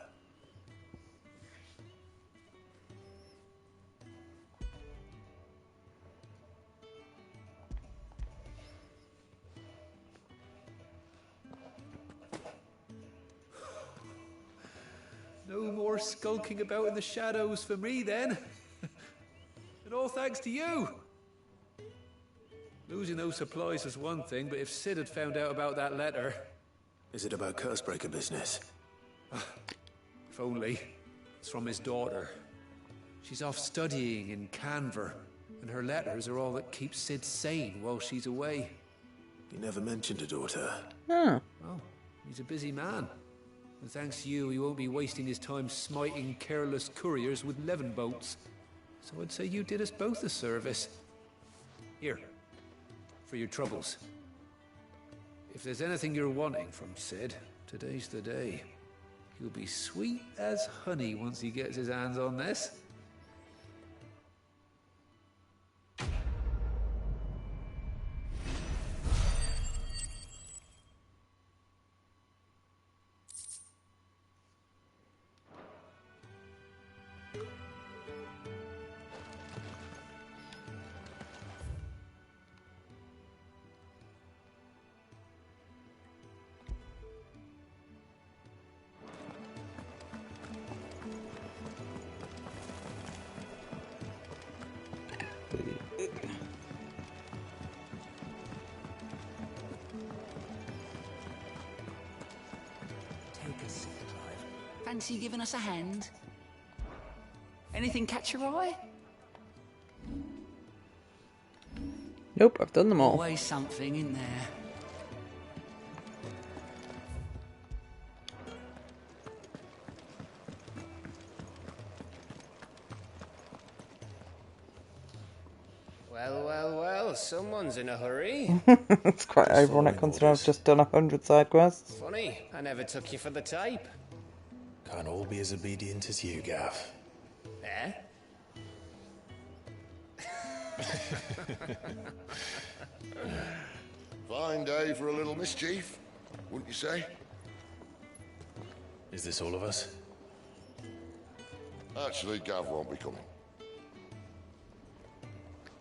No more skulking about in the shadows for me, then. And all thanks to you. Losing those supplies was one thing, but if Sid had found out about that letter... Is it about Cursebreaker business? If only. It's from his daughter. She's off studying in Canver, and her letters are all that keeps Sid sane while she's away. He never mentioned a daughter. Huh. Oh, he's a busy man. And thanks to you, he won't be wasting his time smiting careless couriers with levin boats. So I'd say you did us both a service. Here, for your troubles. If there's anything you're wanting from Sid, today's the day. He'll be sweet as honey once he gets his hands on this. Fancy giving us a hand? Anything catch your eye? Nope, I've done them all. Always something in there. Well, well, well, someone's in a hurry. It's quite ironic considering I've just done 100 side quests. Funny, I never took you for the type. Can't all be as obedient as you, Gav. Eh? Fine day for a little mischief, wouldn't you say? Is this all of us? Actually, Gav won't be coming.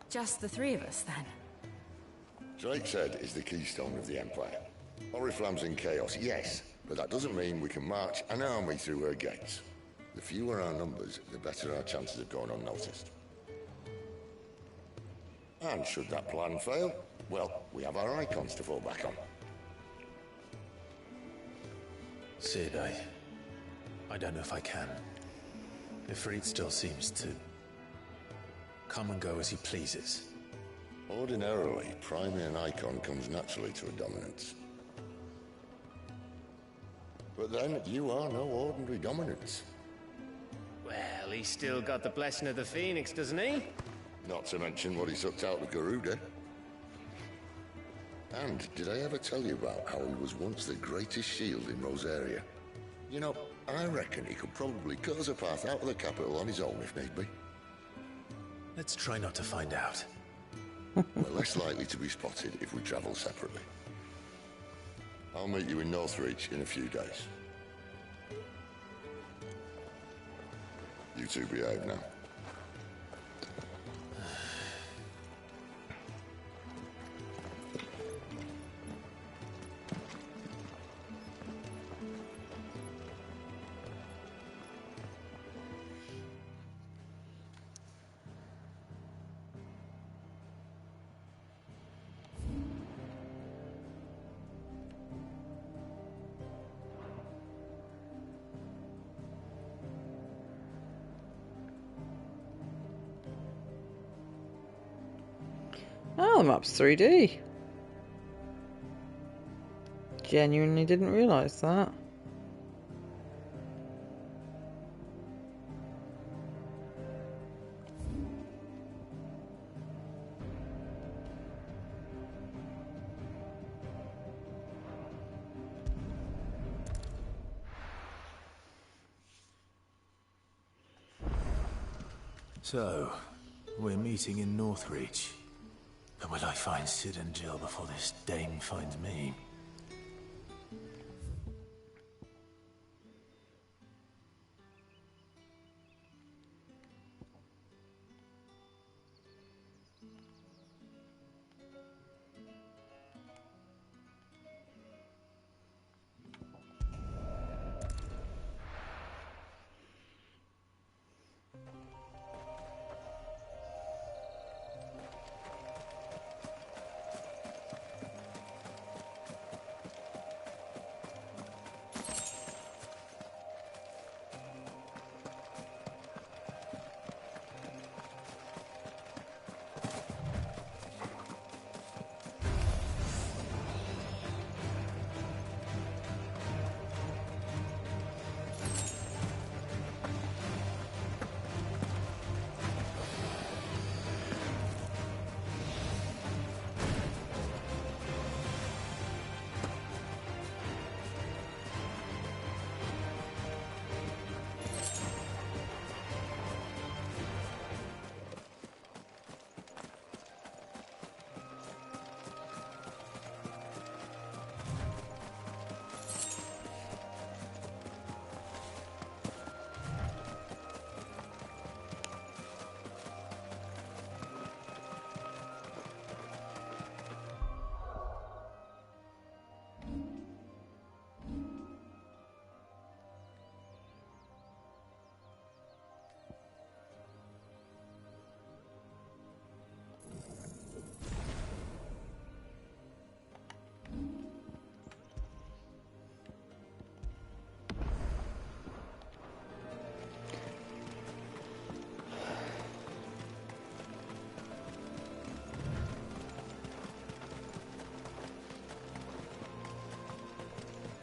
Just the three of us, then? Drake said is the keystone of the Empire. Oriflamme's in chaos, yes, but that doesn't mean we can march an army through her gates. The fewer our numbers, the better our chances of going unnoticed. And should that plan fail, well, we have our icons to fall back on. Sid, I don't know if I can. Ifrit still seems to come and go as he pleases. Ordinarily, priming an icon comes naturally to a dominance. But then, you are no ordinary dominance. Well, he's still got the blessing of the Phoenix, doesn't he? Not to mention what he sucked out of Garuda. And did I ever tell you about how he was once the greatest shield in Rosaria? You know, I reckon he could probably cut us a path out of the capital on his own if need be. Let's try not to find out. We're less likely to be spotted if we travel separately. I'll meet you in Northreach in a few days. You two behave now. Oh, the map's 3D. Genuinely didn't realise that. So, we're meeting in Northreach. But will I find Sid and Jill before this dame finds me?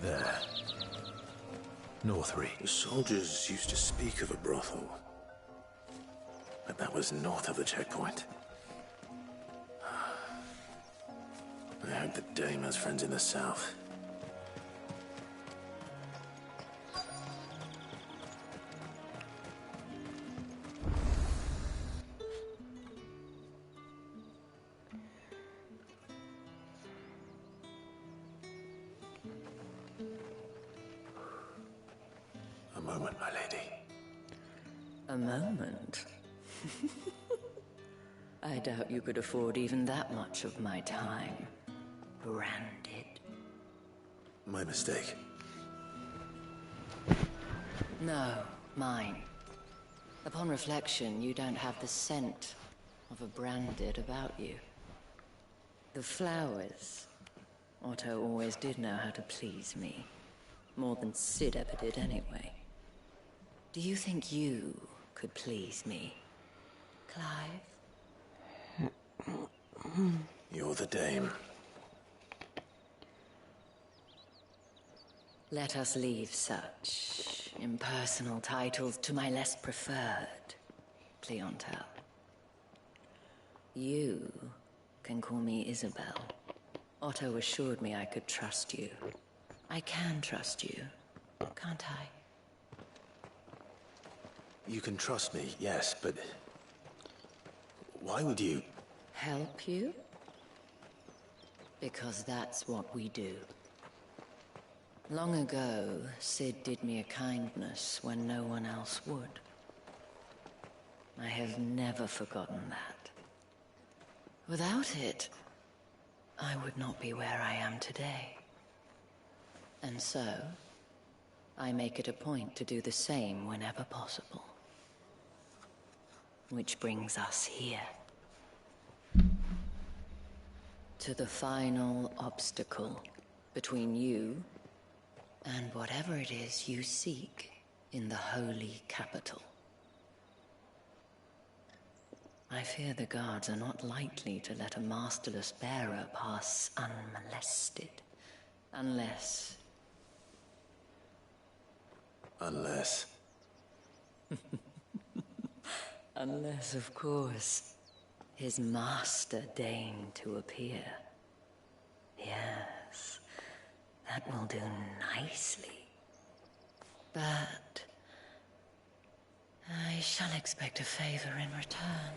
There. Northreach. The soldiers used to speak of a brothel. But that was north of the checkpoint. I hope the dame has friends in the south. A moment, my lady. A moment? I doubt you could afford even that much of my time. Branded. My mistake. No, mine. Upon reflection, you don't have the scent of a branded about you. The flowers. Otto always did know how to please me. More than Sid ever did anyway. Do you think you could please me, Clive? You're the dame. Let us leave such impersonal titles to my less preferred clientele. You can call me Isabel. Otto assured me I could trust you. I can trust you, can't I? You can trust me, yes, but... why would you... Help you? Because that's what we do. Long ago, Sid did me a kindness when no one else would. I have never forgotten that. Without it, I would not be where I am today. And so, I make it a point to do the same whenever possible. Which brings us here. To the final obstacle between you and whatever it is you seek in the holy capital. I fear the guards are not likely to let a masterless bearer pass unmolested. Unless... Unless... Unless, of course, his master deigned to appear. Yes, that will do nicely. But... I shall expect a favor in return.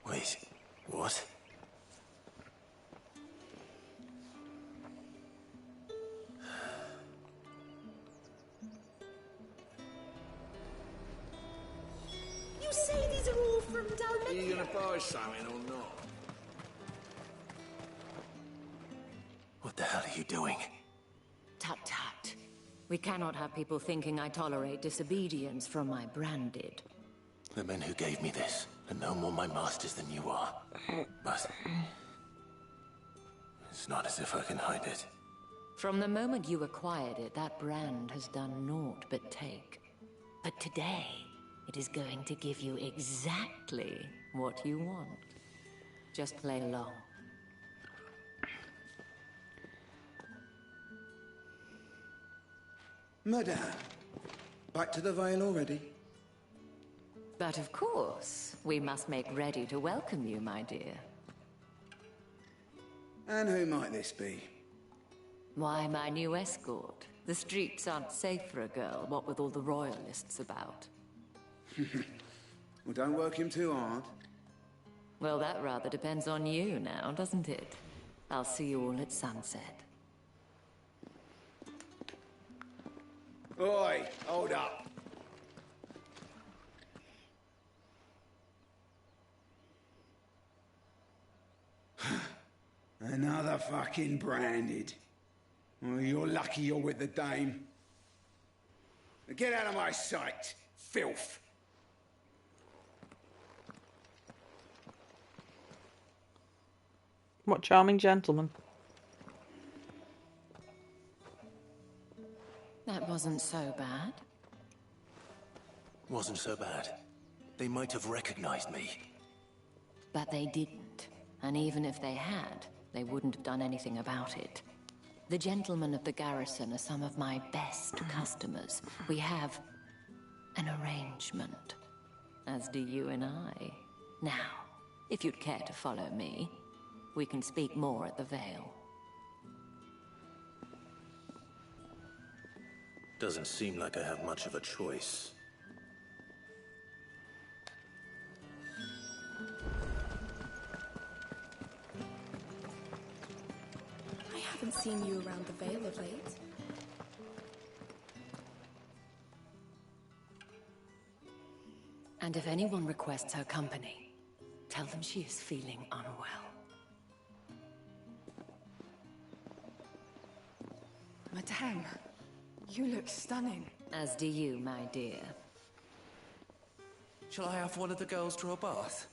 Wait, what? You say these are all from Dalmatian? Are you gonna buy something or not? What the hell are you doing? Tut tut. We cannot have people thinking I tolerate disobedience from my branded. The men who gave me this are no more my masters than you are. But... it's not as if I can hide it. From the moment you acquired it, that brand has done naught but take. But today, it is going to give you exactly what you want. Just play along. Madame, back to the Vale already? But of course, we must make ready to welcome you, my dear. And who might this be? Why, my new escort. The streets aren't safe for a girl, what with all the royalists about. Well, don't work him too hard. Well, that rather depends on you now, doesn't it? I'll see you all at sunset. Oi, hold up. Another fucking branded. Well, you're lucky you're with the dame. Get out of my sight, filth. What charming gentleman. That wasn't so bad. Wasn't so bad. They might have recognized me. But they didn't. And even if they had, they wouldn't have done anything about it. The gentlemen of the garrison are some of my best customers. We have an arrangement, as do you and I. Now, if you'd care to follow me, we can speak more at the Vale. Doesn't seem like I have much of a choice. I haven't seen you around the Vale of late. And if anyone requests her company, tell them she is feeling unwell. Madame, you look stunning. As do you, my dear. Shall I have one of the girls draw a bath?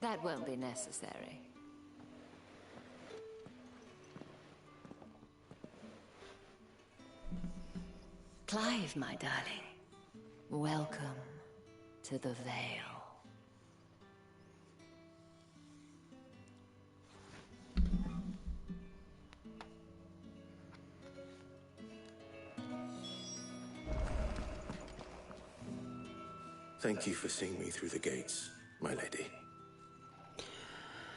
That won't be necessary. Clive, my darling. Welcome to the Vale. Thank you for seeing me through the gates, my lady.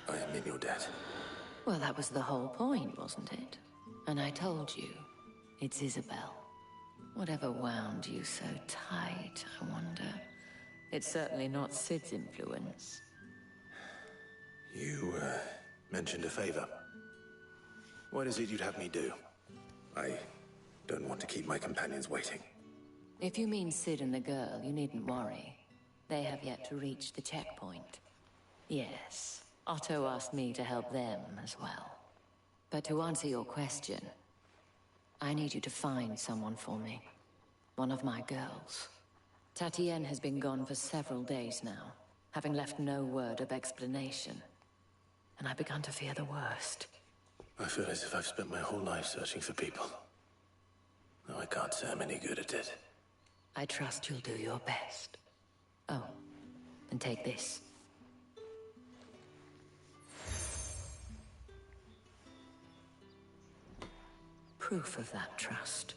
I am in your debt. Well, that was the whole point, wasn't it? And I told you, it's Isabel. Whatever wound you so tight, I wonder. It's certainly not Sid's influence. You, mentioned a favor. What is it you'd have me do? I don't want to keep my companions waiting. If you mean Sid and the girl, you needn't worry. They have yet to reach the checkpoint. Yes, Otto asked me to help them as well. But to answer your question, I need you to find someone for me. One of my girls. Tatienne has been gone for several days now, having left no word of explanation. And I've begun to fear the worst. I feel as if I've spent my whole life searching for people. Though I can't say I'm any good at it. I trust you'll do your best. Oh, and take this. Proof of that trust.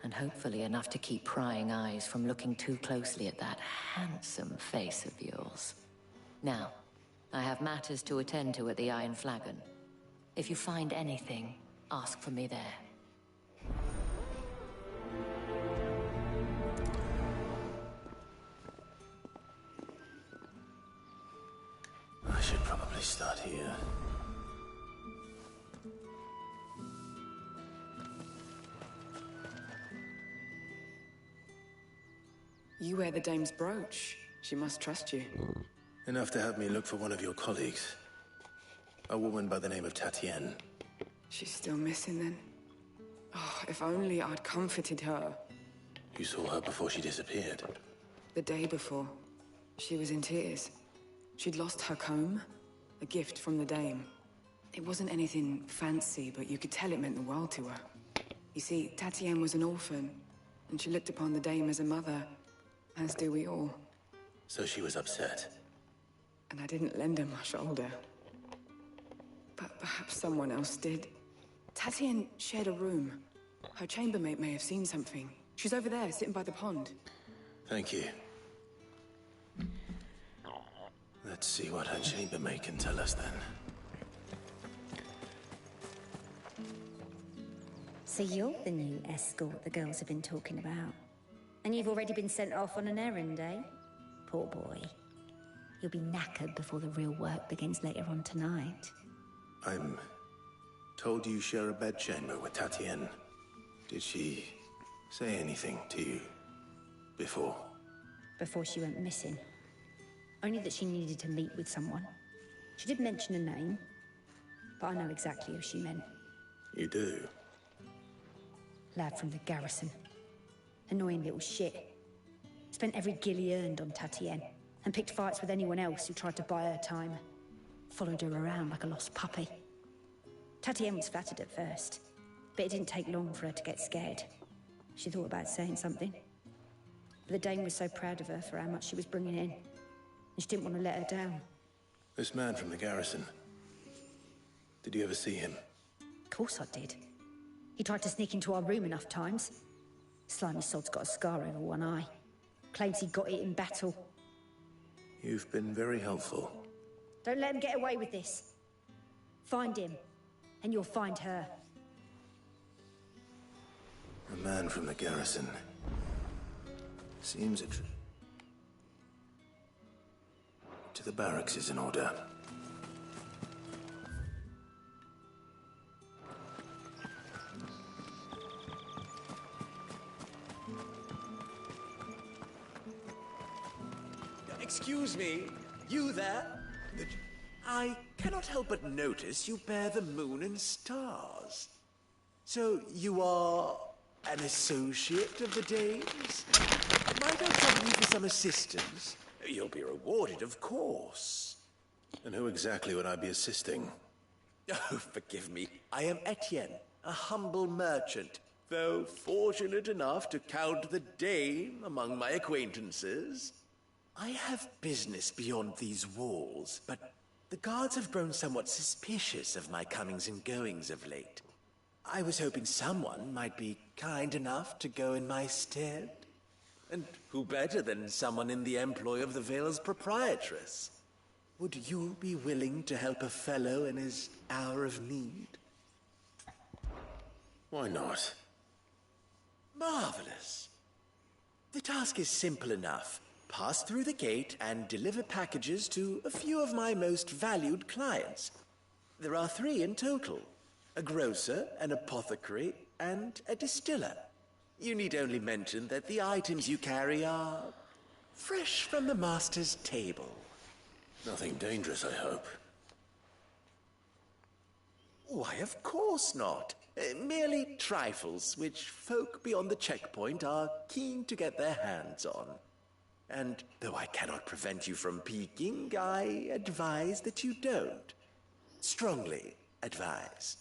And hopefully enough to keep prying eyes from looking too closely at that handsome face of yours. Now, I have matters to attend to at the Iron Flagon. If you find anything, ask for me there. I should probably start here. You wear the dame's brooch. She must trust you. Enough to have me look for one of your colleagues. A woman by the name of Tatienne. She's still missing then. Oh, if only I'd comforted her. You saw her before she disappeared. The day before, she was in tears. She'd lost her comb, a gift from the dame. It wasn't anything fancy, but you could tell it meant the world to her. You see, Tatienne was an orphan, and she looked upon the dame as a mother, as do we all. So she was upset. And I didn't lend her my shoulder. But perhaps someone else did. Tatienne shared a room. Her chambermaid may have seen something. She's over there, sitting by the pond. Thank you. Let's see what her chambermaid can tell us then. So you're the new escort the girls have been talking about. And you've already been sent off on an errand, eh? Poor boy. You'll be knackered before the real work begins later on tonight. I'm told you share a bedchamber with Tatienne. Did she say anything to you before? Before she went missing. Only that she needed to meet with someone. She did mention a name, but I know exactly who she meant. You do? Lad from the garrison. Annoying little shit. Spent every guil he earned on Tatienne, and picked fights with anyone else who tried to buy her time. Followed her around like a lost puppy. Tatienne was flattered at first, but it didn't take long for her to get scared. She thought about saying something. But the dame was so proud of her for how much she was bringing in, and she didn't want to let her down. This man from the garrison. Did you ever see him? Of course I did. He tried to sneak into our room enough times. Slimy sod's got a scar over one eye. Claims he got it in battle. You've been very helpful. Don't let him get away with this. Find him, and you'll find her. A man from the garrison. Seems to the barracks is in order. Excuse me, you there? I cannot help but notice you bear the moon and stars. So you are an associate of the Danes? Might I trouble you for some assistance? You'll be rewarded, of course. And who exactly would I be assisting? Oh, forgive me. I am Etienne, a humble merchant, though fortunate enough to count the Dane among my acquaintances. I have business beyond these walls, but the guards have grown somewhat suspicious of my comings and goings of late. I was hoping someone might be kind enough to go in my stead. And who better than someone in the employ of the Vale's proprietress? Would you be willing to help a fellow in his hour of need? Why not? Marvelous. The task is simple enough. Pass through the gate and deliver packages to a few of my most valued clients. There are 3 in total: a grocer, an apothecary, and a distiller. You need only mention that the items you carry are fresh from the master's table. Nothing dangerous, I hope. Why, of course not. Merely trifles which folk beyond the checkpoint are keen to get their hands on. And though I cannot prevent you from peeking, I advise that you don't. Strongly advise.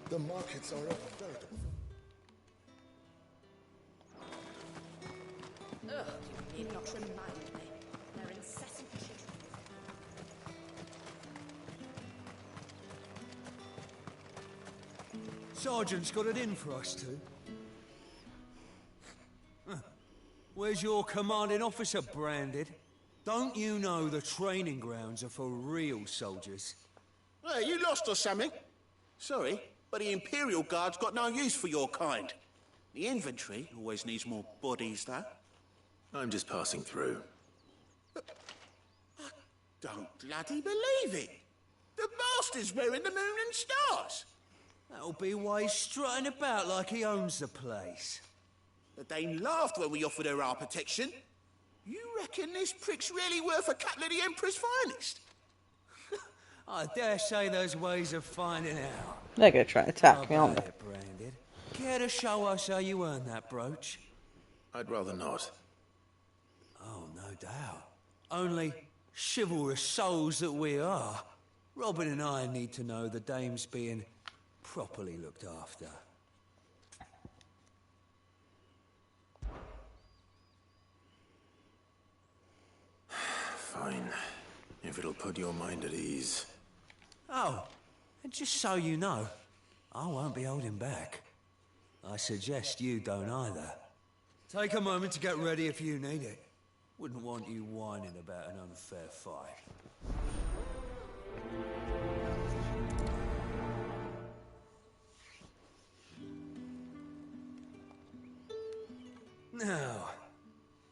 The markets are a veritable. Ugh, you need not remind me. They're incessant children. Sergeant's got it in for us two. Where's your commanding officer branded? Don't you know the training grounds are for real soldiers? Hey, you lost or something? Sorry, but the Imperial Guard's got no use for your kind. The infantry always needs more bodies, though. I'm just passing through. I don't bloody believe it. The master's wearing the moon and stars. That'll be why he's strutting about like he owns the place. The Dane laughed when we offered her our protection. You reckon this prick's really worth a couple of the Emperor's finest? I dare say there's ways of finding out. They're gonna try to attack me, aren't they? Branded. Care to show us how you earned that brooch? I'd rather not. Oh, no doubt. Only chivalrous souls that we are, Robin and I need to know the dame's being properly looked after. Fine. If it'll put your mind at ease. Oh, and just so you know, I won't be holding back. I suggest you don't either. Take a moment to get ready if you need it. Wouldn't want you whining about an unfair fight. Now,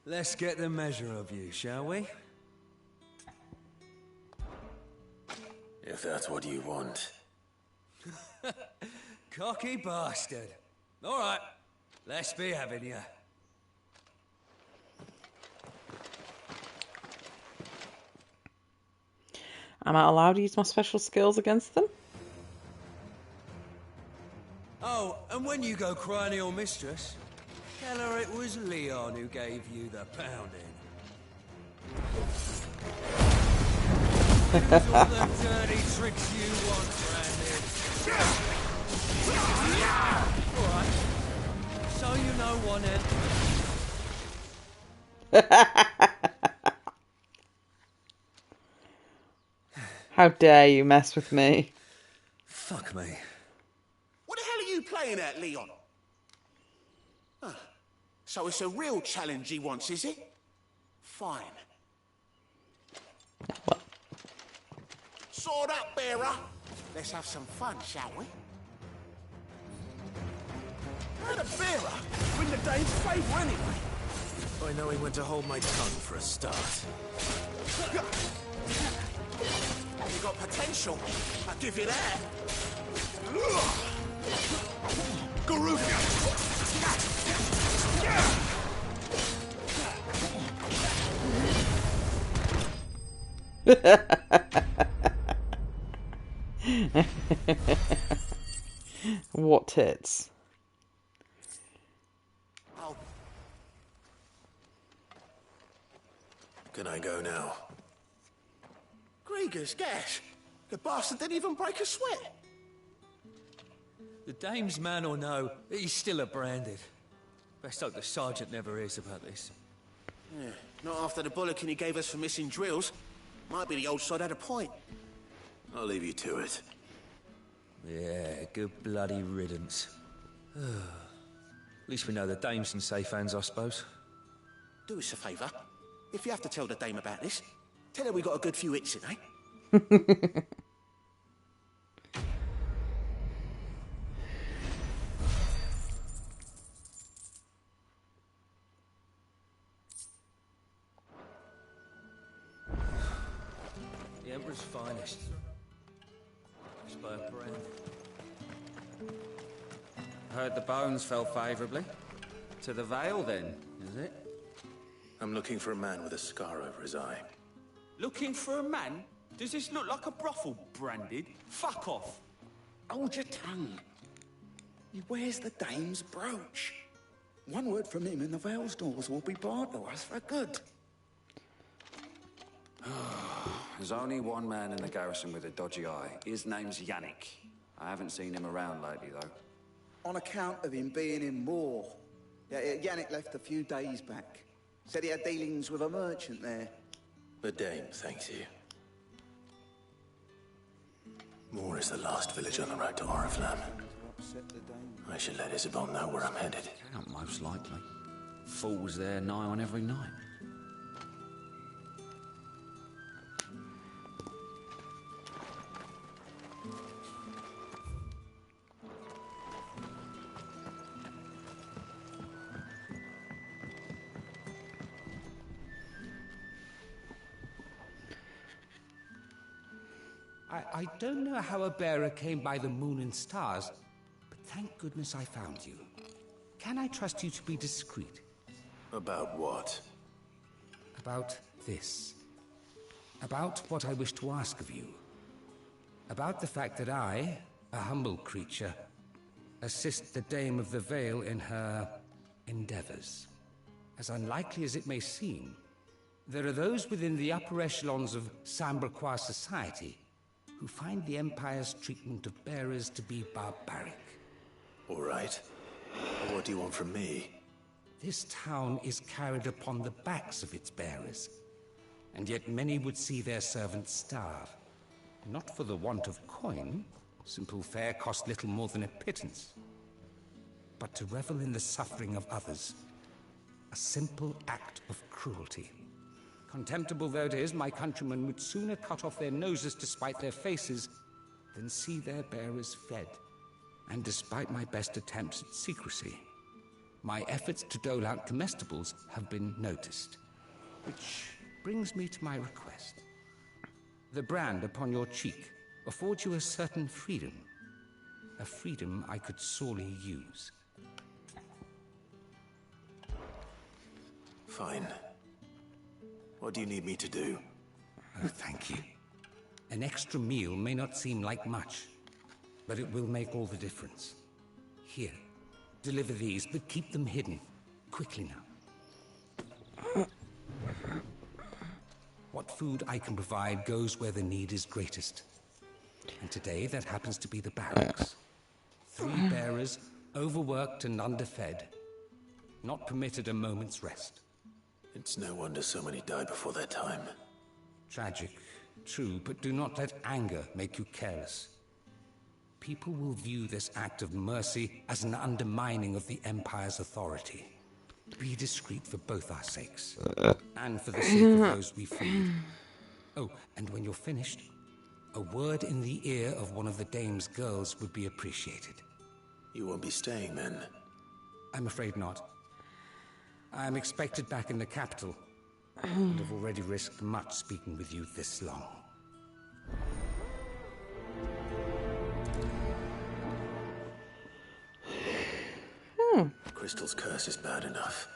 let's get the measure of you, shall we? If that's what you want. Cocky bastard. All right, let's be having you. Am I allowed to use my special skills against them? Oh, and when you go crying to your mistress, tell her it was Leon who gave you the pounding. Use all the dirty tricks you want, Brandon. Alright. So you know one end. How dare you mess with me? Fuck me. What the hell are you playing at, Leon? Ah, so it's a real challenge he wants, is it? Fine. Sword up, bearer. Let's have some fun, shall we? How the bearer win the Dane's favour anyway? I know he went to hold my tongue for a start. You got potential. I'll give you that. Garufia! What tits? Can I go now? Gregor's gas. The bastard didn't even break a sweat. The dame's man or no, he's still a branded. Best hope the sergeant never hears about this. Yeah, not after the bollocking he gave us for missing drills. Might be the old sod had a point. I'll leave you to it. Yeah, good bloody riddance. At least we know the dame's in safe hands, I suppose. Do us a favour. If you have to tell the dame about this, tell her we got a good few hits in, eh? The Emperor's finest. Just by a brand. Heard the bones fell favourably. To the Vale, then, is it? I'm looking for a man with a scar over his eye. Looking for a man? Does this look like a brothel, branded? Fuck off. Hold your tongue. He wears the dame's brooch. One word from him and the Vale's doors will be barred to us for good. There's only one man in the garrison with a dodgy eye. His name's Yannick. I haven't seen him around lately, though. On account of him being in war. Yeah, Yannick left a few days back. Said he had dealings with a merchant there. The dame thanks you. Moor is the last village on the road to Oriflamme. I should let Isabel know where I'm headed. Can't, most likely. Fools there nigh on every night. I don't know how a bearer came by the moon and stars, but thank goodness I found you. Can I trust you to be discreet? About what? About this. About what I wish to ask of you. About the fact that I, a humble creature, assist the Dame of the Vale in her endeavors. As unlikely as it may seem, there are those within the upper echelons of Samberquois society who find the Empire's treatment of bearers to be barbaric. All right. What do you want from me? This town is carried upon the backs of its bearers, and yet many would see their servants starve. Not for the want of coin, simple fare cost little more than a pittance, but to revel in the suffering of others, a simple act of cruelty. Contemptible though it is, my countrymen would sooner cut off their noses to spite their faces than see their bearers fed. And despite my best attempts at secrecy, my efforts to dole out comestibles have been noticed. Which brings me to my request. The brand upon your cheek affords you a certain freedom. A freedom I could sorely use. Fine. What do you need me to do? Oh, thank you. An extra meal may not seem like much, but it will make all the difference. Here, deliver these, but keep them hidden. Quickly now. What food I can provide goes where the need is greatest. And today, that happens to be the barracks. 3 bearers, overworked and underfed, not permitted a moment's rest. It's no wonder so many die before their time. Tragic, true, but do not let anger make you careless. People will view this act of mercy as an undermining of the Empire's authority. Be discreet for both our sakes, and for the sake of those we feed. Oh, and when you're finished, a word in the ear of one of the Dame's girls would be appreciated. You won't be staying, then? I'm afraid not. I am expected back in the capital, and have already risked much speaking with you this long. Bristol's curse is bad enough.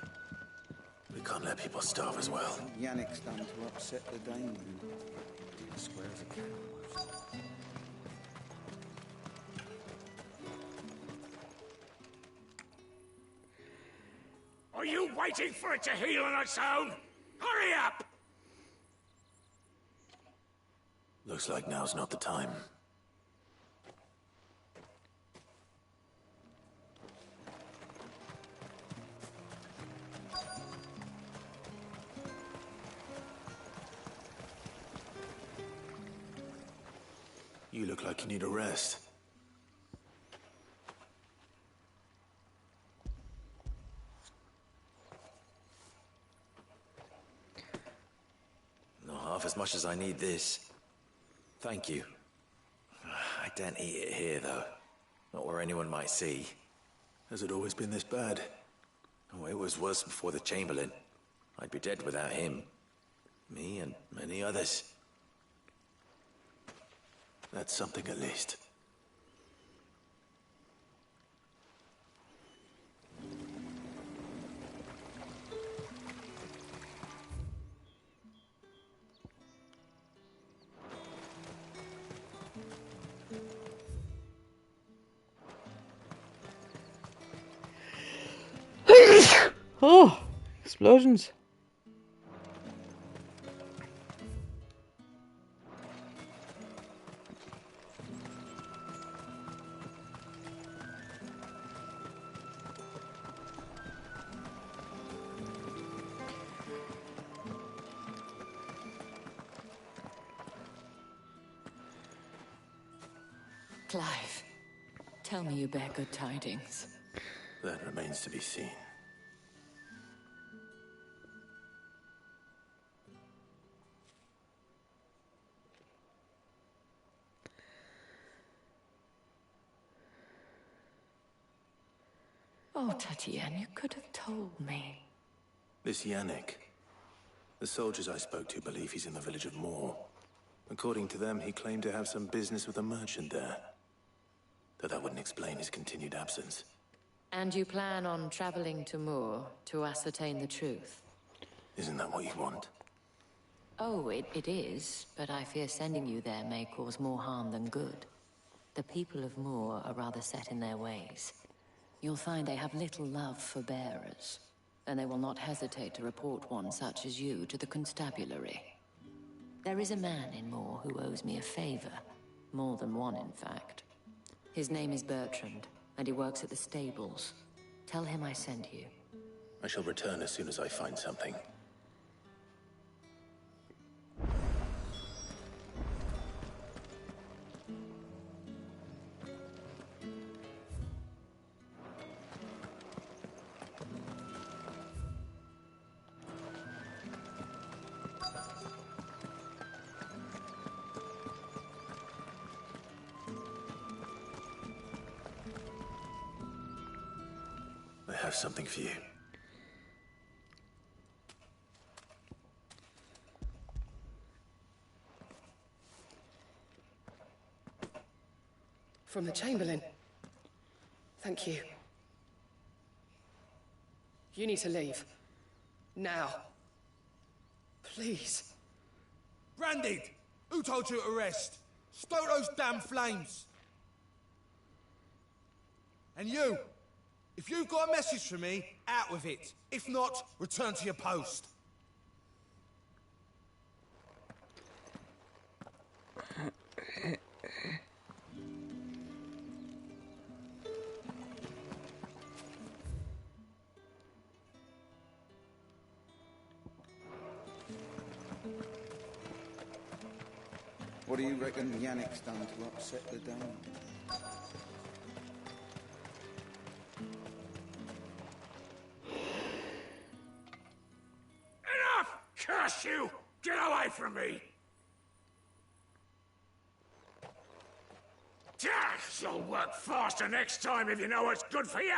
We can't let people starve as well. Yannick's done to upset the Dane. Square as a cat. Are you waiting for it to heal on its own? Hurry up! Looks like now's not the time. You look like you need a rest. Not half as much as I need this. Thank you. I daren't eat it here, though. Not where anyone might see. Has it always been this bad? Oh, it was worse before the Chamberlain. I'd be dead without him. Me and many others. That's something at least. Oh, explosions. Clive, tell me you bear good tidings. That remains to be seen. Oh, Tatienne, you could have told me. This Yannick. The soldiers I spoke to believe he's in the village of Moor. According to them, he claimed to have some business with a merchant there. Though that wouldn't explain his continued absence. And you plan on traveling to Moor to ascertain the truth? Isn't that what you want? Oh, it is, but I fear sending you there may cause more harm than good. The people of Moor are rather set in their ways. You'll find they have little love for bearers, and they will not hesitate to report one such as you to the constabulary. There is a man in Moor who owes me a favor. More than one, in fact. His name is Bertrand, and he works at the stables. Tell him I sent you. I shall return as soon as I find something. I have something for you. From the Chamberlain. Thank you. You need to leave. Now. Please. Branded! Who told you to rest? Stoke those damn flames! And you! If you've got a message for me, out with it. If not, return to your post. What do you reckon Yannick's done to upset the Dane? Enough! Curse you! Get away from me! You'll work faster next time if you know what's good for you!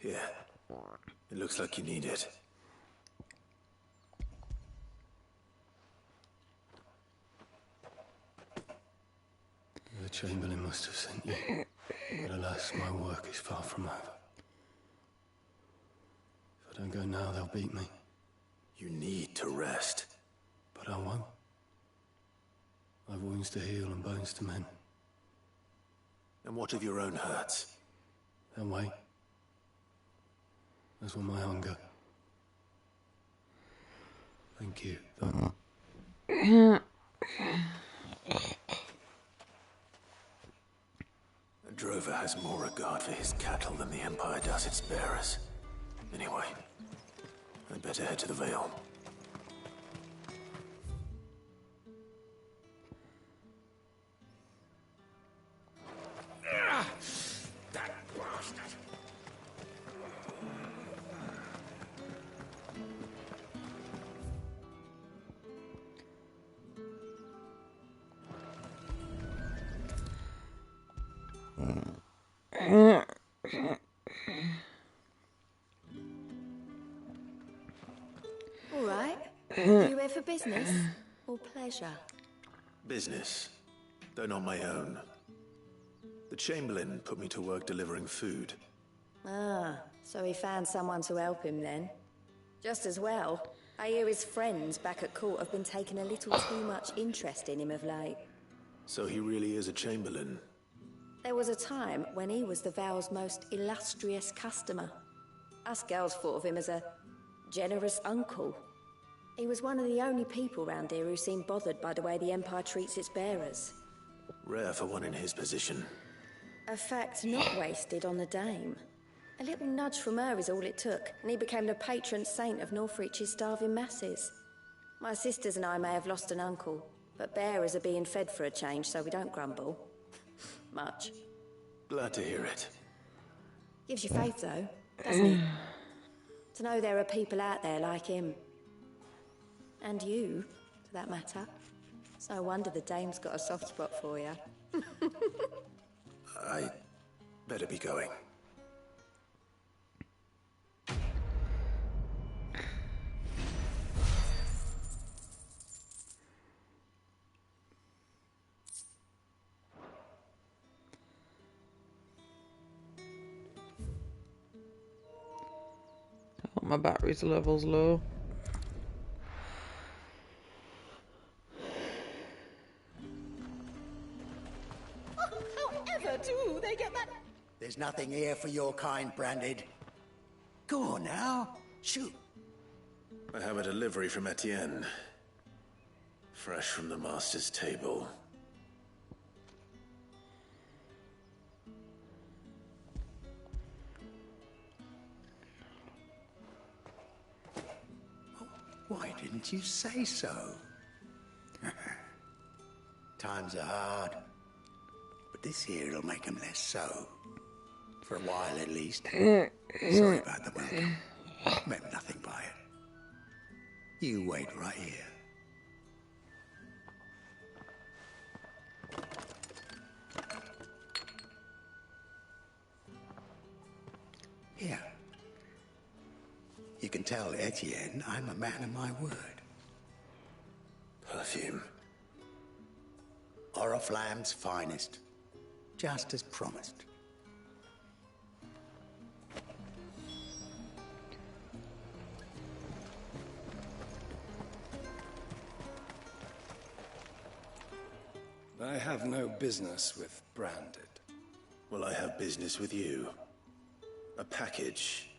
Yeah. It looks like you need it. Chamberlain must have sent you. But alas, my work is far from over. If I don't go now, they'll beat me. You need to rest. But I won't. I've wounds to heal and bones to mend. And what of your own hurts? They'll wait. As will my hunger. Thank you, though. A drover has more regard for his cattle than the Empire does its bearers. Anyway, I'd better head to the Vale. That bastard! All right. You here for business or pleasure? Business, though not my own. The Chamberlain put me to work delivering food. Ah, so he found someone to help him then. Just as well. I hear his friends back at court have been taking a little too much interest in him of late. So he really is a Chamberlain. There was a time when he was the Vale's most illustrious customer. Us girls thought of him as a generous uncle. He was one of the only people round here who seemed bothered by the way the Empire treats its bearers. Rare for one in his position. A fact not wasted on the dame. A little nudge from her is all it took, and he became the patron saint of Northreach's starving masses. My sisters and I may have lost an uncle, but bearers are being fed for a change, so we don't grumble. Much. Glad to hear it. Gives you faith, though, doesn't it? To know there are people out there like him. And you, for that matter. It's no wonder the dame's got a soft spot for you. I better be going. Oh, my battery's level's low. However do they get that? There's nothing here for your kind, Branded. Go on now. Shoot. I have a delivery from Etienne. Fresh from the master's table. Why didn't you say so? Times are hard. But this here'll make them less so. For a while, at least. Sorry about the welcome. Meant nothing by it. You wait right here. Here. You can tell Etienne I'm a man of my word. Perfume. Oriflamme's finest. Just as promised. I have no business with Branded. Well, I have business with you. A package.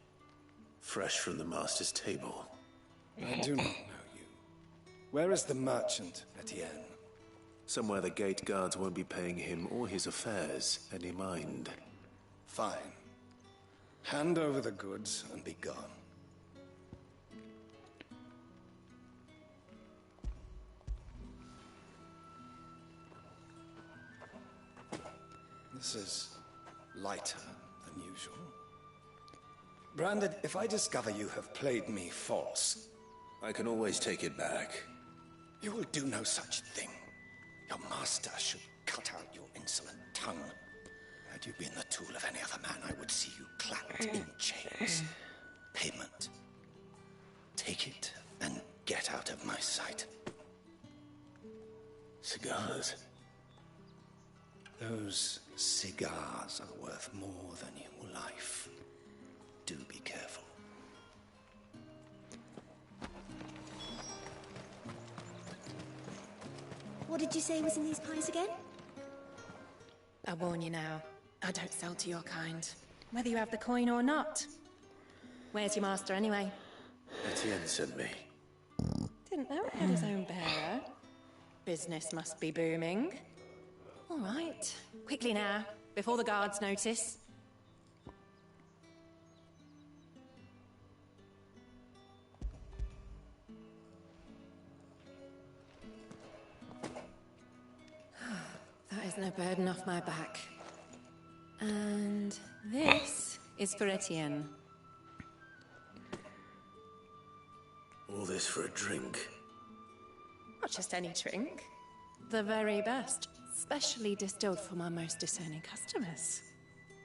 Fresh from the master's table. I do not know you. Where is the merchant, Etienne? Somewhere the gate guards won't be paying him or his affairs any mind. Fine. Hand over the goods and be gone. This is lighter than usual. Branded, if I discover you have played me false... I can always take it back. You will do no such thing. Your master should cut out your insolent tongue. Had you been the tool of any other man, I would see you clapped in chains. Payment. Take it and get out of my sight. Cigars. Those cigars are worth more than your life. Do be careful. What did you say was in these pies again? I warn you now, I don't sell to your kind, whether you have the coin or not. Where's your master, anyway? Etienne sent me. Didn't know he had his own bearer. Business must be booming. All right, quickly now, before the guards notice. That is no burden off my back. And this is for Etienne. All this for a drink? Not just any drink. The very best. Specially distilled for my most discerning customers.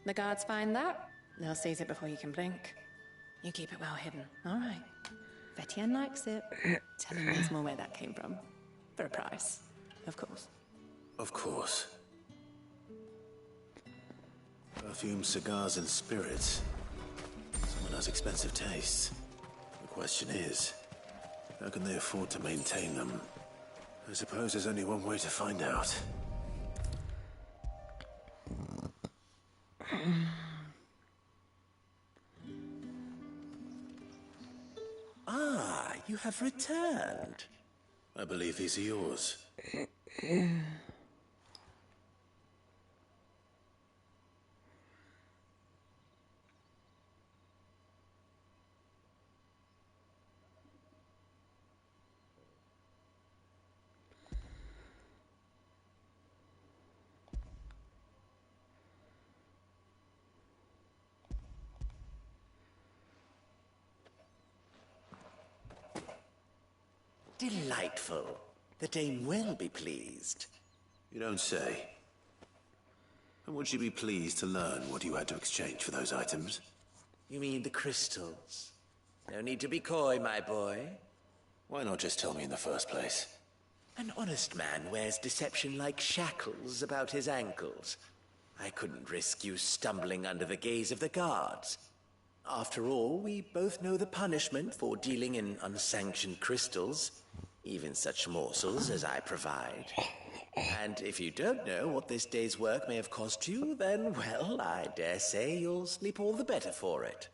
The guards find that, they'll seize it before you can blink. You keep it well hidden, all right? If Etienne likes it, tell him there's more where that came from. For a price, of course. Of course. Perfume, cigars, and spirits. Someone has expensive tastes. The question is, how can they afford to maintain them? I suppose there's only one way to find out. Ah, you have returned. I believe these are yours. Delightful. The dame will be pleased. You don't say. And would she be pleased to learn what you had to exchange for those items? You mean the crystals? No need to be coy, my boy. Why not just tell me in the first place? An honest man wears deception like shackles about his ankles. I couldn't risk you stumbling under the gaze of the guards. After all, we both know the punishment for dealing in unsanctioned crystals, even such morsels as I provide. And if you don't know what this day's work may have cost you, then, well, I dare say you'll sleep all the better for it.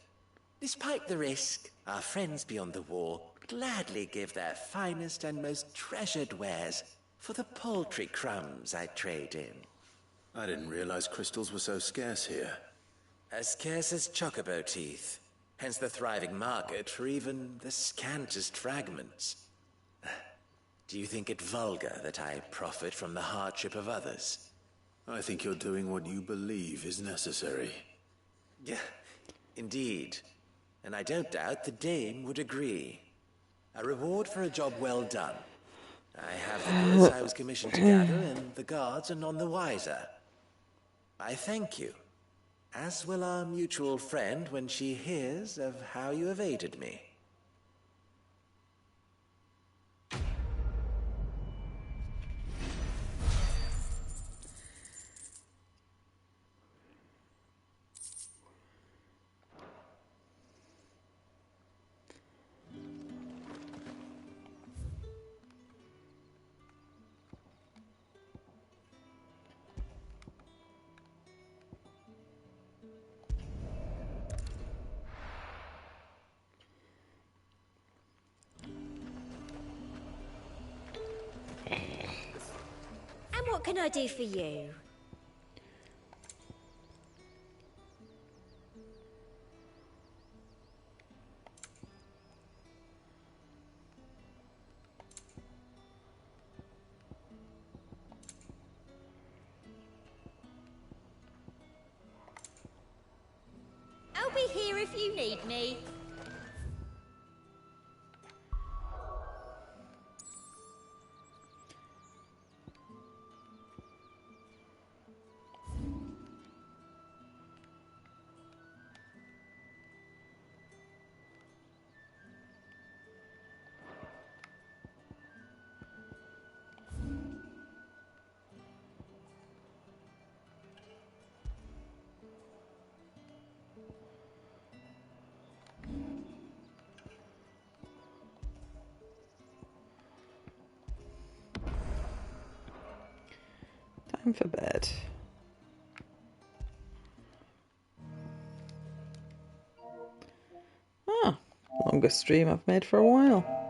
Despite the risk, our friends beyond the wall gladly give their finest and most treasured wares for the paltry crumbs I trade in. I didn't realize crystals were so scarce here. As scarce as chocobo teeth, hence the thriving market for even the scantest fragments. Do you think it vulgar that I profit from the hardship of others? I think you're doing what you believe is necessary. Yeah, indeed. And I don't doubt the dame would agree. A reward for a job well done. I have the goods I was commissioned to gather, and the guards are none the wiser. I thank you, as will our mutual friend when she hears of how you have aided me. And what can I do for you? I'll be here if you need me. Time for bed. Ah, longest stream I've made for a while.